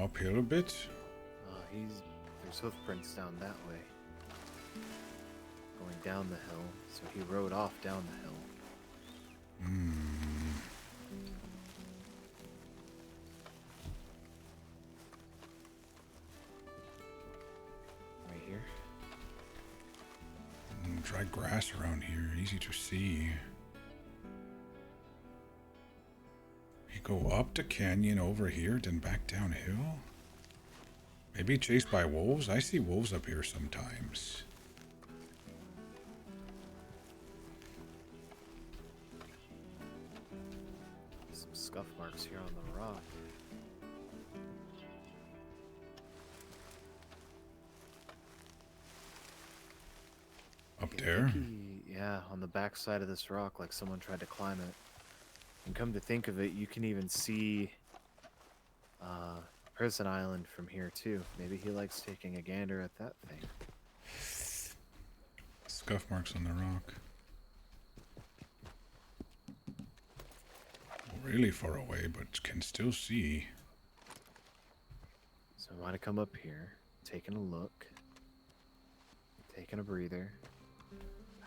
Uphill a bit. There's hoof prints down that way. Going down the hill, so he rode off down the hill. Right here. Dry grass around here, easy to see. Go up the canyon over here, then back downhill? Maybe chased by wolves? I see wolves up here sometimes. Some scuff marks here on the rock. Up there? Yeah, on the back side of this rock, like someone tried to climb it. And come to think of it, you can even see Prison Island from here too. Maybe he likes taking a gander at that thing. Scuff marks on the rock. Really far away, but can still see. So I want to come up here, taking a look, taking a breather.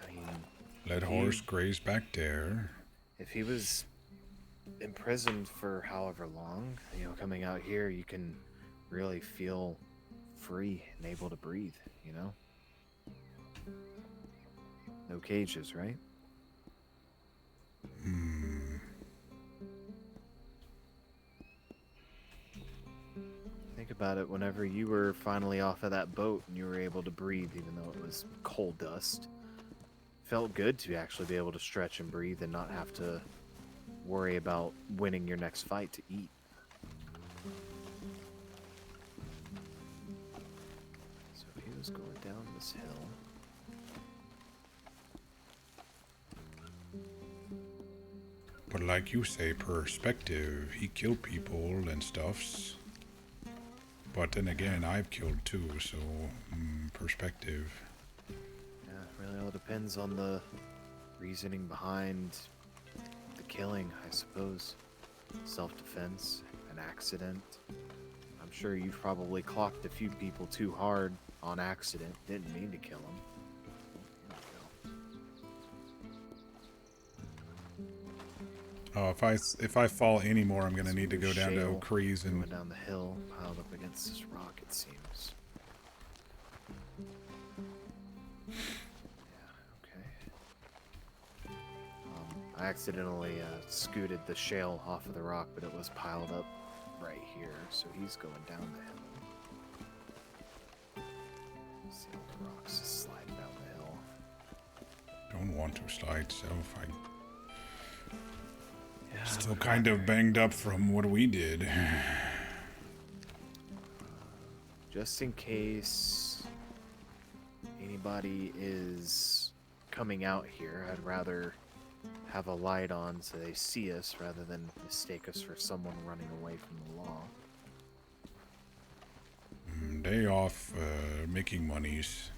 I mean, Let horse graze back there. if he was imprisoned for however long, you know, coming out here, you can really feel free and able to breathe, you know? No cages, right? Think about it, whenever you were finally off of that boat and you were able to breathe, even though it was coal dust, felt good to actually be able to stretch and breathe and not have to worry about winning your next fight to eat. So if he was going down this hill, But like you say, perspective, he killed people and stuffs. But then again, I've killed too, so perspective. yeah, it really all depends on the reasoning behind the killing, I suppose. Self-defense, an accident. I'm sure you've probably clocked a few people too hard on accident, didn't mean to kill them. Oh, if I fall anymore, I'm gonna need to go down to Shale O'Cree's and going down the hill, piled up against this rock, it seems. Yeah, okay. I accidentally scooted the shale off of the rock, but it was piled up right here, so he's going down the hill. See all the rocks just sliding down the hill. don't want to slide self. Yeah, Still kind of banged up from what we did. just in case anybody is coming out here, I'd rather have a light on so they see us rather than mistake us for someone running away from the law. Day off, making monies.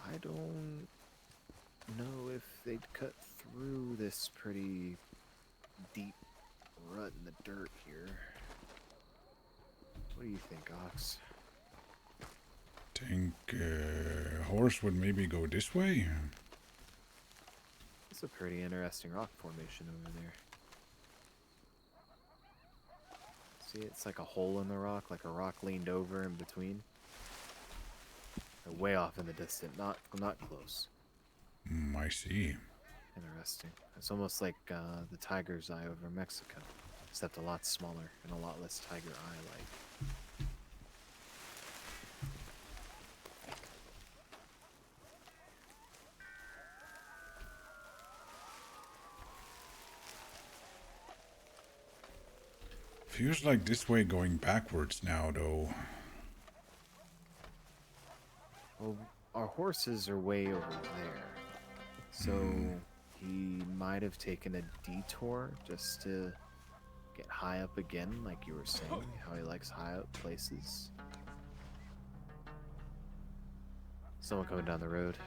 I don't know if they'd cut through this pretty deep rut in the dirt here. What do you think, Ox? Think horse would maybe go this way. It's a pretty interesting rock formation over there. See, it's like a hole in the rock, like a rock leaned over in between. They're way off in the distance, not close. I see. Interesting. It's almost like the tiger's eye over Mexico, except a lot smaller and a lot less tiger eye-like. Feels like this way going backwards now, though. Well, our horses are way over there, so he might have taken a detour just to get high up again, like you were saying, how he likes high up places. Someone coming down the road.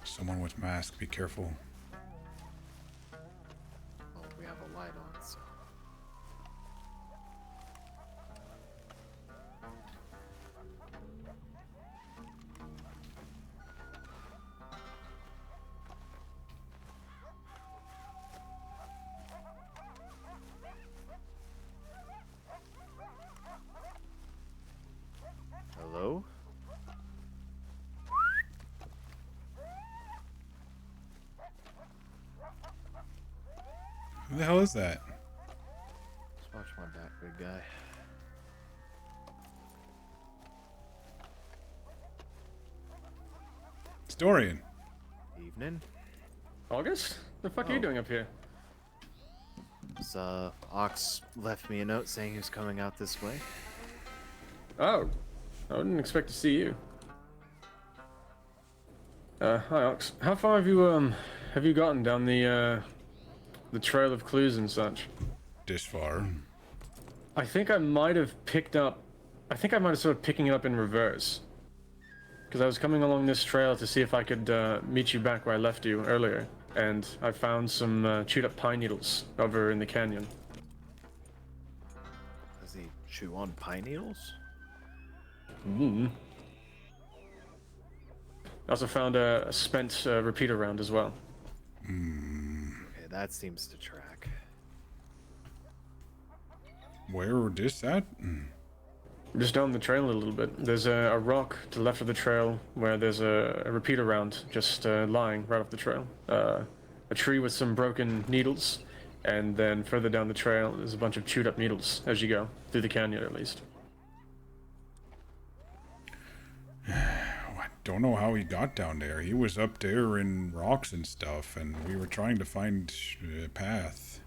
Someone with mask, be careful. Oh, we have a light on, so. Hello? Who the hell is that? Just watch my back, big guy. It's Dorian. Evening. August? The fuck are you doing up here? Ox left me a note saying he was coming out this way. Oh, I wouldn't expect to see you. Hi Ox. How far have you gotten down the trail of clues and such? This far. I think I might have started picking it up in reverse. Because I was coming along this trail to see if I could meet you back where I left you earlier. And I found some chewed up pine needles over in the canyon. Does he chew on pine needles? I also found a spent repeater round as well. Okay, that seems to track. Where this at? Just down the trail a little bit. There's a rock to the left of the trail where there's a repeater round just lying right off the trail. A tree with some broken needles, and then further down the trail there's a bunch of chewed up needles as you go through the canyon, at least. I don't know how he got down there. He was up there in rocks and stuff, and we were trying to find a path.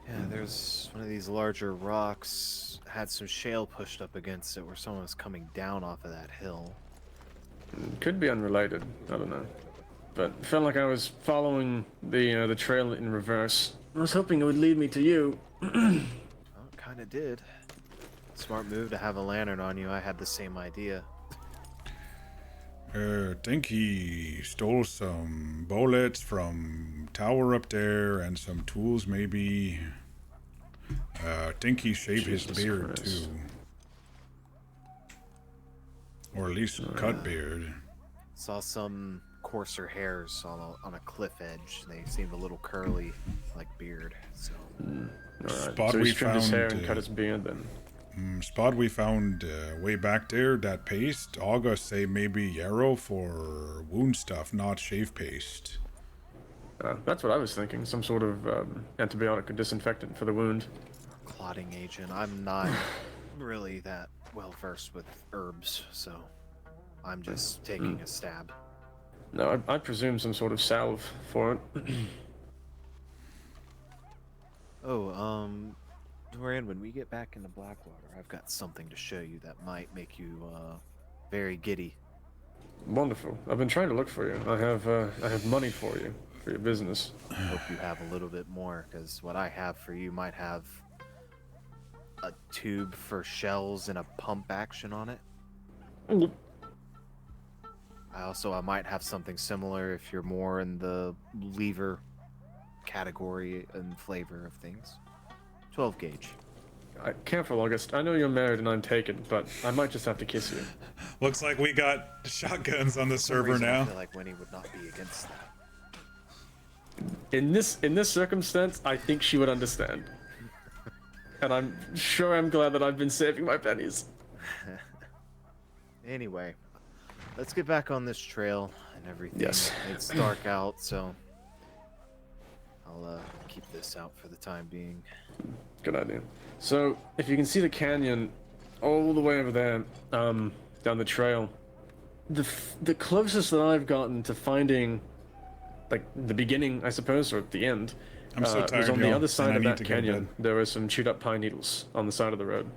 Yeah, there's one of these larger rocks, had some shale pushed up against it where someone was coming down off of that hill. Could be unrelated. I don't know. But it felt like I was following the trail in reverse. I was hoping it would lead me to you. Well, it kind of did. Smart move to have a lantern on you. I had the same idea. Think he stole some bullets from tower up there and some tools maybe. Think he shaved his Jesus beard Christ. too. Or at least cut beard. Saw some coarser hairs on a cliff edge. They seemed a little curly, like beard. So Alright, Spot so he we trimmed his hair found, and cut his beard then. Spot we found way back there, that paste, August say maybe yarrow for wound stuff, not shave paste. That's what I was thinking. Some sort of antibiotic or disinfectant for the wound. clotting agent. I'm not really that well versed with herbs, so I'm just taking a stab. No, I presume some sort of salve for it. Dorian, when we get back into Blackwater, I've got something to show you that might make you very giddy. Wonderful. I've been trying to look for you. I have money for you, for your business. I hope you have a little bit more, because what I have for you might have a tube for shells and a pump action on it. I might have something similar if you're more in the lever category and flavor of things. 12 gauge. Careful, August. I know you're married and I'm taken, but I might just have to kiss you. Looks like we got shotguns on the For some server reason, now. I feel like Winnie would not be against that. In this circumstance, I think she would understand. And I'm glad that I've been saving my pennies. Anyway, let's get back on this trail and everything. Yes. It's dark out, so I'll keep this out for the time being. Good idea. So, if you can see the canyon all the way over there, down the trail, the closest that I've gotten to finding, like, the beginning, I suppose, or the end, I'm so tired, was on the y'all, other and side I of need that to go to canyon. bed. There were some chewed up pine needles on the side of the road.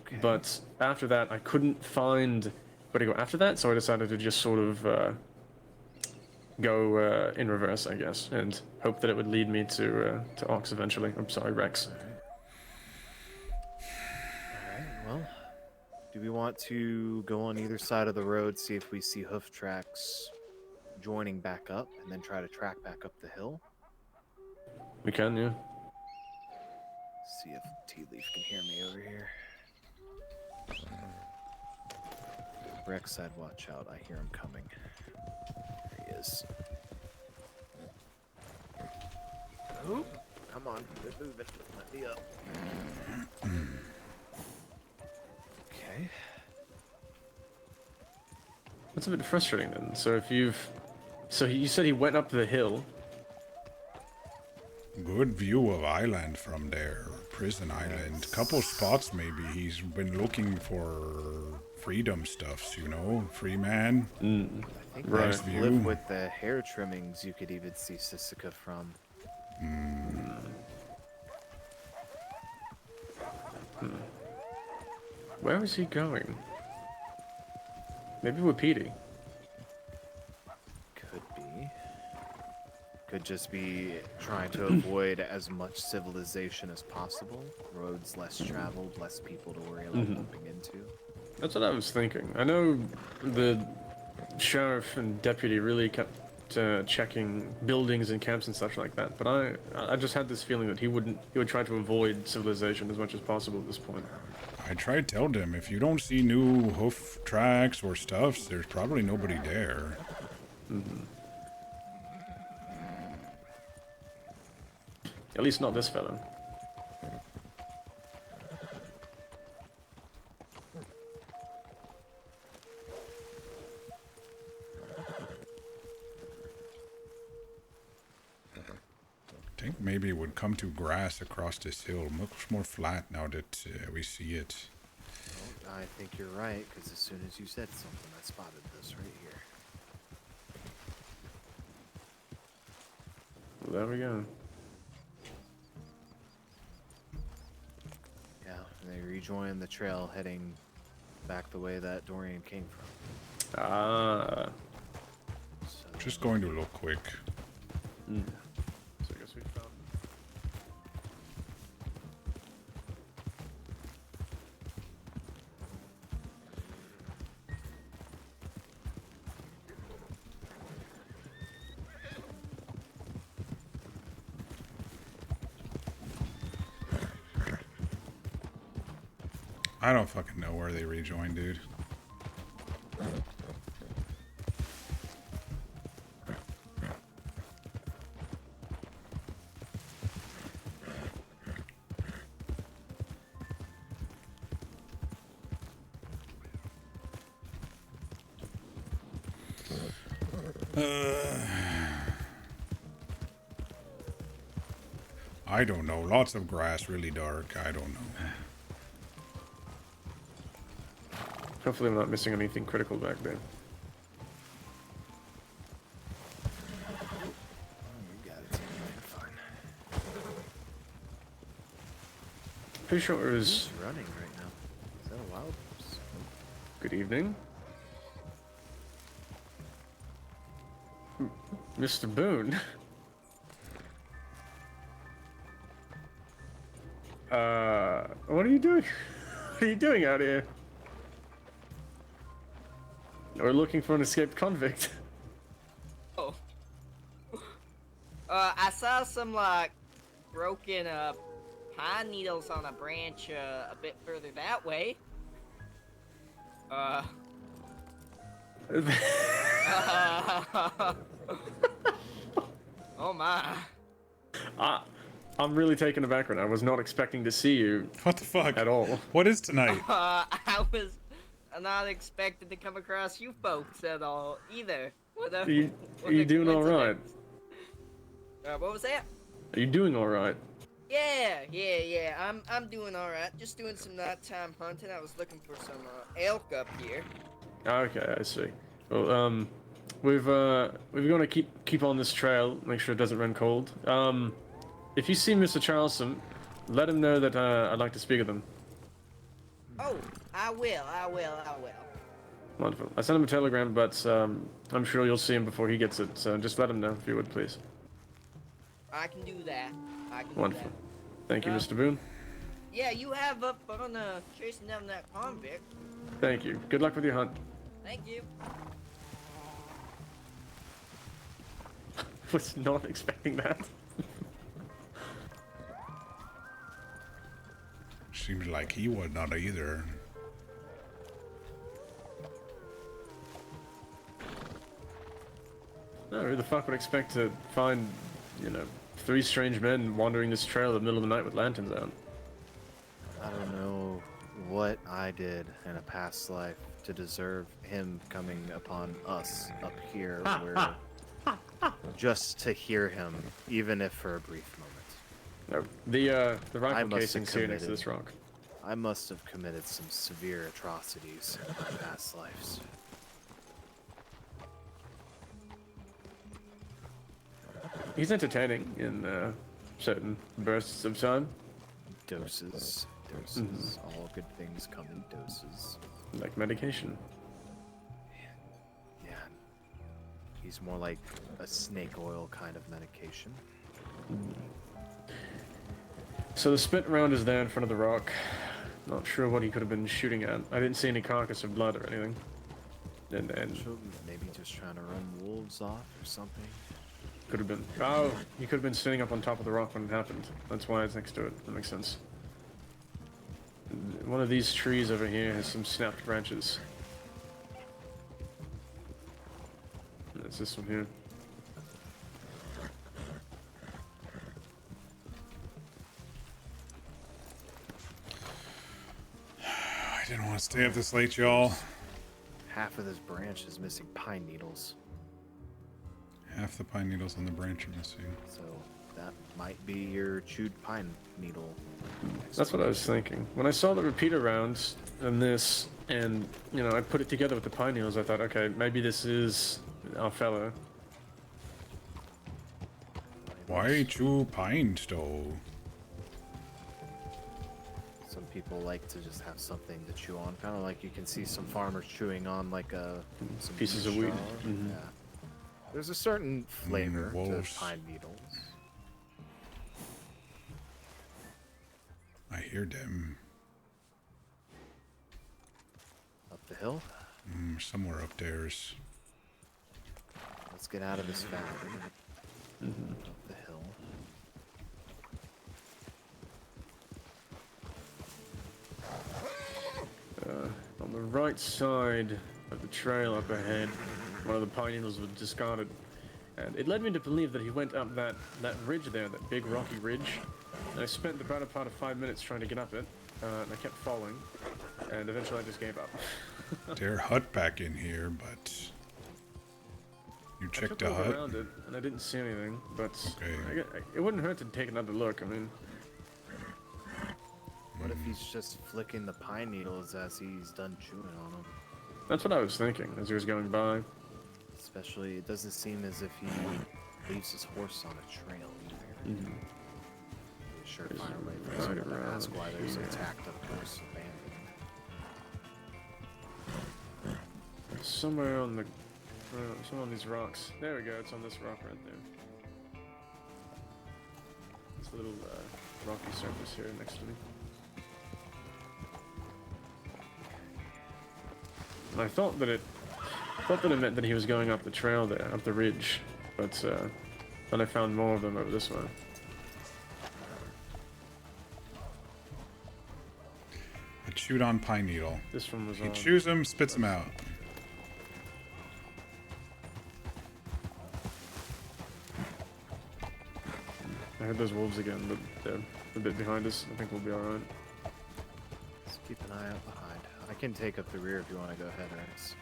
Okay. But after that, I couldn't find where to go after that, so I decided to just sort of go in reverse, I guess, and hope that it would lead me to Ox eventually. I'm sorry, Rex. Alright, well, do we want to go on either side of the road, see if we see hoof tracks joining back up, and then try to track back up the hill? We can, yeah. See if Tea Leaf can hear me over here. Rex said, watch out, I hear him coming. There he is. Oop, come on, good moving. Let me up. Okay. That's a bit frustrating then. So you said he went up the hill. Good view of island from there. Prison island. Couple spots maybe. He's been looking for freedom stuffs, you know? Free man. I think Right. there's View. live with the hair trimmings you could even see Sisika from. Where is he going? Maybe with Petey. Could be. Could just be trying to avoid as much civilization as possible. Roads less traveled, less people to worry about bumping into. That's what I was thinking. I know the sheriff and deputy really kept checking buildings and camps and such like that, but I just had this feeling that he would try to avoid civilization as much as possible at this point. I tried telling him, if you don't see new hoof tracks or stuffs, there's probably nobody there. At least not this fellow. I think maybe it would come to grass across this hill. Looks more flat now that we see it. Well, I think you're right, because as soon as you said something, I spotted this right here. Well, there we go. Yeah, and they rejoined the trail heading back the way that Dorian came from. Ah. So, Just going to look quick. Mm. So I guess we found. I don't fucking know where they rejoined, dude. I don't know. Lots of grass, really dark. I don't know. Hopefully I'm not missing anything critical back there. you got it. You're fine. Pretty sure it was. Who's running right now? Is that a wild horse? Good evening. Mr. Boone. What are you doing? What are you doing out here? We're looking for an escaped convict. Oh. I saw some, like, broken, pine needles on a branch, a bit further that way. Oh my. I'm really taken aback right now. I was not expecting to see you. What the fuck? At all. What is tonight? I was not expected to come across you folks at all, either. Are you doing alright? What was that? Are you doing alright? Yeah. I'm doing alright. Just doing some nighttime hunting. I was looking for some, elk up here. Okay, I see. Well, we've got to keep on this trail, make sure it doesn't run cold. If you see Mr. Charleston, let him know that I'd like to speak with him. Oh, I will. Wonderful. I sent him a telegram, but I'm sure you'll see him before he gets it. So just let him know if you would, please. I can do that. Wonderful. Thank you, Mr. Boone. Yeah, you have up on chasing down that convict. Thank you. Good luck with your hunt. Thank you. Was not expecting that. Seems like he was not either. No, who the fuck would expect to find, 3 strange men wandering this trail in the middle of the night with lanterns out? I don't know what I did in a past life to deserve him coming upon us up here where just to hear him, even if for a brief moment. No, the rifle casing's here next to this rock. I must have committed some severe atrocities in my past lives. He's entertaining in certain bursts of time. Doses. All good things come in doses. Like medication. Yeah. He's more like a snake oil kind of medication. So the spit round is there in front of the rock. Not sure what he could have been shooting at. I didn't see any carcass of blood or anything. And Maybe just trying to run wolves off or something. could have been. Oh, he could have been sitting up on top of the rock when it happened. That's why it's next to it. That makes sense. One of these trees over here has some snapped branches. That's this one here. I didn't want to stay up this late, y'all. Half of this branch is missing pine needles, Half the pine needles on the branch are missing. so that might be your chewed pine needle. That's what I was thinking. When I saw the repeater rounds and this, and you know, I put it together with the pine needles, I thought, okay, maybe this is our fella. Why chew pine though? Some people like to just have something to chew on, kind of like you can see some farmers chewing on like some Pieces of wheat. straw. Mhm. Yeah. There's a certain flavor to wolves. pine needles. I hear them. Up the hill. Somewhere up there's. Let's get out of this valley. Up the hill. On the right side of the trail up ahead, one of the pine needles was discarded. And it led me to believe that he went up that ridge there, that big rocky ridge. And I spent the better part of 5 minutes trying to get up it, and I kept falling. And eventually I just gave up. Their hut back in here, but you I checked took the a look hut. around it, and I didn't see anything, but Okay. it wouldn't hurt to take another look. I mean, What if he's just flicking the pine needles as he's done chewing on them? that's what I was thinking as he was going by. Especially, it doesn't seem as if he leaves his horse on a trail either. Mhm. Be a surefire way for Right someone to around ask why there's a here. tacked up horse abandoned. Somewhere on the, somewhere on these rocks. There we go. It's on this rock right there. This little rocky surface here next to me. And I thought that it meant that he was going up the trail there, up the ridge, but then I found more of them over this way. A chewed on pine needle. This one was He on. chews them, spits them out. I heard those wolves again, but they're a bit behind us. I think we'll be alright. Let's keep an eye out behind. I can take up the rear if you want to go ahead, Ernest.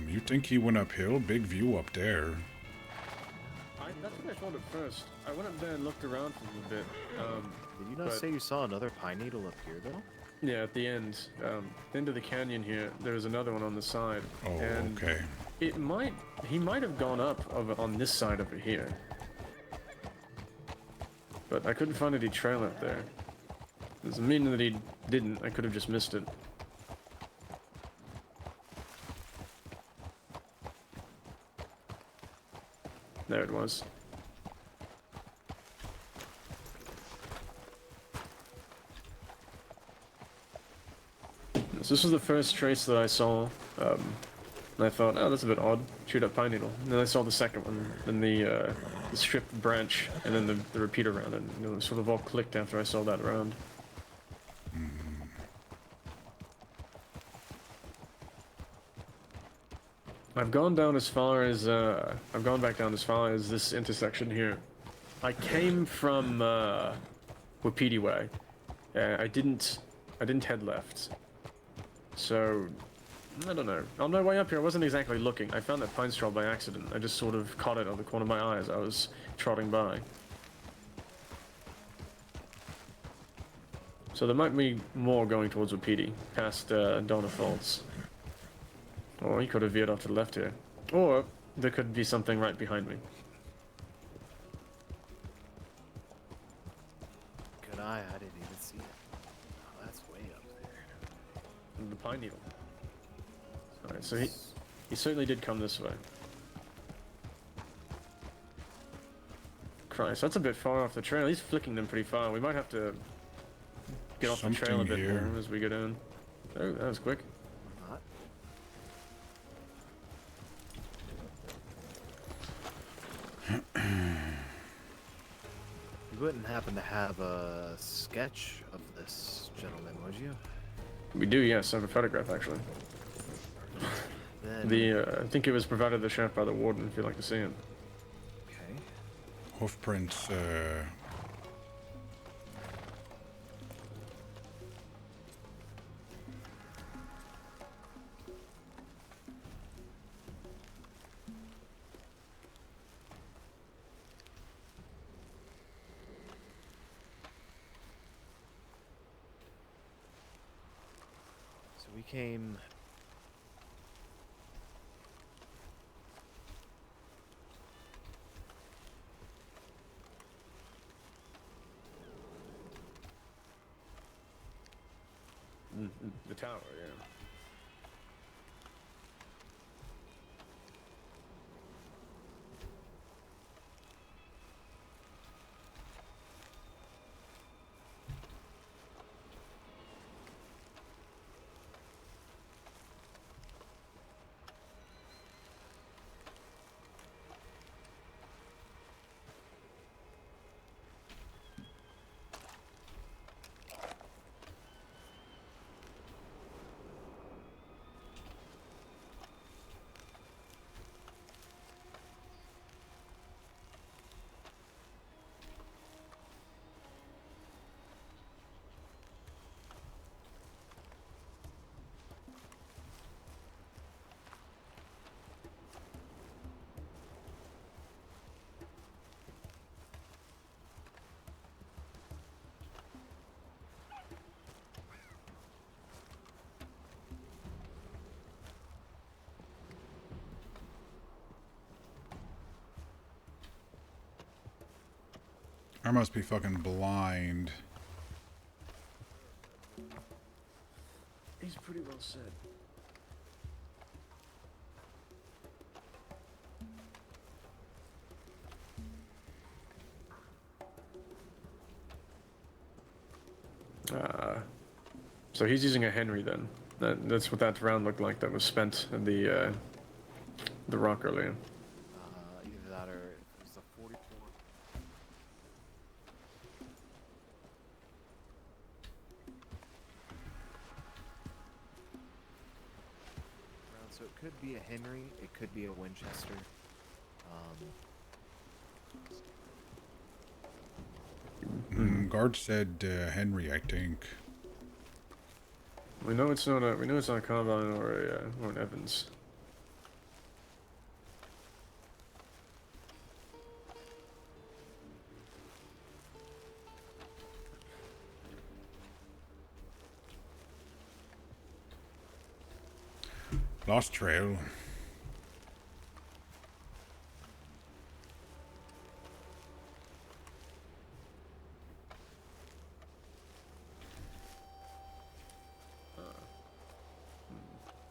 You think he went uphill? Big view up there. That's what I thought at first. I went up there and looked around for a little bit. Did you not But- say you saw another pine needle up here, though? Yeah, at the end. The end of the canyon here, there was another one on the side. Oh, and okay. he might have gone up on this side over here. But I couldn't find any trail up there. Doesn't mean that he didn't. I could have just missed it. There it was. So this was the first trace that I saw, and I thought, oh, that's a bit odd. Chewed up pine needle. And then I saw the second one, then the stripped branch, and then the repeater round, and it sort of all clicked after I saw that round. I've gone down as far as I've gone back down as far as this intersection here. I came from Wapiti Way. I didn't head left. So I don't know. On my way up here, I wasn't exactly looking. I found that pine straw by accident. I just sort of caught it out of the corner of my eye as I was trotting by. So there might be more going towards Wapiti, past Donna Falls. Or he could have veered off to the left here. Or there could be something right behind me. Good eye, I didn't even see it. Oh, that's way up there. The pine needle. Alright, so he certainly did come this way. Christ, that's a bit far off the trail. He's flicking them pretty far. We might have to get off the trail a Something bit here. more as we go down. Oh, that was quick. Not. You wouldn't happen to have a sketch of this gentleman, would you? We do, yes. I have a photograph, actually. Then, I think it was provided the chef by the warden, if you'd like to see it. okay. Hoof prints. We came. The tower, yeah. I must be fucking blind. He's pretty well said. So he's using a Henry then. That's what that round looked like that was spent in the rock earlier. Either that or it was a 44. Round, so it could be a Henry, it could be a Winchester. Guard said Henry, I think. We know it's not a Carbine or an Evans. Lost trail.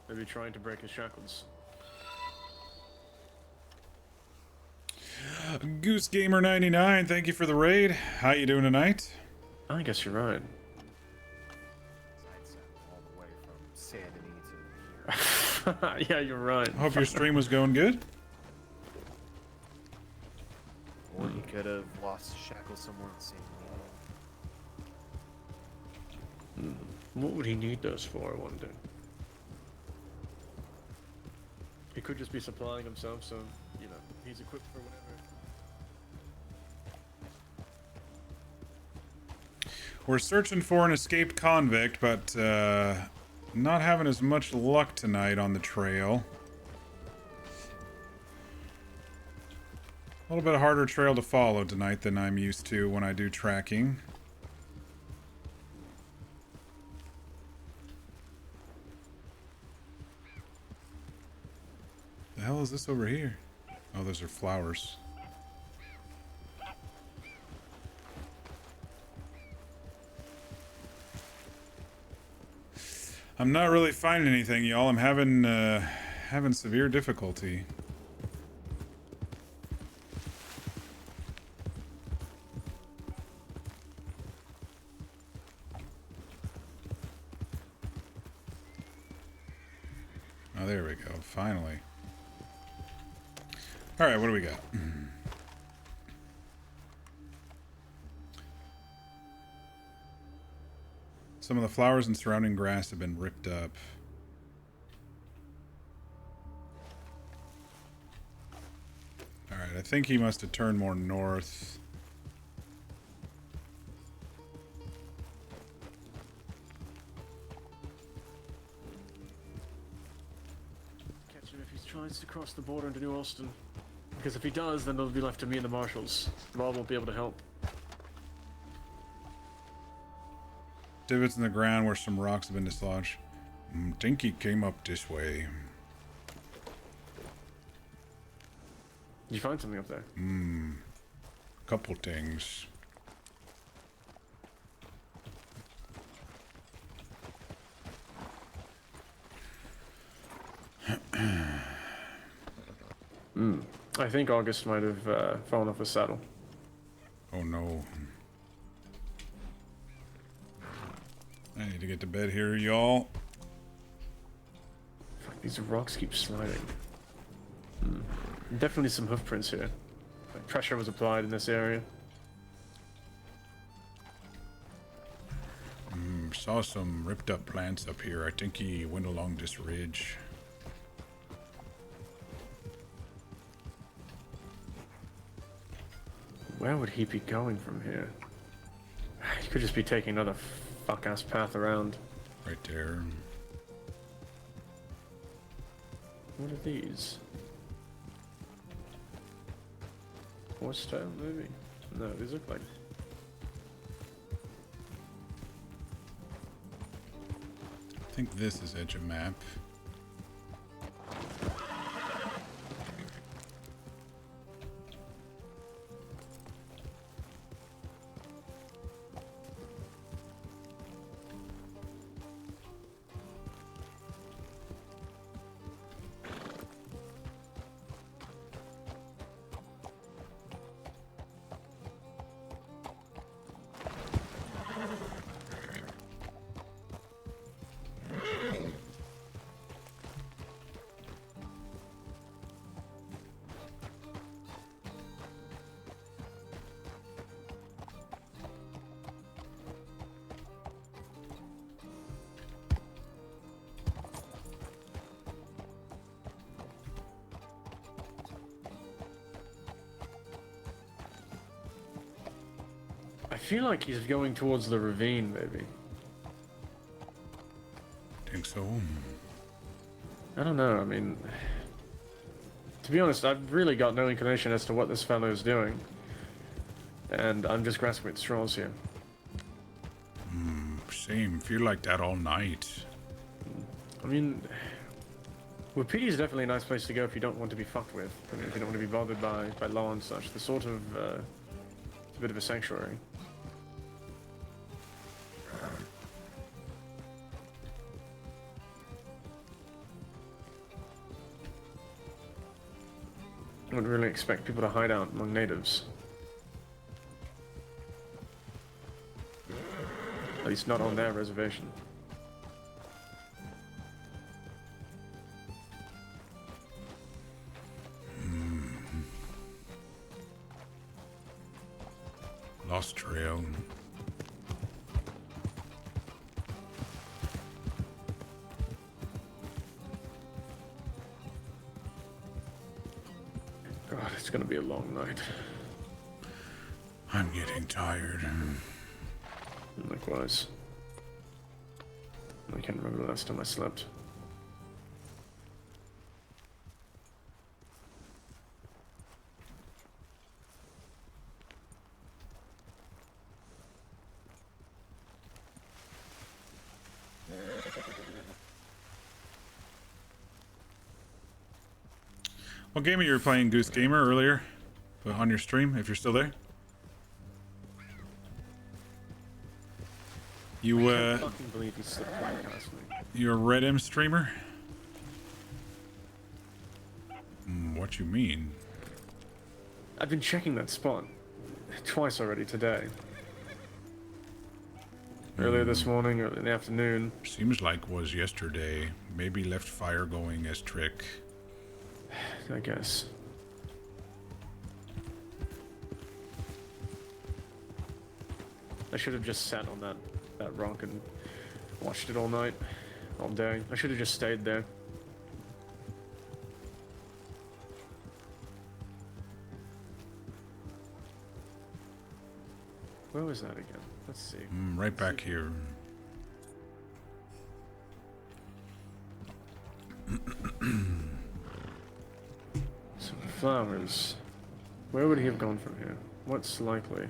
Maybe trying to break his shackles. Goose Gamer 99, thank you for the raid. How you doing tonight? I guess you're right. All the way from San Denis to here. Yeah, you're right. Hope your stream was going good. Or he could have lost his shackles somewhere in San Denis. What would he need those for, I wonder? He could just be supplying himself, so, you know, he's equipped for whatever. We're searching for an escaped convict, but not having as much luck tonight on the trail. A little bit harder trail to follow tonight than I'm used to when I do tracking. The hell is this over here? Oh, those are flowers. I'm not really finding anything, y'all. I'm having severe difficulty. Oh, there we go. Finally. All right, what do we got? Some of the flowers and surrounding grass have been ripped up. All right, I think he must have turned more north. Catch him if he tries to cross the border into New Austin. Because if he does, then it'll be left to me and the marshals. Rob won't be able to help. Divots in the ground where some rocks have been dislodged. Think he came up this way. Did you find something up there? Couple things. I think August might have fallen off his saddle. Oh no. I need to get to bed here, y'all. Fuck, these rocks keep sliding. Definitely some hoof prints here. Like, pressure was applied in this area. Saw some ripped up plants up here. I think he went along this ridge. Where would he be going from here? He could just be taking another fuck-ass path around. Right there. What are these? Horse tail, maybe? No, these look like... I think this is edge of map. I feel like he's going towards the ravine, maybe. Think so. I don't know, I mean... To be honest, I've really got no inclination as to what this fellow is doing. And I'm just grasping at straws here. Same. Feel like that all night. I mean... Wapiti is definitely a nice place to go if you don't want to be fucked with. I mean, if you don't want to be bothered by law and such. The sort of, it's a bit of a sanctuary. I wouldn't really expect people to hide out among natives. At least not on their reservation. Lost trail. God, it's gonna be a long night. I'm getting tired. Likewise. I can't remember the last time I slept. What game are you playing, Goose Gamer, earlier on your stream, if you're still there? You, I fucking believe he slipped right past me. you're a Red M streamer? What you mean? I've been checking that spot twice already today. Earlier this morning, or in the afternoon. Seems like was yesterday. Maybe left fire going as trick. I guess. I should have just sat on that rock and watched it all night, all day. I should have just stayed there. Where was that again? Let's see. Right back here. Some flowers. Where would he have gone from here? What's likely?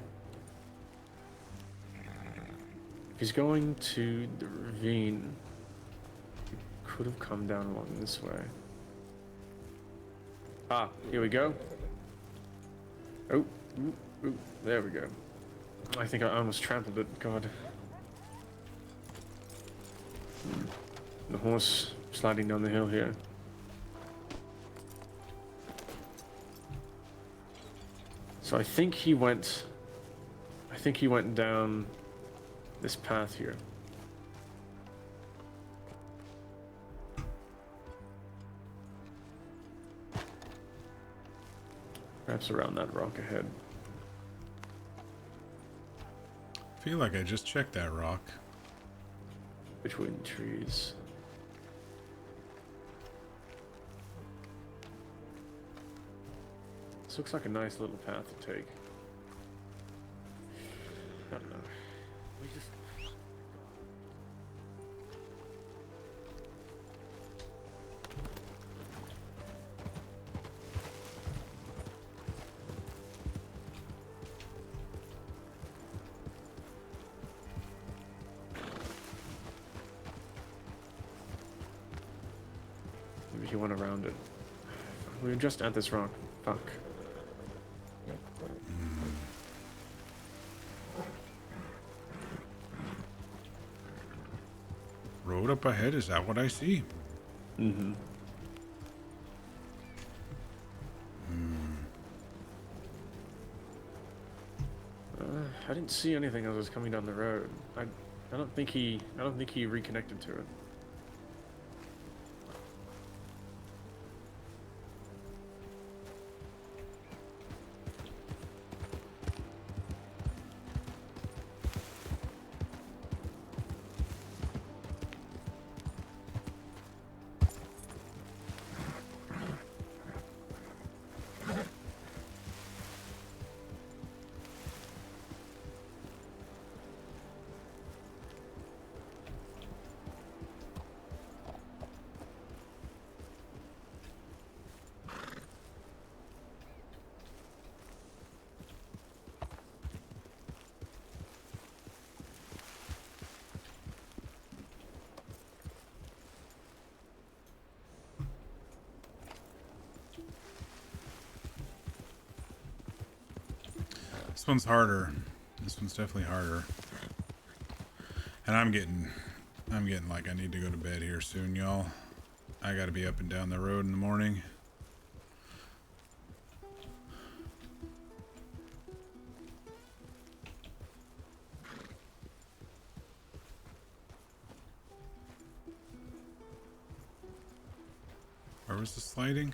If he's going to the ravine, he could have come down along this way. Ah, here we go. Oh, ooh, ooh, there we go. I think I almost trampled it. God. The horse sliding down the hill here. So I think he went down this path here. Perhaps around that rock ahead. I feel like I just checked that rock. Between trees. This looks like a nice little path to take. I don't know. We just... Maybe he went around it. We were just at this rock. Fuck. Road up ahead, is that what I see? Mm-hmm. I didn't see anything as I was coming down the road. I don't think he reconnected to it. This one's harder. This one's definitely harder. And I'm getting like I need to go to bed here soon, y'all. I gotta be up and down the road in the morning. Where was the sliding?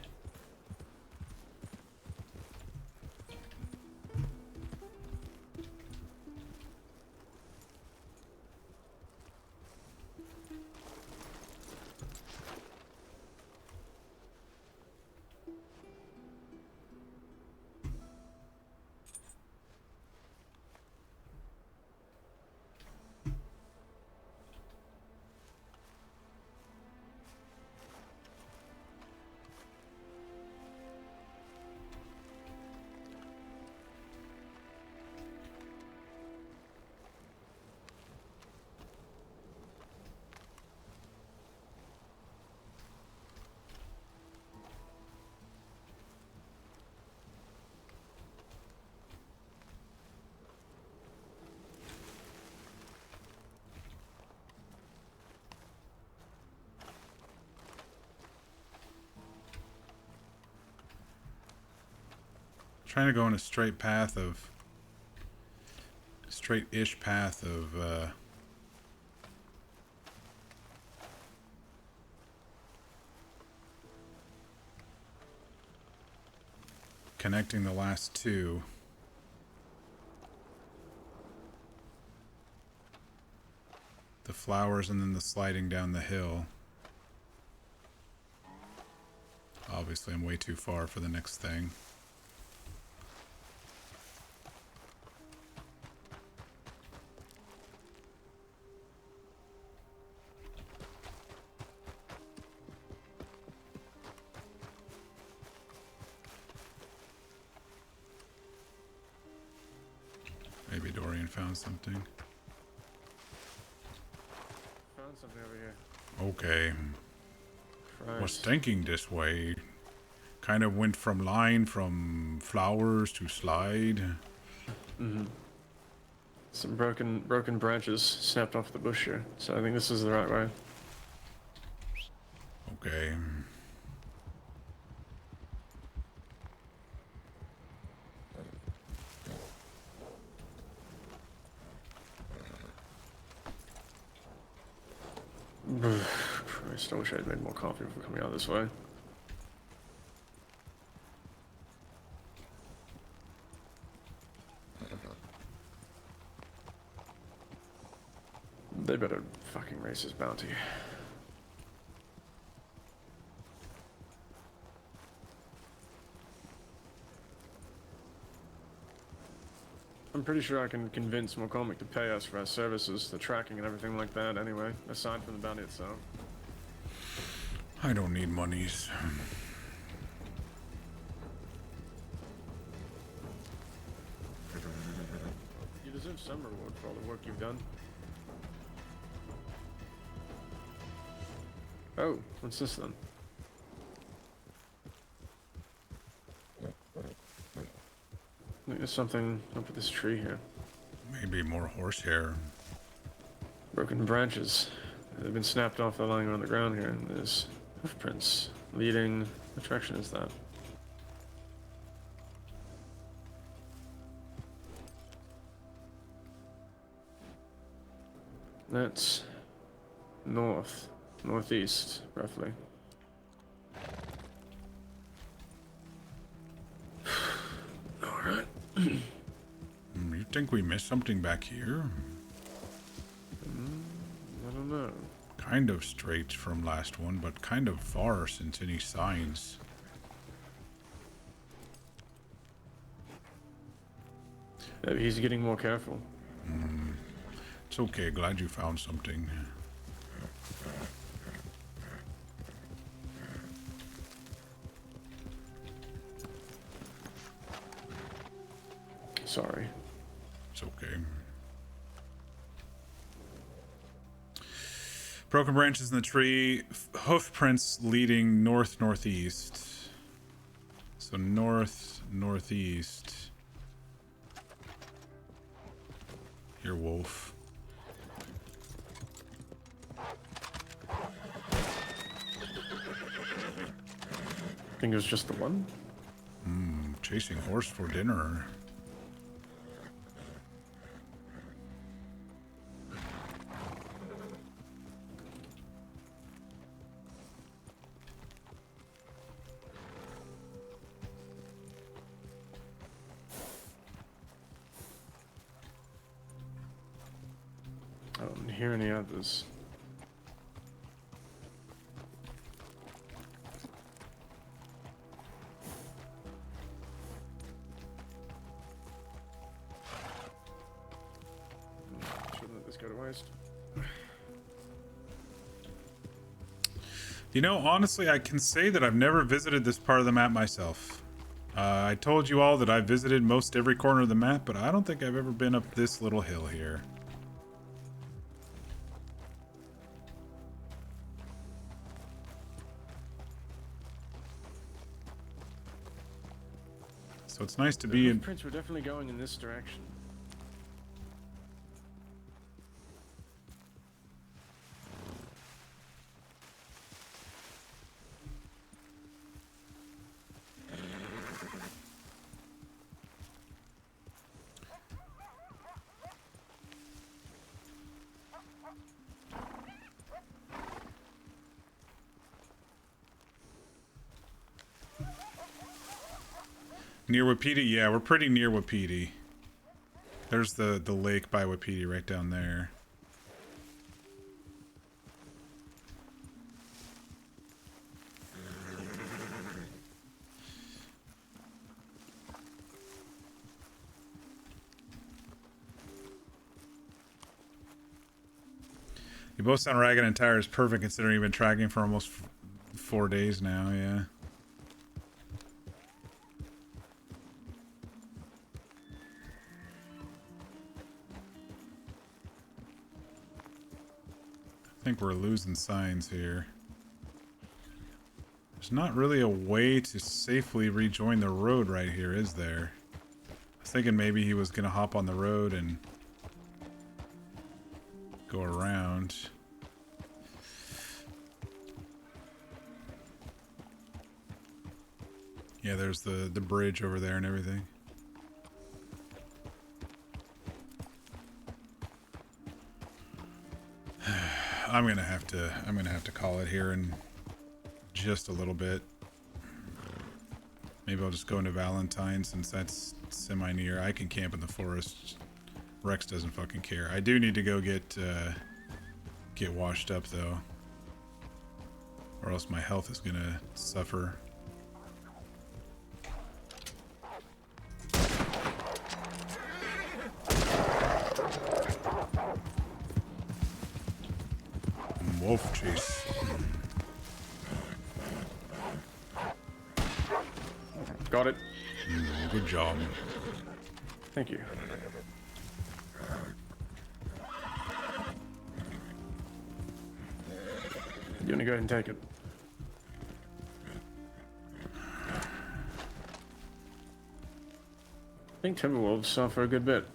Trying to go in a straight-ish path of connecting the last two. The flowers and then the sliding down the hill. Obviously, I'm way too far for the next thing. Maybe Dorian found something. Found something over here. Okay. was thinking this way. Kind of went from line from flowers to slide. Mm-hmm. Some broken branches snapped off the bush here, so I think this is the right way. Okay. Christ, I wish I had made more coffee before coming out this way. They better fucking raise his bounty. I'm pretty sure I can convince McCormick to pay us for our services, the tracking and everything like that anyway, aside from the bounty itself. I don't need monies. You deserve some reward for all the work you've done. Oh, what's this then? I think there's something up at this tree here. Maybe more horsehair. Broken branches. They've been snapped off. They're lying on the ground here. And there's hoofprints leading. What direction is that? That's northeast, roughly. Alright. You think we missed something back here? I don't know. Kind of straight from last one, but kind of far since any signs. He's getting more careful. It's okay, glad you found something. Sorry. It's okay. Broken branches in the tree, hoof prints leading northeast. So northeast. Here, wolf. I think it was just the one. Chasing horse for dinner. I don't hear any others. Shouldn't let this go to waste. You know, honestly, I can say that I've never visited this part of the map myself. I told you all that I visited most every corner of the map, but I don't think I've ever been up this little hill here. So it's nice to be in... Prints were definitely going in this direction. Near Wapiti? Yeah, we're pretty near Wapiti. There's the lake by Wapiti right down there. You both sound ragged and tired. Is perfect considering you've been tracking for almost 4 days now, yeah. I think we're losing signs here. There's not really a way to safely rejoin the road right here, is there? I was thinking maybe he was gonna hop on the road and go around. Yeah, there's the bridge over there and everything. I'm gonna have to call it here in just a little bit. Maybe I'll just go into Valentine since that's semi-near. I can camp in the forest. Rex doesn't fucking care. I do need to go get washed up though, or else my health is gonna suffer. Wolf chase. Got it. Good job. Thank you. You wanna go ahead and take it? I think Timberwolves suffer a good bit.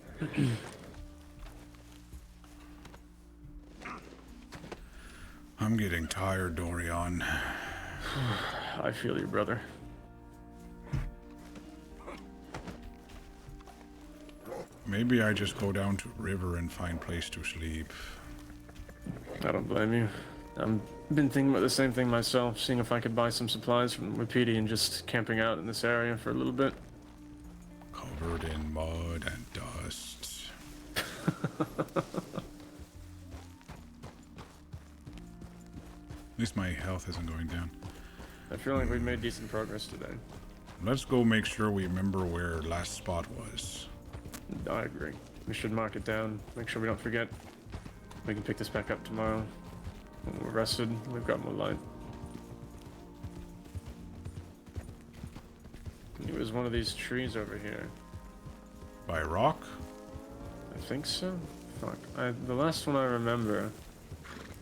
I'm getting tired, Dorian. I feel you, brother. Maybe I just go down to the river and find place to sleep. I don't blame you. I've been thinking about the same thing myself, seeing if I could buy some supplies from Wapiti and just camping out in this area for a little bit. Covered in mud and dust. At least my health isn't going down. I feel like we've made decent progress today. Let's go make sure we remember where last spot was. I agree. We should mark it down, make sure we don't forget. We can pick this back up tomorrow. When we're rested, we've got more light. It was one of these trees over here. By rock? I think so. Fuck. The last one I remember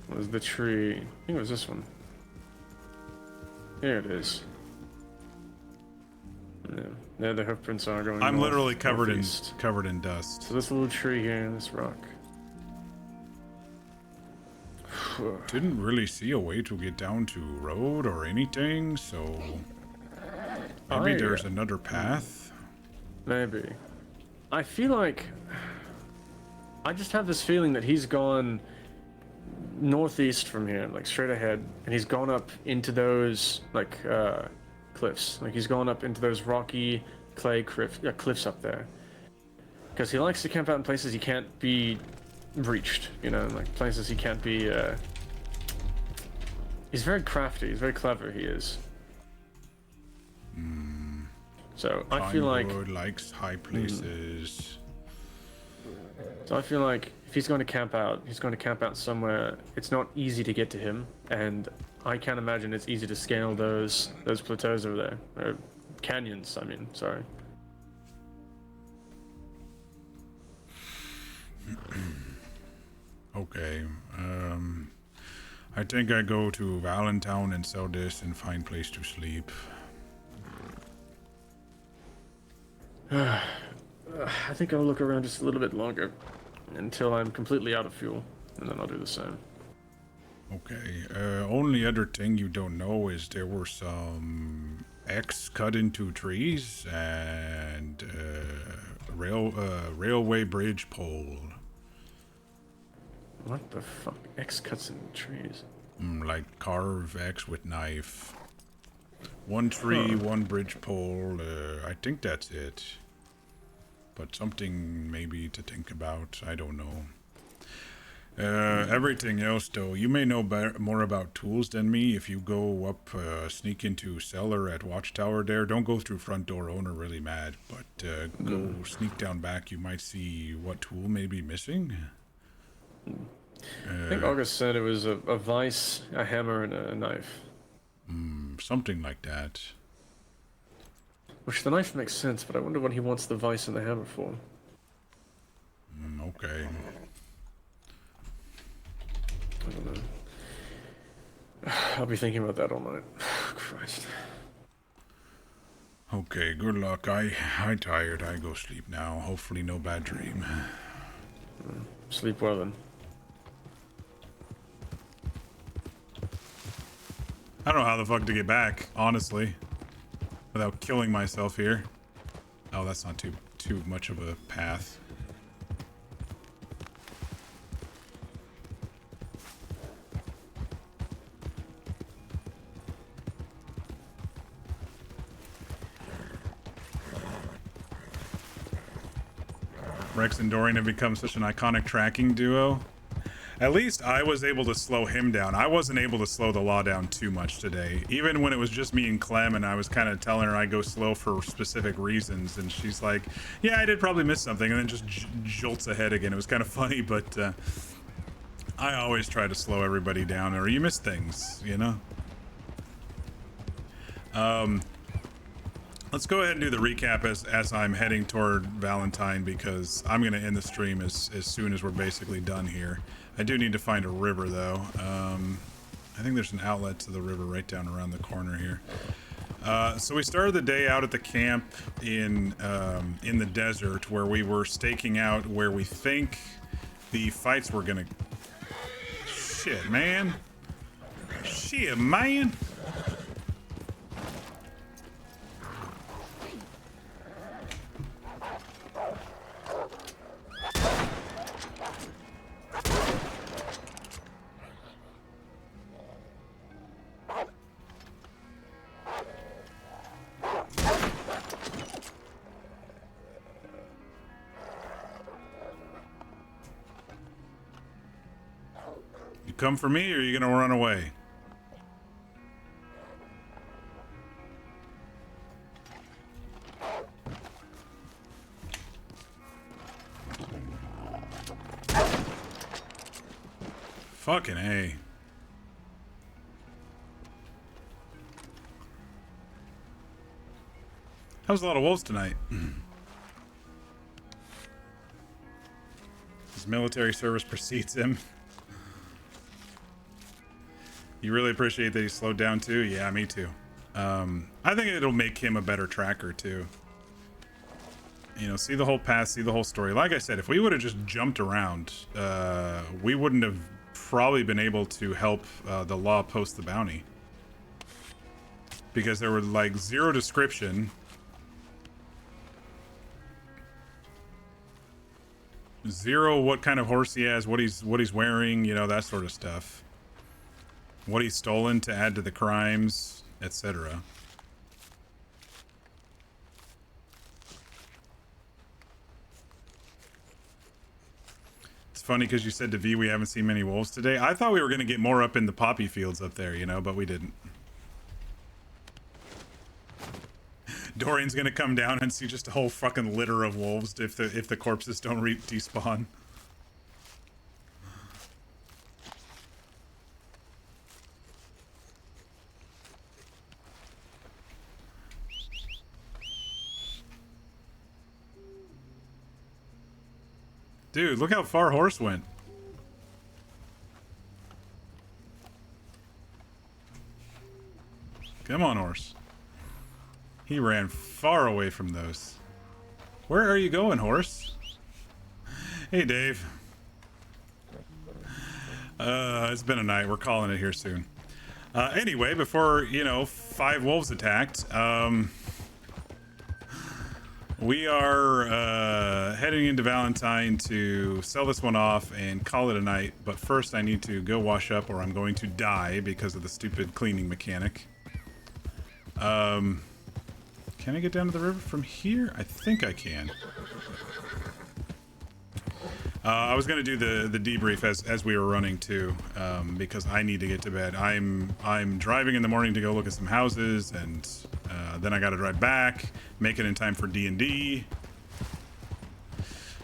was the tree. I think it was this one. Here it is. Yeah, there the hoof prints are going. I'm north, literally covered northeast. in dust. So this little tree here, this rock. Didn't really see a way to get down to road or anything, so maybe there's another path. Maybe. I feel like I just have this feeling that he's gone northeast from here, like straight ahead, and he's gone up into those like cliffs. Like he's gone up into those rocky clay cliffs up there. Because he likes to camp out in places he can't be reached, you know, like places he can't be. He's very crafty. He's very clever. He is. So I feel like Pinewood likes high places. So I feel like if he's going to camp out, he's going to camp out somewhere. It's not easy to get to him, and I can't imagine it's easy to scale those plateaus over there, or canyons. I mean, sorry. Okay. I think I go to Valentine and sell this and find place to sleep. I think I'll look around just a little bit longer until I'm completely out of fuel, and then I'll do the same. Okay. Only other thing you don't know is there were some X cut into trees and railway bridge pole. What the fuck? X cuts in trees. Like carve X with knife. One tree, one bridge pole. I think that's it. But something maybe to think about. I don't know. Everything else, though, you may know more about tools than me. If you go up, sneak into cellar at Watchtower there, don't go through front door, owner really mad, but go sneak down back, you might see what tool may be missing. I think August said it was a vice, a hammer, and a knife. Something like that. Which the knife makes sense, but I wonder what he wants the vice and the hammer for. Okay. I don't know. I'll be thinking about that all night. Christ. Okay, good luck. I tired. I go sleep now. Hopefully no bad dream. Sleep well then. I don't know how the fuck to get back, honestly, without killing myself here. Oh, that's not too much of a path. Rex and Dorian have become such an iconic tracking duo. At least I was able to slow him down. I wasn't able to slow the law down too much today. Even when it was just me and Clem and I was kind of telling her I go slow for specific reasons. And she's like, yeah, I did probably miss something. And then just jolts ahead again. It was kind of funny, but I always try to slow everybody down or you miss things, you know? Let's go ahead and do the recap as I'm heading toward Valentine because I'm going to end the stream as soon as we're basically done here. I do need to find a river though. I think there's an outlet to the river right down around the corner here. So we started the day out at the camp in the desert where we were staking out where we think the fights were going to... Shit, man. Shit, man. Come for me, or are you gonna run away? Fucking A. That was a lot of wolves tonight. His military service precedes him. You really appreciate that he slowed down too? Yeah, me too. I think it'll make him a better tracker too. You know, see the whole path, see the whole story. Like I said, if we would have just jumped around, we wouldn't have probably been able to help the law post the bounty. Because there were like zero description. Zero what kind of horse he has, what he's wearing, you know, that sort of stuff. What he's stolen to add to the crimes, etc. It's funny because you said to V we haven't seen many wolves today. I thought we were going to get more up in the poppy fields up there, you know, but we didn't. Dorian's going to come down and see just a whole fucking litter of wolves if the corpses don't despawn. Dude, look how far Horse went. Come on, Horse. He ran far away from those. Where are you going, Horse? Hey, Dave. It's been a night. We're calling it here soon. Anyway, before, you know, 5 wolves attacked, we are heading into Valentine to sell this one off and call it a night. But first I need to go wash up or I'm going to die because of the stupid cleaning mechanic. Can I get down to the river from here? I think I can. I was going to do the debrief as we were running too, because I need to get to bed. I'm driving in the morning to go look at some houses, and then I got to drive back, make it in time for D&D.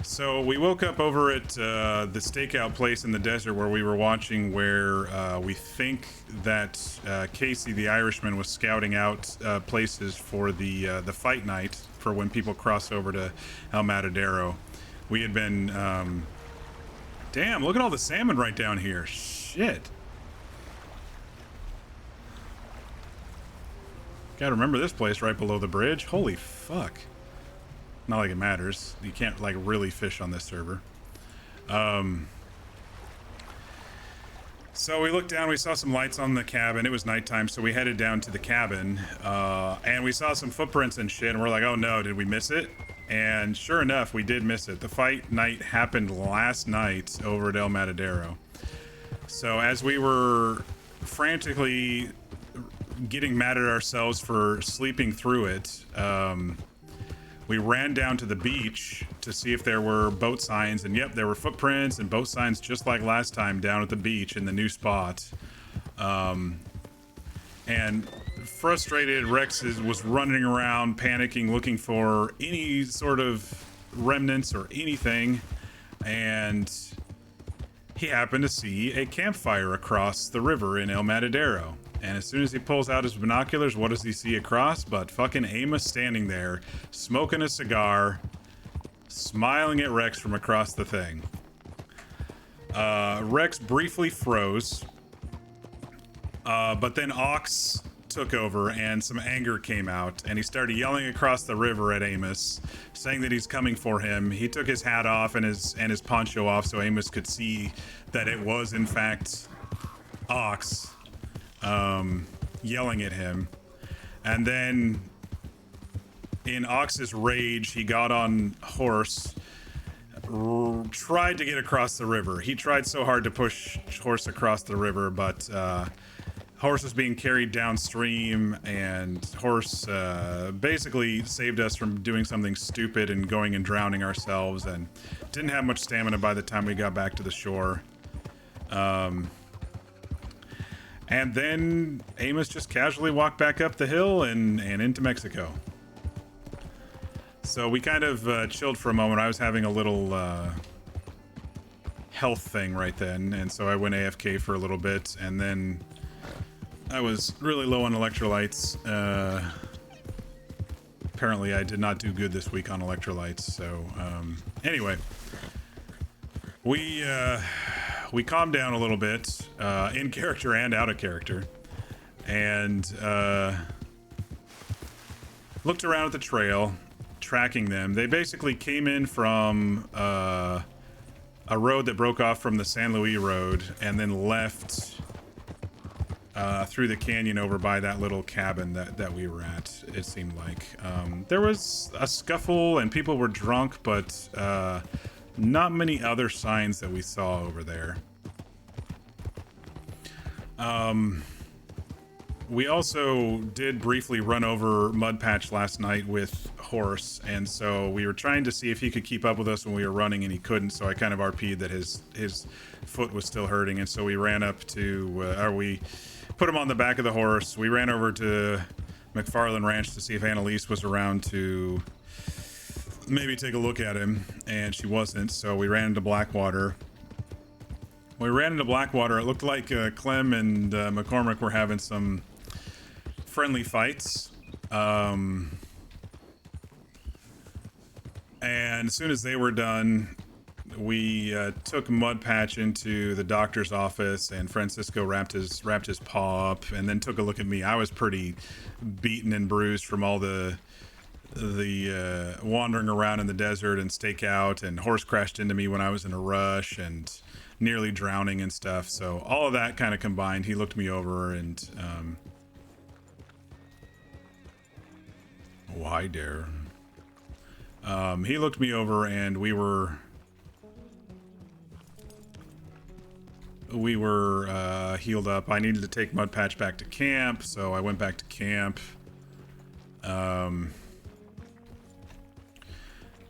So we woke up over at the stakeout place in the desert where we were watching, where we think that Casey the Irishman was scouting out places for the fight night for when people cross over to El Matadero. We had been damn, look at all the salmon right down here. Shit. Gotta remember this place right below the bridge. Holy fuck. Not like it matters. You can't like really fish on this server. So we looked down, we saw some lights on the cabin. It was nighttime, so we headed down to the cabin. And we saw some footprints and shit, and we're like, oh no, did we miss it? And sure enough, we did miss it. The fight night happened last night over at El Matadero. So as we were frantically getting mad at ourselves for sleeping through it, we ran down to the beach to see if there were boat signs, and yep, there were footprints and boat signs just like last time down at the beach in the new spot. And frustrated, Rex was running around panicking, looking for any sort of remnants or anything, and he happened to see a campfire across the river in El Matadero. And as soon as he pulls out his binoculars, what does he see across but fucking Amos standing there, smoking a cigar, smiling at Rex from across the thing. Rex briefly froze, but then Ox took over and some anger came out, and he started yelling across the river at Amos, saying that he's coming for him. He took his hat off and his poncho off so Amos could see that it was in fact Ox. Yelling at him, and then in Ox's rage he got on horse, tried to get across the river. He tried so hard to push horse across the river, but horse was being carried downstream, and horse basically saved us from doing something stupid and going and drowning ourselves, and didn't have much stamina by the time we got back to the shore. And then Amos just casually walked back up the hill and into Mexico. So we kind of chilled for a moment. I was having a little health thing right then, and so I went AFK for a little bit, and then I was really low on electrolytes. Apparently I did not do good this week on electrolytes, so anyway. We calmed down a little bit, in character and out of character, and looked around at the trail, tracking them. They basically came in from a road that broke off from the San Luis Road, and then left through the canyon over by that little cabin that we were at, it seemed like. There was a scuffle and people were drunk, but not many other signs that we saw over there. We also did briefly run over Mud Patch last night with Horse, and so we were trying to see if he could keep up with us when we were running, and he couldn't, so I kind of RP'd that his foot was still hurting, and so we ran up to, we put him on the back of the horse. We ran over to McFarland Ranch to see if Annalise was around to maybe take a look at him, and she wasn't, so we ran into Blackwater. When we ran into Blackwater, it looked like Clem and McCormick were having some friendly fights. And as soon as they were done, we took Mud Patch into the doctor's office, and Francisco wrapped his paw up, and then took a look at me. I was pretty beaten and bruised from all the wandering around in the desert and stakeout, and Horse crashed into me when I was in a rush and nearly drowning and stuff. So all of that kind of combined, he looked me over and why dare he looked me over, and we were healed up. I needed to take Mud Patch back to camp, so I went back to camp.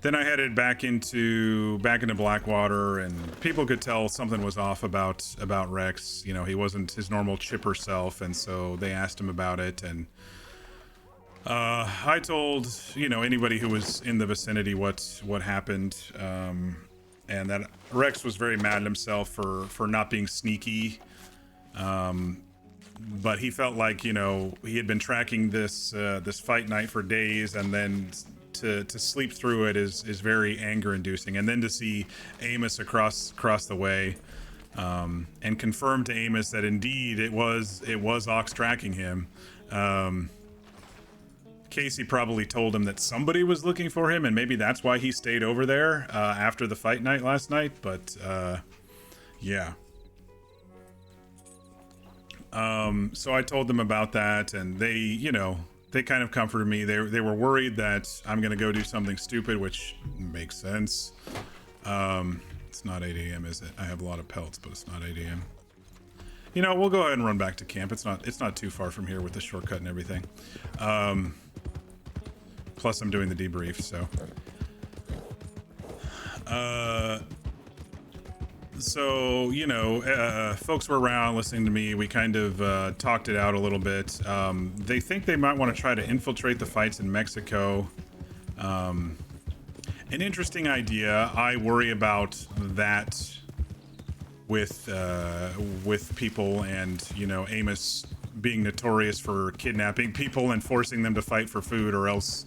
Then I headed back into Blackwater, and people could tell something was off about Rex. You know, he wasn't his normal chipper self, and so they asked him about it, and I told, you know, anybody who was in the vicinity what happened, and that Rex was very mad at himself for not being sneaky, but he felt like, you know, he had been tracking this fight night for days, and then to sleep through it is very anger inducing, and then to see Amos across the way, and confirm to Amos that indeed it was Ox tracking him, Casey probably told him that somebody was looking for him, and maybe that's why he stayed over there after the fight night last night. But yeah. So I told them about that, and they, you know, they kind of comforted me. They were worried that I'm gonna go do something stupid, which makes sense. It's not 8 a.m., is it? I have a lot of pelts, but it's not 8 a.m. You know, we'll go ahead and run back to camp. It's not too far from here with the shortcut and everything. Plus I'm doing the debrief, so. So, you know, folks were around listening to me. We kind of talked it out a little bit. They think they might want to try to infiltrate the fights in Mexico. An interesting idea. I worry about that with people, and, you know, Amos being notorious for kidnapping people and forcing them to fight for food or else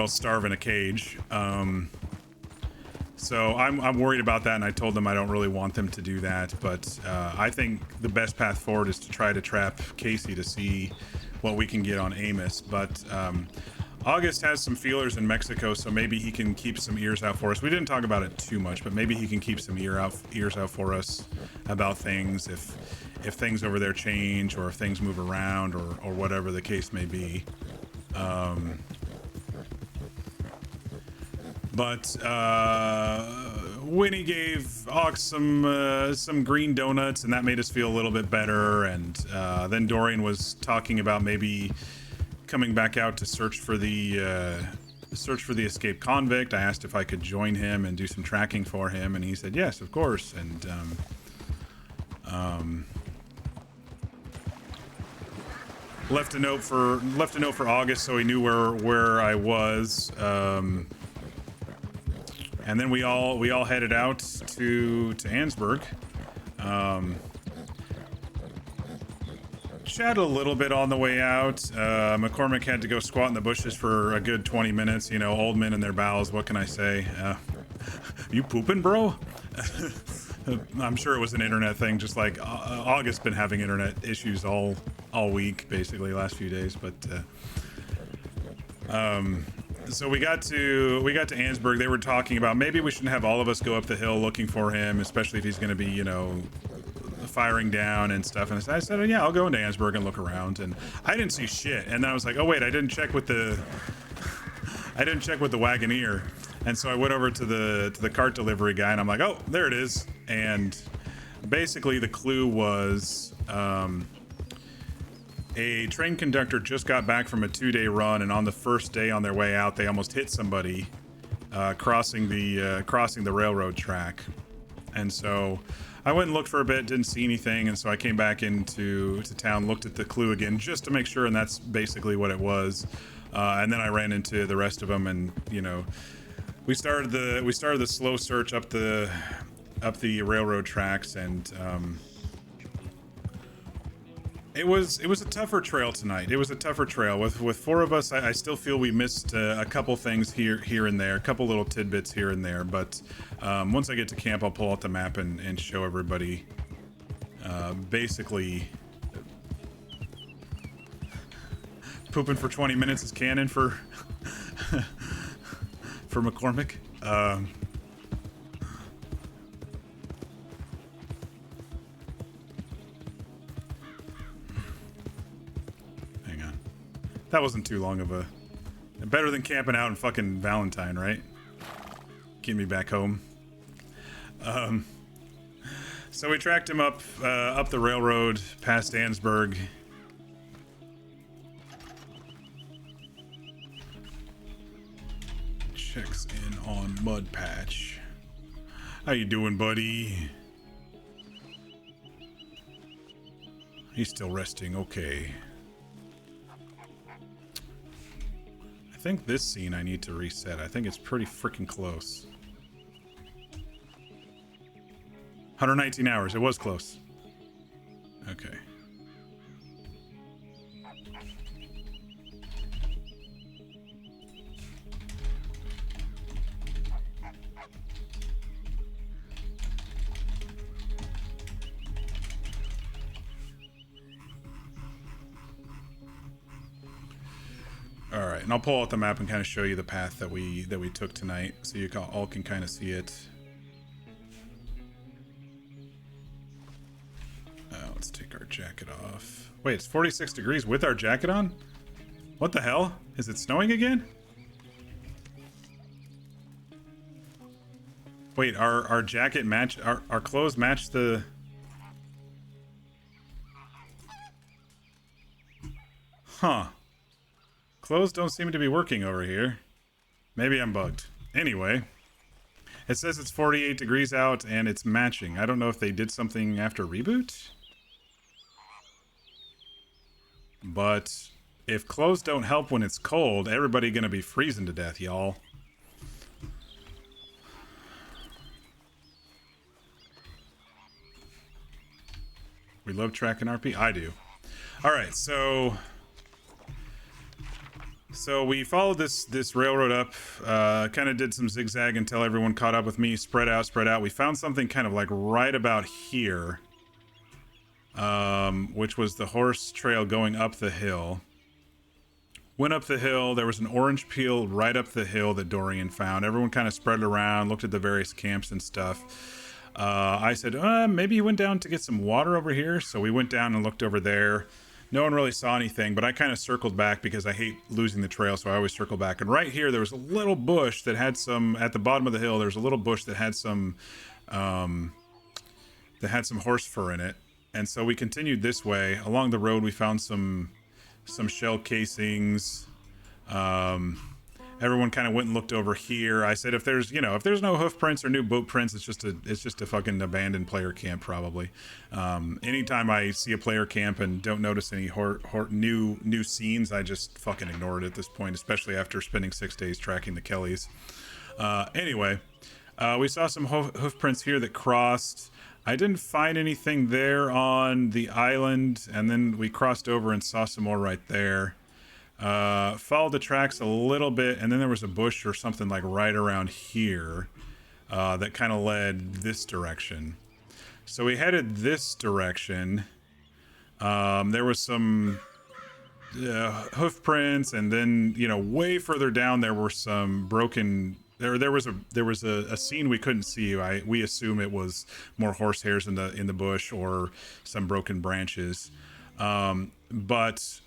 starve in a cage. So I'm worried about that, and I told them I don't really want them to do that, but I think the best path forward is to try to trap Casey to see what we can get on Amos. But August has some feelers in Mexico, so maybe he can keep some ears out for us. We didn't talk about it too much, but maybe he can keep some ears out for us about things if things over there change, or if things move around, or whatever the case may be. But Winnie gave Ox some green donuts, and that made us feel a little bit better. And then Dorian was talking about maybe coming back out to search for the escaped convict. I asked if I could join him and do some tracking for him, and he said yes, of course. And left a note for August so he knew where I was. And then we all headed out to Ansburg. Chatted a little bit on the way out. McCormick had to go squat in the bushes for a good 20 minutes. You know, old men and their bowels. What can I say? You pooping, bro? I'm sure it was an internet thing. Just like August's been having internet issues all week, basically, last few days. But so we got to Ansburg. They were talking about maybe we shouldn't have all of us go up the hill looking for him, especially if he's going to be, you know, firing down and stuff. And I said, yeah, I'll go into Ansburg and look around. And I didn't see shit. And then I was like, oh wait, I didn't check with the Wagoneer. And so I went over to the cart delivery guy, and I'm like, oh, there it is. And basically the clue was a train conductor just got back from a 2-day run, and on the first day on their way out, they almost hit somebody crossing the railroad track. And so I went and looked for a bit, didn't see anything, and so I came back into town, looked at the clue again just to make sure, and that's basically what it was. And then I ran into the rest of them, and, you know, we started the slow search up the railroad tracks, and it was a tougher trail tonight. It was a tougher trail with 4 of us. I still feel we missed a couple things here and there, a couple little tidbits here and there. But once I get to camp, I'll pull out the map and show everybody. Basically, pooping for 20 minutes is canon for for McCormick. That wasn't too long of a... Better than camping out in fucking Valentine, right? Get me back home. So we tracked him up the railroad past Ansburg. Checks in on Mud Patch. How you doing, buddy? He's still resting, okay. I think this scene I need to reset. I think it's pretty freaking close. 119 hours. It was close. Okay. right, and I'll pull out the map and kind of show you the path that we took tonight, so you all can kind of see it. Let's take our jacket off. Wait, it's 46 degrees with our jacket on? What the hell? Is it snowing again? Wait, our jacket match, our clothes match the... Huh. Clothes don't seem to be working over here. Maybe I'm bugged. Anyway, it says it's 48 degrees out and it's matching. I don't know if they did something after reboot. But if clothes don't help when it's cold, everybody gonna be freezing to death, y'all. We love tracking RP. I do. All right, so we followed this railroad up, kind of did some zigzag until everyone caught up with me, spread out. We found something kind of like right about here, which was the horse trail going up the hill. Went up the hill. There was an orange peel right up the hill that Dorian found. Everyone kind of spread around, looked at the various camps and stuff. I said, maybe you went down to get some water over here. So we went down and looked over there. No one really saw anything, but I kind of circled back because I hate losing the trail, so I always circle back. And right here, there was a little bush that had some, at the bottom of the hill, there's a little bush that had some horse fur in it. And so we continued this way. Along the road, we found some shell casings. Everyone kind of went and looked over here. I said, if there's no hoof prints or new boot prints, it's just a fucking abandoned player camp probably. Anytime I see a player camp and don't notice any new scenes, I just fucking ignore it at this point, especially after spending 6 days tracking the Kellys. Anyway, we saw some hoof prints here that crossed. I didn't find anything there on the island, and then we crossed over and saw some more right there. Followed the tracks a little bit, and then there was a bush or something like right around here that kind of led this direction. So we headed this direction. There was some hoof prints, and then way further down there were some broken. There was a scene we couldn't see. We assume it was more horse hairs in the bush or some broken branches, but.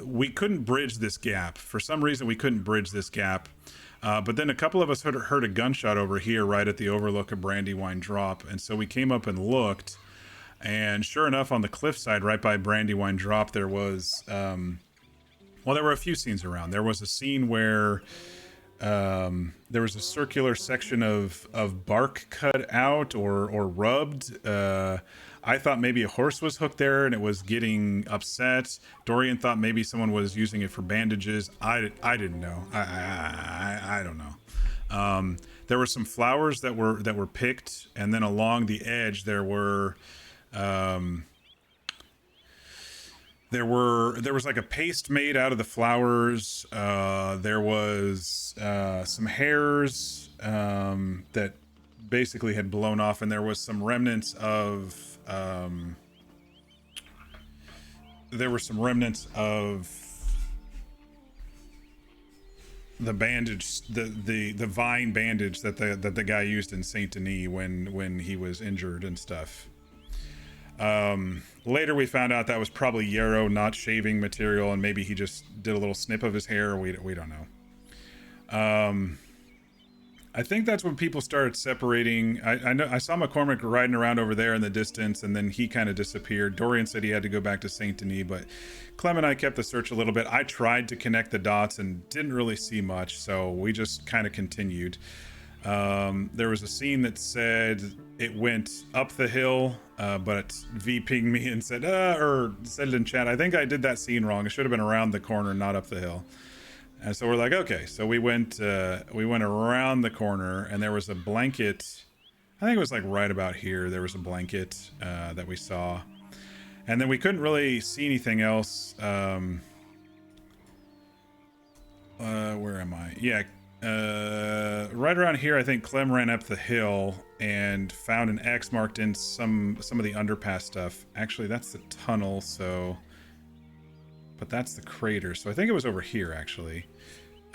We couldn't bridge this gap. For some reason, we couldn't bridge this gap. But then a couple of us heard a gunshot over here right at the overlook of Brandywine Drop. And so we came up and looked. And sure enough, on the cliffside right by Brandywine Drop, there was... there were a few scenes around. There was a scene where there was a circular section of bark cut out or rubbed. I thought maybe a horse was hooked there and it was getting upset. Dorian thought maybe someone was using it for bandages. I didn't know. I don't know. There were some flowers that were picked, and then along the edge there was like a paste made out of the flowers. There was some hairs that basically had blown off, and there was some remnants of the bandage, the vine bandage that the guy used in Saint Denis when he was injured and stuff. Later we found out that was probably yarrow, not shaving material, and maybe he just did a little snip of his hair. We don't know. I think that's when people started separating. I know I saw McCormick riding around over there in the distance, and then he kind of disappeared. Dorian said he had to go back to Saint Denis, but Clem and I kept the search a little bit. I tried to connect the dots and didn't really see much, so we just kind of continued. There was a scene that said it went up the hill, but V pinged me and said, or said it in chat, I think I did that scene wrong. It should have been around the corner, not up the hill. And so we're like, okay. So we went around the corner, and there was a blanket. I think it was like right about here. There was a blanket that we saw, and then we couldn't really see anything else. Where am I? Yeah, right around here. I think Clem ran up the hill and found an X marked in some of the underpass stuff. Actually, that's the tunnel. So but that's the crater. So I think it was over here actually.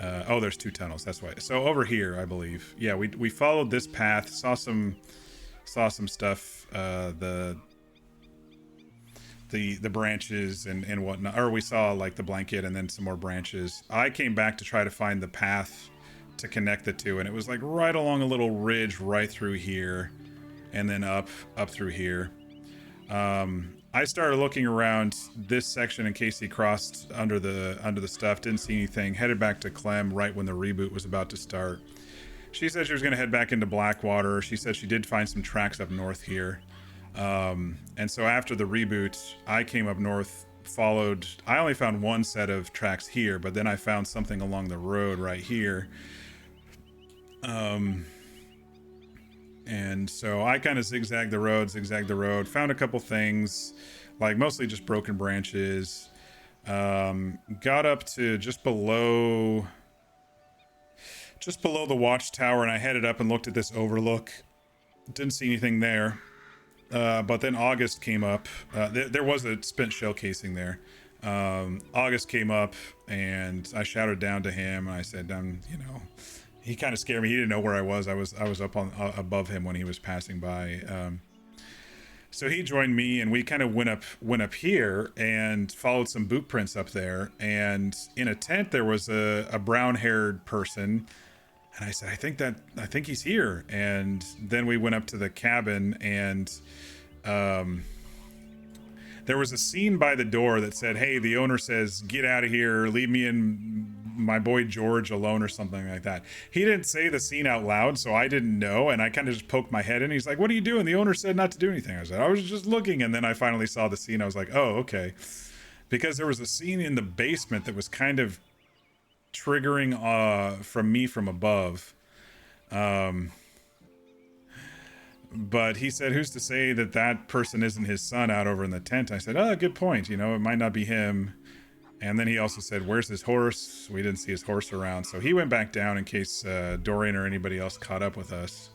Oh, there's 2 tunnels. That's why. So over here, I believe. Yeah, we followed this path, saw some stuff. The branches and whatnot, or we saw like the blanket and then some more branches. I came back to try to find the path to connect the two, and it was like right along a little ridge right through here, and then up through here. I started looking around this section in case he crossed under the stuff. Didn't see anything. Headed back to Clem right when the reboot was about to start. She said she was going to head back into Blackwater. She said she did find some tracks up north here. And so after the reboot, I came up north, followed. I only found one set of tracks here, but then I found something along the road right here. And so I kind of zigzagged the road, found a couple things, like mostly just broken branches. Got up to just below the watchtower, and I headed up and looked at this overlook. Didn't see anything there. But then August came up. There was a spent shell casing there. August came up, and I shouted down to him, and I said, he kind of scared me. He didn't know where I was. I was up on above him when he was passing by. So he joined me, and we kind of went up here and followed some boot prints up there. And in a tent, there was a brown-haired person. And I said, I think he's here. And then we went up to the cabin, and there was a scene by the door that said, hey, the owner says, get out of here, leave me and my boy George alone, or something like that. He didn't say the scene out loud, so I didn't know, and I kind of just poked my head in. He's like, what are you doing? The owner said not to do anything. I said, I was just looking, and then I finally saw the scene. I was like, oh, okay. Because there was a scene in the basement that was kind of triggering from me from above. But he said, who's to say that person isn't his son out over in the tent? I said, oh, good point. It might not be him. And then he also said, where's his horse? We didn't see his horse around. So he went back down in case Dorian or anybody else caught up with us.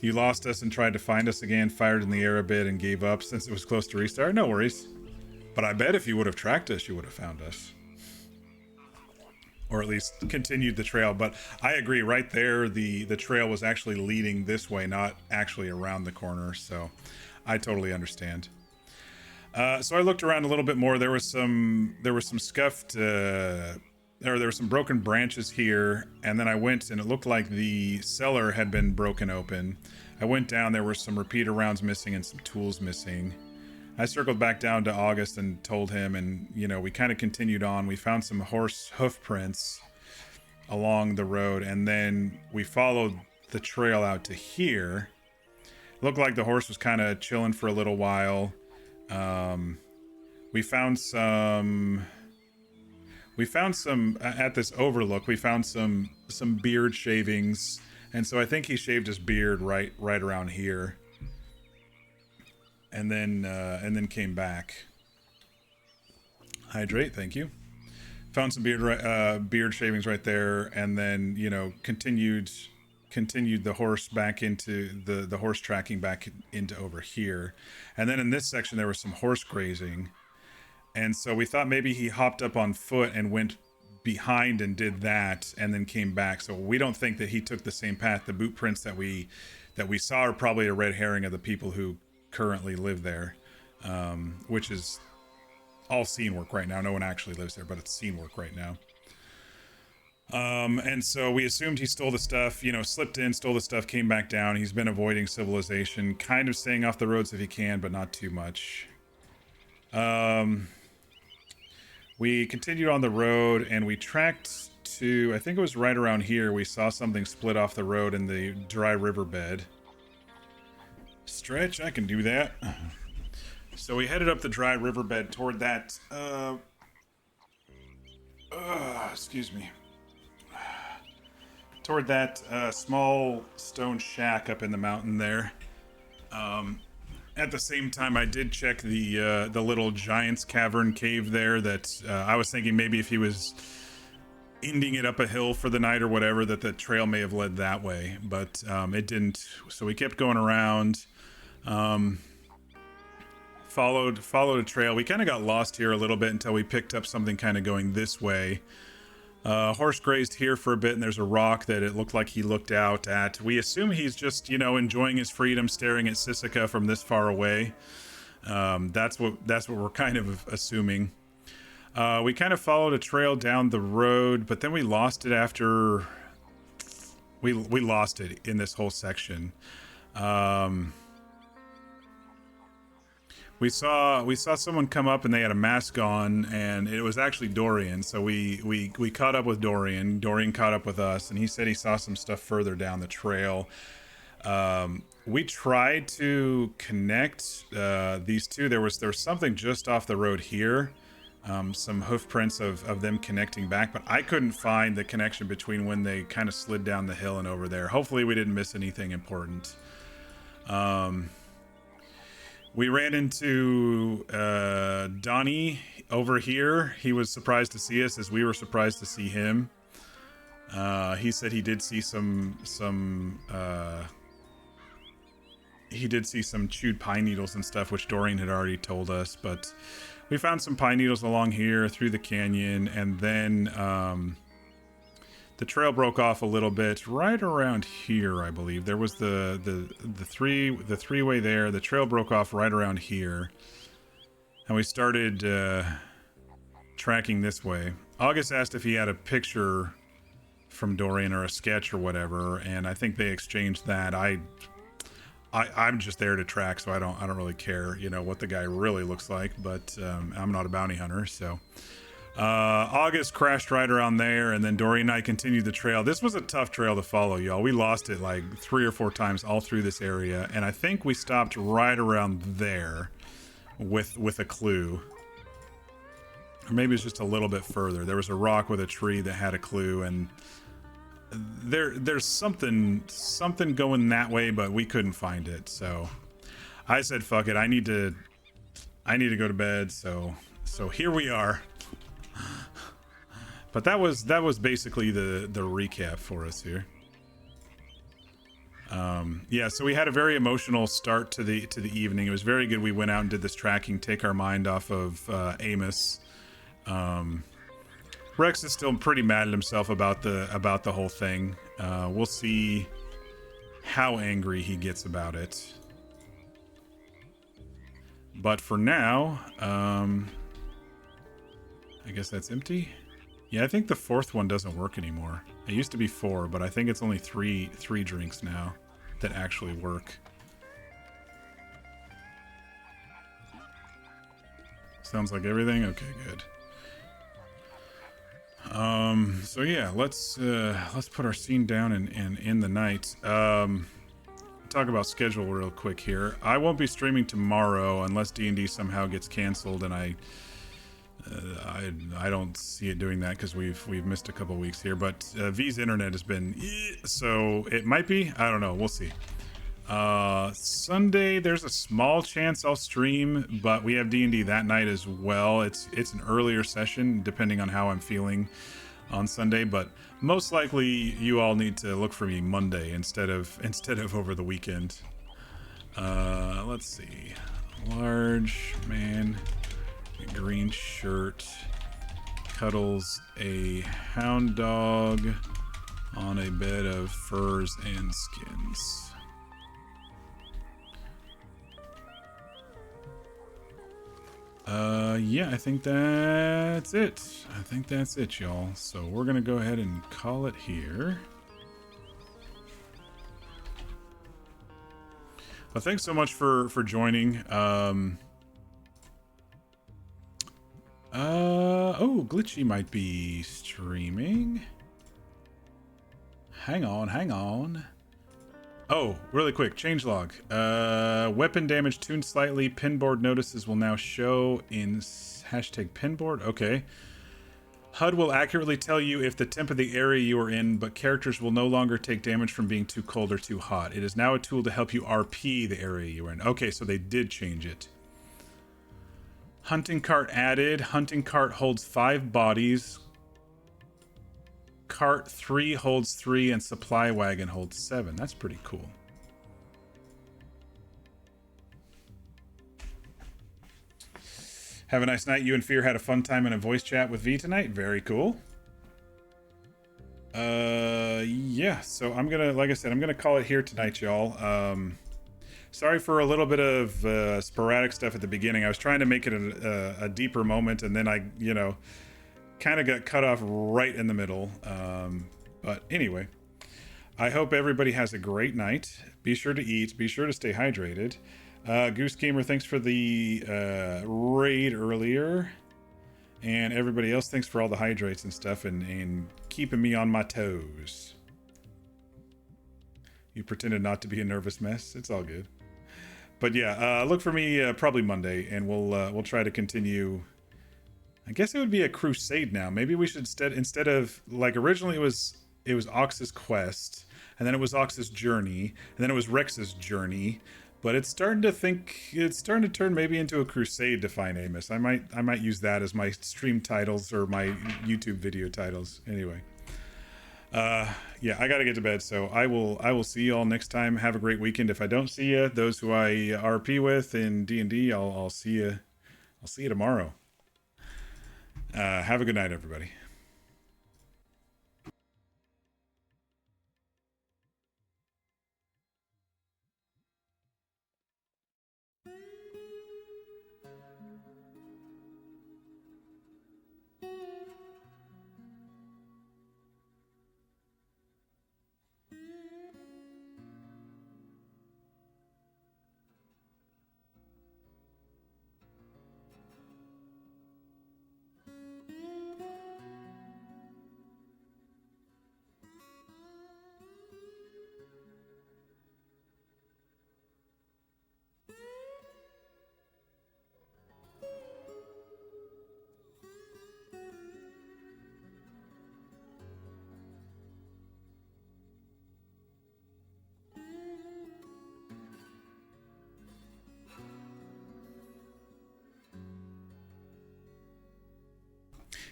You lost us and tried to find us again, fired in the air a bit and gave up since it was close to restart. No worries. But I bet if you would have tracked us, you would have found us. Or at least continued the trail. But I agree, right there, the trail was actually leading this way, not actually around the corner. So I totally understand. So I looked around a little bit more. There was some scuffed, there were some broken branches here. And then I went, and it looked like the cellar had been broken open. I went down, there were some repeater rounds missing and some tools missing. I circled back down to August and told him, and we kind of continued on. We found some horse hoof prints along the road, and then we followed the trail out to here. It looked like the horse was kind of chilling for a little while. We found some at this overlook. We found some beard shavings, and so I think he shaved his beard right around here. And then came back. Hydrate, thank you. Found some beard shavings right there, and then continued the horse back into the horse tracking back into over here. And then in this section there was some horse grazing, and so we thought maybe he hopped up on foot and went behind and did that, and then came back. So we don't think that he took the same path. The boot prints that we saw are probably a red herring of the people who currently live there, which is all scene work right now. No one actually lives there, but it's scene work right now. And so we assumed he stole the stuff, slipped in, stole the stuff, came back down. He's been avoiding civilization, kind of staying off the roads if he can, but not too much. We continued on the road, and we tracked to, I think it was right around here, we saw something split off the road in the dry riverbed. Stretch, I can do that. So we headed up the dry riverbed toward that, excuse me. Toward that small stone shack up in the mountain there. At the same time, I did check the little giant's cavern cave there that I was thinking maybe if he was ending it up a hill for the night or whatever, that the trail may have led that way, but it didn't. So we kept going around. followed a trail. We kind of got lost here a little bit until we picked up something kind of going this way. Horse grazed here for a bit, and there's a rock that it looked like he looked out at. We assume he's just, you know, enjoying his freedom, staring at Sisika from this far away. That's what we're kind of assuming. We kind of followed a trail down the road, but then we lost it after we lost it in this whole section. We saw someone come up and they had a mask on, and it was actually Dorian. So we caught up with Dorian. Dorian caught up with us, and he said he saw some stuff further down the trail. We tried to connect these two. There was something just off the road here, some hoof prints of them connecting back, but I couldn't find the connection between when they kind of slid down the hill and over there. Hopefully we didn't miss anything important. We ran into Donnie over here. He was surprised to see us as we were surprised to see him. He said he did see some chewed pine needles and stuff, which Dorian had already told us, but we found some pine needles along here through the canyon, and then the trail broke off a little bit right around here, I believe. There was the three-way there. The trail broke off right around here, and we started tracking this way. August asked if he had a picture from Dorian or a sketch or whatever, and I think they exchanged that. I'm just there to track, so I don't really care, you know, what the guy really looks like, but I'm not a bounty hunter, so. August crashed right around there, and then Dorian and I continued the trail. This was a tough trail to follow, y'all. We lost it like 3 or 4 times all through this area, and I think we stopped right around there with a clue. Or maybe it's just a little bit further. There was a rock with a tree that had a clue, and there's something going that way, but we couldn't find it. So I said, fuck it. I need to go to bed. So here we are. But that was basically the recap for us here. Yeah, so we had a very emotional start to the evening. It was very good. We went out and did this tracking, take our mind off of Amos. Rex is still pretty mad at himself about the whole thing. We'll see how angry he gets about it. But for now, I guess that's empty. Yeah, I think the 4th one doesn't work anymore. It used to be 4, but I think it's only three drinks now that actually work. Sounds like everything? Okay, good. So yeah, let's put our scene down and end the night. Talk about schedule real quick here. I won't be streaming tomorrow unless D&D somehow gets canceled, and I don't see it doing that because we've missed a couple weeks here. But V's internet has been so it might be. I don't know. We'll see. Sunday there's a small chance I'll stream, but we have D&D that night as well. It's an earlier session depending on how I'm feeling on Sunday, but most likely you all need to look for me Monday instead of over the weekend. Let's see. Large man, green shirt, cuddles a hound dog on a bed of furs and skins. Yeah, I think that's it. I think that's it, y'all. So we're gonna go ahead and call it here. Well, thanks so much for joining. Oh, Glitchy might be streaming. Hang on. Oh, really quick, changelog. Weapon damage tuned slightly. Pinboard notices will now show in hashtag pinboard. Okay. HUD will accurately tell you if the temp of the area you are in, but characters will no longer take damage from being too cold or too hot. It is now a tool to help you RP the area you are in. Okay, so they did change it. Hunting cart added. Hunting cart holds 5 bodies. Cart 3 holds 3 and supply wagon holds 7. That's pretty cool. Have a nice night. You and Fear had a fun time in a voice chat with V tonight. Very cool. Yeah, so I'm gonna, like I said, I'm gonna call it here tonight, y'all. Sorry for a little bit of sporadic stuff at the beginning. I was trying to make it a deeper moment, and then I, you know, kind of got cut off right in the middle. But anyway, I hope everybody has a great night. Be sure to eat. Be sure to stay hydrated. Goose Gamer, thanks for the raid earlier. And everybody else, thanks for all the hydrates and stuff and keeping me on my toes. You pretended not to be a nervous mess. It's all good. But yeah, look for me probably Monday, and we'll try to continue. I guess it would be a crusade now. Maybe we should instead of, like, originally it was Ox's quest, and then it was Ox's journey, and then it was Rex's journey. But it's starting to turn maybe into a crusade to find Amos. I might use that as my stream titles or my YouTube video titles. Anyway. Yeah, I gotta get to bed, so I will see you all next time. Have a great weekend. If I don't see you, those who I RP with in D&D, I'll see you. I'll see you tomorrow. Have a good night, everybody.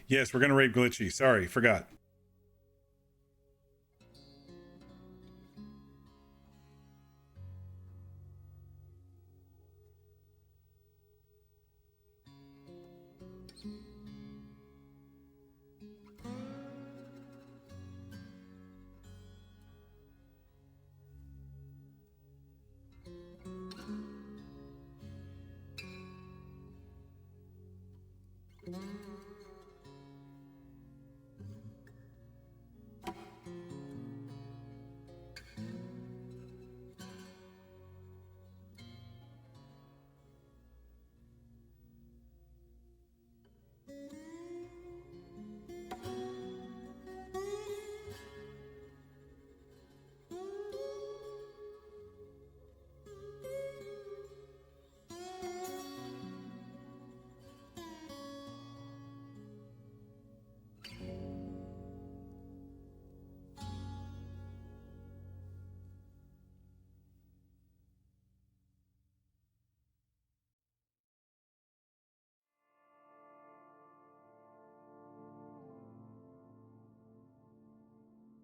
Yes, we're gonna raid Glitchy. Sorry, forgot.